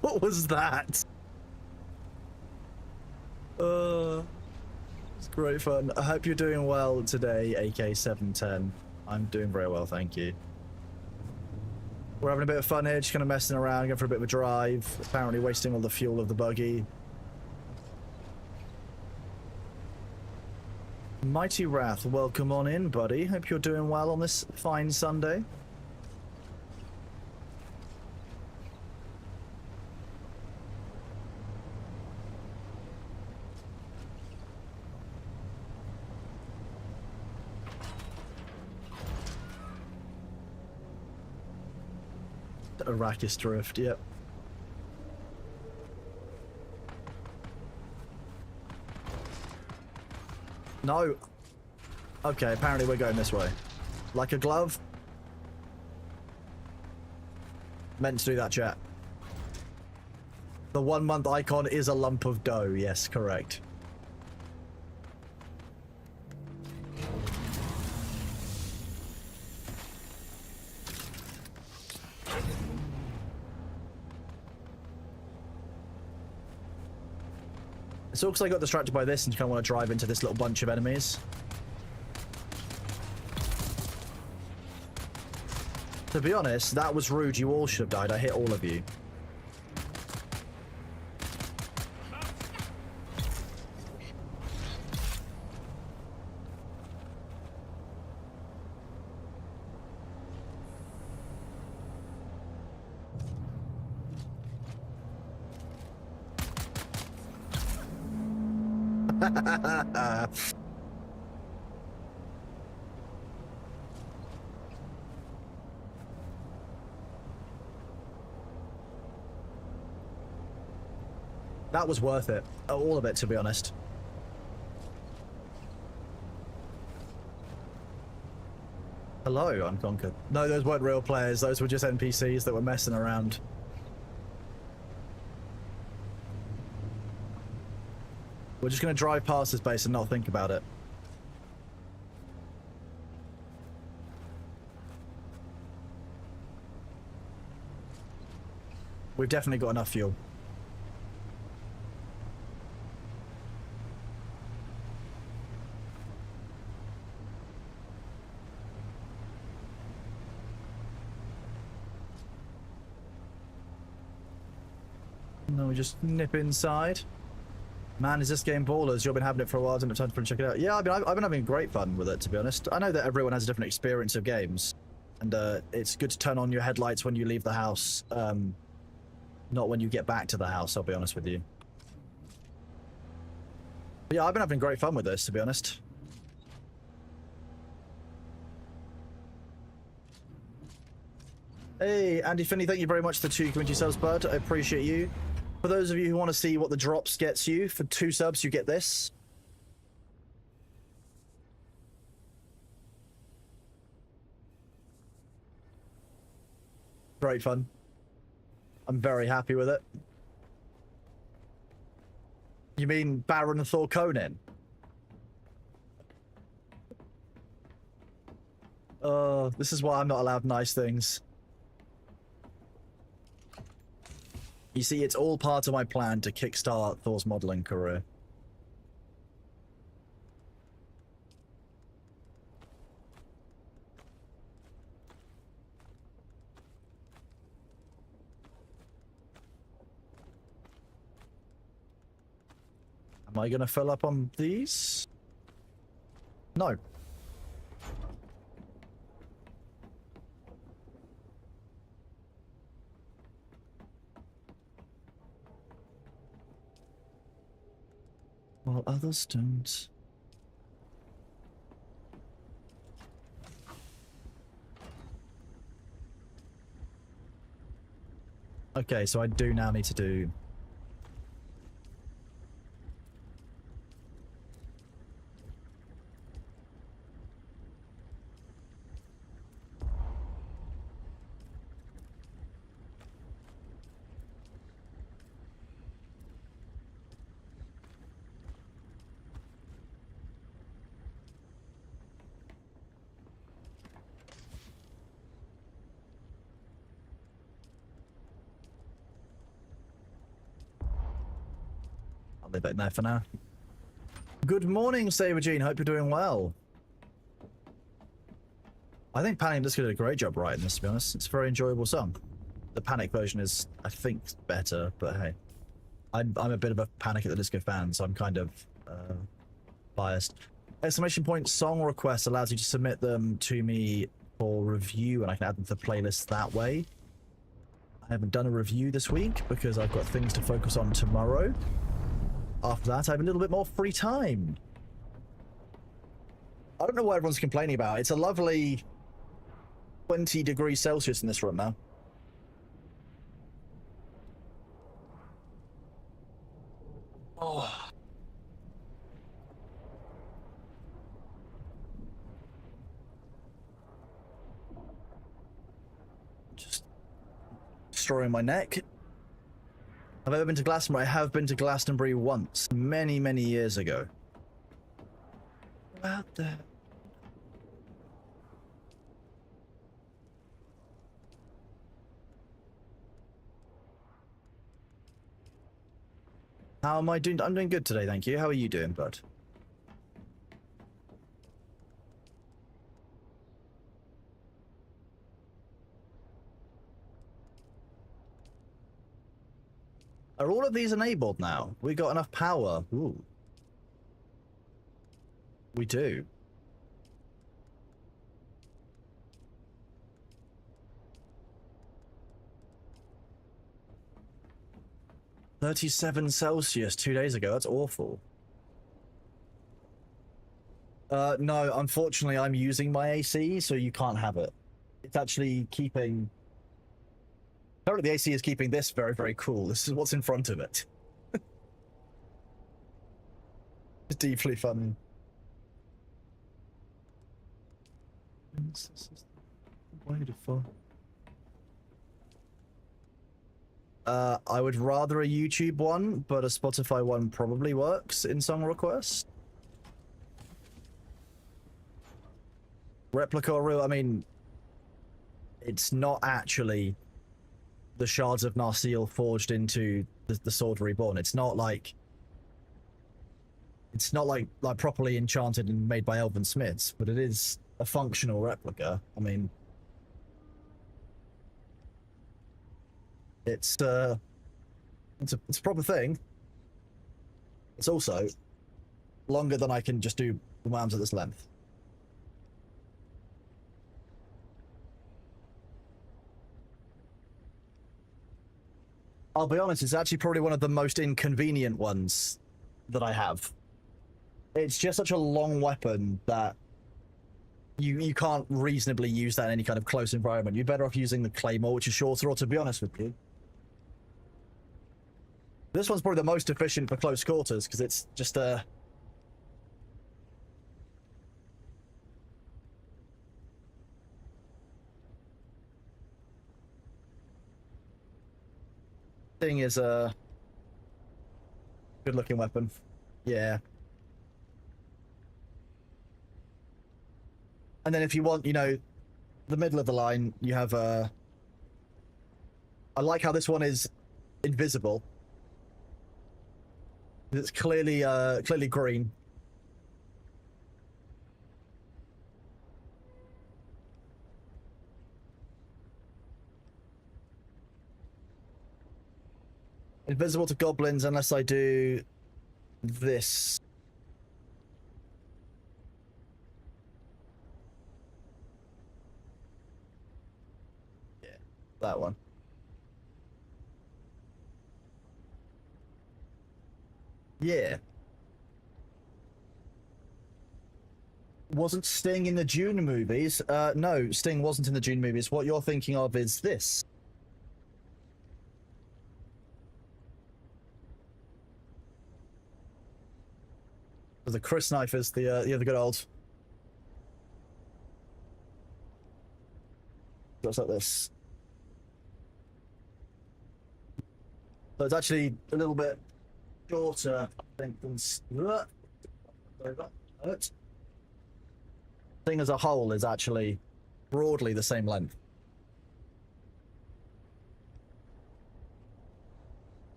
What was that? It's great fun. I hope you're doing well today, AK710. I'm doing very well, thank you. We're having a bit of fun here, just kind of messing around, going for a bit of a drive. Apparently wasting all the fuel of the buggy. Mighty Wrath, welcome on in, buddy. Hope you're doing well on this fine Sunday. Arrakis Drift, yep. No. Okay, apparently we're going this way. Like a glove. Meant to do that, chat. The 1 month icon is a lump of dough. Yes, correct. It's all because I got distracted by this and kind of want to drive into this little bunch of enemies. To be honest, that was rude. You all should have died. I hit all of you. That was worth it. All of it, to be honest. Hello, Unconquered. No, those weren't real players. Those were just NPCs that were messing around. We're just going to drive past this base and not think about it. We've definitely got enough fuel. No, we just nip inside. Man, is this game ballers? You've been having it for a while, didn't have time to check it out. Yeah, I've been having great fun with it, to be honest. I know that everyone has a different experience of games, and it's good to turn on your headlights when you leave the house, not when you get back to the house, I'll be honest with you. But yeah, I've been having great fun with this, to be honest. Hey, Andy Finney, thank you very much for the 2 community subs, bud. I appreciate you. For those of you who want to see what the drops gets you, for 2 subs, you get this. Great fun. I'm very happy with it. You mean Baron Thor Conan? Oh, this is why I'm not allowed nice things. You see, it's all part of my plan to kickstart Thor's modeling career. Am I going to fill up on these? No. While others don't. Okay, so I do now need to do... I'll leave it there for now. Good morning, Sabergene. Hope you're doing well. I think Panic Disco did a great job writing this, to be honest. It's a very enjoyable song. The Panic version is, I think, better, but hey. I'm a bit of a Panic at the Disco fan, so I'm kind of biased. Exclamation point song request allows you to submit them to me for review, and I can add them to the playlist that way. I haven't done a review this week because I've got things to focus on tomorrow. After that, I have a little bit more free time. I don't know what everyone's complaining about. It's a lovely 20 degrees Celsius in this room now. Oh. Just destroying my neck. Have I ever been to Glastonbury? I have been to Glastonbury once, many, many years ago. What the... How am I doing? I'm doing good today, thank you. How are you doing, bud? Are all of these enabled now? We got enough power. Ooh. We do. $37 2 days ago. That's awful. No, unfortunately, I'm using my AC, so you can't have it. It's actually keeping... Apparently the AC is keeping this very, very cool. This is what's in front of it. It's deeply funny. Wonderful. I would rather a YouTube one, but a Spotify one probably works in song requests. Replica or real, I mean, it's not actually the shards of Narsil forged into the Sword Reborn. It's not like properly enchanted and made by elven smiths, but it is a functional replica. I mean, it's a proper thing. It's also longer than I can just do my arms at this length. I'll be honest, it's actually probably one of the most inconvenient ones that I have. It's just such a long weapon that you can't reasonably use that in any kind of close environment. You're better off using the Claymore, which is shorter, or to be honest with you, this one's probably the most efficient for close quarters, because it's just a... thing is a good-looking weapon. Yeah. And then if you want, you know, the middle of the line, you have a... I like how this one is invisible. It's clearly green. Invisible to goblins unless I do this. Yeah, that one. Yeah. Wasn't Sting in the Dune movies? No, Sting wasn't in the Dune movies. What you're thinking of is this. The Chris knife is the good old. Looks like this. So it's actually a little bit shorter, I think, than thing as a whole is actually broadly the same length.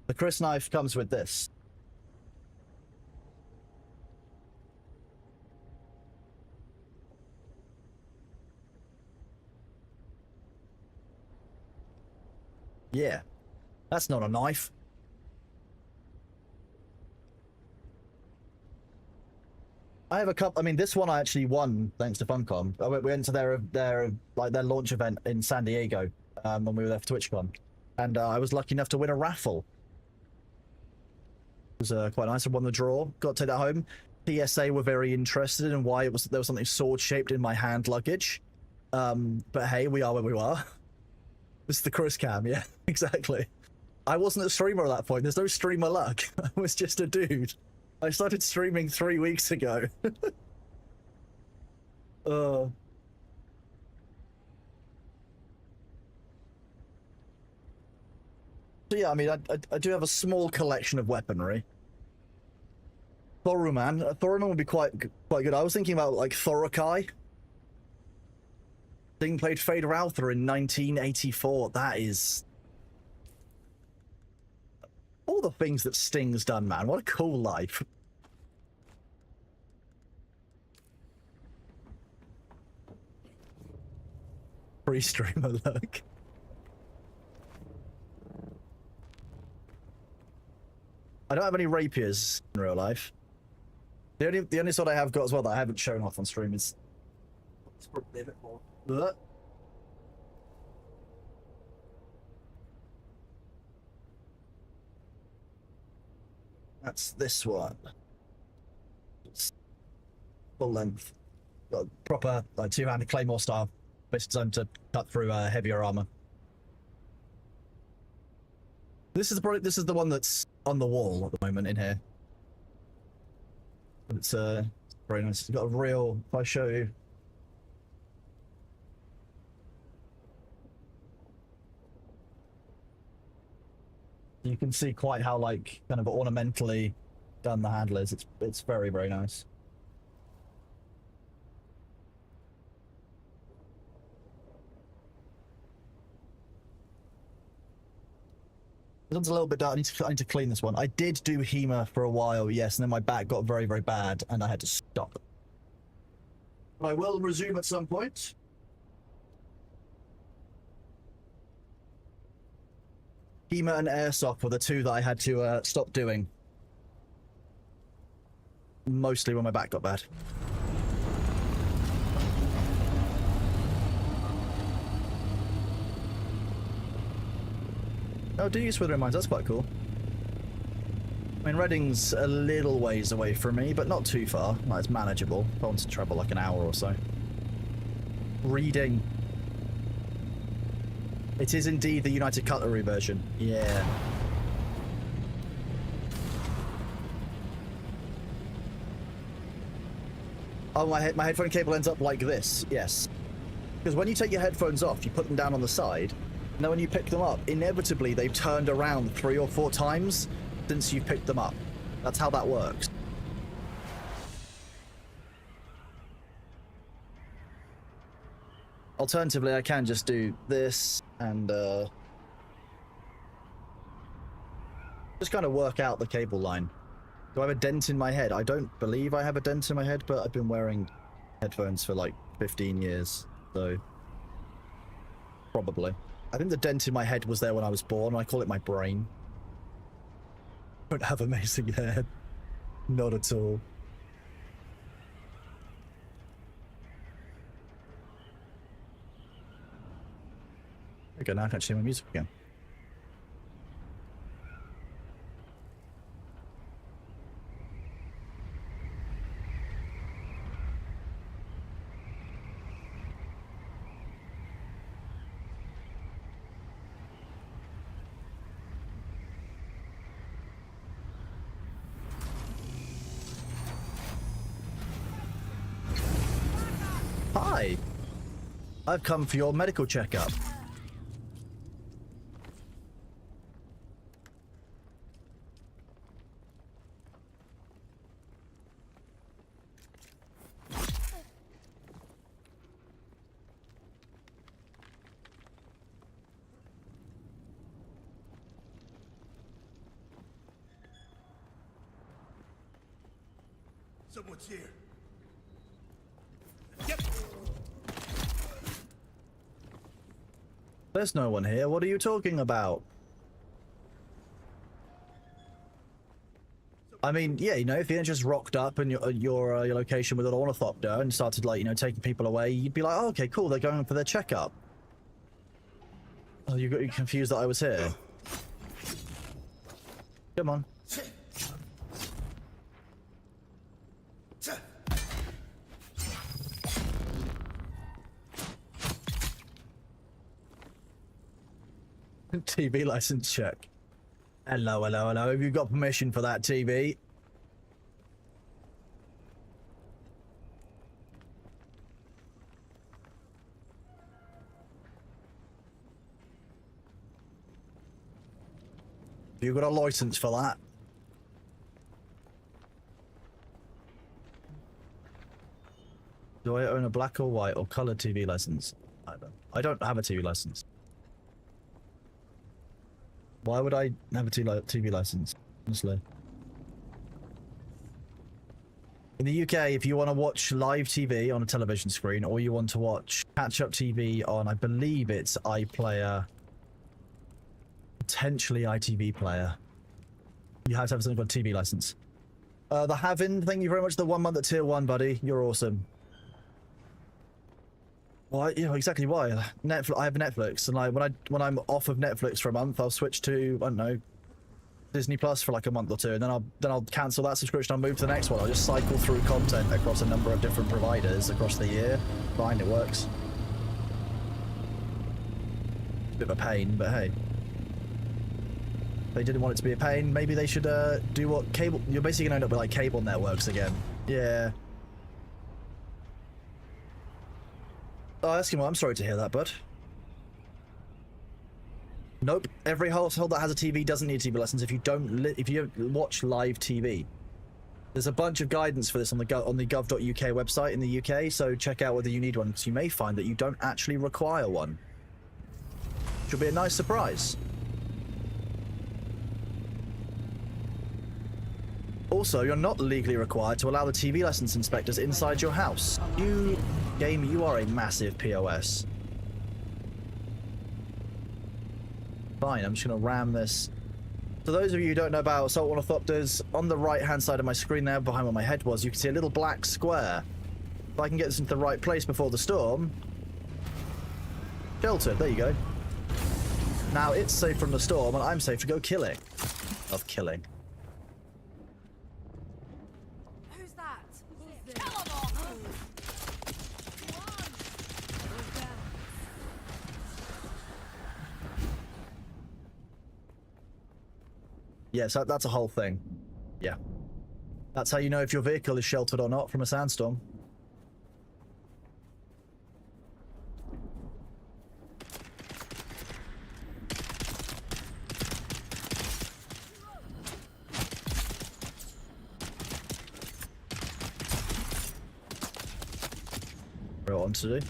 The Chris knife comes with this. Yeah, that's not a knife. I have a couple. I mean, this one I actually won thanks to Funcom. We went to their launch event in San Diego when we were there for TwitchCon, and I was lucky enough to win a raffle. It was quite nice. I won the draw. Got to take that home. PSA were very interested in why there was something sword shaped in my hand luggage. But hey, we are where we are. This is the Chris cam, yeah, exactly. I wasn't a streamer at that point. There's no streamer luck. I was just a dude. I started streaming 3 weeks ago. So yeah, I mean, I do have a small collection of weaponry. Thoruman would be quite good. I was thinking about like Thorakai. Sting played Fade Routher in 1984. That is all the things that Sting's done, man. What a cool life. Free streamer look. I don't have any rapiers in real life. The only sword I have got as well that I haven't shown off on stream is it's probably a bit more. That's this one. It's full length. Got proper like two-handed claymore style. Basically designed to cut through heavier armor. This is the one that's on the wall at the moment in here. It's very nice. It's got a real. If I show you. You can see quite how like kind of ornamentally done the handle is. It's very, very nice. This one's a little bit dark. I need to clean this one. I did do HEMA for a while, yes, and then my back got very, very bad and I had to stop. I will resume at some point. HEMA and Airsoft were the two that I had to stop doing. Mostly when my back got bad. Oh, do use Withering Mines, that's quite cool. I mean, Reading's a little ways away from me, but not too far. Like, it's manageable. I want to travel like an hour or so. Reading. It is indeed the United Cutlery version. Yeah. Oh, my headphone cable ends up like this. Yes. Because when you take your headphones off, you put them down on the side. And then when you pick them up, inevitably they've turned around 3 or 4 times since you picked them up. That's how that works. Alternatively, I can just do this and just kind of work out the cable line. Do I have a dent in my head? I don't believe I have a dent in my head, but I've been wearing headphones for like 15 years, so probably. I think the dent in my head was there when I was born. I call it my brain. I don't have amazing hair. Not at all. Okay, now I can actually hear my music again. Hi. I've come for your medical checkup. Someone's here. There's no one here. What are you talking about? I mean, yeah, you know, if you just rocked up in your location with an ornithopter and started, like, you know, taking people away, you'd be like, oh, okay, cool, they're going for their checkup. Oh, you got confused that I was here. Come on. TV license check. Hello, hello, hello. Have you got permission for that TV? Have you got a license for that? Do I own a black or white or colored TV license? I don't have a TV license. Why would I have a TV license, honestly? In the UK, if you want to watch live TV on a television screen, or you want to watch catch-up TV on, I believe it's iPlayer, potentially ITV Player, you have to have something called TV license. The Havin, thank you very much. The 1 month at tier 1, buddy. You're awesome. Why? Yeah, exactly why. Netflix. I have Netflix, and like when I'm off of Netflix for a month, I'll switch to, I don't know, Disney Plus for like a month or two, and then I'll cancel that subscription. I'll move to the next one. I'll just cycle through content across a number of different providers across the year. Fine, it works. Bit of a pain, but hey. They didn't want it to be a pain. Maybe they should do what cable. You're basically gonna end up with like cable networks again. Yeah. Oh, Eskimo, I'm sorry to hear that, bud. Nope. Every household that has a TV doesn't need TV lessons if you if you watch live TV. There's a bunch of guidance for this on the gov.uk website in the UK, so check out whether you need one, because you may find that you don't actually require one. Should be a nice surprise. Also, you're not legally required to allow the TV license inspectors inside your house. You are a massive POS. Fine, I'm just gonna ram this. For those of you who don't know about assault ornithopters, on the right-hand side of my screen there, behind where my head was, you can see a little black square. If I can get this into the right place before the storm... Sheltered, there you go. Now it's safe from the storm, and I'm safe to go killing. Love killing. Who's that? Yes, that's a whole thing. Yeah. That's how you know if your vehicle is sheltered or not from a sandstorm. What on to do?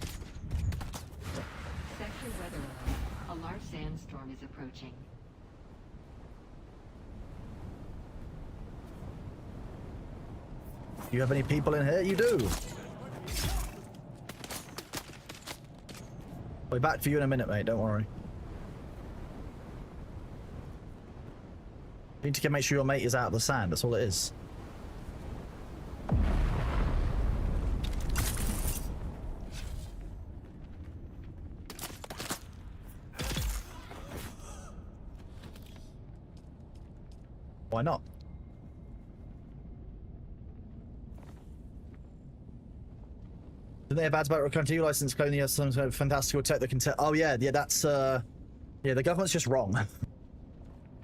Sector weather alert. A large sandstorm is approaching. You have any people in here? You do. We'll be back for you in a minute, mate. Don't worry. You need to make sure your mate is out of the sand. That's all it is. Why not? Do they have ads about return to your license claiming you have some sort of fantastical tech that can tell? Oh yeah, that's yeah, the government's just wrong.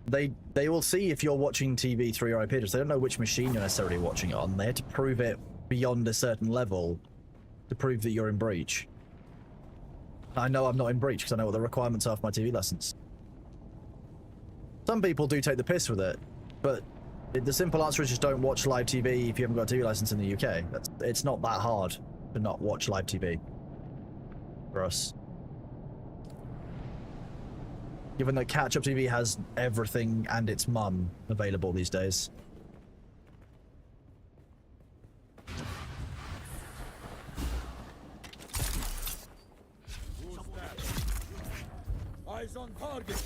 They will see if you're watching TV through your IP address. They don't know which machine you're necessarily watching it on. They have to prove it beyond a certain level to prove that you're in breach. I know I'm not in breach because I know what the requirements are for my TV lessons. Some people do take the piss with it, but the simple answer is just don't watch live TV if you haven't got a TV license in the UK. It's not that hard to not watch live TV for us. Given that catch-up TV has everything and its mum available these days. Eyes on target.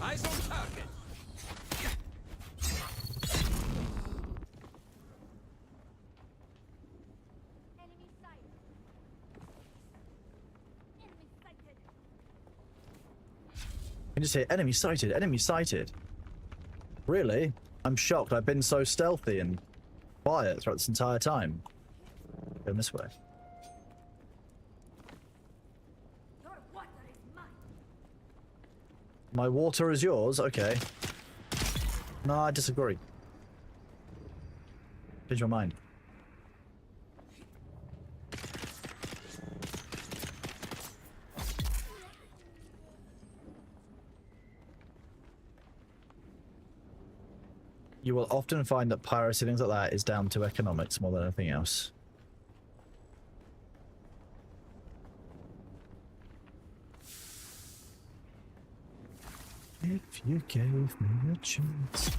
Eyes on target. Enemy sight. Enemy sighted. You just hear enemy sighted, enemy sighted. Really? I'm shocked. I've been so stealthy and quiet throughout this entire time. Going this way. Your water is mine. My water is yours? Okay. No, I disagree. Change my mind. You will often find that piracy, things like that, is down to economics more than anything else. If you gave me a chance.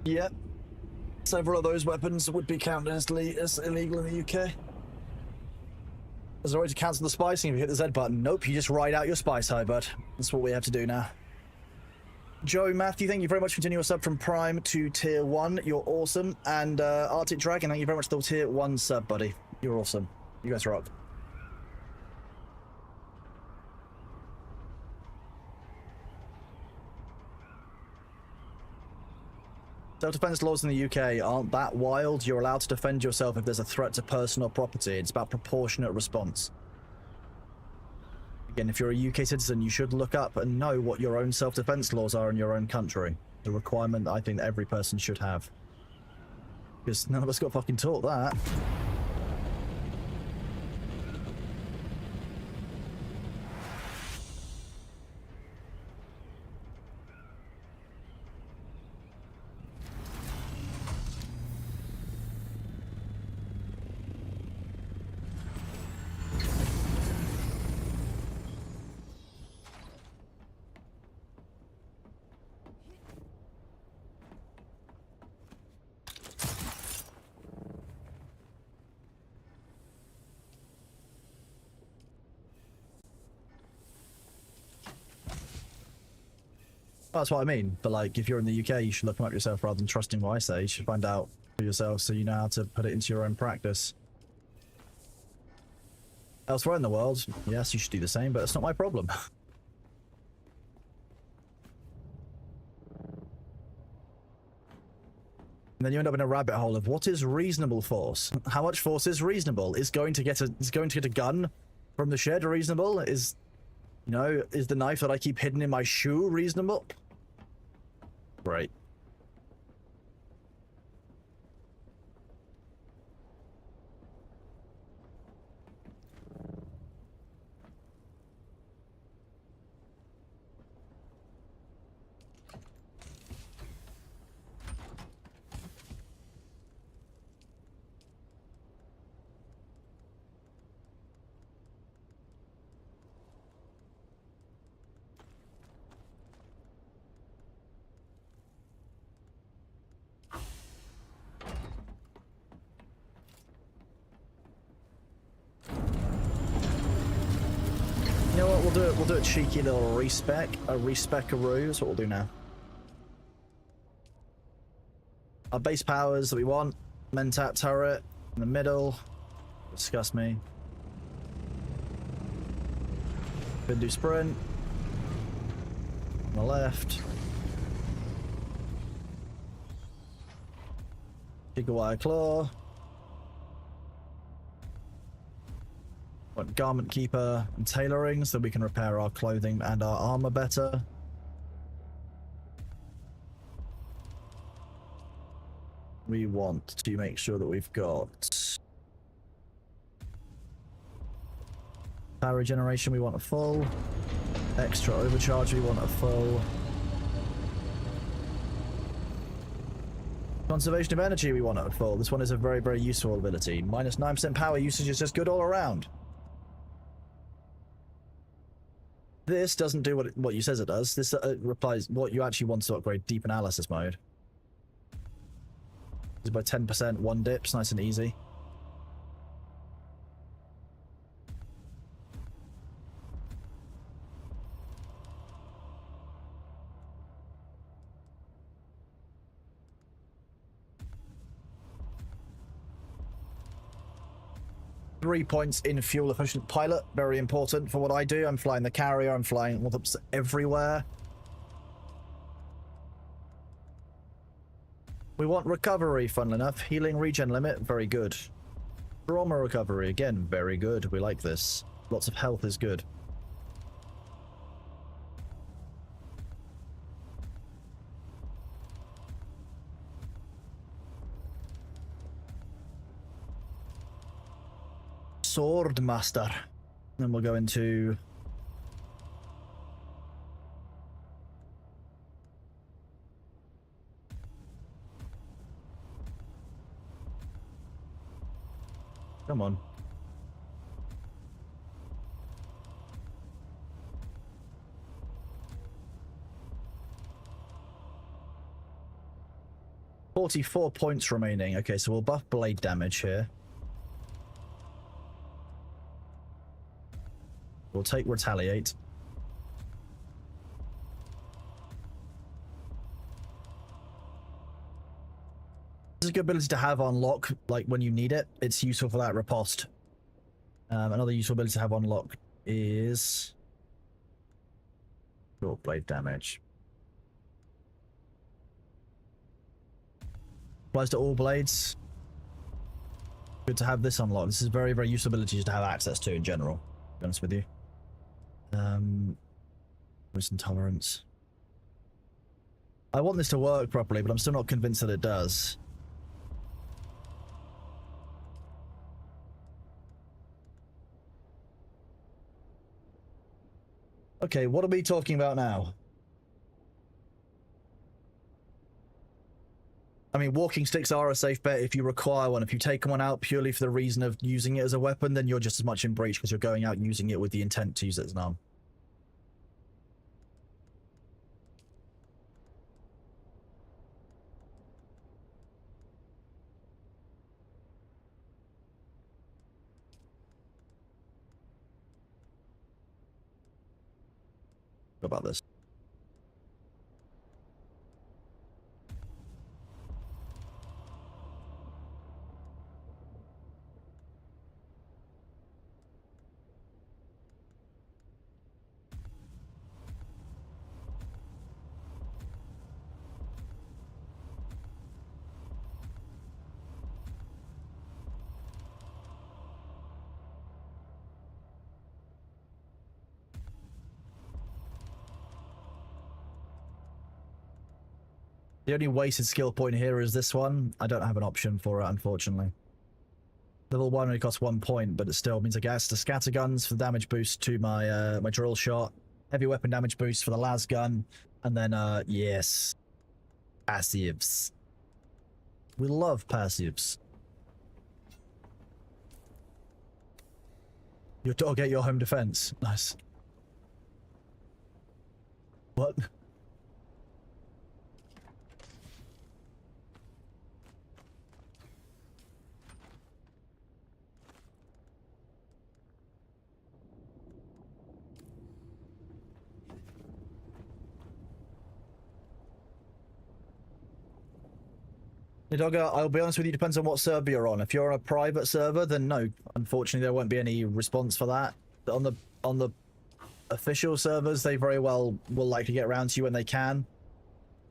Yep. Several of those weapons would be counted as illegal in the UK. There's a way to cancel the spicing if you hit the Z button. Nope, you just ride out your spice high, bud. That's what we have to do now. Joe Matthew, thank you very much for continuing your sub from Prime to Tier 1. You're awesome. And Arctic Dragon, thank you very much for the Tier 1 sub, buddy. You're awesome. You guys rock. Self-defense laws in the UK aren't that wild. You're allowed to defend yourself if there's a threat to personal property. It's about proportionate response. Again, if you're a UK citizen, you should look up and know what your own self-defense laws are in your own country. The requirement I think that every person should have. Because none of us got fucking taught that. That's what I mean. But like, if you're in the UK, you should look them up yourself rather than trusting what I say. You should find out for yourself so you know how to put it into your own practice. Elsewhere in the world, yes, you should do the same, but it's not my problem. And then you end up in a rabbit hole of what is reasonable force? How much force is reasonable? Is going to get a gun from the shed reasonable? Is, you know, is the knife that I keep hidden in my shoe reasonable? Great. You know what, we'll do a cheeky little respec, a respec-a-roo, that's what we'll do now. Our base powers that we want, Mentap turret in the middle, disgust me. Bindu sprint, on the left. Gigawire claw. Want garment keeper and tailoring so we can repair our clothing and our armor better. We want to make sure that we've got power regeneration, we want a full. Extra overcharge, we want a full. Conservation of energy, we want a full. This one is a very, very useful ability. Minus 9% power usage is just good all around. This doesn't do what you says it does. This replies what you actually want to upgrade, deep analysis mode. It's by 10%, one dips, nice and easy. Three points in fuel efficient pilot, very important for what I do. I'm flying the carrier, I'm flying what's everywhere. We want recovery, funnily enough. Healing regen limit, very good. Trauma recovery, again, very good. We like this. Lots of health is good. Sword master. Then we'll go into come on. $44 points remaining. Okay, so we'll buff blade damage here. We'll take retaliate. This is a good ability to have on lock, like when you need it. It's useful for that riposte. Another useful ability to have on lock is short blade damage. Applies to all blades. Good to have this unlocked. This is very, very useful ability to have access to in general, to be honest with you. Poison tolerance. I want this to work properly, but I'm still not convinced that it does. Okay, what are we talking about now? I mean, walking sticks are a safe bet if you require one. If you take one out purely for the reason of using it as a weapon, then you're just as much in breach because you're going out using it with the intent to use it as an arm. What about this? The only wasted skill point here is this one. I don't have an option for it, unfortunately. Level 1 only costs 1 point, but it still means I get the scatter guns for damage boost to my my drill shot, heavy weapon damage boost for the las gun, and then yes, passives. We love passives. Your dog ate your home defense. Nice. What? Dogger, I'll be honest with you, depends on what server you're on. If you're on a private server, then no. Unfortunately, there won't be any response for that. But on the official servers, they very well will likely get around to you when they can.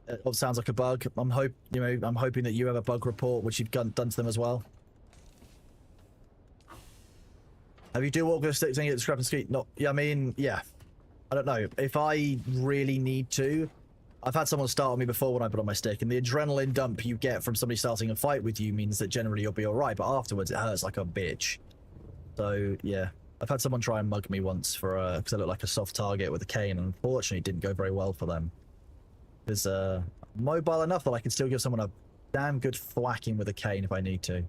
It sounds like a bug. I'm hoping that you have a bug report, which you've done to them as well. Have you do walk with sticks and get discrepancy? No, yeah, I mean, yeah. I don't know. If I really need to, I've had someone start on me before when I put on my stick, and the adrenaline dump you get from somebody starting a fight with you means that generally you'll be alright, but afterwards it hurts like a bitch. So, yeah. I've had someone try and mug me once for because I look like a soft target with a cane, and unfortunately it didn't go very well for them. It's mobile enough that I can still give someone a damn good thwacking with a cane if I need to.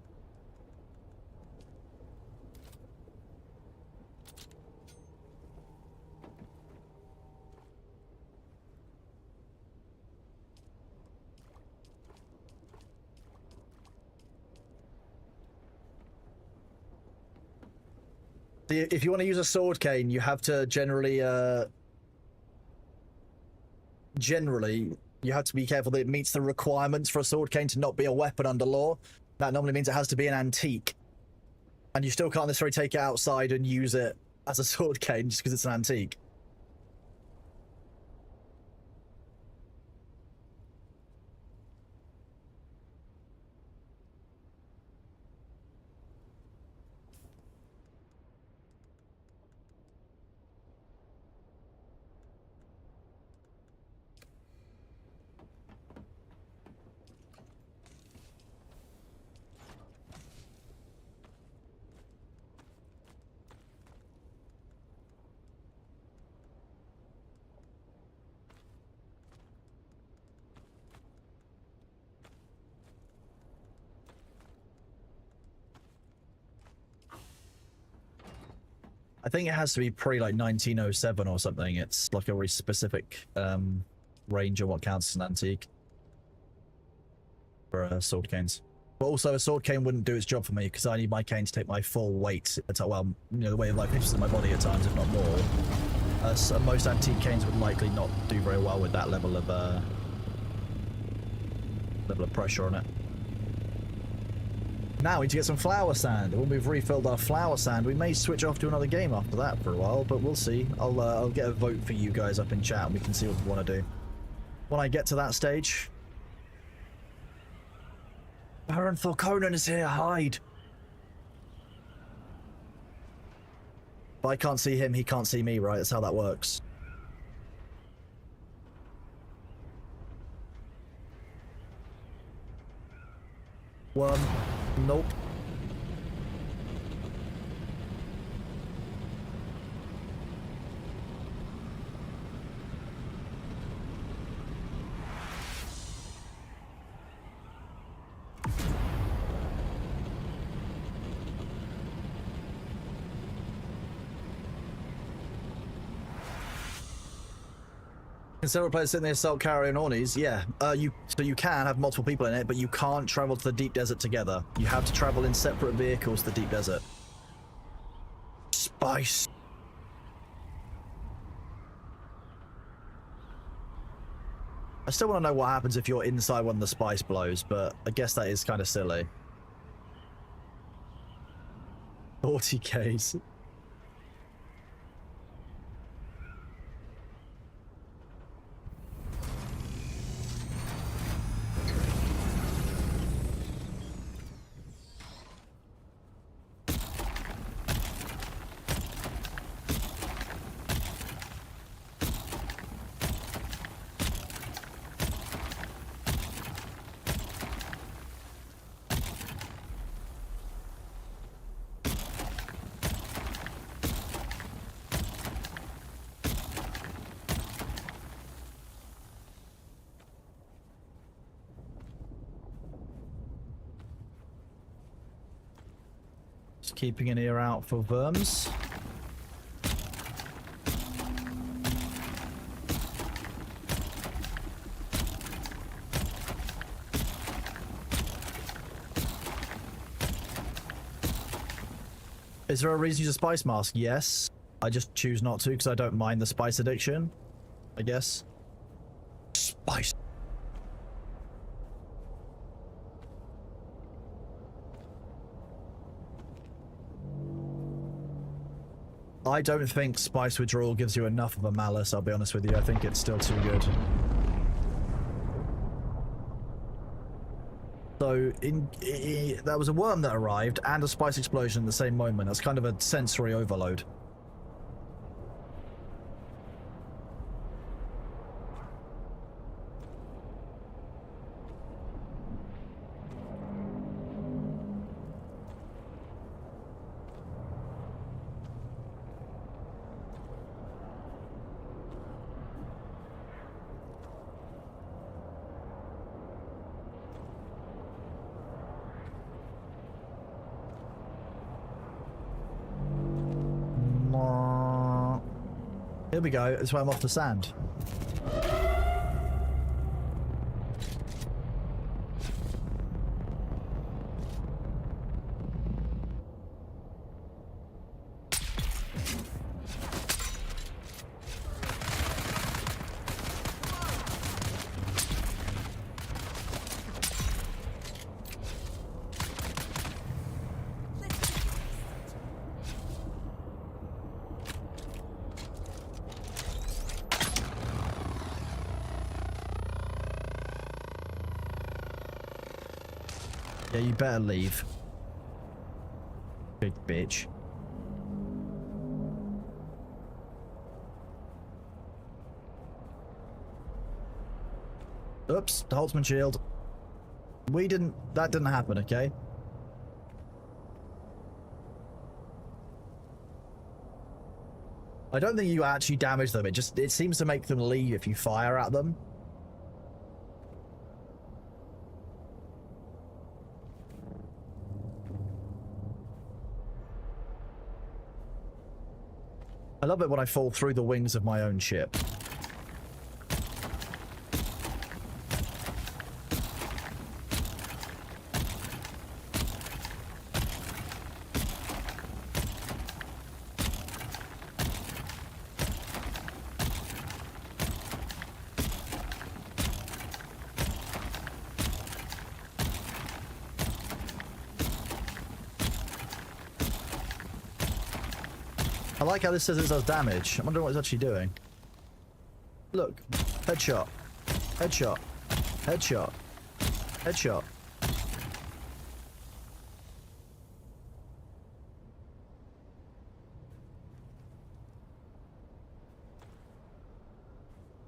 If you want to use a sword cane, you have to generally you have to be careful that it meets the requirements for a sword cane to not be a weapon under law. That normally means it has to be an antique. And you still can't necessarily take it outside and use it as a sword cane just because it's an antique. I think it has to be pre like 1907 or something. It's like a very specific range of what counts as an antique for sword canes. But also a sword cane wouldn't do its job for me because I need my cane to take my full weight. Well, you know, the way life pitches in my body at times, if not more. So most antique canes would likely not do very well with that level of pressure on it. Now we need to get some flower sand. When we've refilled our flower sand, we may switch off to another game after that for a while, but we'll see. I'll get a vote for you guys up in chat and we can see what we want to do. When I get to that stage... Baron Thorconan is here, hide! But I can't see him, he can't see me, right? That's how that works. One. Nope. Can several players sit in the assault carrier and Ornies? Yeah. So you can have multiple people in it, but you can't travel to the deep desert together. You have to travel in separate vehicles to the deep desert. Spice. I still want to know what happens if you're inside one of the spice blows, but I guess that is kind of silly. 40Ks. Just keeping an ear out for worms. Is there a reason to use a spice mask? Yes. I just choose not to because I don't mind the spice addiction, I guess. Spice. I don't think spice withdrawal gives you enough of a malice, I'll be honest with you. I think it's still too good. So, there was a worm that arrived and a spice explosion at the same moment. That's kind of a sensory overload. Here we go. That's why I'm off the sand. Yeah, you better leave. Big bitch. Oops, the Holtzman shield. That didn't happen, okay? I don't think you actually damage them. It seems to make them leave if you fire at them. I love it when I fall through the wings of my own ship. I like how this says it does damage. I wonder what it's actually doing. Look. Headshot. Headshot. Headshot. Headshot.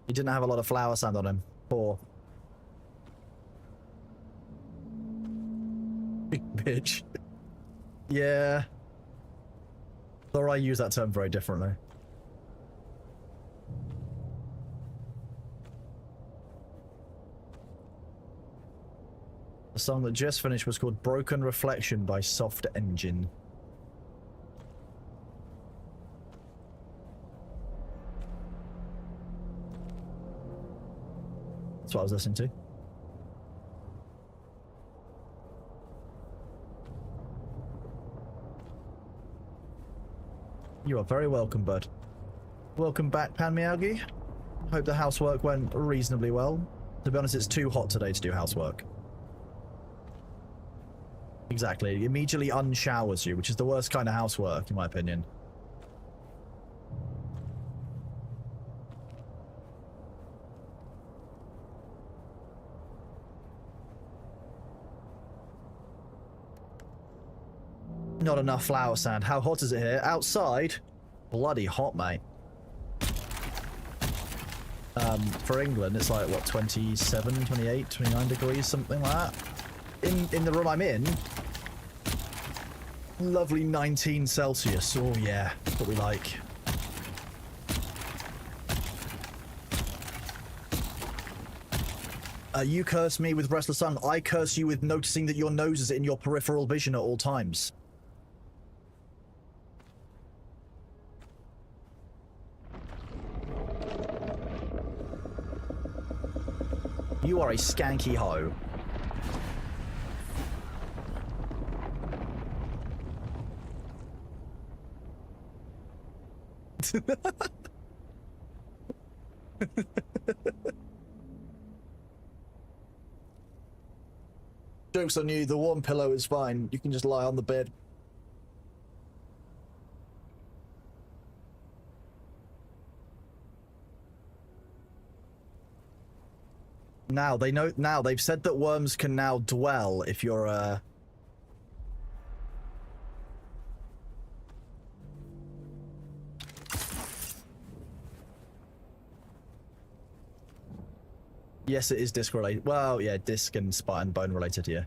He didn't have a lot of flower sand on him. Poor. Big bitch. Yeah. Or I use that term very differently. The song that just finished was called Broken Reflection by Soft Engine. That's what I was listening to. You are very welcome, bud. Welcome back, Pan Miyagi. Hope the housework went reasonably well. To be honest, it's too hot today to do housework. Exactly. It immediately unshowers you, which is the worst kind of housework, in my opinion. Not enough flower sand. How hot is it here? Outside? Bloody hot, mate. For England, it's like, what, 27, 28, 29 degrees, something like that. In the room I'm in, lovely 19 Celsius. Oh, yeah. That's what we like. You curse me with Restless Sun. I curse you with noticing that your nose is in your peripheral vision at all times. You are a skanky hoe. Joke's on you, the warm pillow is fine. You can just lie on the bed. Now, they know, now, they've said that worms can now dwell if you're, Yes, it is disc related. Well, yeah, disc and spine and bone related, yeah.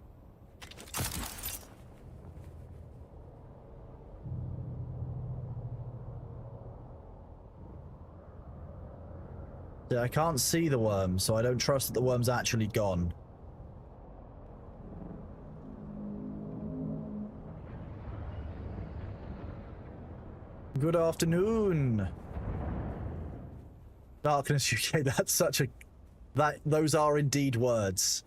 Yeah, I can't see the worm, so I don't trust that the worm's actually gone. Good afternoon. Darkness UK, that's such a... those are indeed words.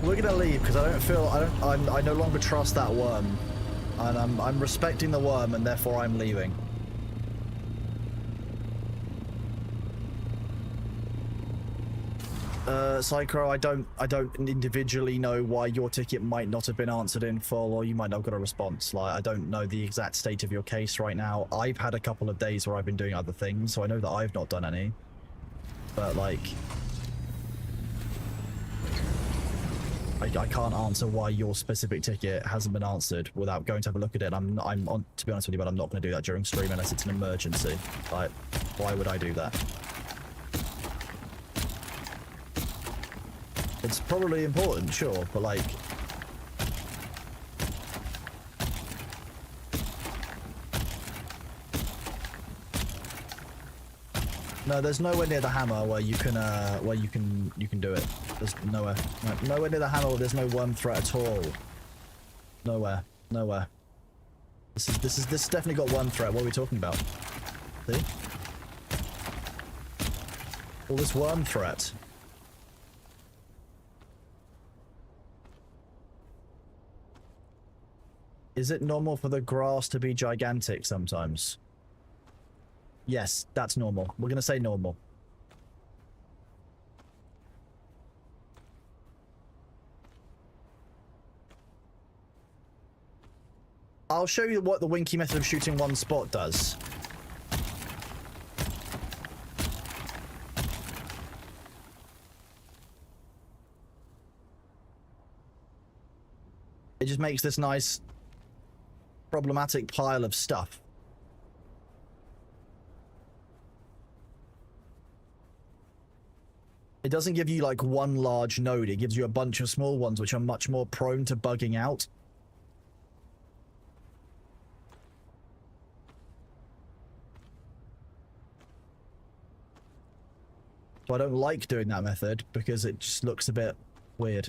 We're gonna leave because I don't feel I no longer trust that worm, and I'm respecting the worm, and therefore I'm leaving. Psycho, I don't individually know why your ticket might not have been answered in full, or you might not have got a response. Like, I don't know the exact state of your case right now. I've had a couple of days where I've been doing other things, so I know that I've not done any. But like, I can't answer why your specific ticket hasn't been answered without going to have a look at it. I'm on, to be honest with you, but I'm not going to do that during stream unless it's an emergency. Like, why would I do that? It's probably important, sure, but like... No, there's nowhere near the hammer where you can do it. There's nowhere. No, nowhere near the hammer where there's no worm threat at all. Nowhere. Nowhere. This is definitely got worm threat. What are we talking about? See? All this worm threat. Is it normal for the grass to be gigantic sometimes? Yes, that's normal. We're gonna say normal. I'll show you what the winky method of shooting one spot does. It just makes this nice problematic pile of stuff. It doesn't give you like one large node, it gives you a bunch of small ones which are much more prone to bugging out. So I don't like doing that method because it just looks a bit weird.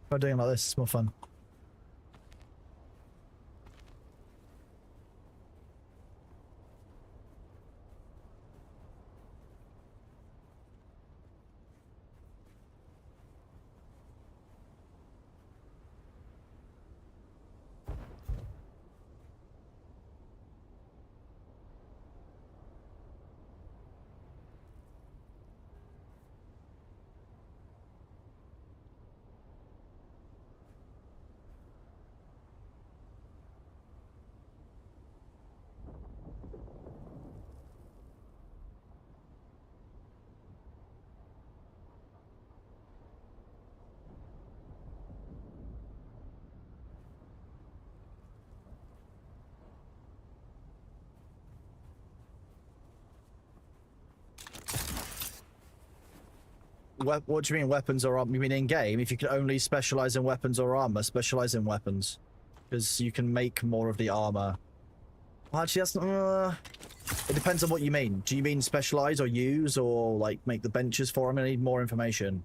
Try doing it like this, it's more fun. what do you mean weapons or armor? You mean in game? If you can only specialize in weapons or armor, specialize in weapons, because you can make more of the armor. Well, actually, that's it depends on what you mean. Do you mean specialize or use or like make the benches for them? I need more information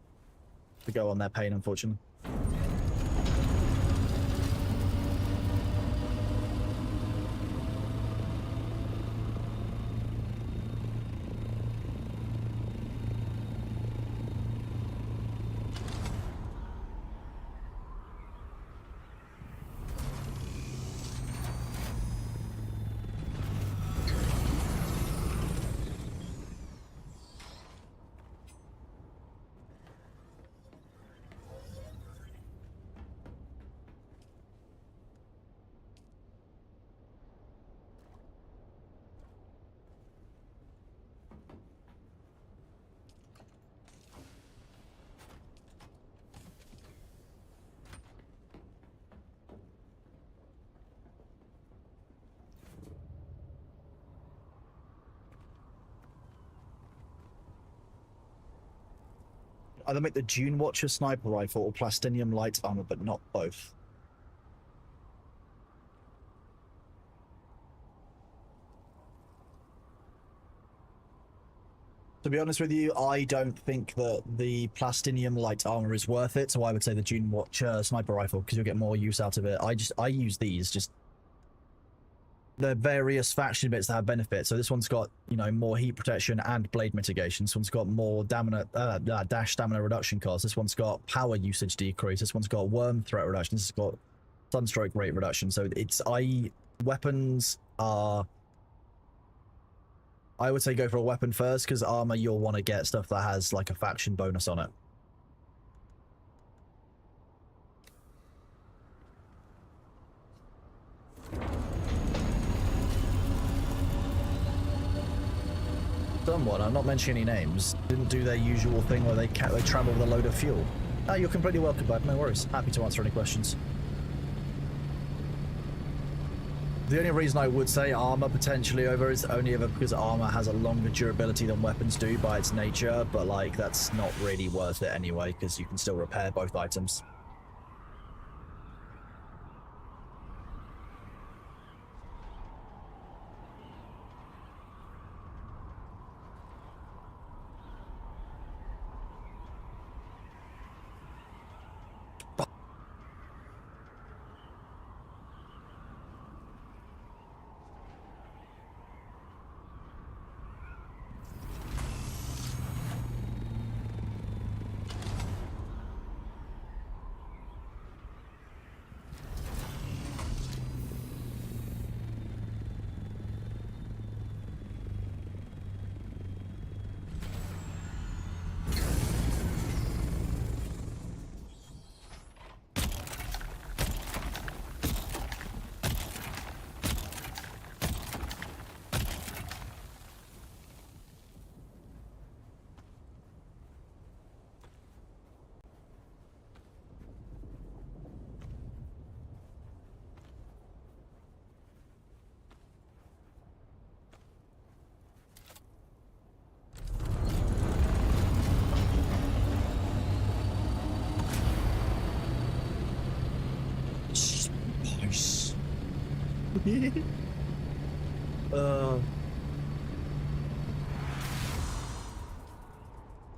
to go on their pain, unfortunately. Either make the Dune Watcher sniper rifle or plastinium light armor, but not both. To be honest with you, I don't think that the plastinium light armor is worth it, so I would say the Dune Watcher sniper rifle, because you'll get more use out of it. I use these, just the various faction bits that have benefits. So this one's got, you know, more heat protection and blade mitigation. This one's got more dash stamina reduction cost. This one's got power usage decrease. This one's got worm threat reduction. This has got sunstroke rate reduction. So it's weapons are, I would say go for a weapon first, because armor you'll want to get stuff that has like a faction bonus on it. Someone, I'm not mentioning any names, didn't do their usual thing where they travel with a load of fuel. Oh, you're completely welcome, bud. No worries. Happy to answer any questions. The only reason I would say armor potentially over is only ever because armor has a longer durability than weapons do by its nature, but like that's not really worth it anyway, because you can still repair both items.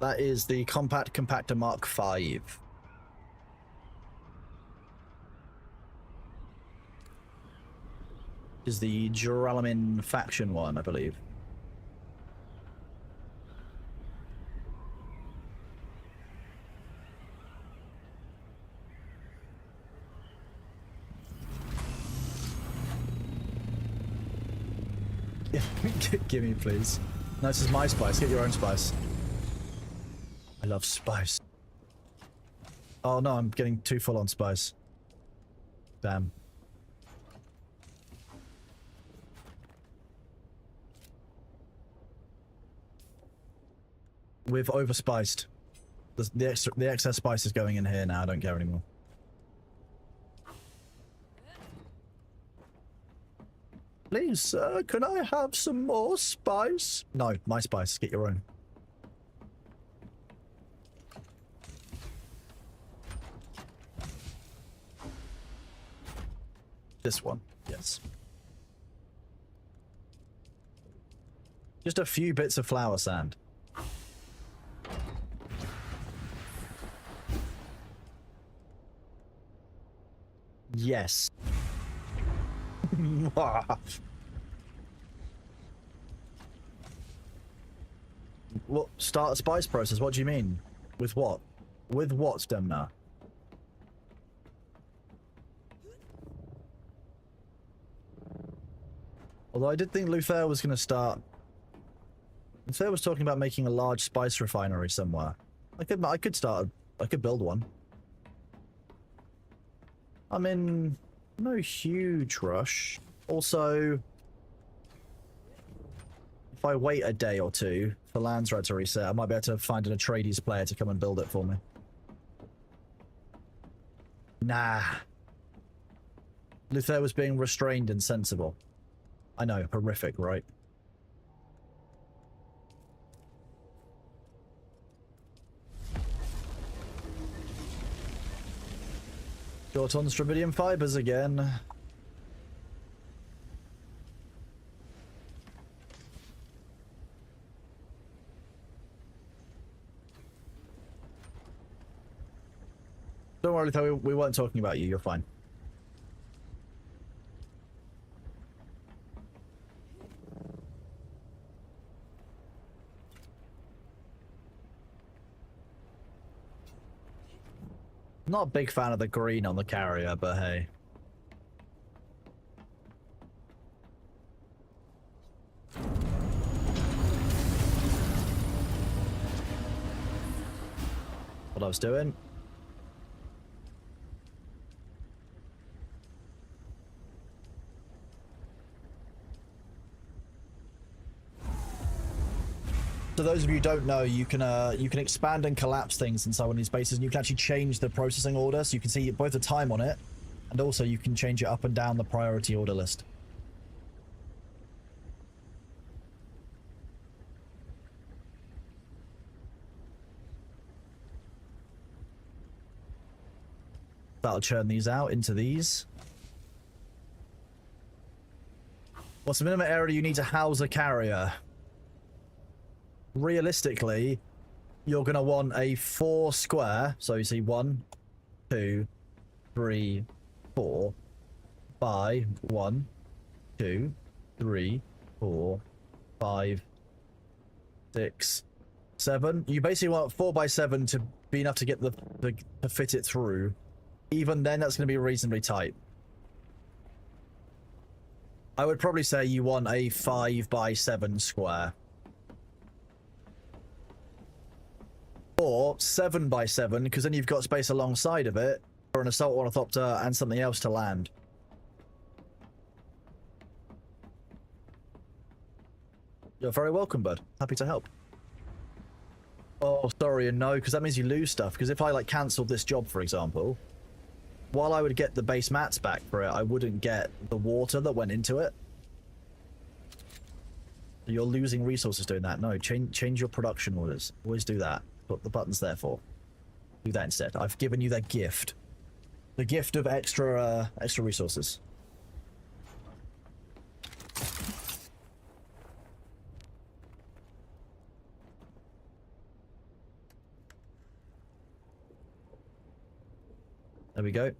That is the Compact Compactor Mark V. Is the Duralamin faction one, I believe. Give me, please. No, this is my spice. Get your own spice. I love spice. Oh no, I'm getting too full on spice. Damn. We've overspiced. The excess spice is going in here now. I don't care anymore. Please, sir, can I have some more spice? No, my spice. Get your own. This one, yes. Just a few bits of flower sand. Yes. What? Start a spice process? What do you mean? With what? With what, Demna? Although I did think Luther was going to start... Luther was talking about making a large spice refinery somewhere. I could start... I could build one. I'm in no huge rush. Also, if I wait a day or two for Landsred to reset, I might be able to find an Atreides player to come and build it for me. Nah. Luther was being restrained and sensible. I know, horrific, right? Short on Strabidium fibers again. Don't worry, Luther, we weren't talking about you. You're fine. Not a big fan of the green on the carrier, but hey. What I was doing. So those of you who don't know, you can expand and collapse things in some of these bases, and you can actually change the processing order, so you can see both the time on it, and also you can change it up and down the priority order list. That'll churn these out into these. What's the minimum area you need to house a carrier? Realistically, you're going to want a 4 square. So you see 1, 2, 3, 4 by 1, 2, 3, 4, 5, 6, 7. You basically want 4 by 7 to be enough to get to fit it through. Even then, that's going to be reasonably tight. I would probably say you want a 5 by 7 square. Or 7 by 7, because then you've got space alongside of it for an assault ornithopter and something else to land. You're very welcome, bud. Happy to help. Oh, sorry and no, because that means you lose stuff. Because if I, like, cancelled this job, for example, while I would get the base mats back for it, I wouldn't get the water that went into it. You're losing resources doing that. No, change your production orders. Always do that. What the button's there for. Do that instead. I've given you that gift. The gift of extra resources. There we go.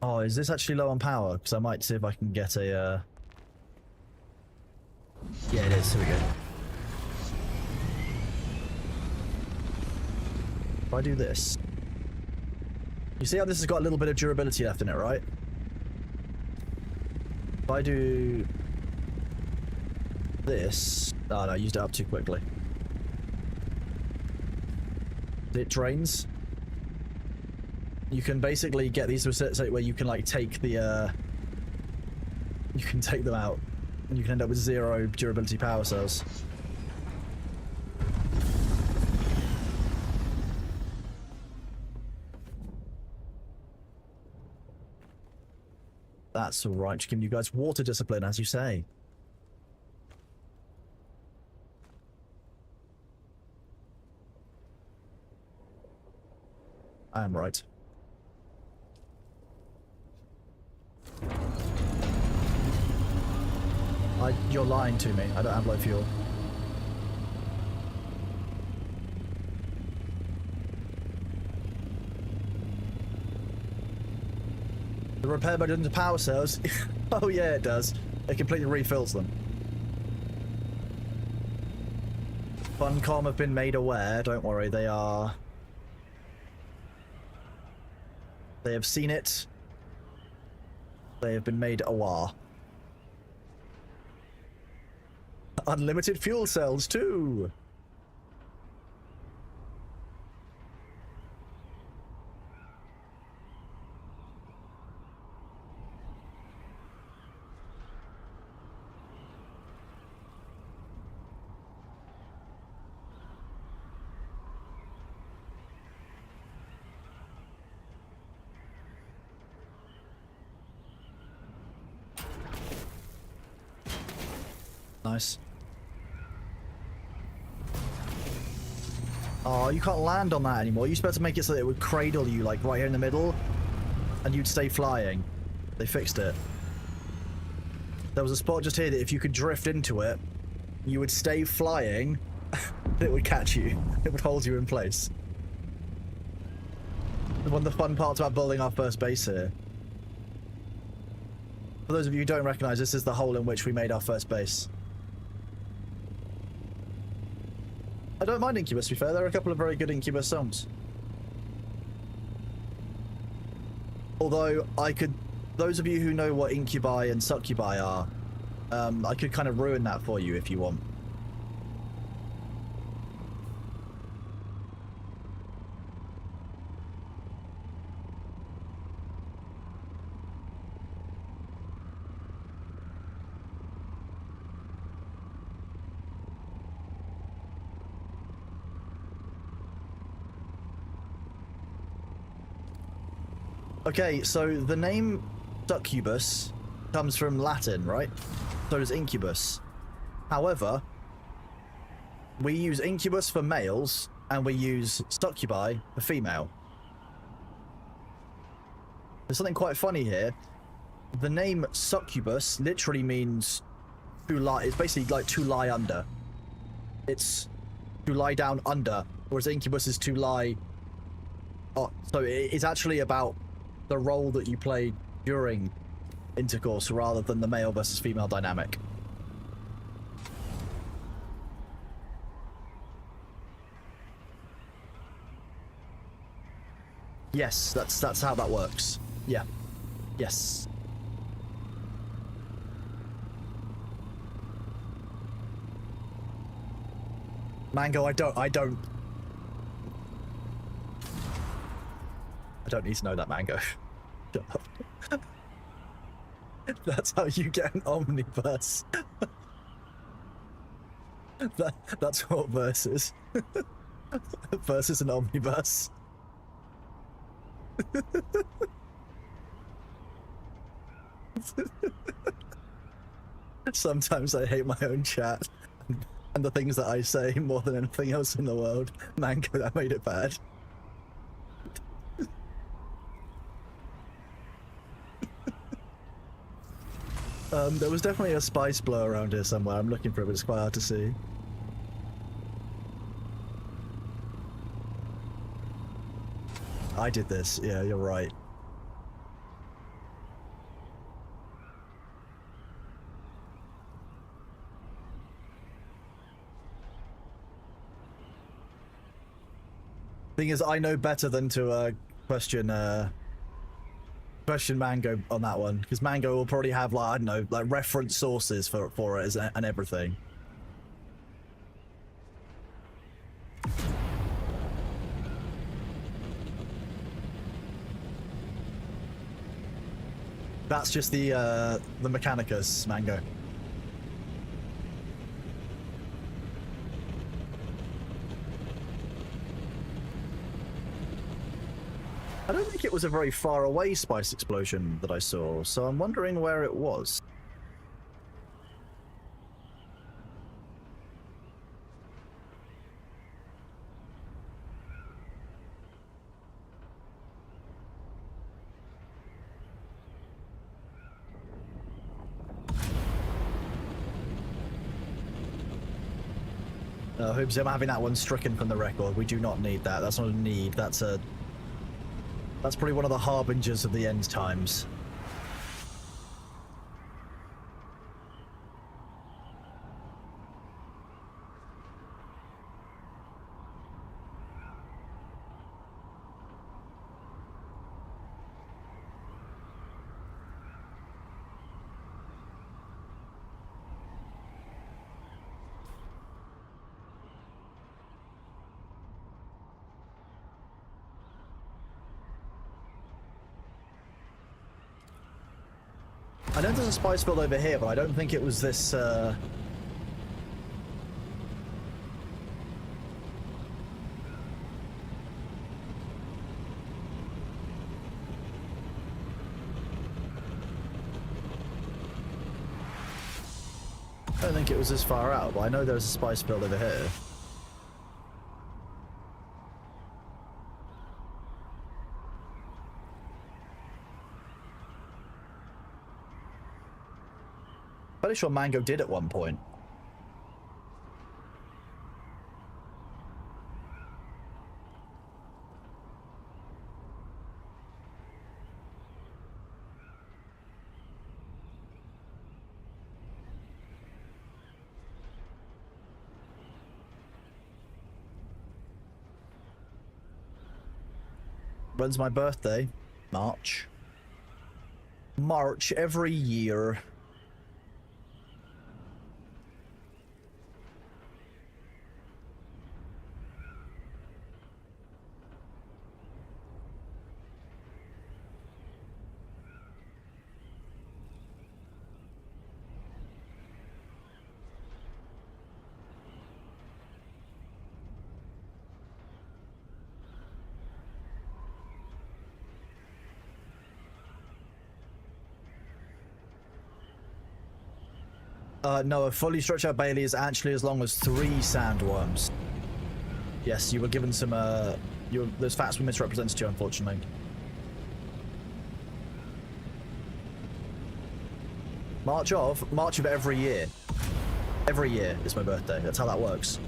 Oh, is this actually low on power? Because I might see if I can get a... Yeah, it is. Here we go. If I do this... You see how this has got a little bit of durability left in it, right? If I do... this... Oh no, I used it up too quickly. It drains. You can basically get these to a certain state where you can, like, take the, you can take them out, and you can end up with 0 durability power cells. That's alright, just giving you guys water discipline, as you say. I am right. You're lying to me. I don't have low fuel. The repair mode into power cells. Oh yeah, it does. It completely refills them. Funcom have been made aware. Don't worry, they are. They have seen it. They have been made aware. Unlimited fuel cells too. Nice. Oh, you can't land on that anymore. You're supposed to make it so that it would cradle you, like, right here in the middle, and you'd stay flying. They fixed it. There was a spot just here that if you could drift into it, you would stay flying, it would catch you. It would hold you in place. One of the fun parts about building our first base here. For those of you who don't recognize, this is the hole in which we made our first base. I don't mind Incubus, to be fair. There are a couple of very good Incubus songs. Although, I could... Those of you who know what Incubi and Succubi are, I could kind of ruin that for you if you want. Okay, so the name succubus comes from Latin, right? So does incubus. However, we use incubus for males and we use succubi for female. There's something quite funny here. The name succubus literally means to lie. It's basically like to lie under. It's to lie down under, whereas incubus is to lie. Oh, so it's actually about the role that you play during intercourse rather than the male versus female dynamic. Yes, that's how that works. Yeah. Yes. Mango, I don't need to know that, Mango. Shut up. That's how you get an omniverse. That's what verse is. Verse is an omniverse. Sometimes I hate my own chat and the things that I say more than anything else in the world. Mango, that made it bad. There was definitely a spice blow around here somewhere. I'm looking for it, but it's quite hard to see. I did this. Yeah, you're right. Thing is, I know better than to question Mango on that one, because Mango will probably have, like, I don't know, like reference sources for it and everything. That's just the Mechanicus, Mango. I don't think it was a very far away spice explosion that I saw, so I'm wondering where it was. Hoobsy, I'm having that one stricken from the record. We do not need that. That's not a need. That's probably one of the harbingers of the end times. I know there's a spice field over here, but I don't think it was this, I don't think it was this far out, but I know there's a spice field over here. Pretty sure Mango did at one point. When's my birthday? March. March every year. No, a fully stretched out Bailey is actually as long as 3 sandworms. Yes, you were given some, those facts were misrepresented to you, unfortunately. March of every year. Every year is my birthday. That's how that works.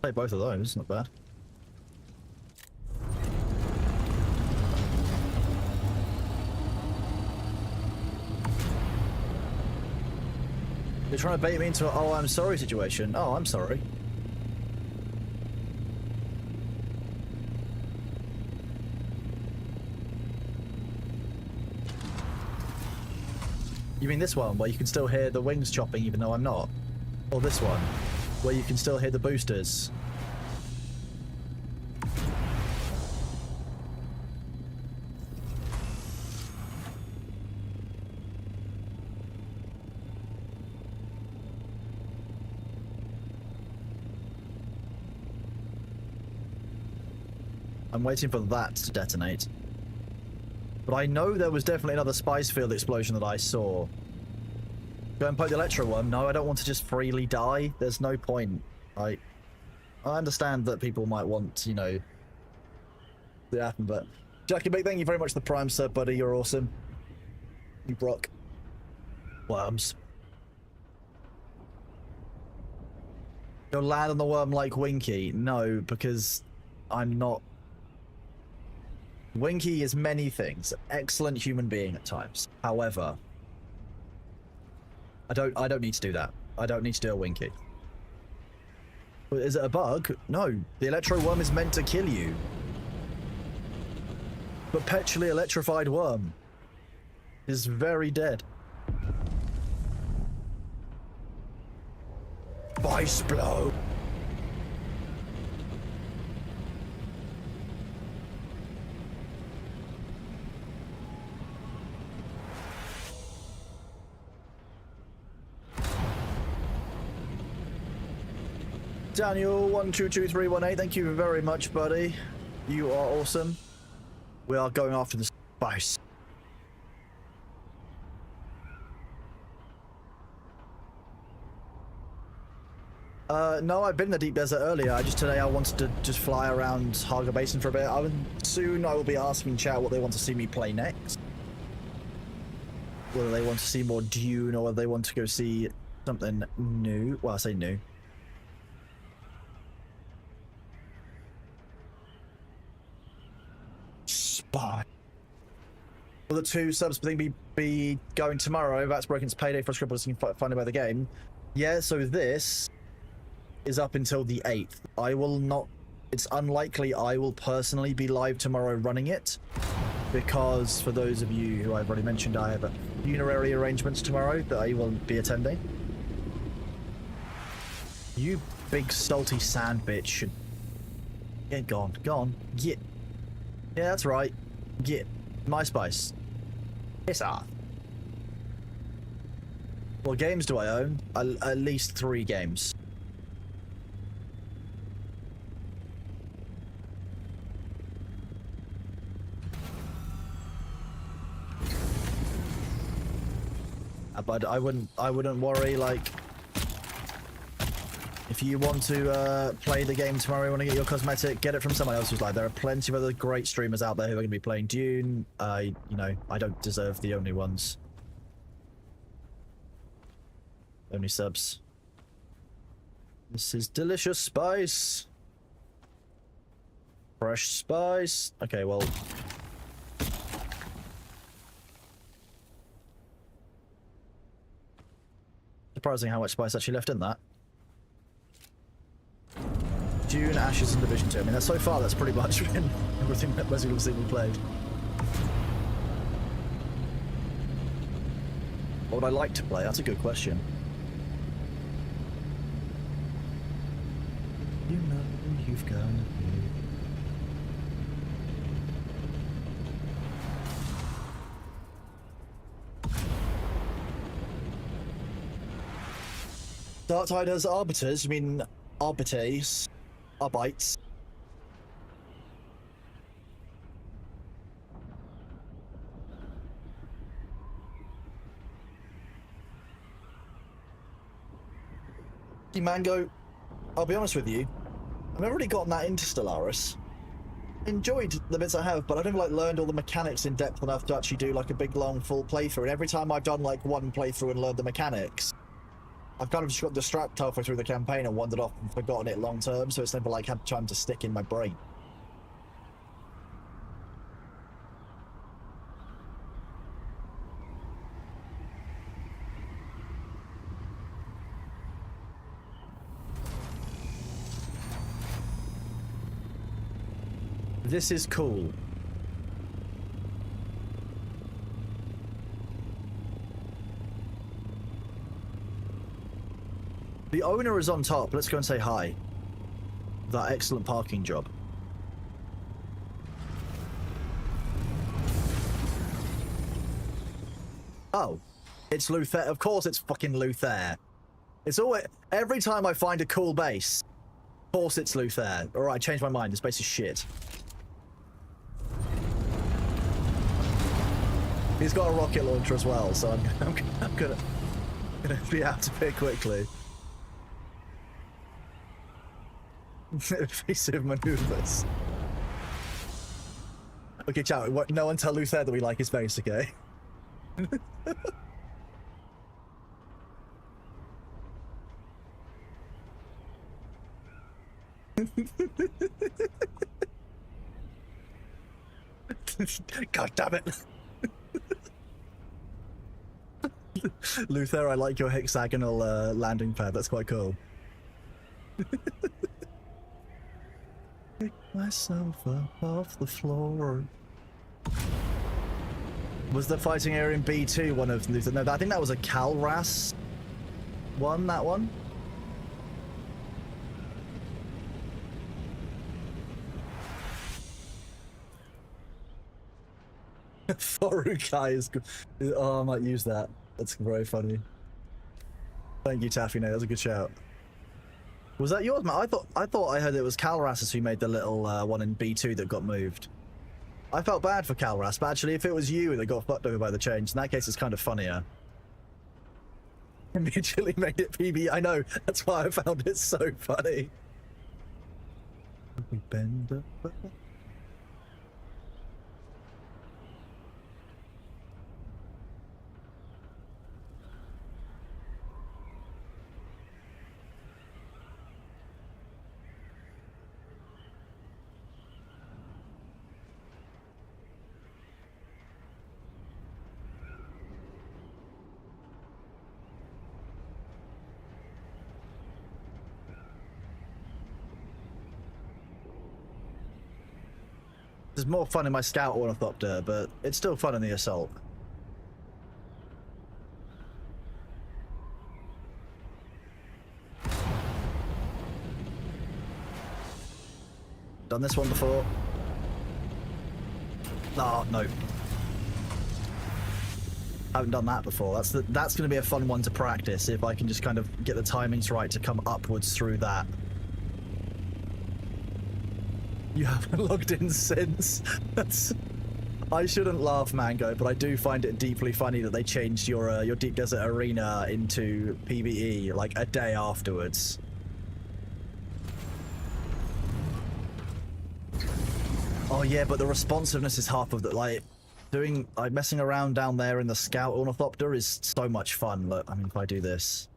Play both of those, not bad. You're trying to bait me into a "oh, I'm sorry" situation. Oh, I'm sorry. You mean this one, where you can still hear the wings chopping even though I'm not? Or this one, where you can still hear the boosters? I'm waiting for that to detonate. But I know there was definitely another spice field explosion that I saw. Go and poke the electro one. No, I don't want to just freely die. There's no point. I understand that people might want, you know, to happen, but Jackie Big, thank you very much for the prime sub, buddy. You're awesome. You Brock. Worms. You'll land on the worm like Winky. No, because I'm not. Winky is many things. Excellent human being at times. However, I don't need to do that. I don't need to do a Winky. Is it a bug? No. The electro worm is meant to kill you. Perpetually electrified worm is very dead. Spice blow. Daniel 122318, thank you very much, buddy. You are awesome. We are going after the spice. No, I've been in the deep desert earlier. Today I wanted to just fly around Haga Basin for a bit. Soon I will be asking chat what they want to see me play next. Whether they want to see more Dune or whether they want to go see something new. Well, I say new. Spy. Will the 2 subs thing be going tomorrow? That's Broken's payday for scribbles you can find about the game. Yeah, so this is up until the 8th. I will not... It's unlikely I will personally be live tomorrow running it, because for those of you who I've already mentioned, I have funerary arrangements tomorrow that I will be attending. You big salty sand bitch should... Get gone. Gone. Get... Yeah, that's right. Get my spice. Piss off. What games do I own? At least 3 games. But I wouldn't worry, like, if you want to play the game tomorrow, you want to get your cosmetic, get it from someone else who's like. There are plenty of other great streamers out there who are going to be playing Dune. You know, I don't deserve the only ones. Only subs. This is delicious spice. Fresh spice. Okay, well. Surprising how much spice actually left in that. Dune, Ashes, and Division 2. I mean, so far that's pretty much been everything that most people have seen we played. What would I like to play? That's a good question. You know you've got to be. Darktide has arbiters, I mean arbites. Arbites. Mango, I'll be honest with you, I've never really gotten that into Stellaris. Enjoyed the bits I have, but I never like learned all the mechanics in depth enough to actually do like a big long full playthrough. And every time I've done like one playthrough and learned the mechanics, I've kind of just got distracted halfway through the campaign and wandered off and forgotten it long term, so it's never like had time to stick in my brain. This is cool. The owner is on top. Let's go and say hi. That excellent parking job. Oh, it's Luther. Of course it's fucking Luther. It's always... Every time I find a cool base, of course it's Luther. Alright, changed my mind. This base is shit. He's got a rocket launcher as well, so I'm gonna be out of here quickly. Evasive maneuvers. Okay, chat. No one tell Luther that we like his face, okay? God damn it. Luther, I like your hexagonal landing pad. That's quite cool. Pick myself up off the floor. Was the fighting area in B2 one of Luther? No, I think that was a Calras one, that one. Thorukai is good. Oh, I might use that. That's very funny. Thank you, Taffy. No, that was a good shout. Was that yours, man? I thought I heard it was Calrassus who made the little one in B2 that got moved. I felt bad for Calras, but actually, if it was you that got fucked over by the change, in that case, it's kind of funnier. Immediately made it PB. I know. That's why I found it so funny. We bend up. There's more fun in my scout ornithopter, but it's still fun in the assault. Done this one before. Oh, no. Haven't done that before. That's going to be a fun one to practice, if I can just kind of get the timings right to come upwards through that. You haven't logged in since. I shouldn't laugh, Mango, but I do find it deeply funny that they changed your Deep Desert Arena into PvE like a day afterwards. Oh yeah, but the responsiveness is half of the messing around down there in the Scout Ornithopter is so much fun. Look, I mean, if I do this.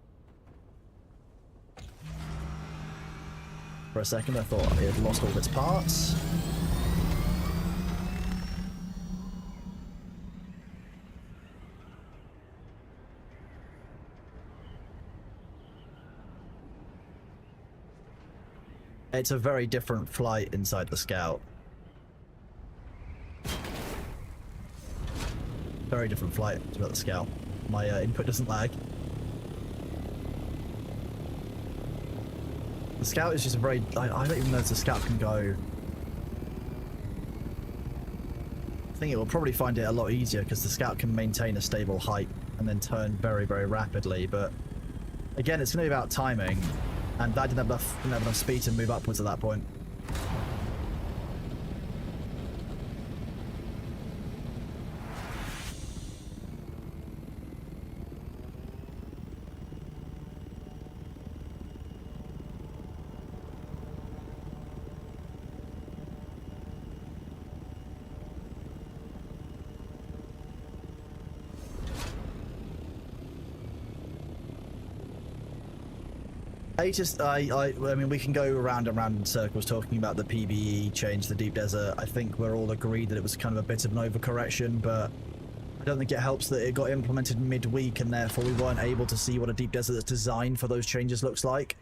For a second, I thought it had lost all of its parts. It's a very different flight inside the Scout. Very different flight about the Scout. My input doesn't lag. The Scout is just a very... I don't even know if the Scout can go... I think it will probably find it a lot easier because the Scout can maintain a stable height and then turn very, very rapidly, but again, it's going to be about timing, and that didn't have enough speed to move upwards at that point. I mean, we can go around and round in circles talking about the PvE change, the Deep Desert. I think we're all agreed that it was kind of a bit of an overcorrection, but I don't think it helps that it got implemented midweek and therefore we weren't able to see what a Deep Desert that's designed for those changes looks like.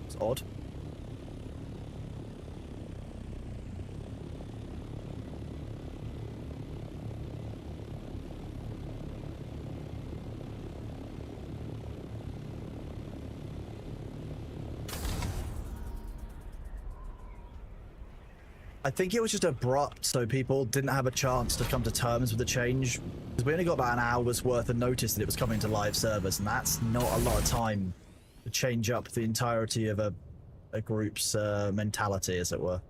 It's odd. I think it was just abrupt, so people didn't have a chance to come to terms with the change. Because we only got about an hour's worth of notice that it was coming to live servers, and that's not a lot of time to change up the entirety of a group's mentality, as it were.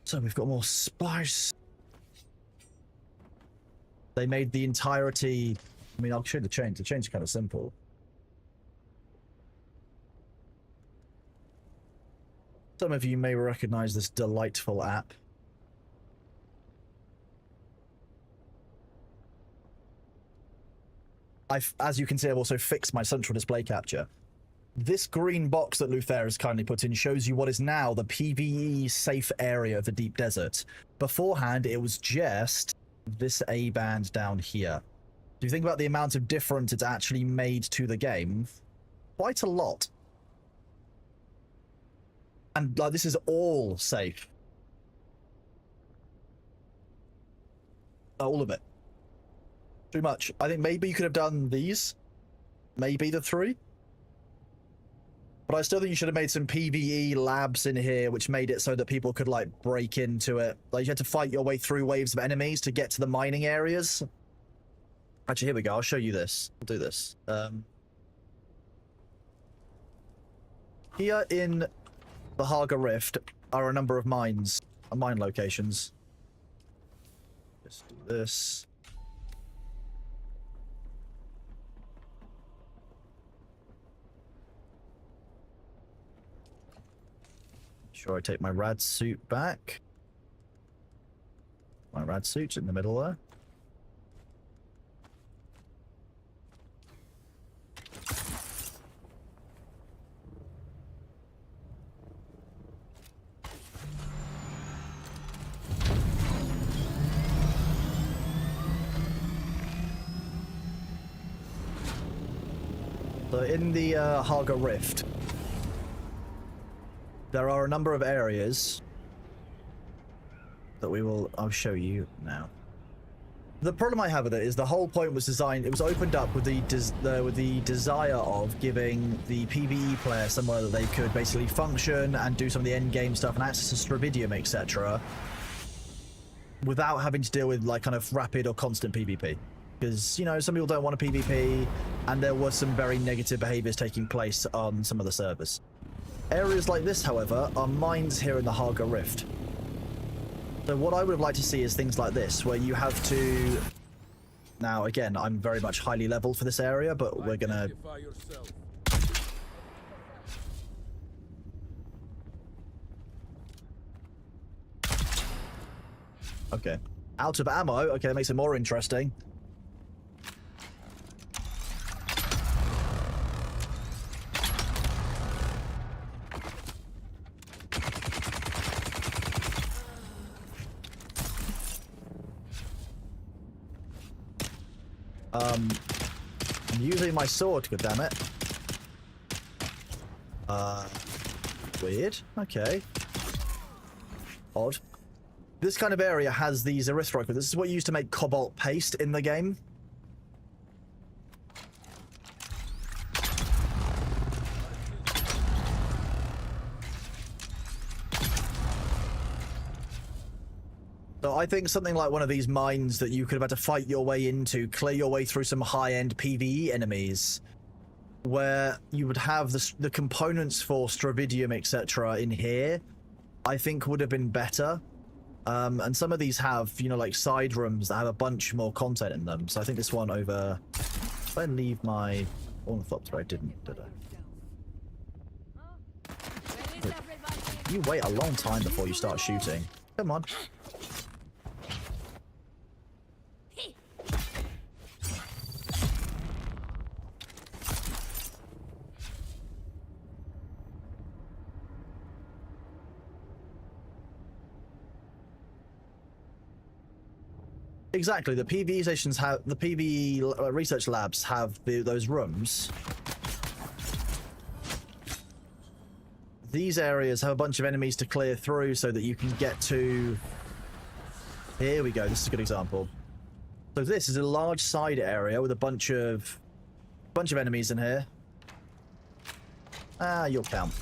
So we've got more spice. They made the entirety... I mean, I'll show you the change. The change is kind of simple. Some of you may recognize this delightful app. As you can see, I've also fixed my central display capture. This green box that Luther has kindly put in shows you what is now the PvE safe area of the Deep Desert. Beforehand, it was just this A band down here. Do you think about the amount of difference it's actually made to the game? Quite a lot. And like, this is all safe. All of it. Too much. I think maybe you could have done these. Maybe the 3. But But I still think you should have made some PvE labs in here, which made it so that people could, like, break into it. Like, you had to fight your way through waves of enemies to get to the mining areas. Actually, here we go. I'll show you this. We'll do this. Here in the Haga Rift are a number of mines, mine locations. Just do this. Sure, I take my rad suit back. My rad suit's in the middle there. So in the Haga Rift, there are a number of areas that I'll show you now. The problem I have with it is the whole point was designed, it was opened up with the desire of giving the PvE player somewhere that they could basically function and do some of the end game stuff and access to Stravidium, etc. without having to deal with like kind of rapid or constant PvP. Because, you know, some people don't want a PvP, and there was some very negative behaviors taking place on some of the servers. Areas like this, however, are mines here in the Haga Rift. So what I would have liked to see is things like this, where you have to... Now, again, I'm very much highly leveled for this area, but we're gonna... Identify yourself. Okay. Out of ammo. Okay, that makes it more interesting. I'm using my sword, goddammit. Weird. Okay. Odd. This kind of area has these erythroid. This is what you use to make cobalt paste in the game. So I think something like one of these mines that you could have had to fight your way into, clear your way through some high-end PvE enemies, where you would have the components for Stravidium, etc. in here, I think would have been better. And some of these have, you know, like side rooms that have a bunch more content in them. So I think this one over... If I leave my ornithopter, I didn't, did I? You wait a long time before you start shooting. Come on. Exactly, the PvE stations have, the PvE research labs have those rooms. These areas have a bunch of enemies to clear through so that you can get to... Here we go, this is a good example. So this is a large side area with a bunch of enemies in here. Ah, you'll count.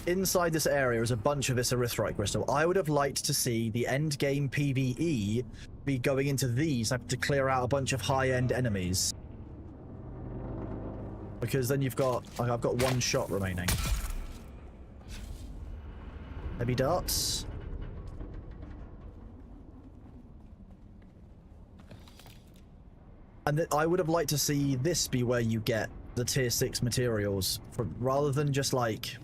Inside this area is a bunch of this erythroid crystal. I would have liked to see the end game PvE be going into these. I have to clear out a bunch of high-end enemies. Because then you've got... Like, I've got one shot remaining. Heavy darts. And I would have liked to see this be where you get the tier 6 materials, rather than just like...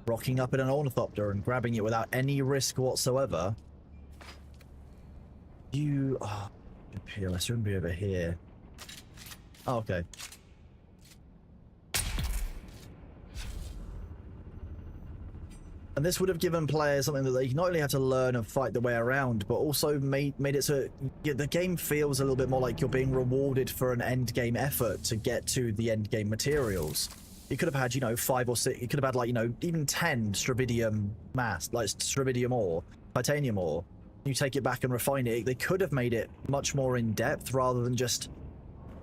rocking up in an ornithopter and grabbing it without any risk whatsoever. You... Oh, PLS shouldn't be over here. Oh, okay. And this would have given players something that they not only had to learn and fight their way around, but also made it so the game feels a little bit more like you're being rewarded for an end game effort to get to the end game materials. You could have had, you know, 5 or 6, you could have had, like, you know, even 10 Stravidium mass, like Stravidium ore, titanium ore. You take it back and refine it. They could have made it much more in depth rather than just,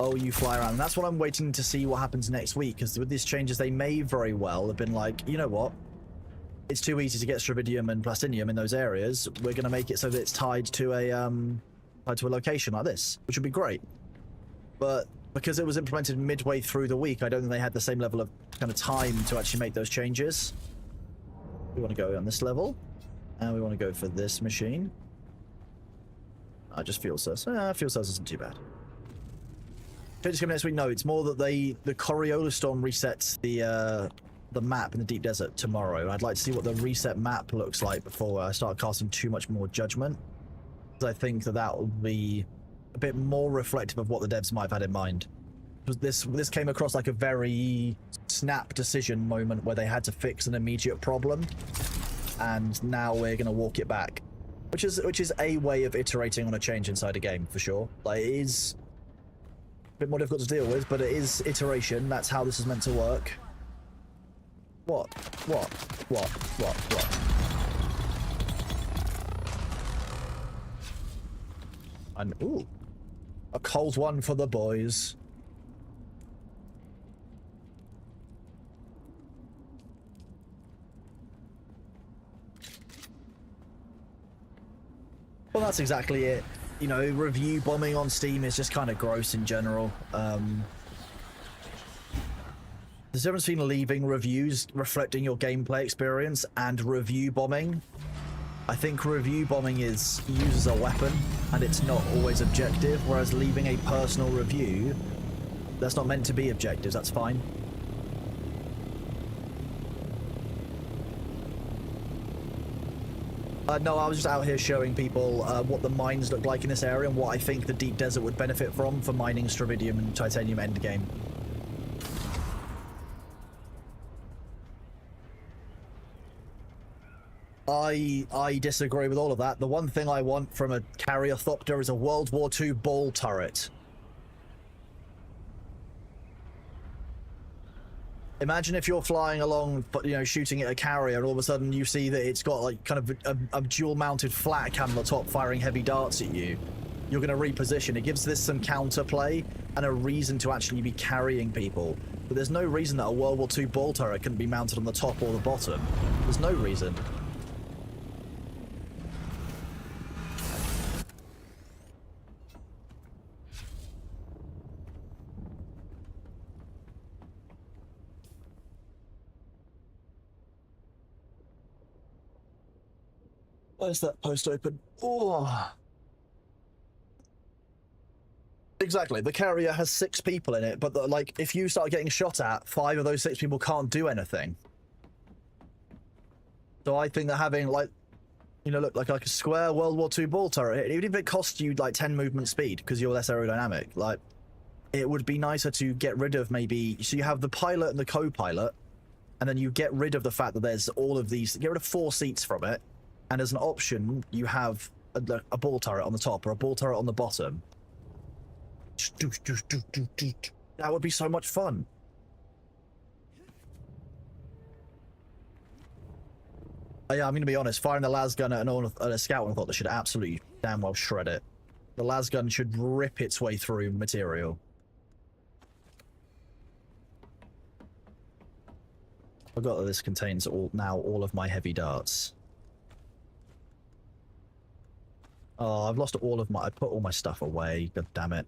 oh, you fly around. And that's what I'm waiting to see what happens next week, because with these changes, they may very well have been like, you know what? It's too easy to get Stravidium and Plastinium in those areas. We're going to make it so that it's tied to a location like this, which would be great. But because it was implemented midway through the week, I don't think they had the same level of kind of time to actually make those changes. We want to go on this level, and we want to go for this machine. I just fuel cells. Fuel cells isn't too bad. Changes coming next week. No, it's more that the Coriolis storm resets the map in the deep desert tomorrow. I'd like to see what the reset map looks like before I start casting too much more judgment, because I think that will be a bit more reflective of what the devs might have had in mind. This came across like a very snap decision moment where they had to fix an immediate problem, and now we're going to walk it back, which is a way of iterating on a change inside a game for sure. Like, it is a bit more difficult to deal with, but it is iteration. That's how this is meant to work. What? And ooh, a cold one for the boys. Well, that's exactly it. You know, review bombing on Steam is just kind of gross in general. There's a difference between leaving reviews reflecting your gameplay experience and review bombing. I think review bombing is used as a weapon, and it's not always objective, whereas leaving a personal review, that's not meant to be objective, that's fine. No, I was just out here showing people what the mines look like in this area and what I think the deep desert would benefit from for mining Stravidium and Titanium endgame. I disagree with all of that. The one thing I want from a Carriothopter is a World War II ball turret. Imagine if you're flying along, you know, shooting at a carrier, and all of a sudden you see that it's got like kind of a dual-mounted flat cam on the top firing heavy darts at you. You're going to reposition. It gives this some counterplay and a reason to actually be carrying people. But there's no reason that a World War II ball turret couldn't be mounted on the top or the bottom. There's no reason. Where's that post open? Oh. Exactly. The carrier has 6 people in it, but like, if you start getting shot at, 5 of those 6 people can't do anything. So I think that having, like, you know, look like a square World War II ball turret, even if it costs you like 10 movement speed because you're less aerodynamic, like, it would be nicer to get rid of maybe, so you have the pilot and the co-pilot, and then you get rid of the fact that there's all of these, get rid of 4 seats from it. And as an option, you have a ball turret on the top or a ball turret on the bottom. That would be so much fun. Yeah, I'm going to be honest. Firing the las gun at a scout, I thought that should absolutely damn well shred it. The las gun should rip its way through material. I forgot that this contains all of my heavy darts. Oh, I've lost all of my... I put all my stuff away. God damn it.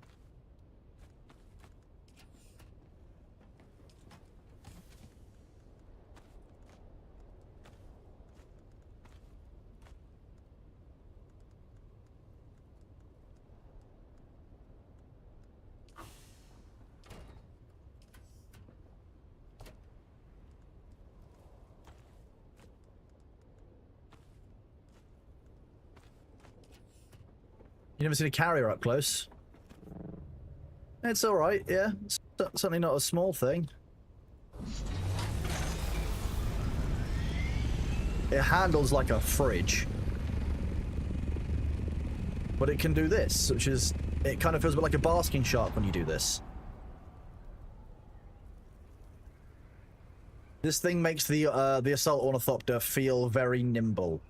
You never seen a carrier up close? It's alright, yeah. It's certainly not a small thing. It handles like a fridge. But it can do this, which is... It kind of feels a bit like a basking shark when you do this. This thing makes the Assault Ornithopter feel very nimble.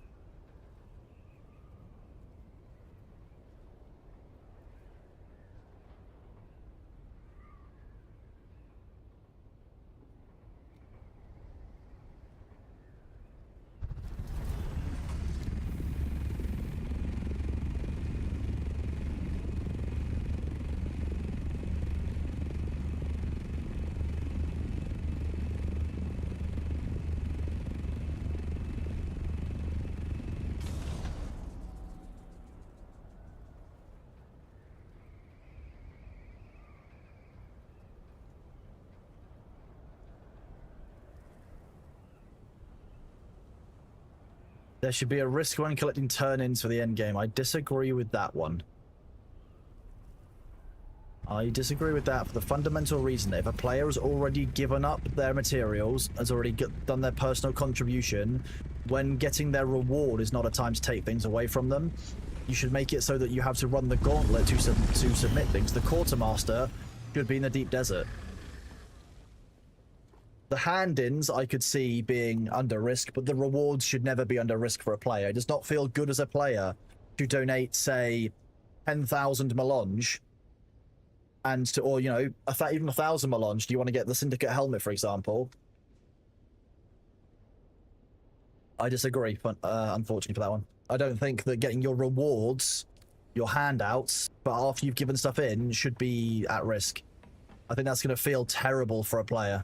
There should be a risk when collecting turn-ins for the endgame. I disagree with that one. I disagree with that for the fundamental reason that if a player has already given up their materials, has already done their personal contribution, when getting their reward is not a time to take things away from them. You should make it so that you have to run the gauntlet to submit things. The quartermaster should be in the deep desert. The hand-ins I could see being under risk, but the rewards should never be under risk for a player. It does not feel good as a player to donate, say, 10,000 melange, and to, or, you know, even 1,000 melange. Do you want to get the Syndicate helmet, for example? I disagree, unfortunately, for that one. I don't think that getting your rewards, your handouts, but after you've given stuff in, should be at risk. I think that's going to feel terrible for a player.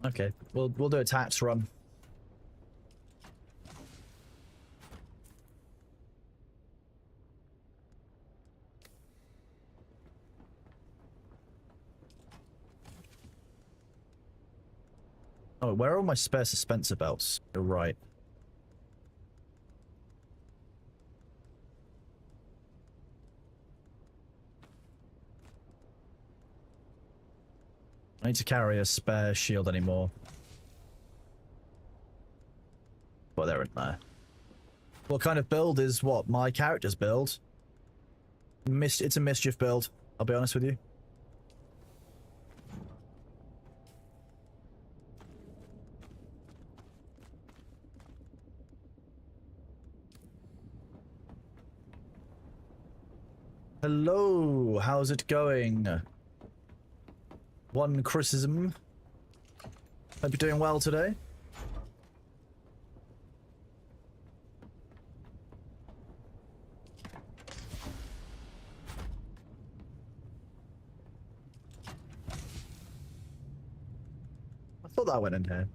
Okay, we'll do a tax run. Oh, where are all my spare dispenser belts? You're right. I need to carry a spare shield anymore. Well, they're in there. What kind of build is what? My character's build? It's a mischief build, I'll be honest with you. Hello, how's it going? One criticism. Hope you're doing well today. I thought that went in here.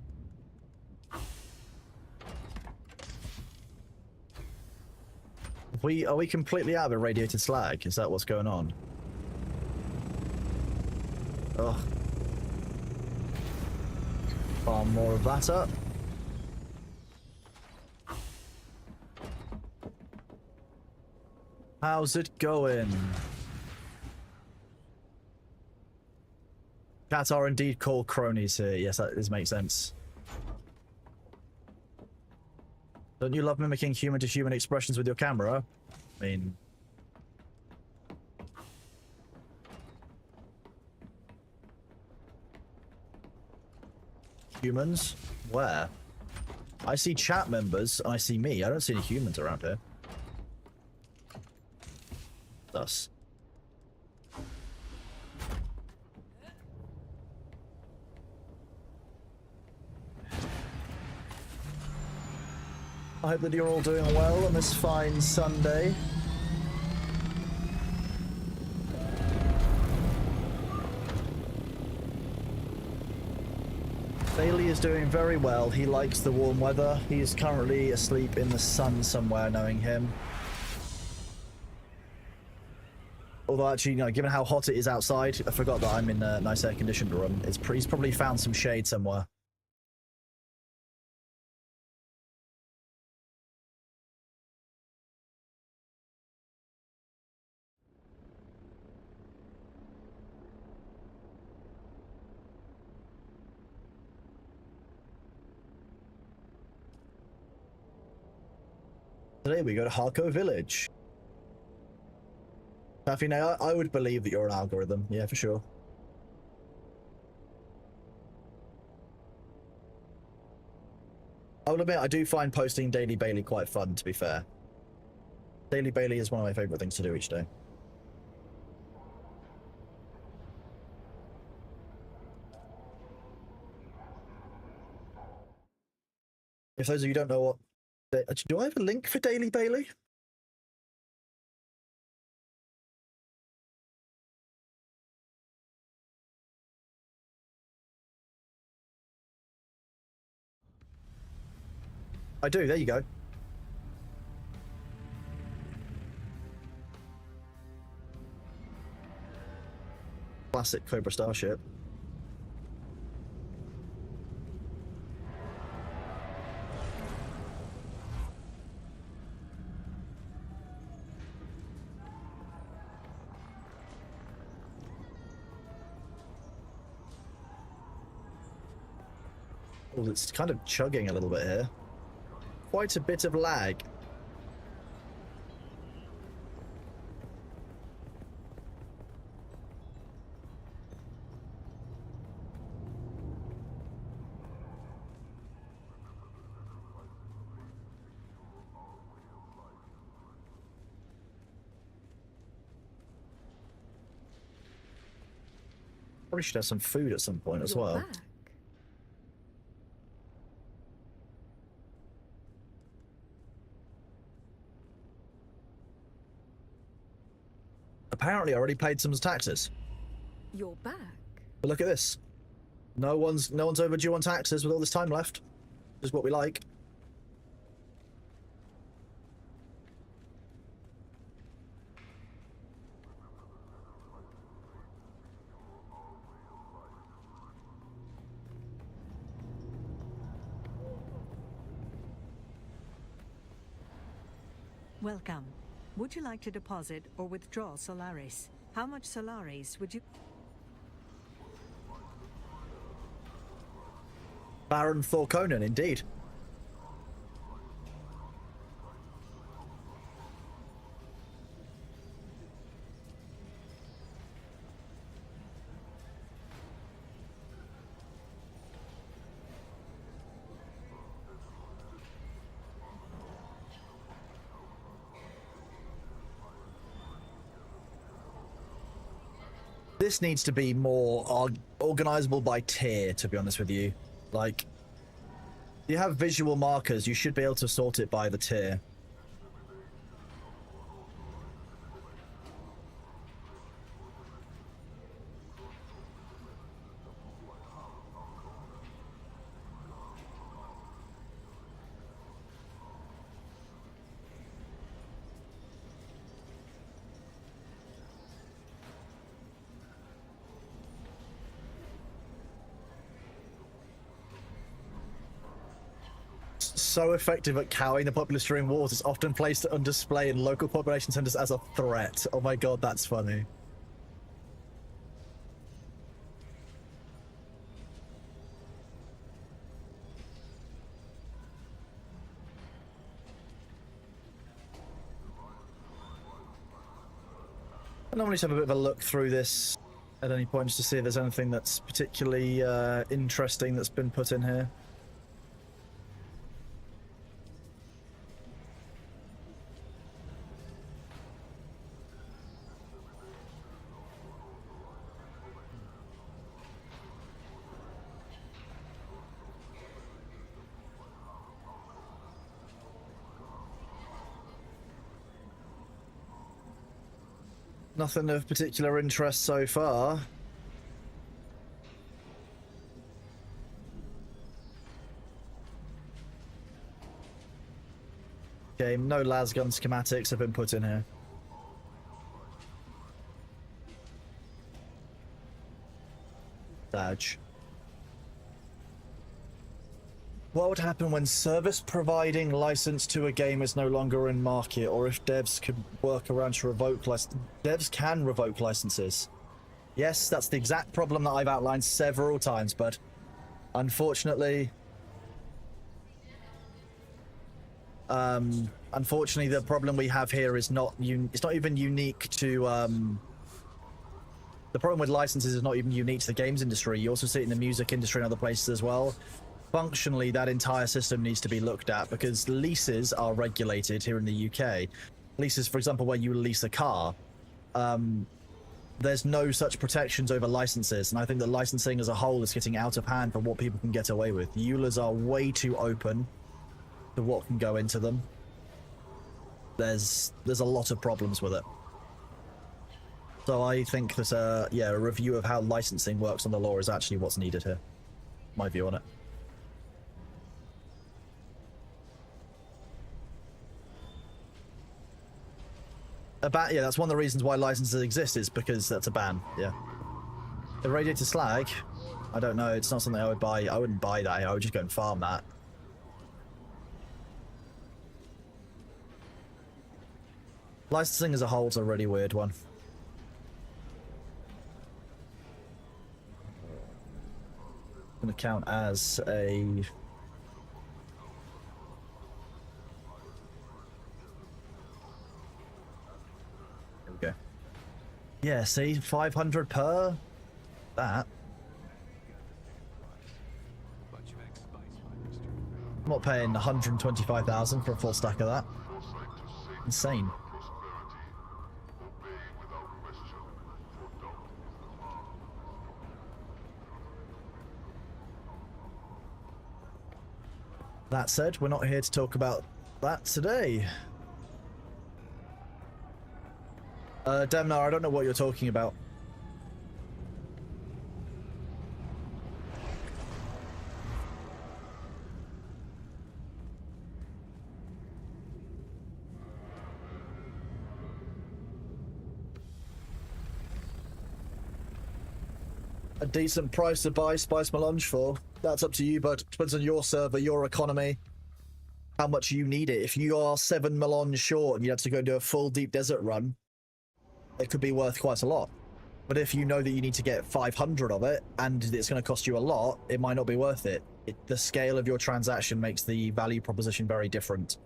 Are we completely out of irradiated slag? Is that what's going on? Ugh. Farm more of that up. How's it going? Cats are indeed called cronies here. Yes, that does make sense. Don't you love mimicking human-to-human expressions with your camera? I mean... Humans? Where? I see chat members, and I see me. I don't see any humans around here. Thus. I hope that you're all doing well on this fine Sunday. Bailey is doing very well. He likes the warm weather. He is currently asleep in the sun somewhere, knowing him. Although actually, you know, given how hot it is outside, I forgot that I'm in a nice air-conditioned room. He's probably found some shade somewhere. Today we go to Harko Village. Taffy, now I would believe that you're an algorithm. Yeah, for sure. I will admit, I do find posting Daily Bailey quite fun, to be fair. Daily Bailey is one of my favourite things to do each day. If those of you who don't know what... Do I have a link for Daily Bailey? I do, there you go. Classic Cobra Starship. Oh, it's kind of chugging a little bit here. Quite a bit of lag. Probably should have some food at some point as well. Back. Apparently I already paid some taxes. You're back. But look at this. No one's overdue on taxes with all this time left. Just what we like. Welcome. Would you like to deposit or withdraw Solaris? How much Solaris would you... Baron Thorconan, indeed. This needs to be more organizable by tier, to be honest with you. Like, you have visual markers, you should be able to sort it by the tier. So effective at cowing the populace during wars, it's often placed on display in local population centers as a threat. Oh my god, that's funny. I normally just have a bit of a look through this at any point just to see if there's anything that's particularly interesting that's been put in here. Nothing of particular interest so far. Okay, no lasgun schematics have been put in here. Dodge. What would happen when service providing license to a game is no longer in market, or if devs could work around to revoke license? Devs can revoke licenses. Yes, that's the exact problem that I've outlined several times, but unfortunately, the problem we have here is it's not even unique to, the problem with licenses is not even unique to the games industry. You also see it in the music industry and other places as well. Functionally, that entire system needs to be looked at because leases are regulated here in the UK. Leases, for example, where you lease a car, there's no such protections over licenses, and I think that licensing as a whole is getting out of hand for what people can get away with. EULAs are way too open to what can go into them. There's a lot of problems with it. So I think that a review of how licensing works on the law is actually what's needed here. My view on it. A ban, yeah, that's one of the reasons why licenses exist, is because that's a ban, yeah. Irradiated slag, I don't know, it's not something I would buy. I wouldn't buy that, I would just go and farm that. Licensing as a whole is a really weird one. Gonna count as a... Yeah, see, 500 per that. I'm not paying 125,000 for a full stack of that. Insane. That said, we're not here to talk about that today. Demnar, I don't know what you're talking about. A decent price to buy Spice Melange for. That's up to you, but it depends on your server, your economy, how much you need it. If you are 7 melange short and you have to go do a full deep desert run, it could be worth quite a lot. But if you know that you need to get 500 of it and it's going to cost you a lot, it might not be worth it. The scale of your transaction makes the value proposition very different.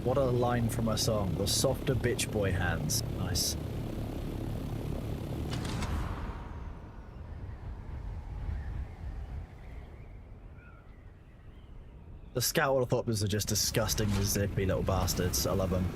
What a line from a song. The softer bitch boy hands. Nice. The scout orthopters are just disgusting, zippy little bastards. I love them.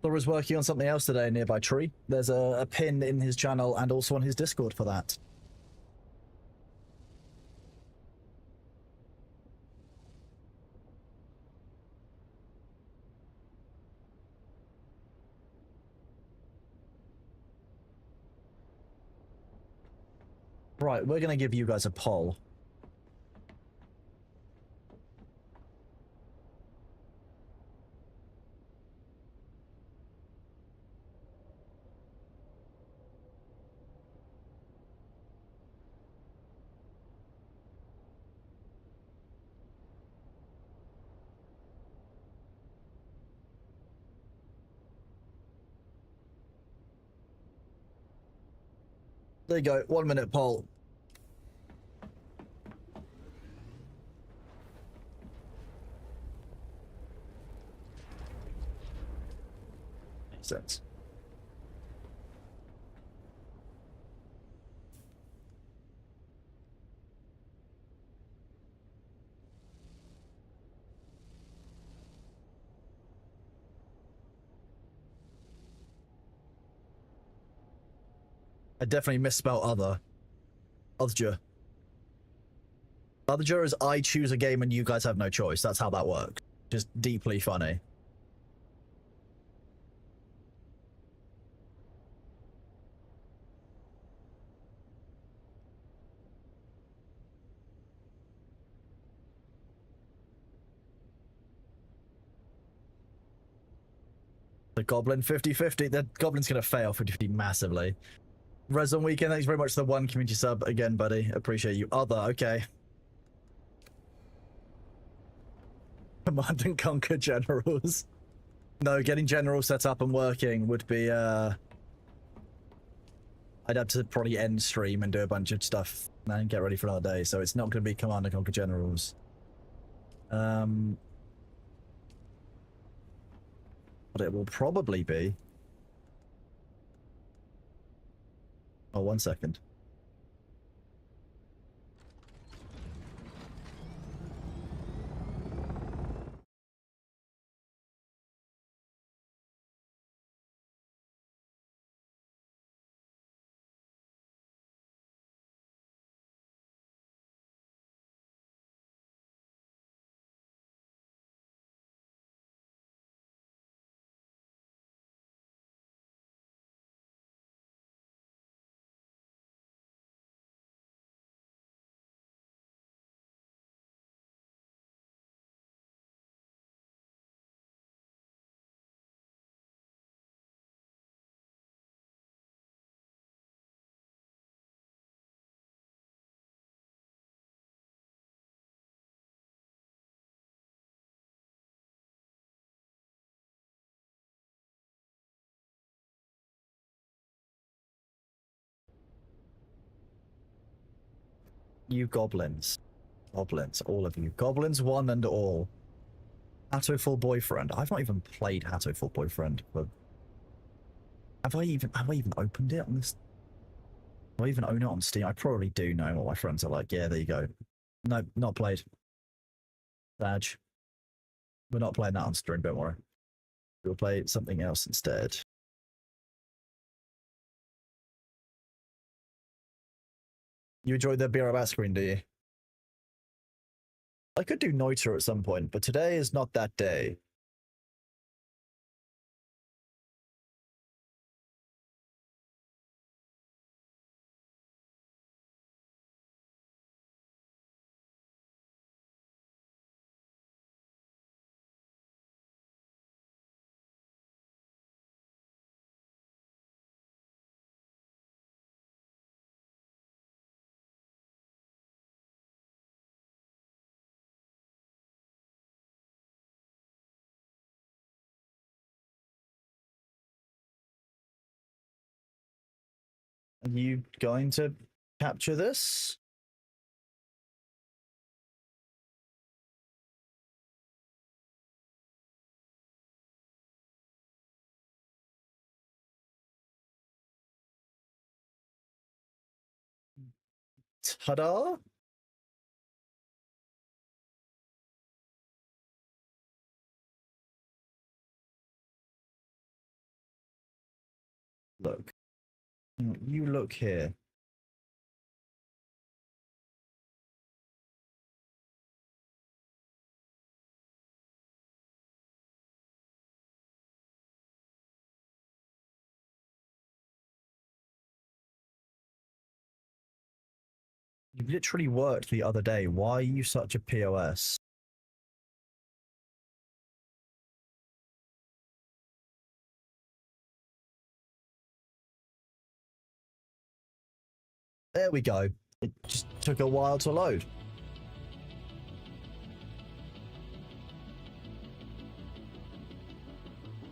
Laura's working on something else today, nearby tree. There's a pin in his channel and also on his Discord for that. Right, we're going to give you guys a poll. There you go. 1 minute poll. Makes sense. I definitely misspelled other. Other. Other is I choose a game and you guys have no choice. That's how that works. Just deeply funny. The Goblin 50-50. The Goblin's going to fail 50-50 massively. Resident Weekend, thanks very much for the 1 community sub again, buddy. Appreciate you. Other, okay. Command and Conquer Generals. No, getting General set up and working would be, I'd have to probably end stream and do a bunch of stuff and get ready for another day, so it's not going to be Command and Conquer Generals. But it will probably be... Oh, 1 second. You goblins. Goblins, all of you. Goblins one and all. Hatoful Boyfriend. I've not even played Hatoful Boyfriend, but have I even opened it on this? Do I even own it on Steam? I probably do know what my friends are like. Yeah, there you go. No, not played. Badge. We're not playing that on stream, don't worry. We'll play something else instead. You enjoyed the Beer About screen, do you? I could do Noiter at some point, but today is not that day. Are you going to capture this? Ta-da! Look. You look here. You literally worked the other day. Why are you such a POS? There we go. It just took a while to load.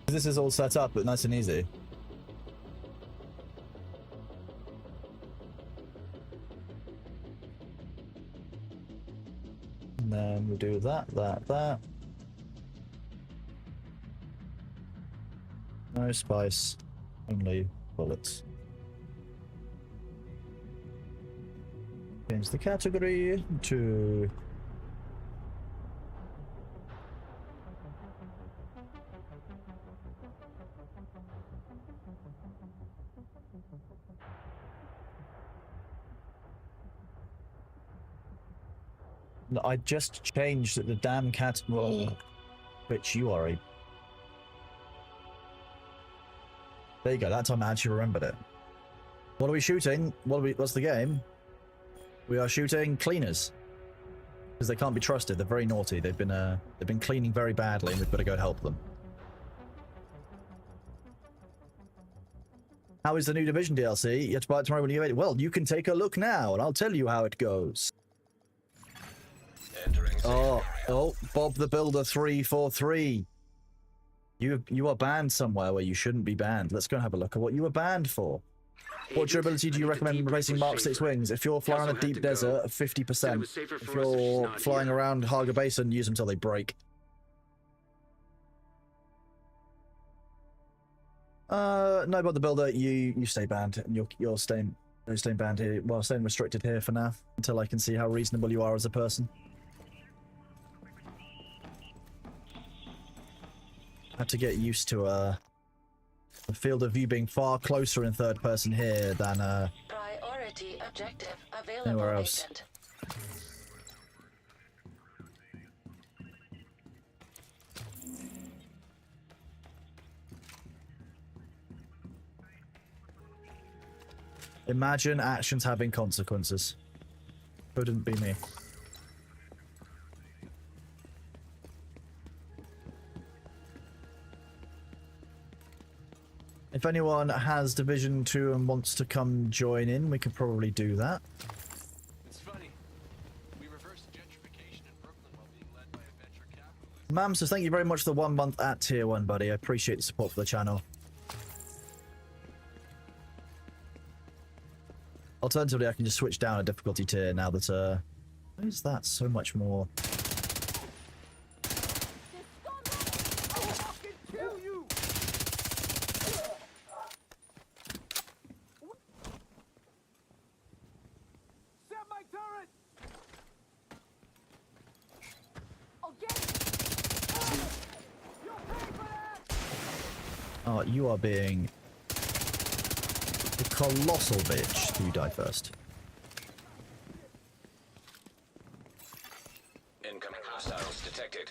This is all set up, but nice and easy. We'll do that. No spice, only bullets. Change the category to... I just changed the damn cat. Which you are a... There you go, that time I actually remembered it. What are we shooting? What's the game? We are shooting cleaners. Because they can't be trusted, they're very naughty. They've been cleaning very badly and we've got to go and help them. How is the new Division DLC? You have to buy it tomorrow when you get it. Well, you can take a look now and I'll tell you how it goes. Oh, Bob the Builder 343. You are banned somewhere where you shouldn't be banned. Let's go and have a look at what you were banned for. What durability do you recommend replacing Mark 6 wings? If you're flying on a deep desert, 50%. If you're flying around Haga Basin, use them till they break. No, Bob the Builder, you stay banned, and you're staying banned here. Well, staying restricted here for now until I can see how reasonable you are as a person. I have to get used to the field of view being far closer in third person here than Priority objective available. anywhere else. Vacant. Imagine actions having consequences. Couldn't be me. If anyone has Division 2 and wants to come join in, we could probably do that. It's funny. We reversed gentrification in Brooklyn while being led by a venture capitalist. Mam says, thank you very much for the 1 month at tier 1, buddy. I appreciate the support for the channel. Alternatively, I can just switch down a difficulty tier now that, why is that so much more? Set my turret! Oh, you are being a colossal bitch. You die first. Incoming hostiles detected.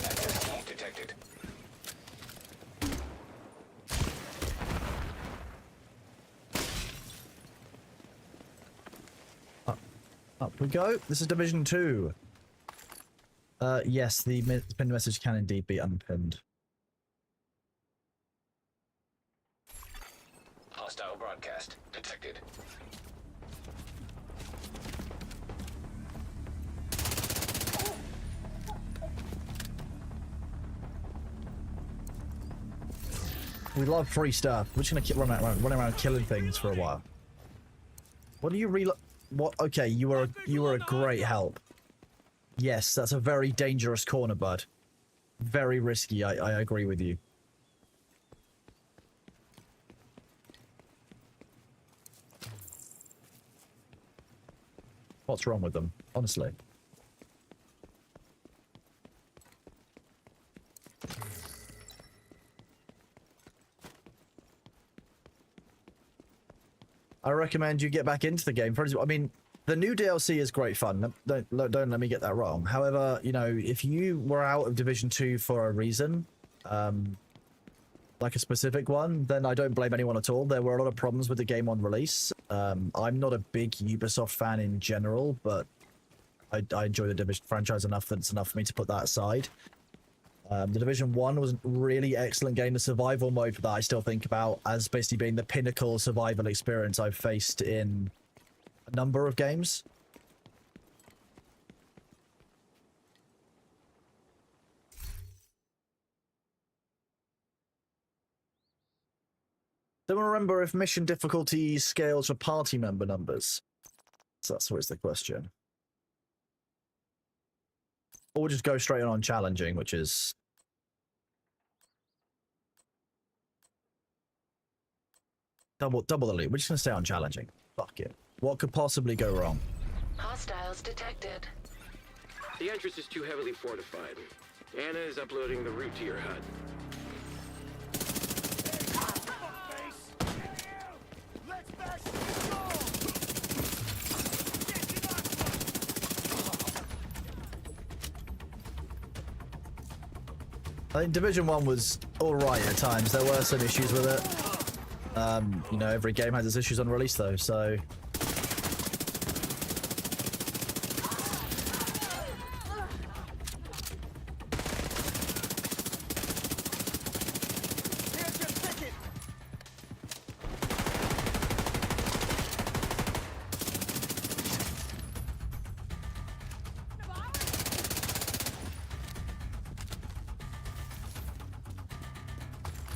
Access key detected. Up we go. This is Division 2. Yes, the pinned message can indeed be unpinned. Hostile broadcast detected. We love free stuff. We're just gonna run around killing things for a while. What do you reload? What? Okay, you were a great help. Yes, that's a very dangerous corner, bud. Very risky. I agree with you. What's wrong with them? Honestly. I recommend you get back into the game. I mean, the new DLC is great fun. Don't let me get that wrong. However, you know, if you were out of Division 2 for a reason, like a specific one, then I don't blame anyone at all. There were a lot of problems with the game on release. I'm not a big Ubisoft fan in general, but I enjoy the Division franchise enough that it's enough for me to put that aside. The Division 1 was a really excellent game. The survival mode that I still think about as basically being the pinnacle survival experience I've faced in a number of games. Don't remember if mission difficulty scales for party member numbers. So that's always the question. Or we'll just go straight on challenging, which is... Double the loot. We're just going to stay on challenging. Fuck it. What could possibly go wrong? Hostiles detected. The entrance is too heavily fortified. Anna is uploading the route to your HUD. I think Division 1 was alright at times. There were some issues with it. You know, every game has its issues on release though, so...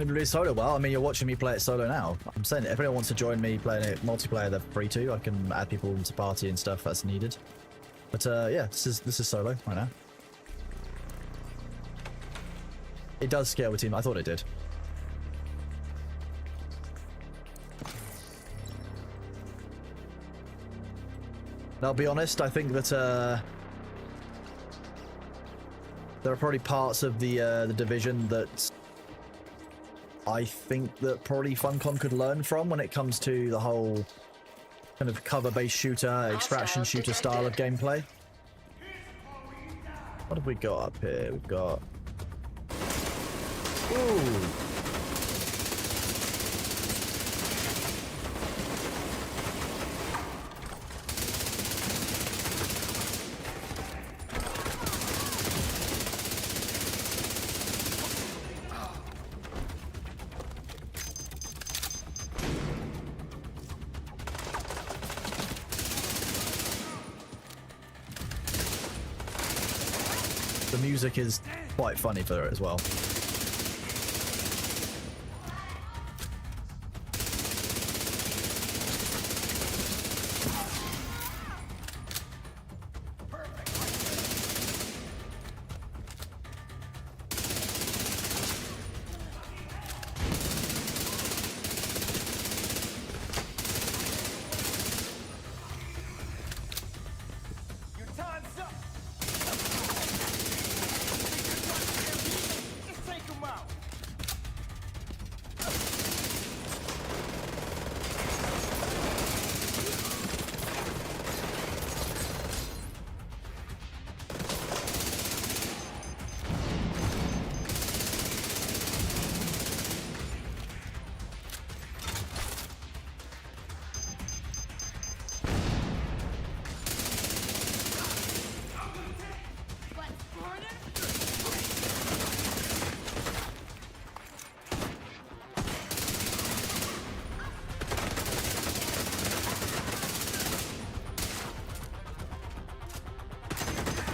Really solo well. I mean, you're watching me play it solo now. I'm saying if anyone wants to join me playing it multiplayer, they're free to. I can add people into party and stuff that's needed. But yeah, this is solo right now. It does scale with team. I thought it did. And I'll be honest. I think that there are probably parts of the division that I think that probably Funcom could learn from when it comes to the whole kind of cover-based shooter, extraction shooter style of gameplay. What have we got up here? We've got... Ooh! The music is quite funny for it as well.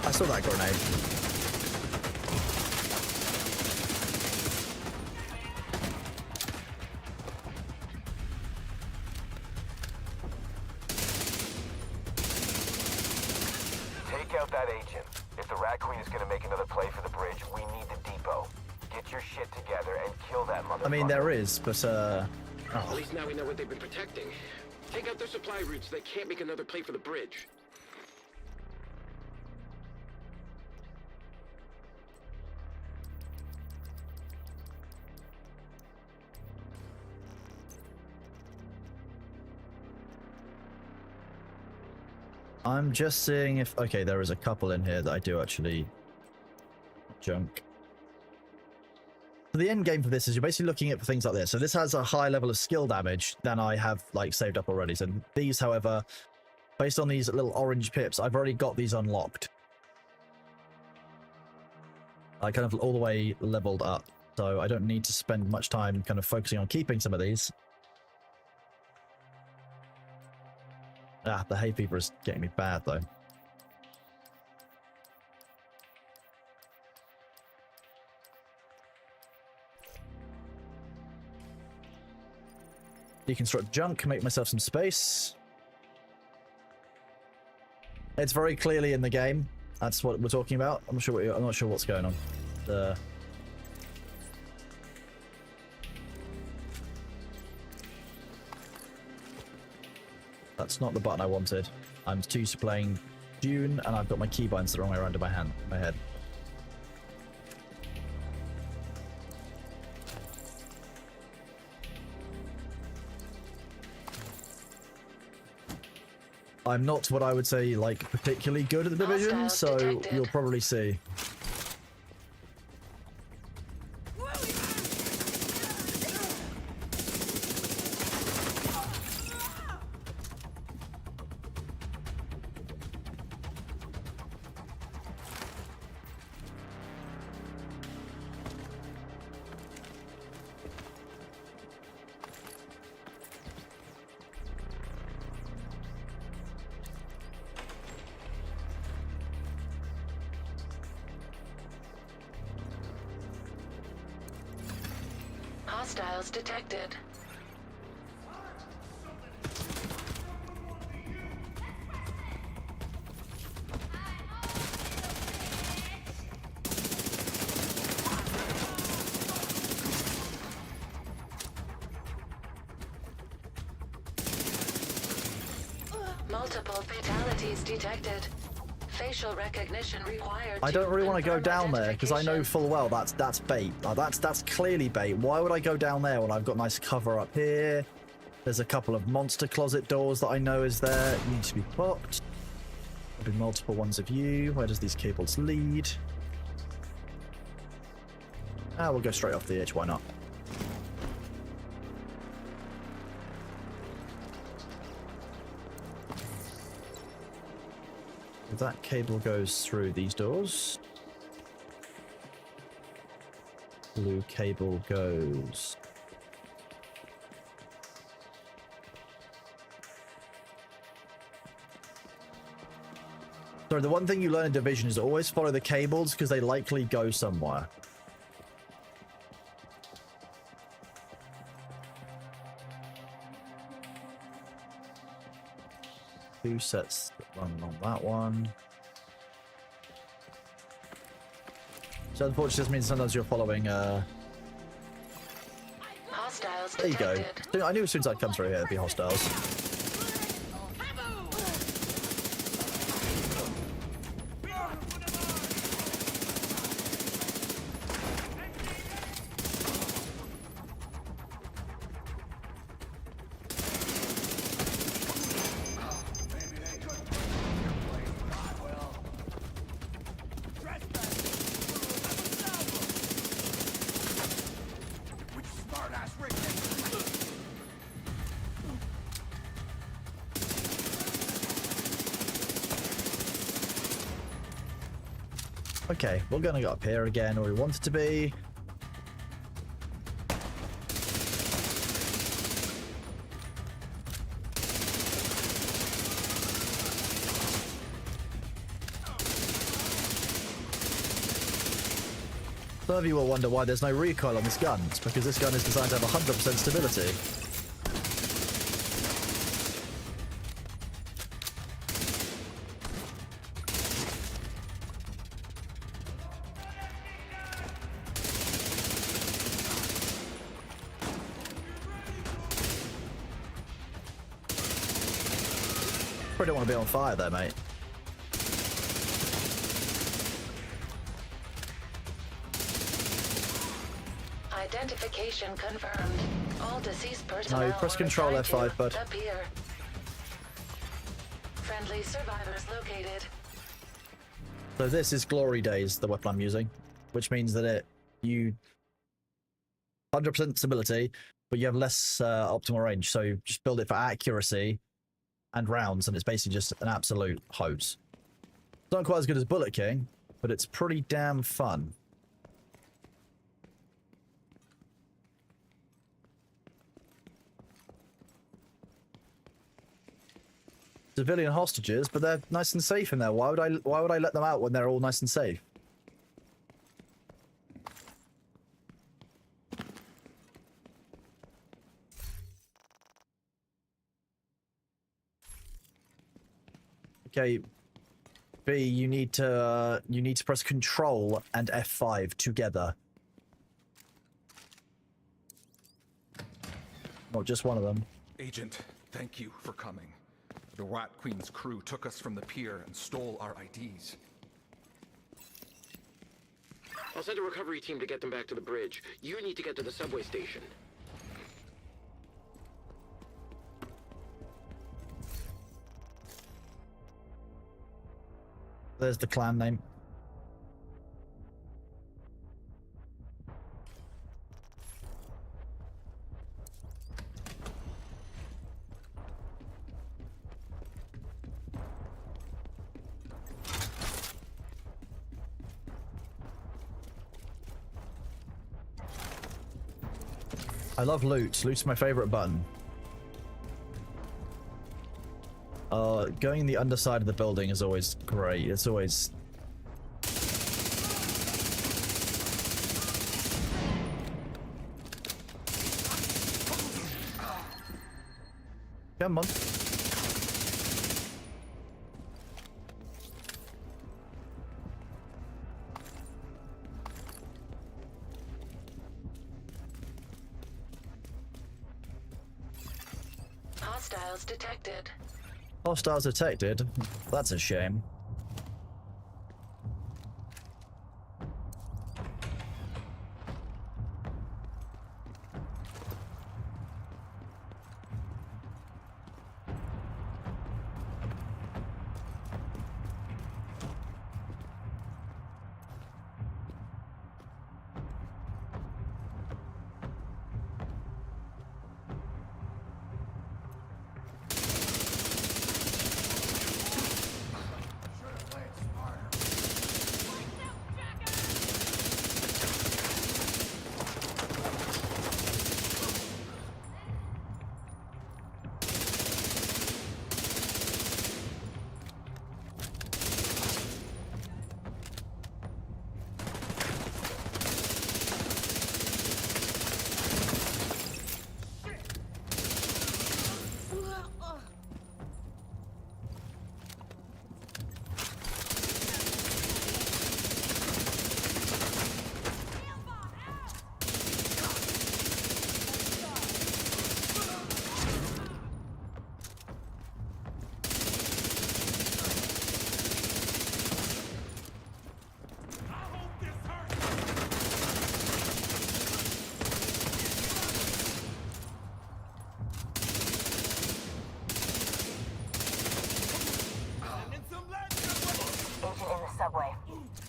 I saw that grenade. Take out that agent. If the Rat Queen is gonna make another play for the bridge, we need the depot. Get your shit together and kill that motherfucker. I mean, there is, but At least now we know what they've been protecting. Take out their supply routes so they can't make another play for the bridge. I'm just seeing if... Okay, there is a couple in here that I do actually... junk. So the end game for this is you're basically looking at things like this. So this has a high level of skill damage than I have like saved up already. So these, however, based on these little orange pips, I've already got these unlocked. I kind of all the way leveled up. So I don't need to spend much time kind of focusing on keeping some of these. Ah, the hay fever is getting me bad though. Deconstruct junk, make myself some space. It's very clearly in the game. That's what we're talking about. I'm not sure what's going on. That's not the button I wanted. I'm too used to playing Dune, and I've got my keybinds the wrong way around in my head. I'm not what I would say, like, particularly good at the division, so you'll probably see. Hostiles detected. Multiple fatalities detected. Facial recognition required. I don't really want to go down there because I know full well that's bait. That's clearly bait. Why would I go down there when I've got nice cover up here? There's a couple of monster closet doors that I know is there. Need to be popped. There'll be multiple ones of you. Where does these cables lead? Ah, we'll go straight off the edge. Why not? That cable goes through these doors. Blue cable goes. So the one thing you learn in Division is always follow the cables because they likely go somewhere. Two sets that run along that one. So unfortunately this means sometimes you're following Hostiles there you go. detected. I knew as soon as I'd come through here it'd be hostiles. Okay, we're gonna go up here again where we want it to be. Some of you will wonder why there's no recoil on this gun. It's because this gun is designed to have 100% stability. Probably don't want to be on fire there, mate. Identification confirmed. All deceased personnel. No, press are Control assigned F5, to bud. appear. Friendly survivors located. So this is Glory Days, the weapon I'm using, which means that you 100% stability, but you have less optimal range. So just build it for accuracy and rounds, and it's basically just an absolute hose. It's not quite as good as Bullet King, but it's pretty damn fun. civilian hostages, but they're nice and safe in there. Why would I let them out when they're all nice and safe? Okay, B, you need to press Control and F5 together. Not just one of them. Agent, thank you for coming. The Rat Queen's crew took us from the pier and stole our IDs. I'll send a recovery team to get them back to the bridge. You need to get to the subway station. There's the clan name. I love loot. Loot's my favorite button. Going in the underside of the building is always great. It's always... Come on. Hostiles detected. Hostiles detected. That's a shame.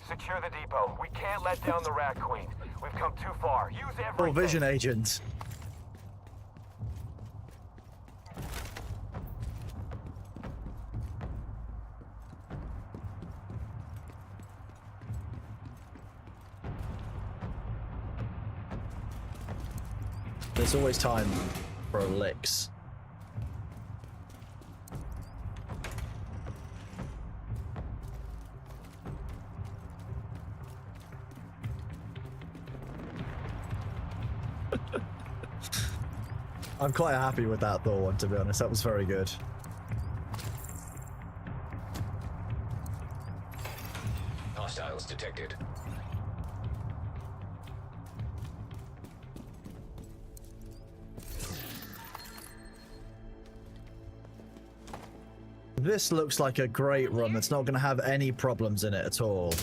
Secure the depot. We can't let down the Rat Queen. We've come too far. Use everything. Full vision agents. There's always time for a licks. I'm quite happy with that Thor one, to be honest. That was very good. Hostiles detected. This looks like a great run that's not going to have any problems in it at all.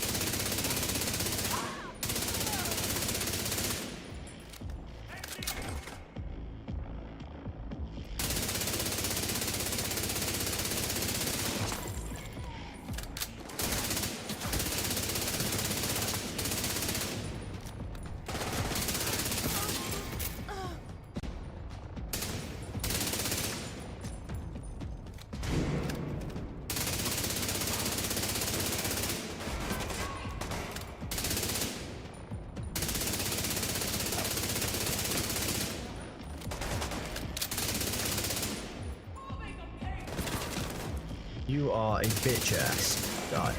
You are a bitch ass. Die.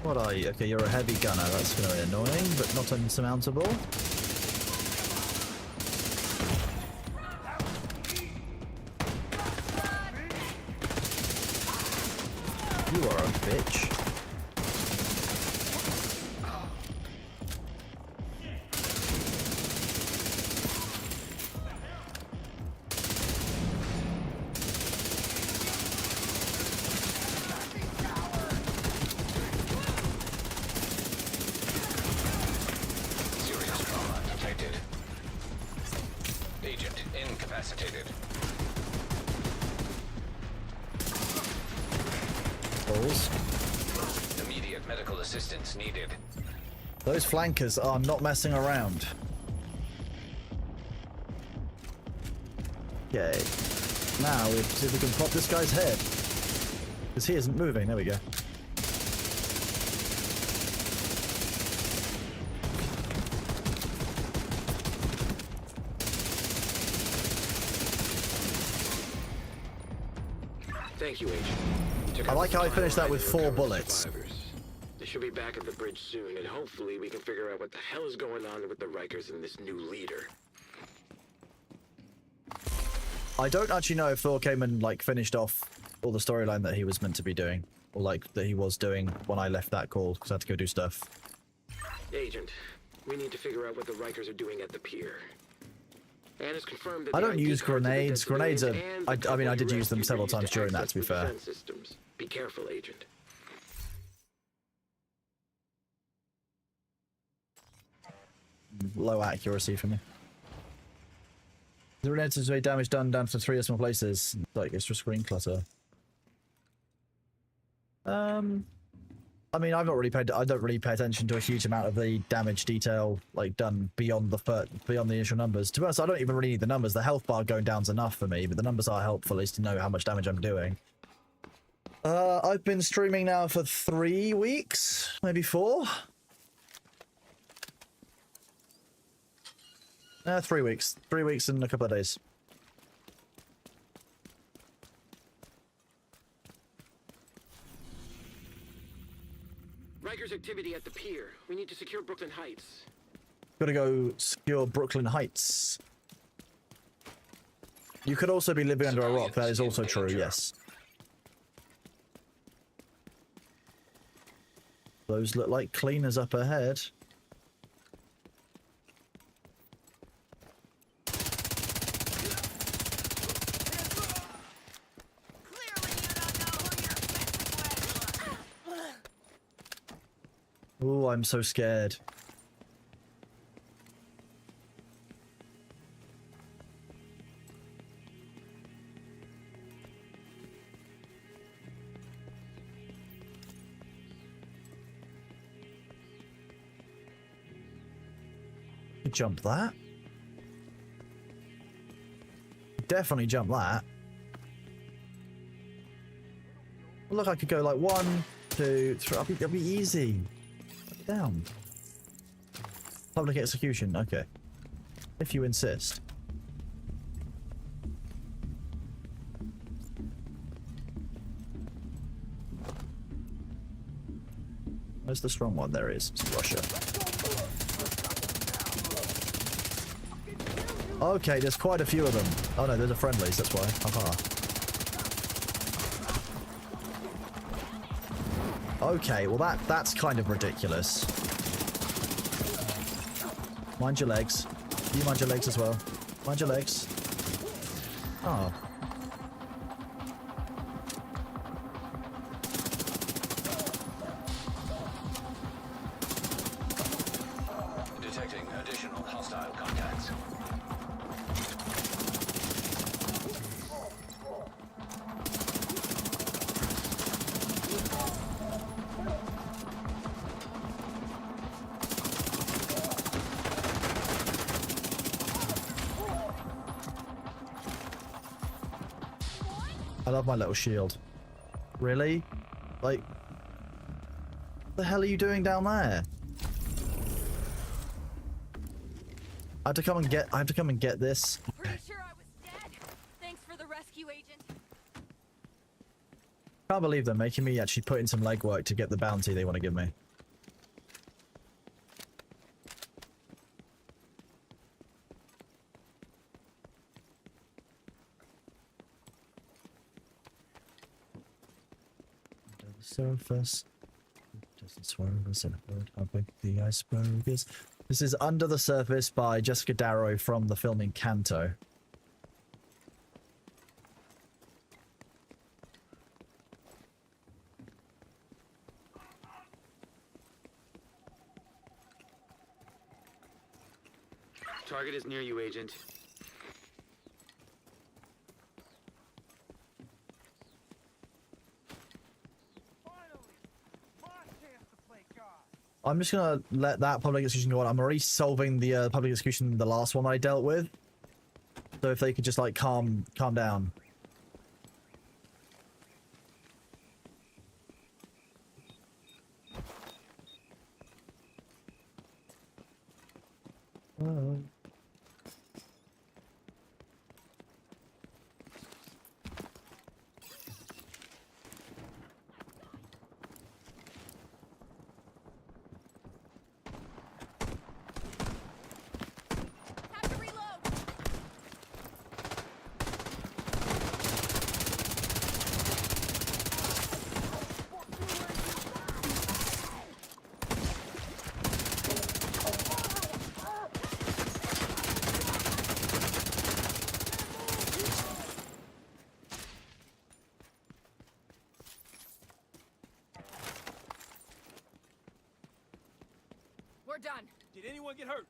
What are you? Okay, you're a heavy gunner. That's very annoying, but not insurmountable. You are a bitch. Serious trauma detected. Agent incapacitated. Balls. Immediate medical assistance needed. Those flankers are not messing around. Okay. Now we see if we can pop this guy's head. Because he isn't moving. There we go. Thank you, Agent. Took I out like the how I final finished that line with and 4 recovered the bullets. survivors. They should be back at the bridge soon, and hopefully we can figure out what the hell is going on with the Rikers and this new leader. I don't actually know if Thor came and like finished off all the storyline that he was meant to be doing, or like that he was doing when I left that call because I had to go do stuff. Agent, we need to figure out what the Rikers are doing at the pier. Anna's confirmed that I the don't ID use cards of the grenades. dead Grenades are. civilians and the I mean, I couple did you use them rescued several were used times during that. access To be the fair, defense systems. Be careful, Agent. low accuracy for me. The grenades is damage done down to 3 decimal places. Like extra screen clutter. I mean, I've not really paid. I don't really pay attention to a huge amount of the damage detail, like done beyond the initial numbers. To be honest, I don't even really need the numbers. The health bar going down's enough for me, but the numbers are helpful, at least to know how much damage I'm doing. I've been streaming now for 3 weeks, maybe 4. 3 weeks. 3 weeks and a couple of days. Riker's activity at the pier. We need to secure Brooklyn Heights. Gotta go secure Brooklyn Heights. You could also be living under a rock. That is also true, yes. Those look like cleaners up ahead. Ooh, I'm so scared. Jump that. Definitely jump that. Look, I could go like 1, 2, 3. That'll be easy. Down. Public execution. Okay. If you insist. Where's the strong one? There is. It's Russia. Okay, there's quite a few of them. Oh no, there's a friendlies, that's why. Haha. Okay, well that's kind of ridiculous. Mind your legs. You mind your legs as well. Mind your legs. Oh. Detecting additional hostile contacts. I love my little shield. Really? Like, what the hell are you doing down there? I have to come and get this. Pretty sure I was dead. Thanks for the rescue, Agent. Can't believe they're making me actually put in some legwork to get the bounty they want to give me. Under the surface. It doesn't swerve us in a bird. How big the iceberg is. This is Under the Surface by Jessica Darrow from the film Encanto. Target is near you, Agent. I'm just gonna let that public execution go on. I'm already solving the public execution, the last one I dealt with. So if they could just like calm down. Have to reload. We're done. Did anyone get hurt?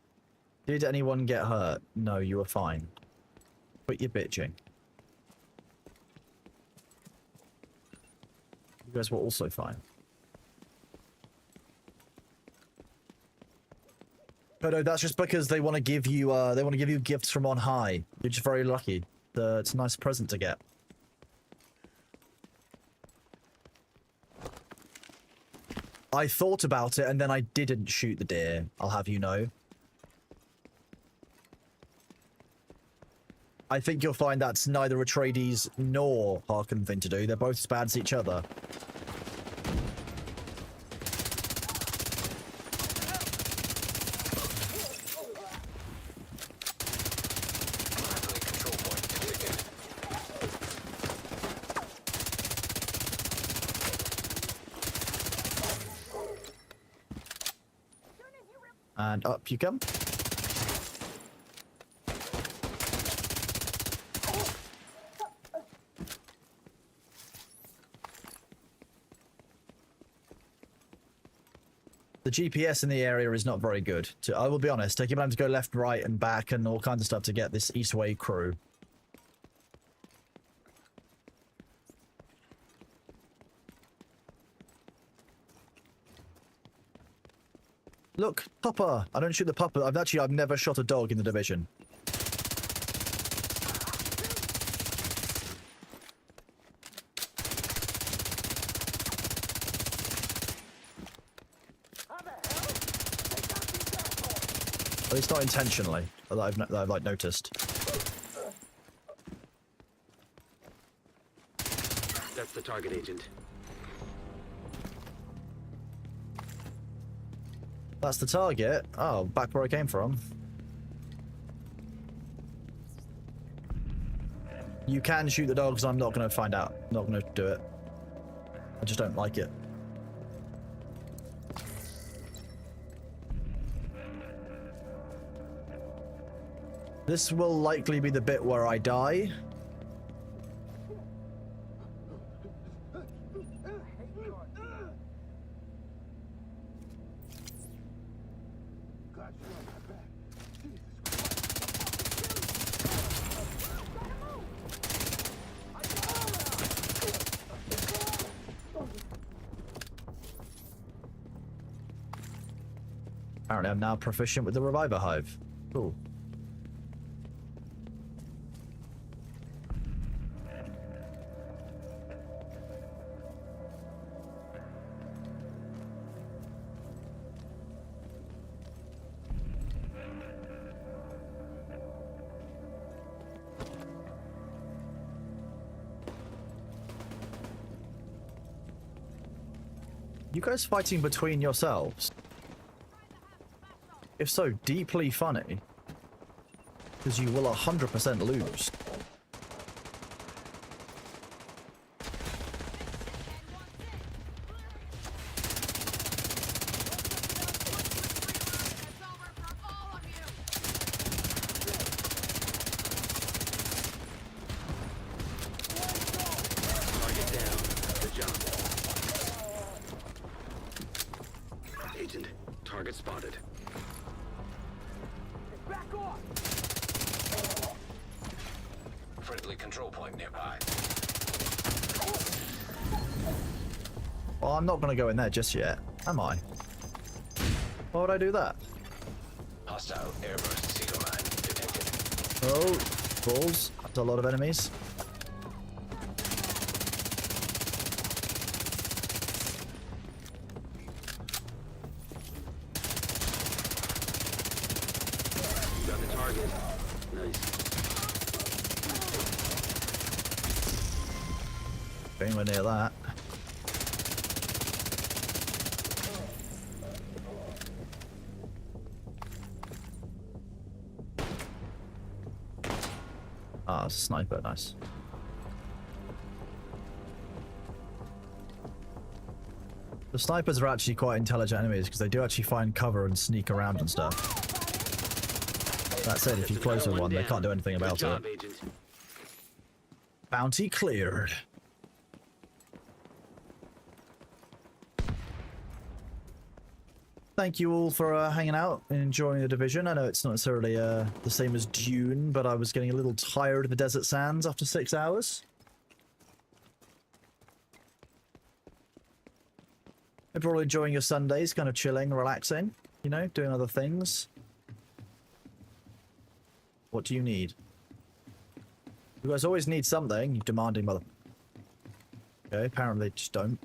Did anyone get hurt? No, you were fine. Quit your bitching. You guys were also fine. But no, that's just because they want to give you gifts from on high. You're just very lucky. It's a nice present to get. I thought about it and then I didn't shoot the deer, I'll have you know. I think you'll find that's neither Atreides nor Harkonnen thing to do. They're both as bad as each other. Control point detected. And up you come. The GPS in the area is not very good. I will be honest, taking time to go left, right, and back and all kinds of stuff to get this Eastway crew. Look, Pupper! I don't shoot the Pupper. I've never shot a dog in the Division. At least not intentionally, that I've like noticed. That's the target, Agent. That's the target. Oh, back where I came from. You can shoot the dogs. I'm not going to find out. Not going to do it. I just don't like it. This will likely be the bit where I die. Apparently I'm now proficient with the Reviver Hive. Cool. You guys fighting between yourselves? If so, deeply funny. Because you will 100% lose. Target down. Good job. Agent, target spotted. Friendly control point nearby. Well, I'm not going to go in there just yet, am I? Why would I do that? Hostile airburst seeker mine detected. Oh, balls. That's a lot of enemies. Got the target. Nice. Anywhere near that. Ah, it's a sniper, nice. The snipers are actually quite intelligent enemies because they do actually find cover and sneak around and stuff. That said, if you close with one, they can't do anything about it. Agent. Bounty cleared. Thank you all for hanging out and enjoying the Division. I know it's not necessarily the same as Dune, but I was getting a little tired of the desert sands after 6 hours. Hope you're all enjoying your Sundays, kind of chilling, relaxing, you know, doing other things. What do you need? You guys always need something, you demanding mother... Okay, apparently they just don't.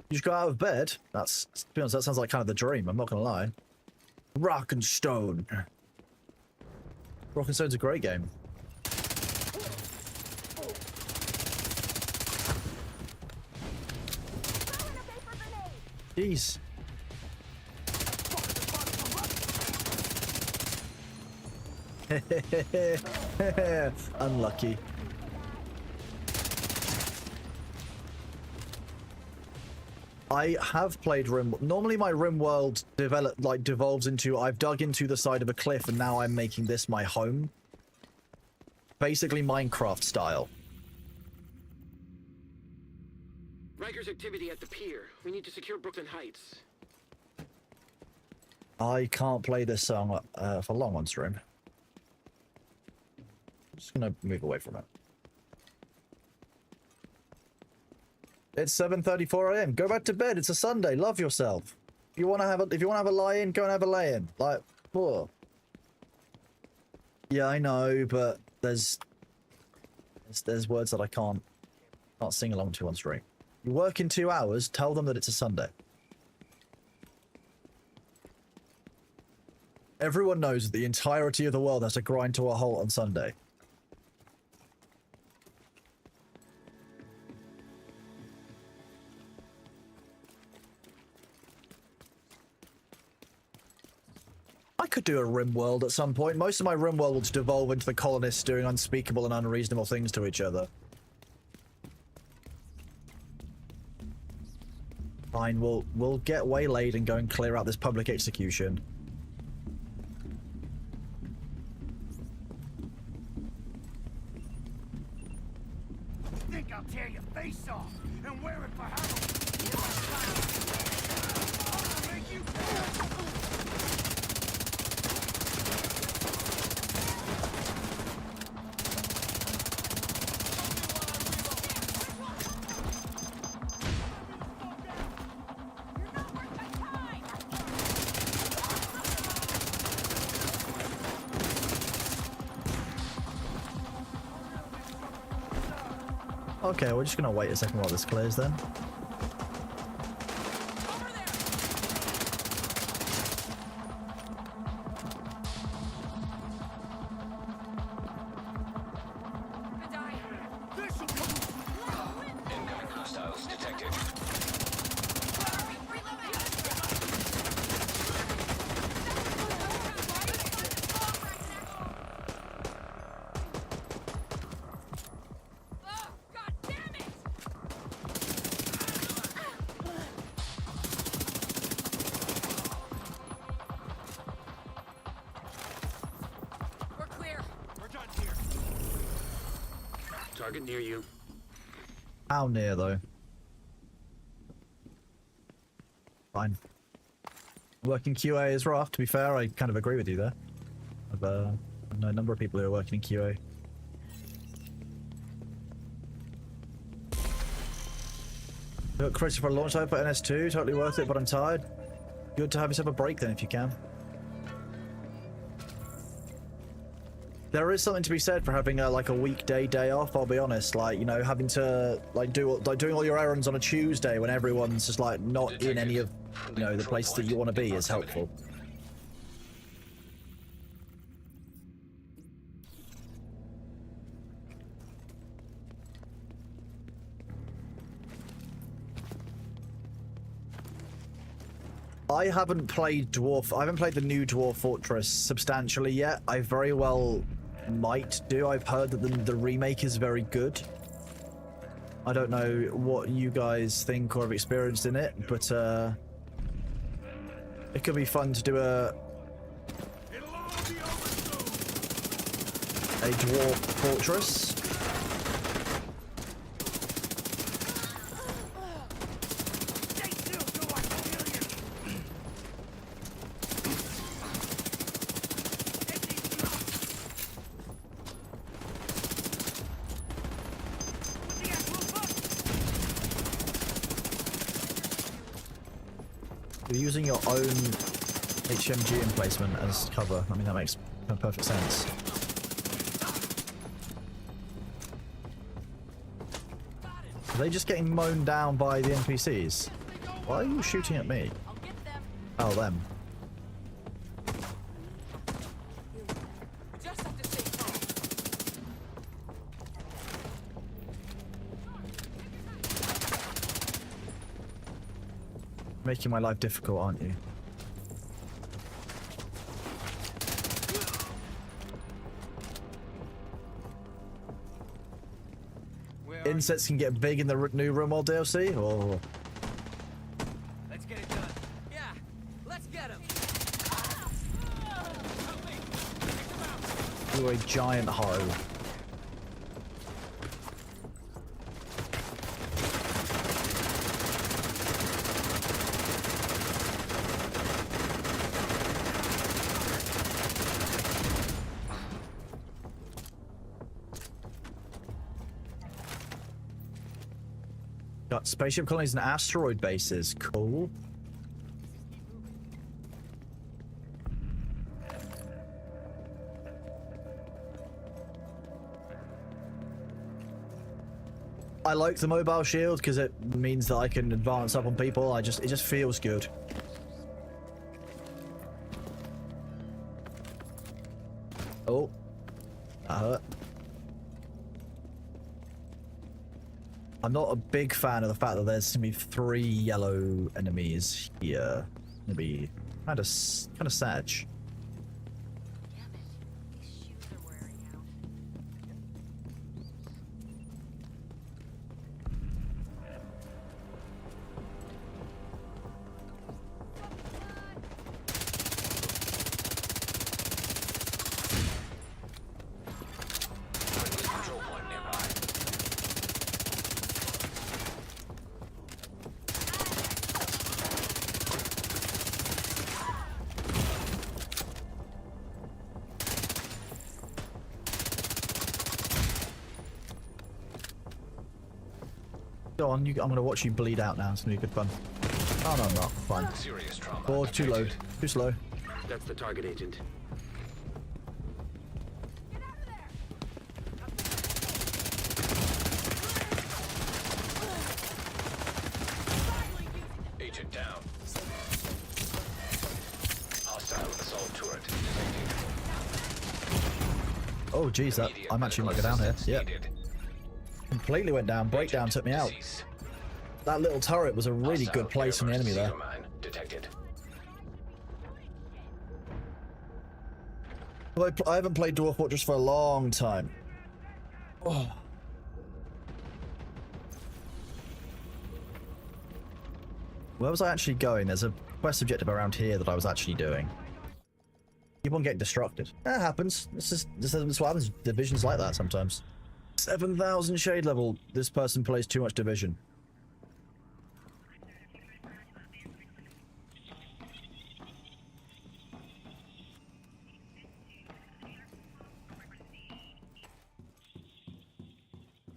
You just got out of bed? That's, to be honest, that sounds like kind of the dream, I'm not gonna lie. Rock and Stone. Rock and Stone's a great game. Jeez. Unlucky. I have played Rim. Normally my Rim world devolves into I've dug into the side of a cliff and now I'm making this my home. Basically Minecraft style. Riker's activity at the pier. We need to secure Brooklyn Heights. I can't play this song for long on stream. I'm just gonna move away from it. It's 7:34 AM. Go back to bed. It's a Sunday. Love yourself. If you wanna have a lie-in, go and have a lay-in. Like, whoa. Yeah, I know, but there's words that I can't sing along to on stream. You work in 2 hours. Tell them that it's a Sunday. Everyone knows that the entirety of the world has to grind to a halt on Sunday. I could do a Rim world at some point. Most of my Rim worlds devolve into the colonists doing unspeakable and unreasonable things to each other. Fine, we'll get waylaid and go and clear out this public execution. Think I'll tear your face off and wear it for Halloween? I'll make you Okay, we're just gonna wait a second while this clears then. Incoming hostiles detected. Oh, God damn it! We're clear. We're done here. Target near you. How near though? Fine. Working QA is rough, to be fair. I kind of agree with you there. I know a number of people who are working in QA. Look, Christopher, launch type for NS2, totally worth it, but I'm tired. Good to have yourself a break then if you can. There is something to be said for having like a weekday day off, I'll be honest. Like, you know, having to doing all your errands on a Tuesday when everyone's just like not in any of, you know, the places that you want to be is helpful. I haven't played the new Dwarf Fortress substantially yet. I very well might do. I've heard that the remake is very good. I don't know what you guys think or have experienced in it, but it could be fun to do a Dwarf Fortress. You're using your own HMG emplacement as cover. I mean, that makes perfect sense. Are they just getting mown down by the NPCs? Why are you shooting at me? I'll get them. Oh, them. Just have to stay calm. Making my life difficult, aren't you? Insects can get big in the new RimWorld DLC, or Let's get it done. Yeah, let's get him. you're a giant hoe. Got spaceship colonies and asteroid bases. Cool. I like the mobile shield because it means that I can advance up on people. It just feels good. Oh, that hurt. I'm not a big fan of the fact that there's gonna be 3 yellow enemies here. Gonna be kind of sad. Damn it. These shoes are wearing out. Control point nearby. Go on, I'm gonna watch you bleed out now. It's gonna be good fun. Oh no, I'm not. Fine. Serious trauma. Oh, too low. detected. Too slow. That's the target agent. alert detected. Oh, geez, that Immediate I'm actually medical not go down here. assistance Yeah, needed. completely went down. Breakdown Agent took me out. deceased. That little turret was a really Hostile good place from the enemy airburst there. seeker mine detected. I haven't played Dwarf Fortress for a long time. Oh. Where was I actually going? There's a quest objective around here that I was actually doing. Keep on getting distracted. That happens. This is what happens. Division's like that sometimes. 7,000 shade level. This person plays too much Division.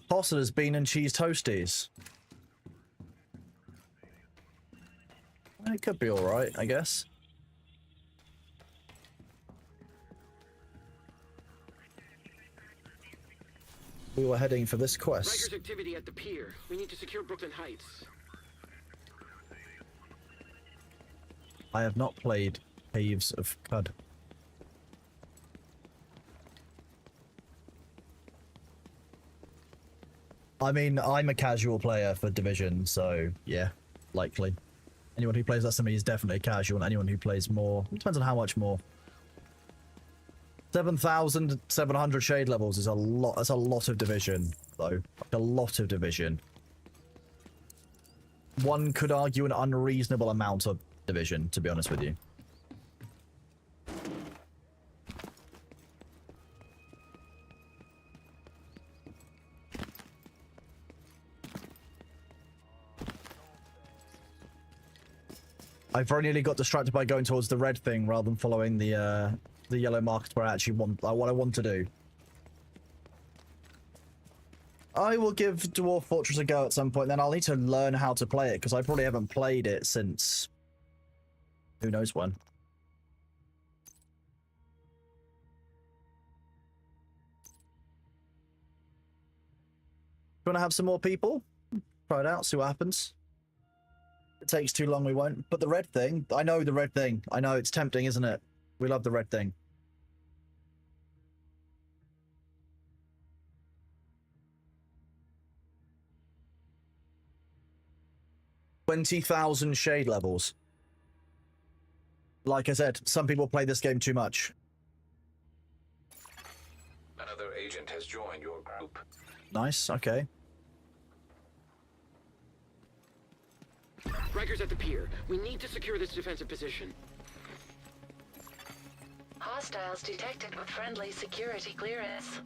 Foster's bean and cheese toasties. It could be alright, I guess. We were heading for this quest. Rikers activity at the pier. We need to secure Brooklyn Heights. I have not played Caves of Cud. I mean, I'm a casual player for Division, so yeah, likely. Anyone who plays less than me is definitely casual, and anyone who plays more, it depends on how much more. 7,700 shade levels is a lot. That's a lot of Division, though. Like a lot of Division. One could argue an unreasonable amount of Division, to be honest with you. I very nearly got distracted by going towards the red thing rather than following the yellow market where I actually want what I want to do. I will give Dwarf Fortress a go at some point. Then I'll need to learn how to play it because I probably haven't played it since who knows when. You want to have some more people? Try it out, see what happens. If it takes too long, we won't. But the red thing, I know the red thing. I know it's tempting, isn't it? We love the red thing. $20,000 shade levels. Like I said, some people play this game too much. Another agent has joined your group. Nice, okay. Rikers at the pier. We need to secure this defensive position. Hostiles detected with friendly security clearance.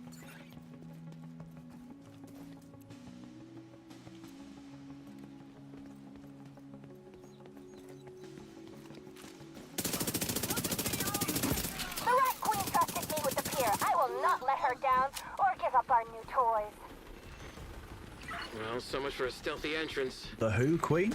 The Rat Queen trusted me with the pier. I will not let her down or give up our new toys. Well, so much for a stealthy entrance. The who, Queen?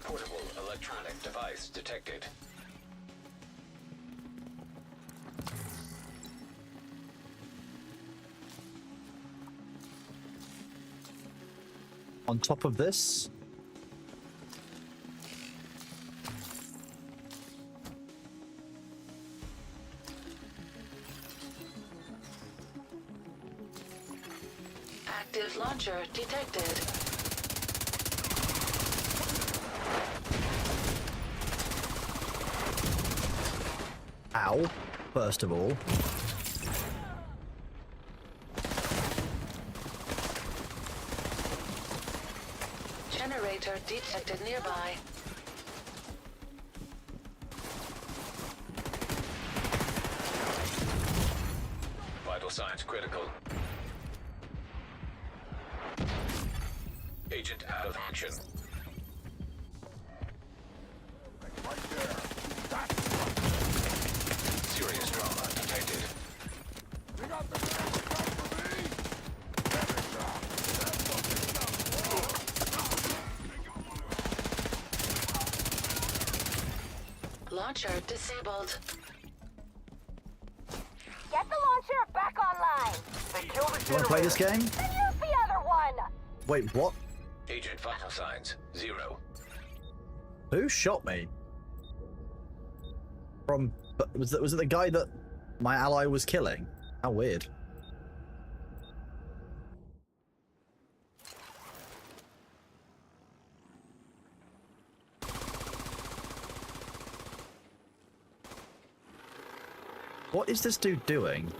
Portable electronic device detected. On top of this, Active launcher detected. Ow. First of all. Generator detected nearby. Vital signs critical. Agent out of action. Serious trauma detected. Launcher disabled. Get the launcher back online. They killed the You wanna play this game? Then use the other one. Wait, what? Agent vital signs 0. Who shot me? From... Was it the guy that my ally was killing? How weird. What is this dude doing?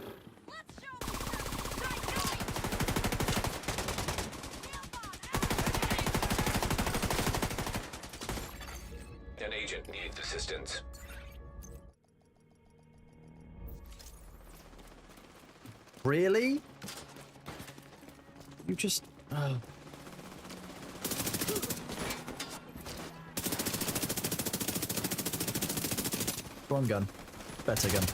An agent needs assistance. Really? You just... Oh. Wrong gun. Better gun.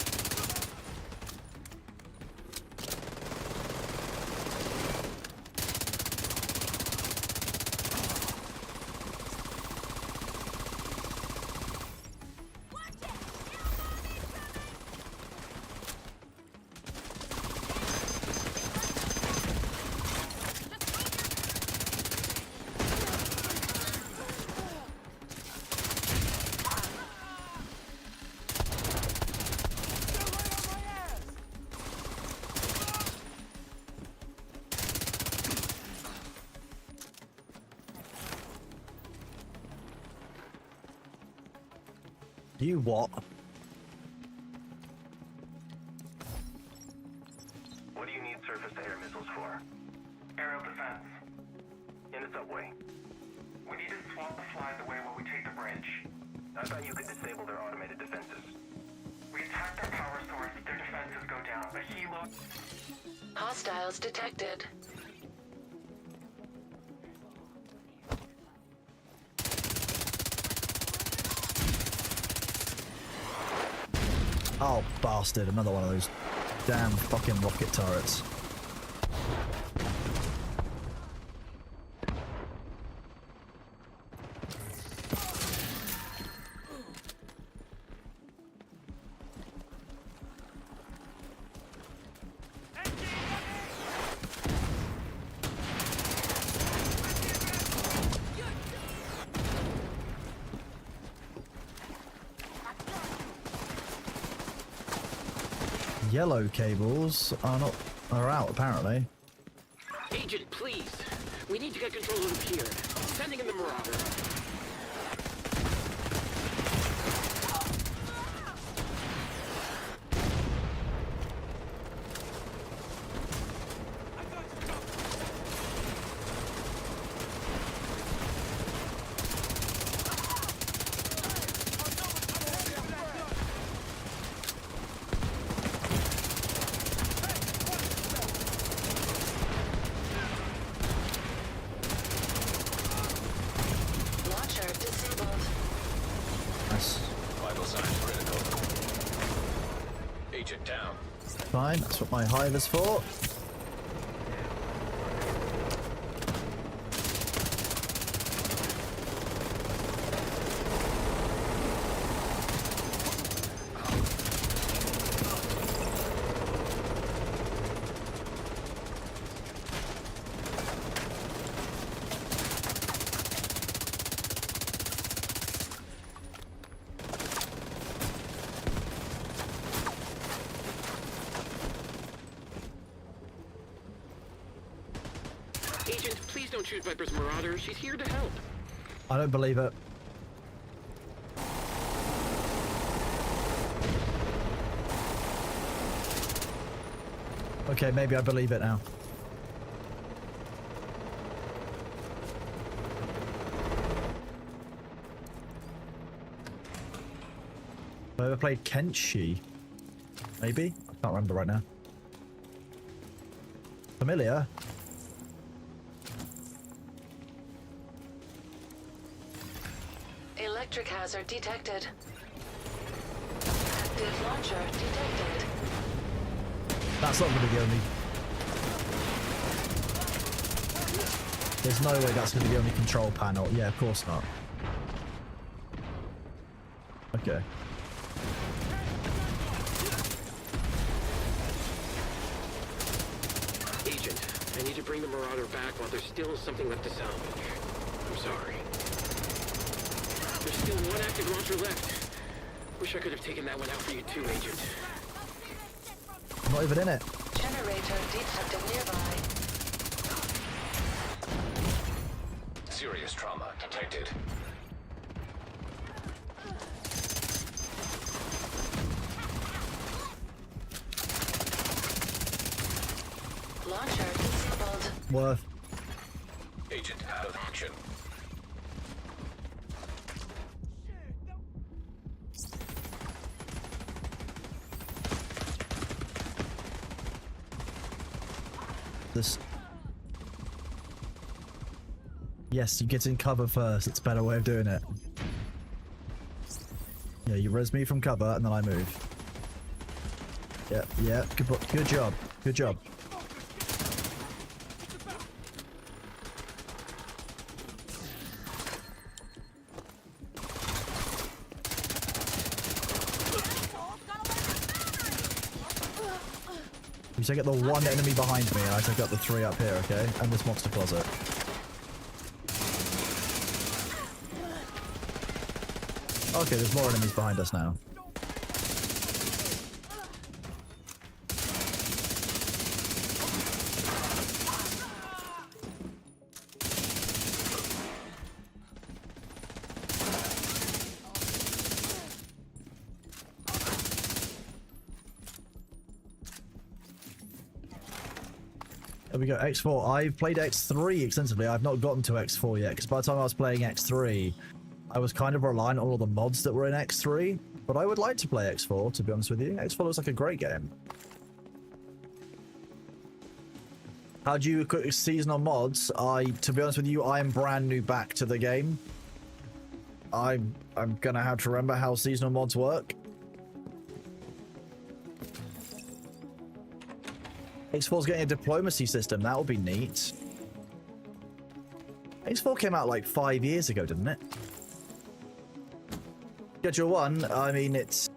You what? What do you need surface-to-air missiles for? Aerial defense. In the subway. We need to swap the flies away while we take the bridge. I thought you could disable their automated defenses. We attack their power source, their defenses go down, but helo... Hostiles detected. Oh, bastard. Another one of those damn fucking rocket turrets. Yellow cables are out apparently. Agent, please. We need to get control of the pier. Sending in the Marauder. Fine, that's what my hive is for. Agent, please don't shoot Viper's Marauder. She's here to help. I don't believe it. Okay, maybe I believe it now. Have I ever played Kenshi? Maybe? I can't remember right now. Familiar? Electric hazard detected. Active launcher detected. That's not going to be the only... There's no way that's going to be the only control panel. Yeah, of course not. Okay. Agent, I need to bring the Marauder back while there's still something left to salvage. I'm sorry. There's still one active launcher left. Wish I could have taken that one out for you too, Agent. I'm not even in it. Generator detected nearby. Serious trauma detected. Launcher disabled. Worth. Agent out of action. This. Yes, you get in cover first. It's a better way of doing it. Yeah, you res me from cover and then I move. Yeah, good job. Good job. You take out the one enemy behind me and I take out the three up here, okay? And this monster closet. Okay, there's more enemies behind us now. There we go, X4. I've played X3 extensively. I've not gotten to X4 yet, because by the time I was playing X3, I was kind of reliant on all the mods that were in X3. But I would like to play X4, to be honest with you. X4 looks like a great game. How do you equip seasonal mods? To be honest with you, I am brand new back to the game. I'm gonna have to remember how seasonal mods work. X4's getting a diplomacy system. That'll be neat. X4 came out like 5 years ago, didn't it? Schedule 1, I mean, it's...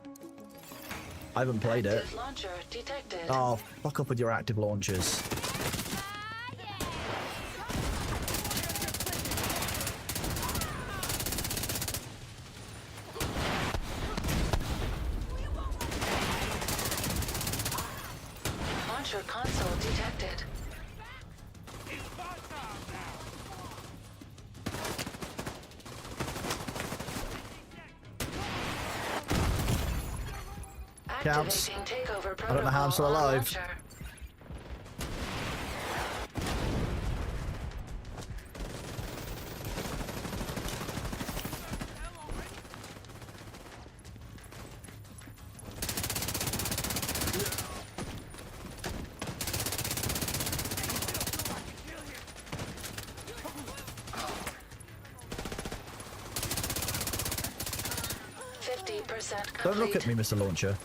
I haven't played it. Active launcher detected. Oh, fuck up with your active launchers. Launcher console detected. Counts. Activating takeover protocol. I don't know how I'm still on alive. launcher. Don't look at me, Mr. Launcher.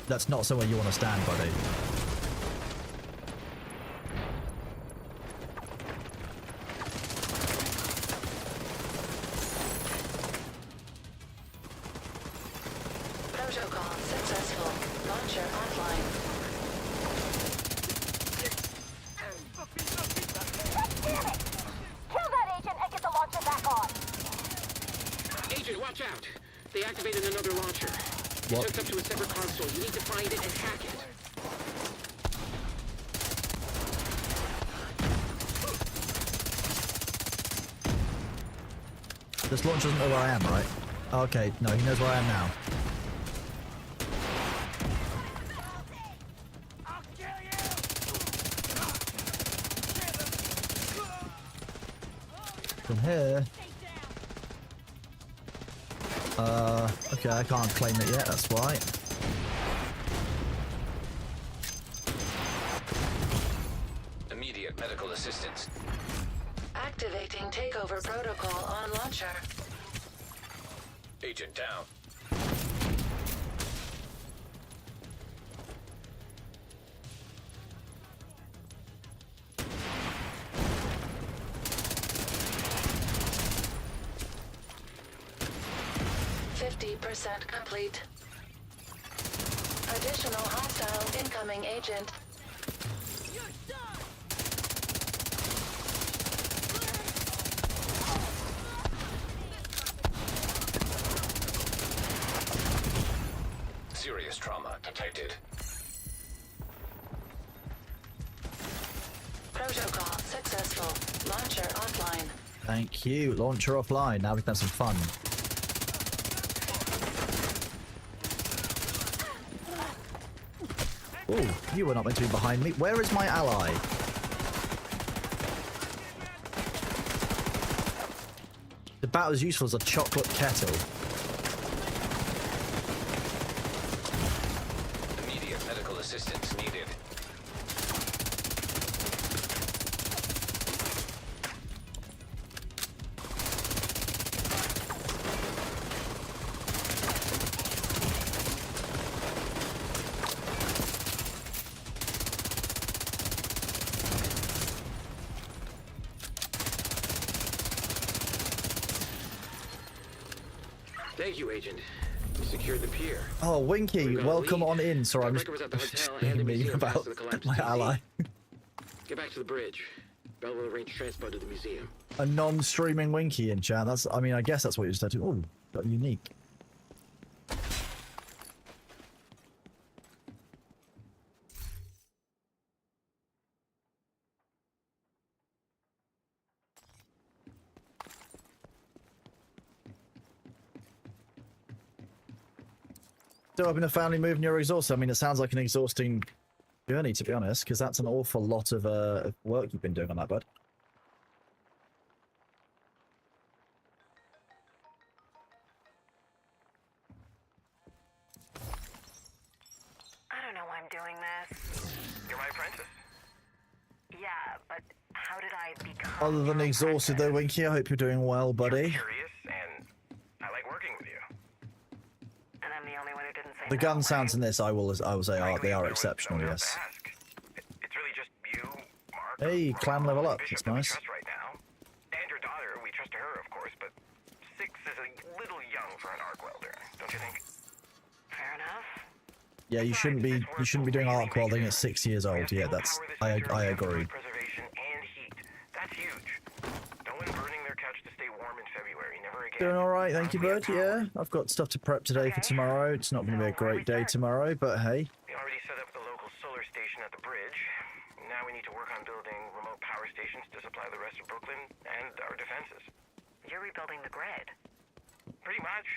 That's not somewhere you want to stand, buddy. Protocol successful. Launcher offline. Damn it! Kill that agent and get the launcher back on. Agent, watch out! They activated another launcher. It's hooked up to a separate console. You need to find it and hack it. This launcher doesn't know where I am, right? Okay, no, he knows where I am now. From here. Okay, I can't claim it yet, that's why. Immediate medical assistance. Activating takeover protocol on launcher. Agent down. % complete. Additional hostile incoming agent. Serious trauma detected. Protocol successful. Launcher offline. Thank you. Launcher offline. Now we can have some fun. Oh, you were not meant to be behind me. Where is my ally? The bat was useful as a chocolate kettle. Immediate medical assistance needed. Thank you, Agent. We secured the pier. Oh, Winky, We got a welcome lead. on in. Sorry, I'm Record was at the just hotel and the thinking museum about fast to the collapsed my TV. ally. Get back to the bridge. Bell will arrange transport to the museum. A non-streaming Winky in chat. That's, I mean, I guess that's what you just said to. Oh, got unique. Still having a family move and you're exhausted. I mean, it sounds like an exhausting journey, to be honest, because that's an awful lot of work you've been doing on that, bud. I don't know why I'm doing this. You're my apprentice. Yeah, but how did I become Other than your exhausted, though, apprentice? Winky, I hope you're doing well, buddy. Curious, and I like working with you. And I'm the only one who didn't say The no, gun right? sounds in this, I will say, Frankly, they are there was exceptional, no one else yes. to ask. It's really just you, Mark. Hey, clan Roland, level up. Bishop That's that we nice. trust right now. And your daughter, we trust her, of course, but 6 is a little young for an arc welder, don't you think? Fair enough. Yeah, you shouldn't be doing arc welding at 6 years old. Yeah, that's I agree. Preservation and heat. That's huge. No one burning their couch to stay warm in February. Never again. Doing all right, thank you, bud. Yeah, I've got stuff to prep today for tomorrow. It's not going to be a great day tomorrow, but hey. We already set up the local solar station at the bridge. Now we need to work on building remote power stations to supply the rest of Brooklyn and our defenses. You're rebuilding the grid. Pretty much.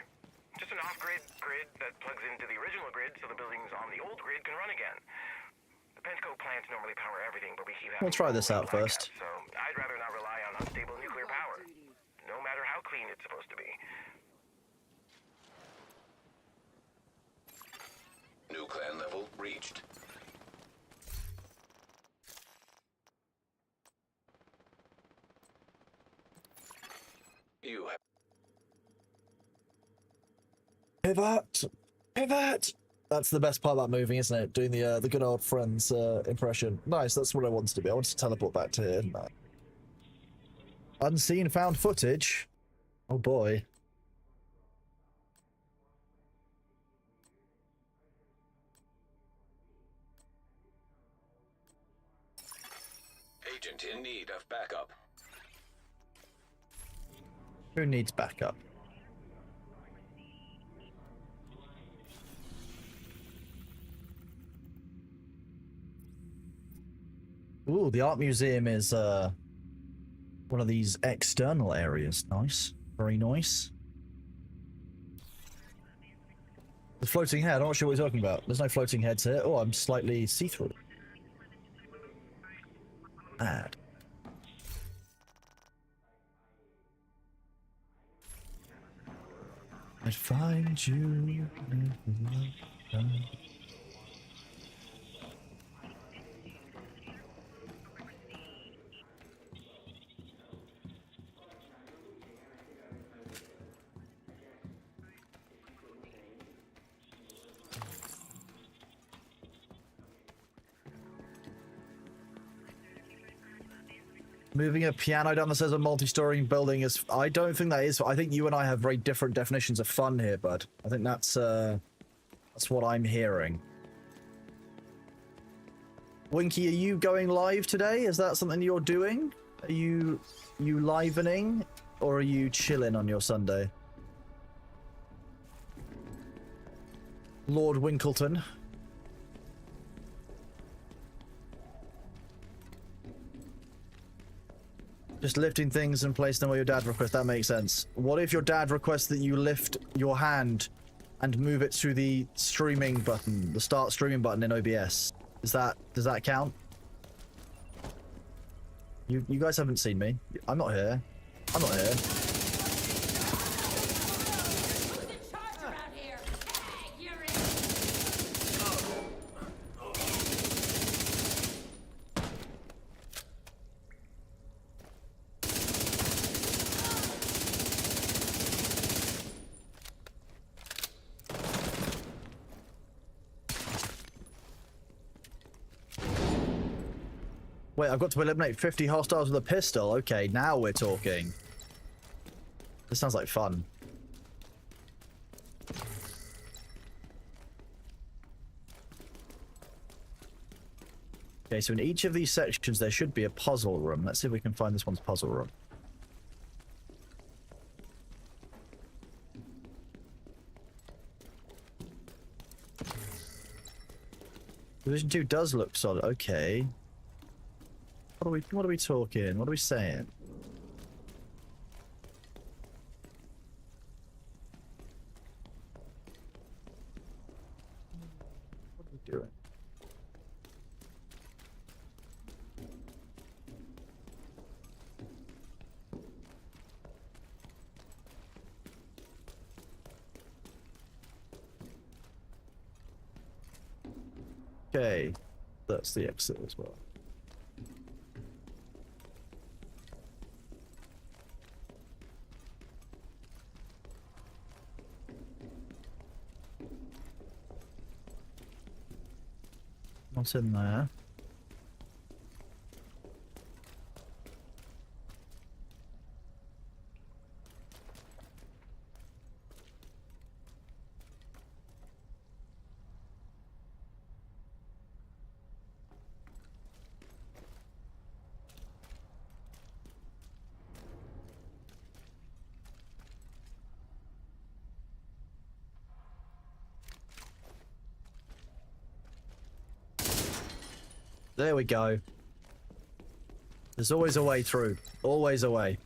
Just an off-grid grid that plugs into the original grid so the buildings on the old grid can run again. The Penco plants normally power everything, but we keep having We'll try this out blackouts, first. So I'd rather not rely on unstable nuclear power, no matter how clean it's supposed to be. New clan level reached. You have Pivot! Pivot! That's the best part about moving, isn't it? Doing the good old friend's impression. Nice, that's what I wanted to be. I wanted to teleport back to here, didn't I? Unseen found footage. Oh boy. agent in need of backup. Who needs backup? Ooh, the art museum is one of these external areas. Nice. Very nice. The floating head, I'm not sure what you're talking about. There's no floating heads here. Oh, I'm slightly see-through. Add. I'd find you. Moving a piano down the stairs of a multi-story building is... I don't think that is... I think you and I have very different definitions of fun here, bud. I think that's what I'm hearing. Winky, are you going live today? Is that something you're doing? Are you livening? Or are you chilling on your Sunday? Lord Winkleton. Just lifting things and placing them where your dad requests. That makes sense. What if your dad requests that you lift your hand and move it to the streaming button, the start streaming button in OBS? Does that count? You guys haven't seen me. I'm not here. I'm not here. Wait, I've got to eliminate 50 hostiles with a pistol. Okay, now we're talking. This sounds like fun. Okay, so in each of these sections there should be a puzzle room. Let's see if we can find this one's puzzle room. Division 2 does look solid. Okay. What are we talking? What are we saying? What are we doing? Okay, that's the exit as well. What's in there? There we go. There's always a way through. Always a way.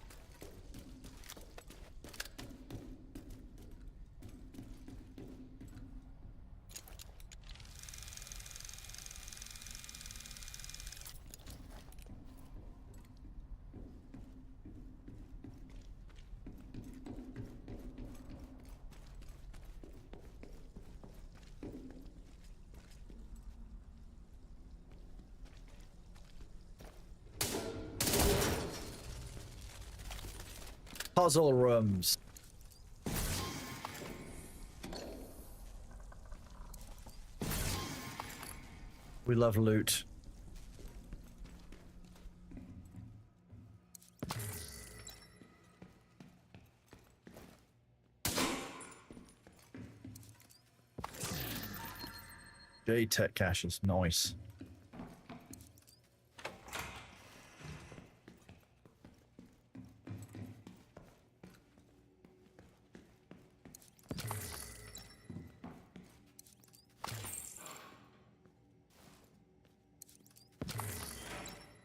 Puzzle rooms. We love loot. J-Tech caches, nice.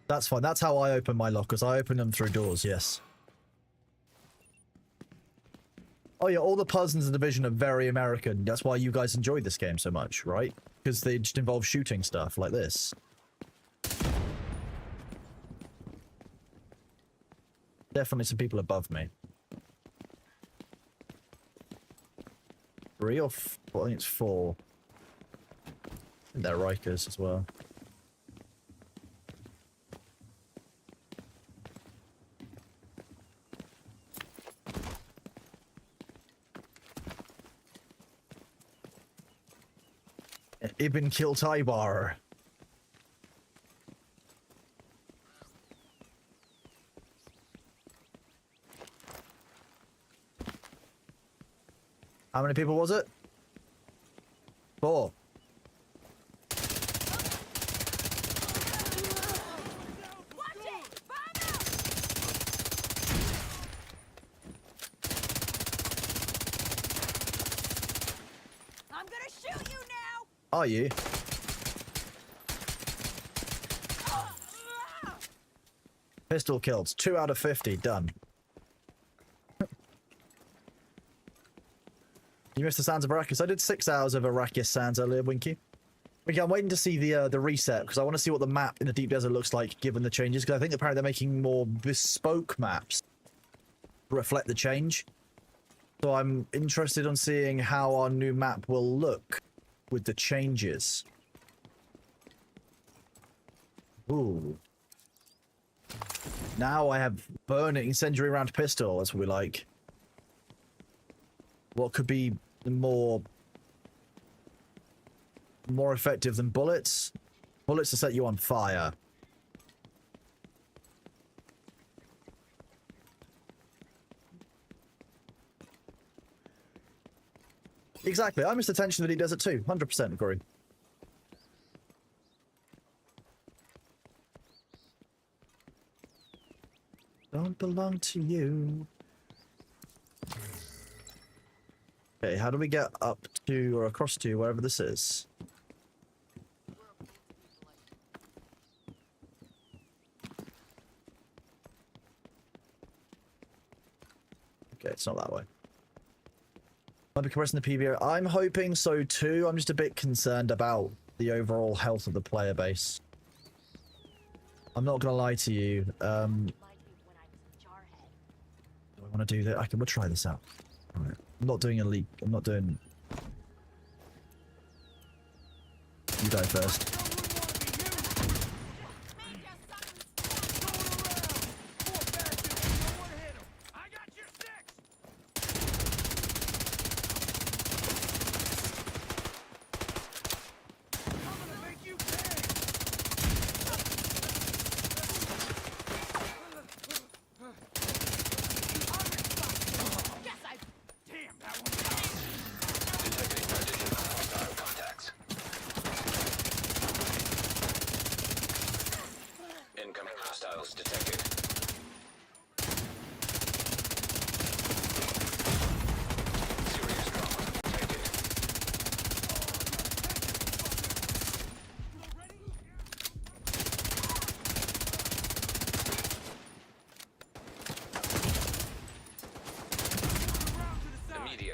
That's fine. That's how I open my lockers. I open them through doors, yes. Oh yeah, all the puzzles in the Division are very American. That's why you guys enjoy this game so much, right? Because they just involve shooting stuff like this. Definitely some people above me. 3 or 4? I think it's 4. I think they're Rikers as well. Ibn Kiltaibar. How many people was it? 4. I'm gonna shoot you now! Are you? Pistol killed. 2 out of 50. Done. You missed the sounds of Arrakis. I did 6 hours of Arrakis sounds earlier, Winky. Winky, I'm waiting to see the reset, because I want to see what the map in the Deep Desert looks like, given the changes, because I think apparently they're making more bespoke maps to reflect the change. So I'm interested on seeing how our new map will look with the changes. Ooh. Now I have burning incendiary round pistol, that's what we like. What could be more effective than bullets? Bullets to set you on fire. Exactly. I missed attention that he does it too. 100% agree. Don't belong to you. Okay, how do we get up to or across to wherever this is? Okay, it's not that way. Might be compressing the PVO. I'm hoping so too. I'm just a bit concerned about the overall health of the player base. I'm not gonna lie to you. Do I want to do that? We'll try this out. Alright. I'm not doing a leak. I'm not doing... You die first.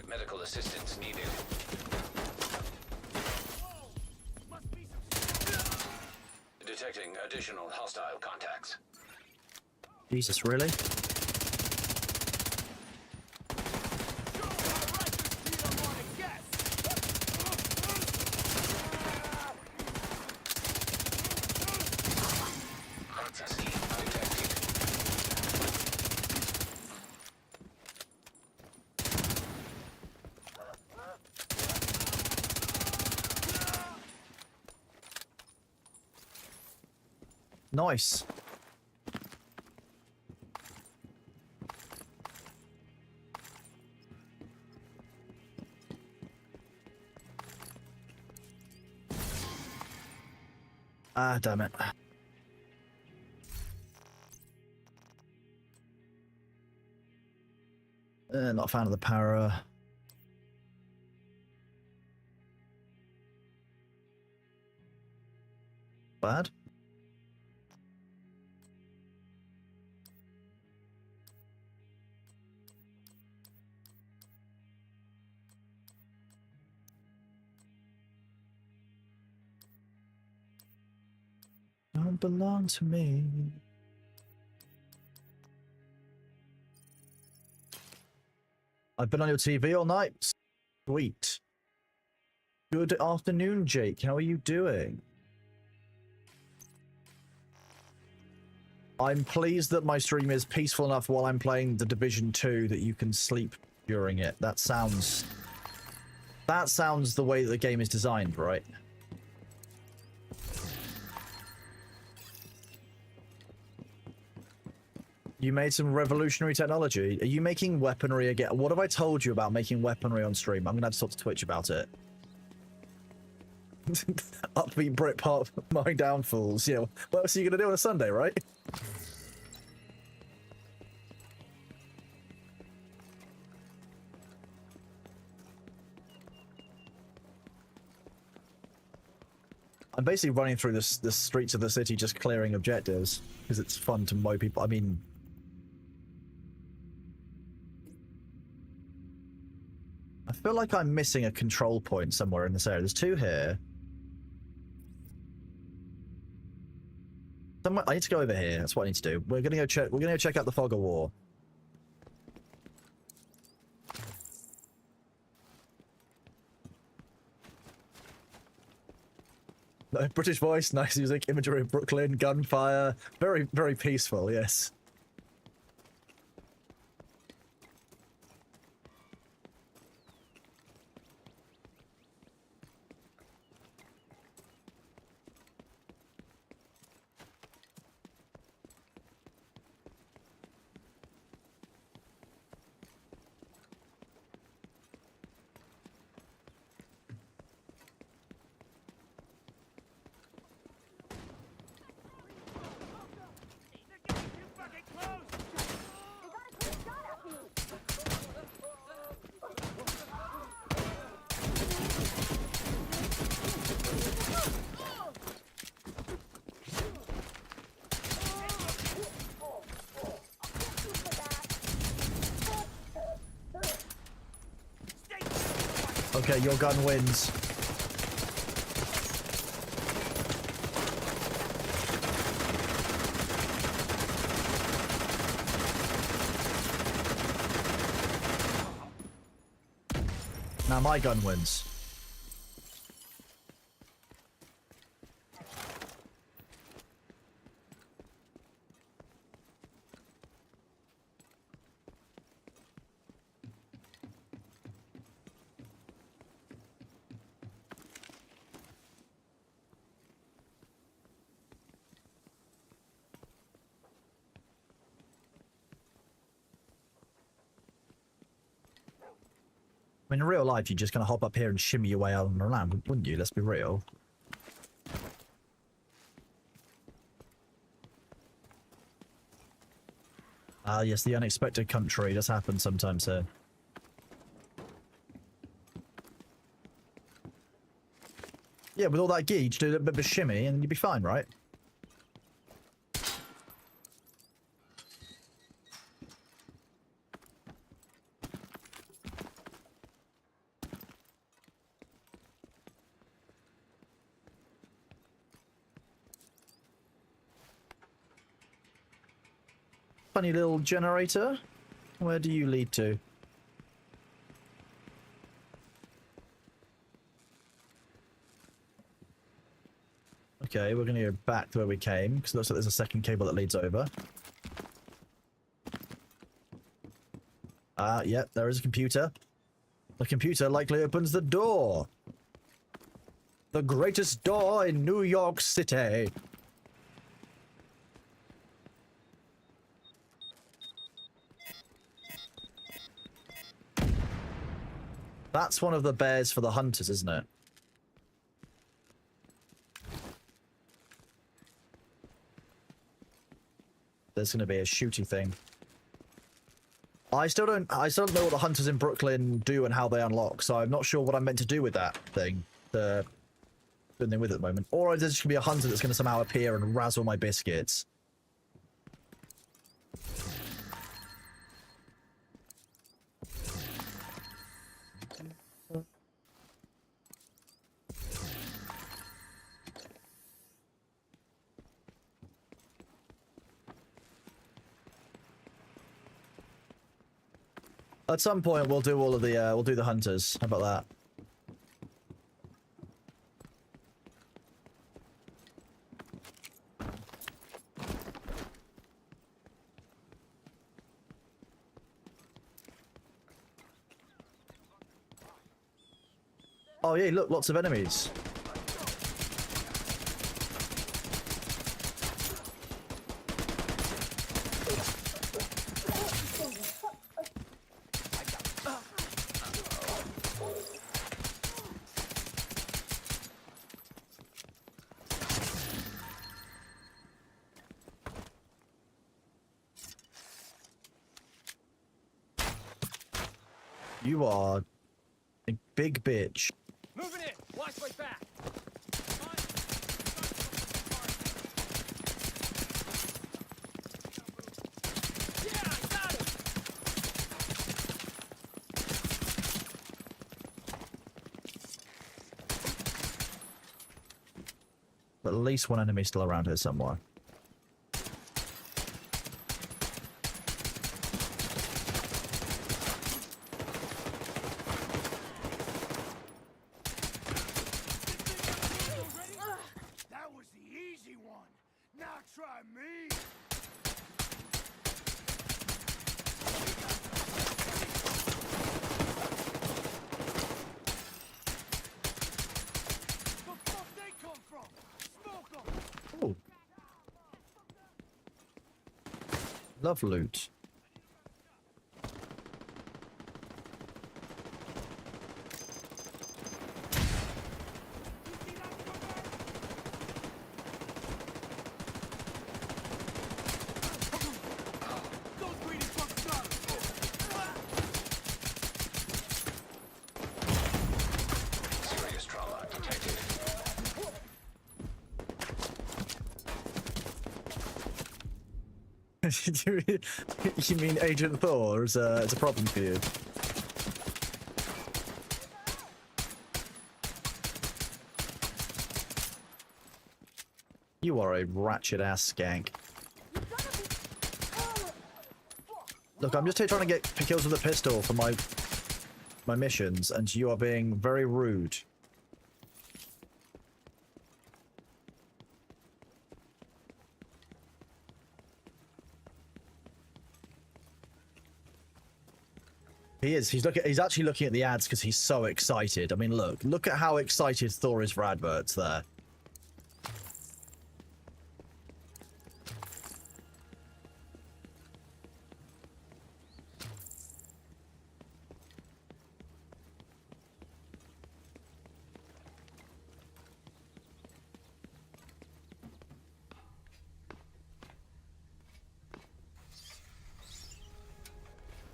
Medical assistance needed. Detecting additional hostile contacts. Jesus, really? Nice. Ah, damn it. Not a fan of the para. Bad. don't belong to me. I've been on your TV all night. Sweet. Good afternoon, Jake. How are you doing? I'm pleased that my stream is peaceful enough while I'm playing The Division 2 that you can sleep during it. That sounds the way that the game is designed, right? You made some revolutionary technology. Are you making weaponry again? What have I told you about making weaponry on stream? I'm gonna have to talk to Twitch about it. Upbeat Britpop, my downfalls. Yeah, what else are you gonna do on a Sunday, right? I'm basically running through the streets of the city just clearing objectives because it's fun to mow people. I mean, I feel like I'm missing a control point somewhere in this area. There's two here. Somewhere, I need to go over here. That's what I need to do. We're gonna go check. We're gonna go check out the Fog of War. No, British voice, nice music, imagery of Brooklyn, gunfire, very, very peaceful. Yes. Okay, your gun wins. Now my gun wins. I mean, in real life, you're just gonna hop up here and shimmy your way out on the land, wouldn't you? Let's be real. Ah, yes, the unexpected country does happen sometimes here. Yeah, with all that gear, you just do a little bit of a shimmy and you'd be fine, right? Funny little generator. Where do you lead to? Okay, we're going to go back to where we came, because it looks like there's a second cable that leads over. Ah, yep, there is a computer. The computer likely opens the door. The greatest door in New York City. That's one of the bears for the hunters, isn't it? There's going to be a shooty thing. I still don't know what the hunters in Brooklyn do and how they unlock, so I'm not sure what I'm meant to do with that thing. The thing with it at the moment. Or is there just going to be a hunter that's going to somehow appear and razzle my biscuits? At some point, we'll do all of the we'll do the hunters. How about that? Oh yeah, look, lots of enemies. You are a big bitch. Moving in. Watch my back. Yeah, I got him. At least one enemy still around here somewhere. That was the easy one. Now try me. The fuck they come from? Smoke them. Oh. Love loot. Those greedy fuckers got Serious trauma detected. You mean Agent Thor is a problem for you? You are a ratchet ass skank. Look, I'm just here trying to get kills with a pistol for my missions, and you are being very rude. He is. He's actually looking at the ads because he's so excited. I mean, look at how excited Thor is for adverts there.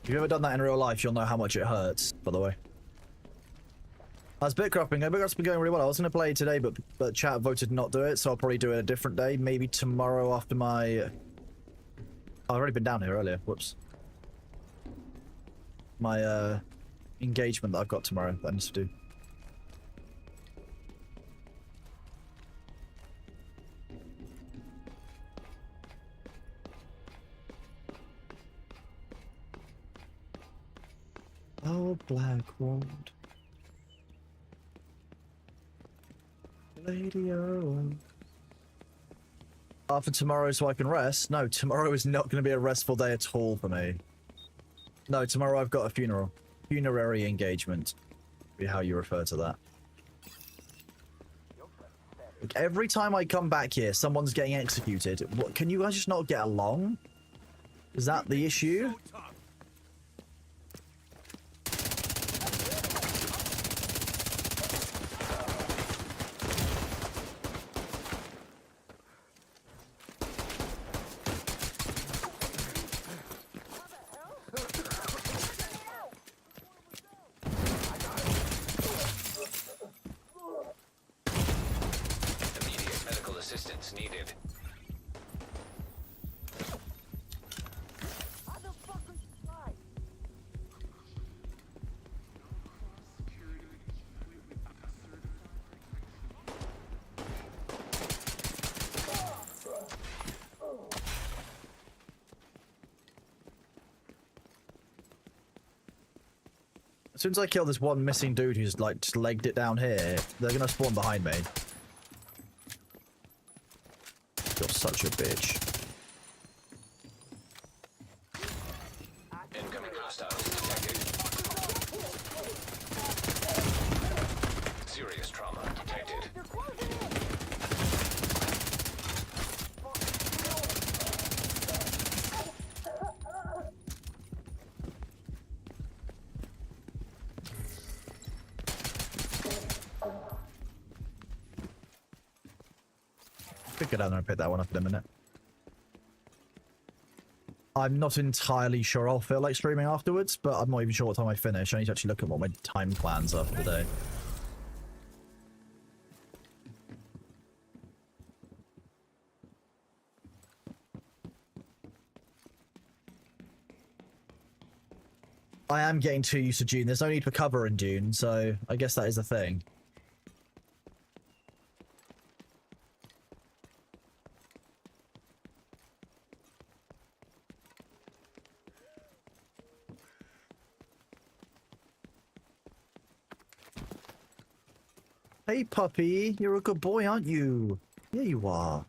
If you've ever done that in real life, you'll know how much it hurts, by the way. How's Bitcrafting? Bitcraft's been going really well. I was going to play today, but chat voted not do it, so I'll probably do it a different day. Maybe tomorrow after my... Oh, I've already been down here earlier. Whoops. My engagement that I've got tomorrow that I need to do. Oh, Black Wand. Lady O. After tomorrow so I can rest? No, tomorrow is not going to be a restful day at all for me. No, tomorrow I've got a funeral. Funerary engagement. Be how you refer to that. Like, every time I come back here, someone's getting executed. What, can you guys just not get along? Is that the issue? Immediate medical assistance needed. As soon as I kill this one missing dude who's like just legged it down here, they're gonna spawn behind me. You're such a bitch. Incoming hostiles detected. Serious trauma detected. Could go down there and pick that one up in a minute. I'm not entirely sure I'll feel like streaming afterwards, but I'm not even sure what time I finish. I need to actually look at what my time plans are for the day. I am getting too used to Dune. There's no need for cover in Dune, so I guess that is a thing. Hey, puppy. You're a good boy, aren't you? Yeah, you are.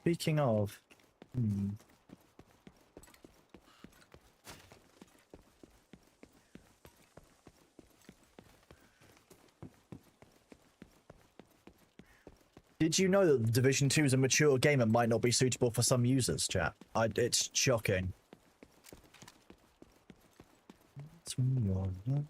Speaking of... Did you know that the Division 2 is a mature game and might not be suitable for some users, chat? It's shocking. It's when you're young.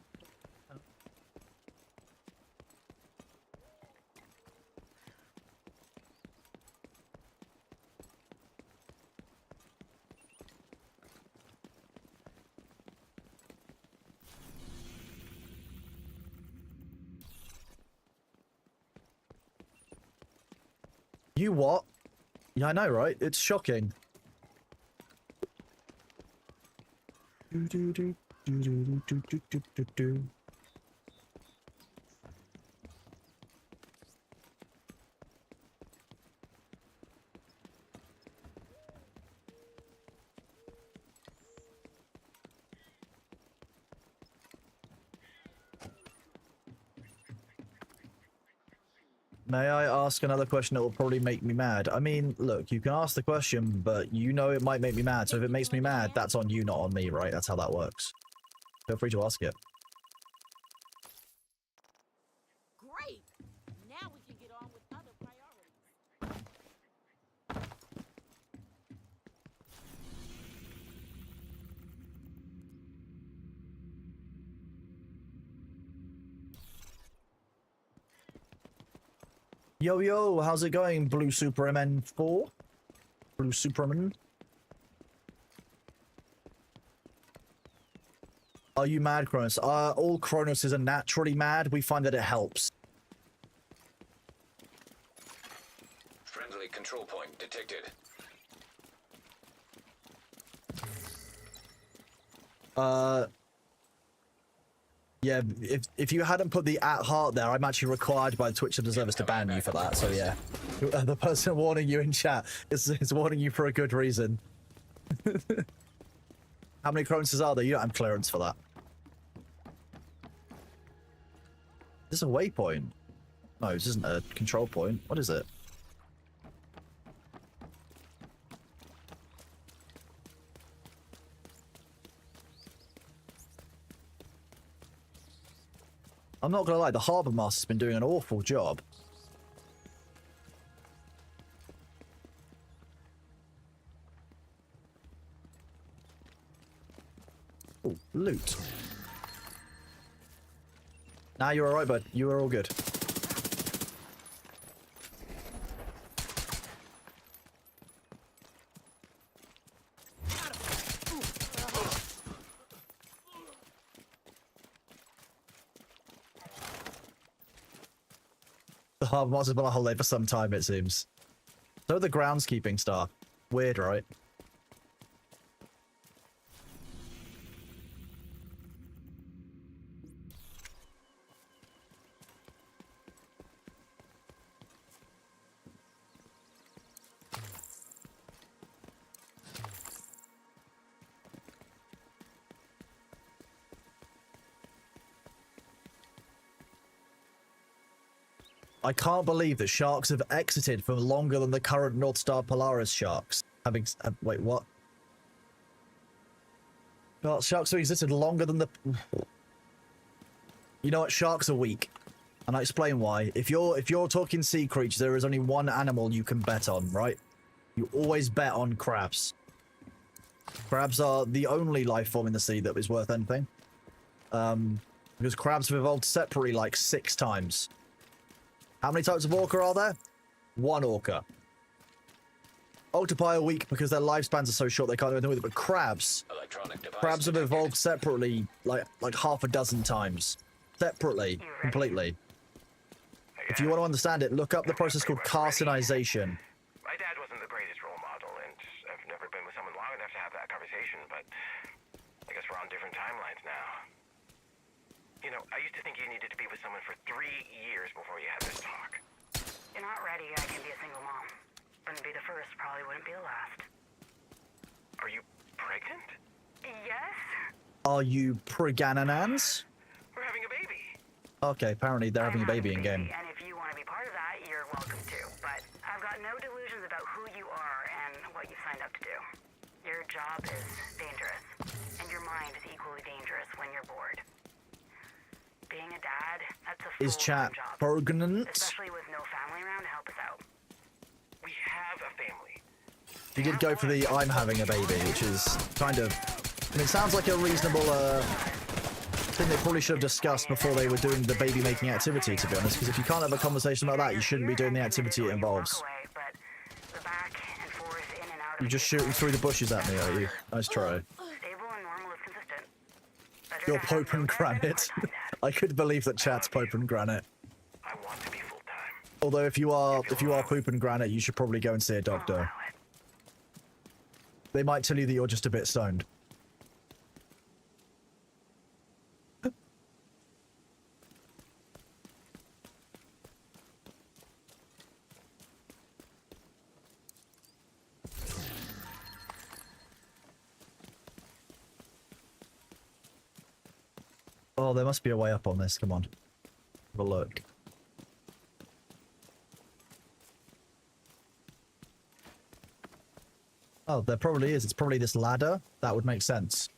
You what? Yeah, I know, right? It's shocking. May I ask another question that will probably make me mad? I mean, look, you can ask the question, but you know it might make me mad, so if it makes me mad, that's on you, not on me, right? That's how that works. Feel free to ask it. Great! Now we can get on with other priorities. Yo, yo, how's it going, Blue Superman 4? Blue Superman? Are you mad, Kronos? All Kronoses are naturally mad. We find that it helps. Friendly control point detected. Yeah, if you hadn't put the @heart there, I'm actually required by Twitch Observers to ban you for that, so yeah. The person warning you in chat is warning you for a good reason. How many Kronoses are there? You don't have clearance for that. Is this a waypoint? No, this isn't a control point. What is it? I'm not gonna lie, the Harbour Master's been doing an awful job. Oh, loot. Nah, you're alright, bud. You are all good. The Harbour Master's been on holiday for some time, it seems. So are the groundskeeping staff. Weird, right? I can't believe that sharks have exited for longer than the current North Star Polaris sharks. Wait, what? Well, sharks have existed longer than the... You know what? Sharks are weak. And I explain why. If you're talking sea creatures, there is only one animal you can bet on, right? You always bet on crabs. Crabs are the only life form in the sea that is worth anything. Because crabs have evolved separately like 6 times. How many types of orca are there? 1 orca. Octopi are weak because their lifespans are so short they can't do anything with it, but crabs have evolved separately like half a dozen times. Separately, completely. If you want to understand it, look up the process called carcinization. My dad wasn't the greatest role model, and I've never been with someone long enough to have that conversation, but I guess we're on different timelines now. You know, I used to think you needed to be with someone for 3 years before you had this talk. You're not ready, I can be a single mom. Wouldn't be the first, probably wouldn't be the last. Are you pregnant? Yes? Are you pregananans? We're having a baby. Okay, apparently they're having a baby in game. And if you want to be part of that, you're welcome to. But I've got no delusions about who you are and what you signed up to do. Your job is dangerous, and your mind is equally dangerous when you're bored. Being a dad, that's a Is chat full-time job, pregnant? especially with no family around to help us out. We have a family. You did go for the I'm having a baby, which is kind of... I mean, it sounds like a reasonable thing they probably should have discussed before they were doing the baby-making activity, to be honest, because if you can't have a conversation about that, you shouldn't be doing the activity it involves. You're just shooting through the bushes at me, are you? Nice try. You're Pope and Granite. I could believe that chat's Pope and Granite. I want to be full-time. Although if you are Poop and Granite, you should probably go and see a doctor. They might tell you that you're just a bit stoned. Oh, there must be a way up on this. Come on. Have a look. Oh, there probably is. It's probably this ladder. That would make sense.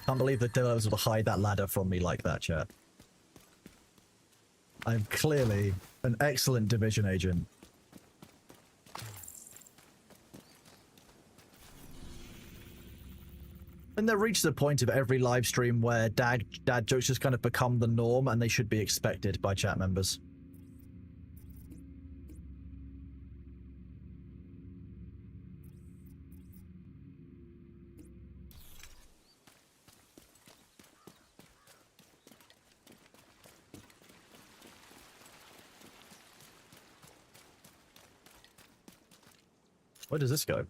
Can't believe that Dylan was able to hide that ladder from me like that, chat. I'm clearly an excellent division agent. And there reaches a point of every live stream where dad jokes just kind of become the norm and they should be expected by chat members. Where does this go?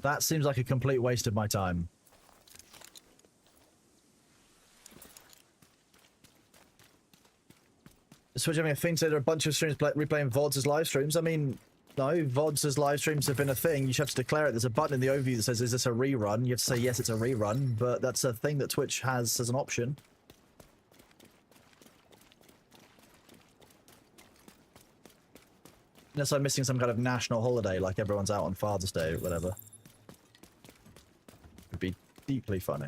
That seems like a complete waste of my time. Switch, I mean, I think there are a bunch of streams replaying VODs as live streams. I mean, no, VODs as live streams have been a thing. You have to declare it. There's a button in the overview that says, is this a rerun? You have to say, yes, it's a rerun, but that's a thing that Twitch has as an option. Unless I'm missing some kind of national holiday, like everyone's out on Father's Day or whatever. Would be deeply funny.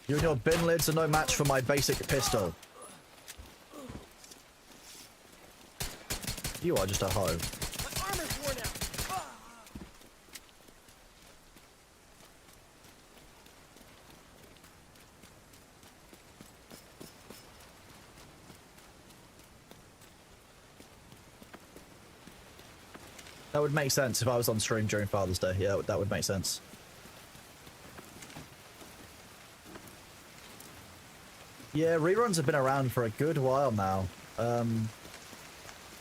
You and your bin lids are no match for my basic pistol. You are just a hoe. My armor's worn out. That would make sense if I was on stream during Father's Day. Yeah, that would make sense. Yeah, reruns have been around for a good while now.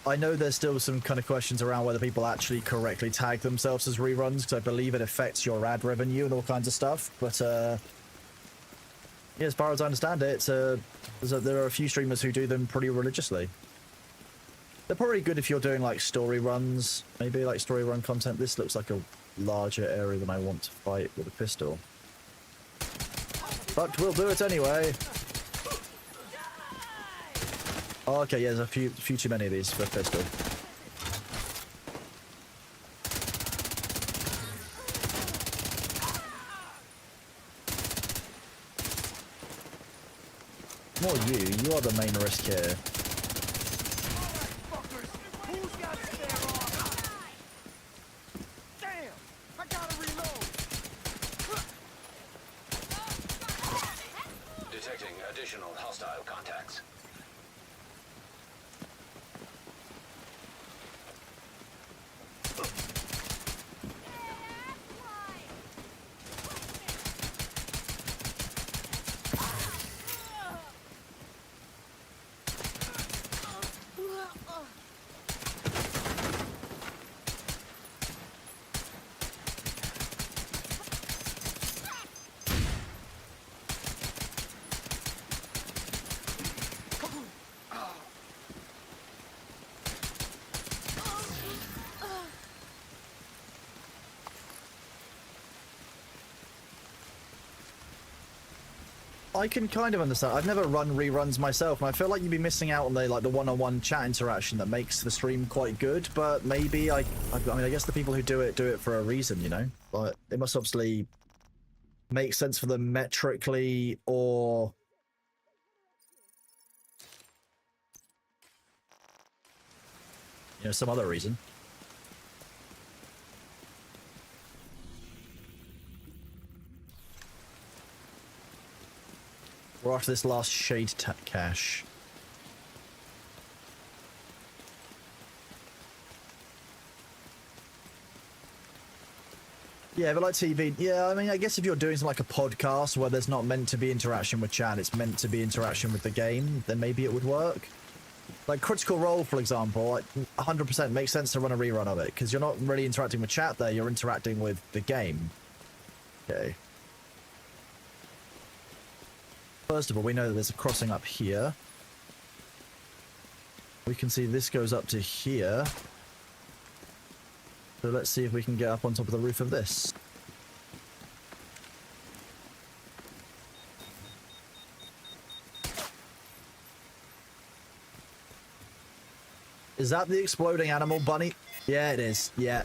I know there's still some kind of questions around whether people actually correctly tag themselves as reruns, because I believe it affects your ad revenue and all kinds of stuff. But yeah, as far as I understand it, there are a few streamers who do them pretty religiously. They're probably good if you're doing like story runs, maybe like story run content. This looks like a larger area than I want to fight with a pistol. But we'll do it anyway. Oh, okay, yeah, there's a few too many of these for a pistol. More you are the main risk here. Detecting additional hostile contacts. I can kind of understand. I've never run reruns myself, and I feel like you'd be missing out on the one-on-one chat interaction that makes the stream quite good. But maybe I mean, I guess the people who do it for a reason, you know. Like it must obviously make sense for them metrically, or you know, some other reason. We're after this last shade cache. Yeah, but like TV, yeah, I mean, I guess if you're doing something like a podcast where there's not meant to be interaction with chat, it's meant to be interaction with the game, then maybe it would work. Like Critical Role, for example, like 100% makes sense to run a rerun of it, because you're not really interacting with chat there, you're interacting with the game. Okay. First of all, we know that there's a crossing up here. We can see this goes up to here. So let's see if we can get up on top of the roof of this. Is that the exploding animal bunny? Yeah, it is. Yeah.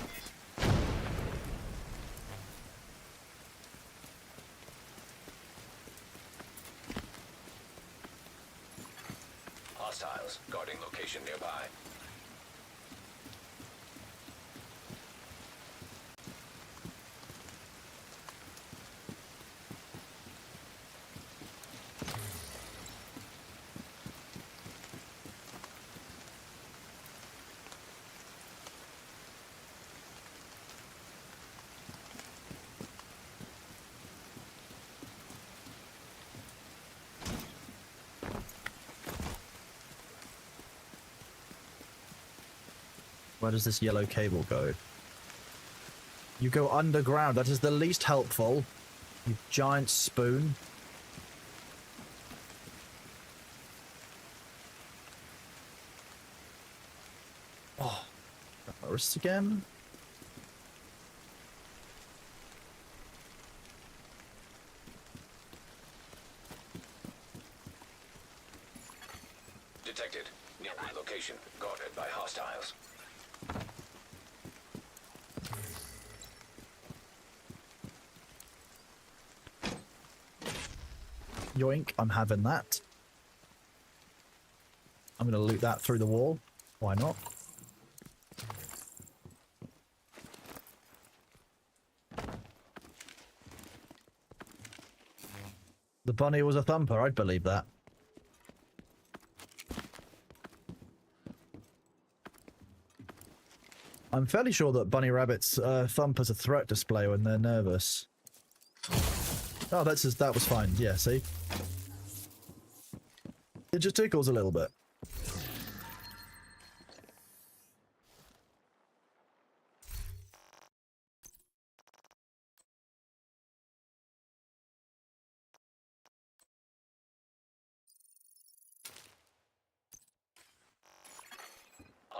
Hostiles guarding location nearby. Where does this yellow cable go? You go underground. That is the least helpful. You giant spoon. Oh, my wrists again. Detected. Nearby location guarded by hostiles. Yoink, I'm having that. I'm going to loot that through the wall. Why not? The bunny was a thumper, I'd believe that. I'm fairly sure that bunny rabbits thump as a threat display when they're nervous. Oh, that was fine. Yeah, see? It just tickles a little bit.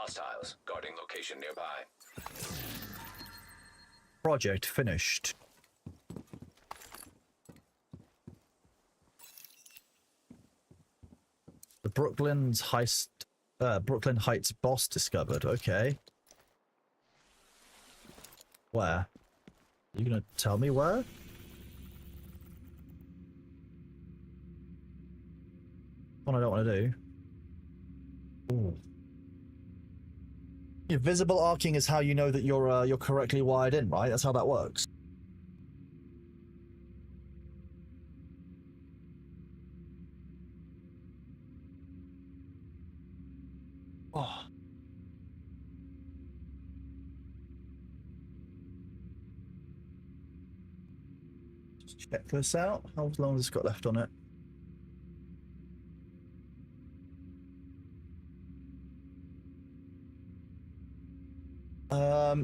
Hostiles guarding location nearby. Project finished. The Brooklyn Heights boss discovered. Okay. Where? You gonna tell me where? What I don't want to do. Ooh. Yeah, visible arcing is how you know that you're correctly wired in, right? That's how that works. Oh. Just check this out. How long has this got left on it?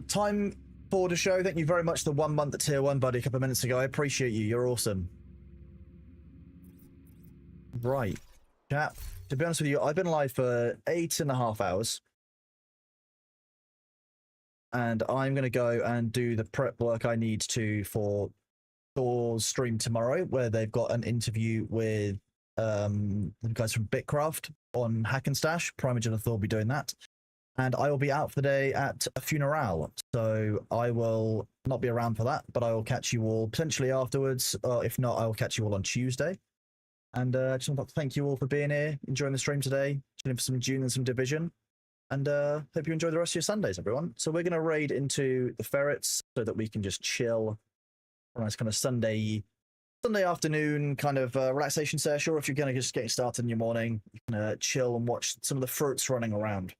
Time for the show. Thank you very much. The 1 month at tier 1, buddy, a couple of minutes ago. I appreciate you. You're awesome. Right. Chat. To be honest with you, I've been live for 8.5 hours. And I'm going to go and do the prep work I need to for Thor's stream tomorrow, where they've got an interview with the guys from Bitcraft on Hack and Stash. Primogen and Thor will be doing that. And I will be out for the day at a funeral, so I will not be around for that, but I will catch you all potentially afterwards. If not, I will catch you all on Tuesday. And I just want to thank you all for being here, enjoying the stream today, tuning for some Dune and some Division. And hope you enjoy the rest of your Sundays, everyone. So we're going to raid into the ferrets so that we can just chill for a nice kind of Sunday afternoon kind of relaxation session. Or if you're going to just get started in your morning, you can chill and watch some of the fruits running around.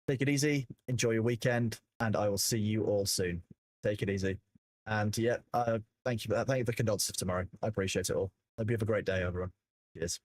Take it easy, enjoy your weekend, and I will see you all soon. Take it easy. And yeah, thank you for the condolences tomorrow. I appreciate it all. Hope you have a great day, everyone. Cheers.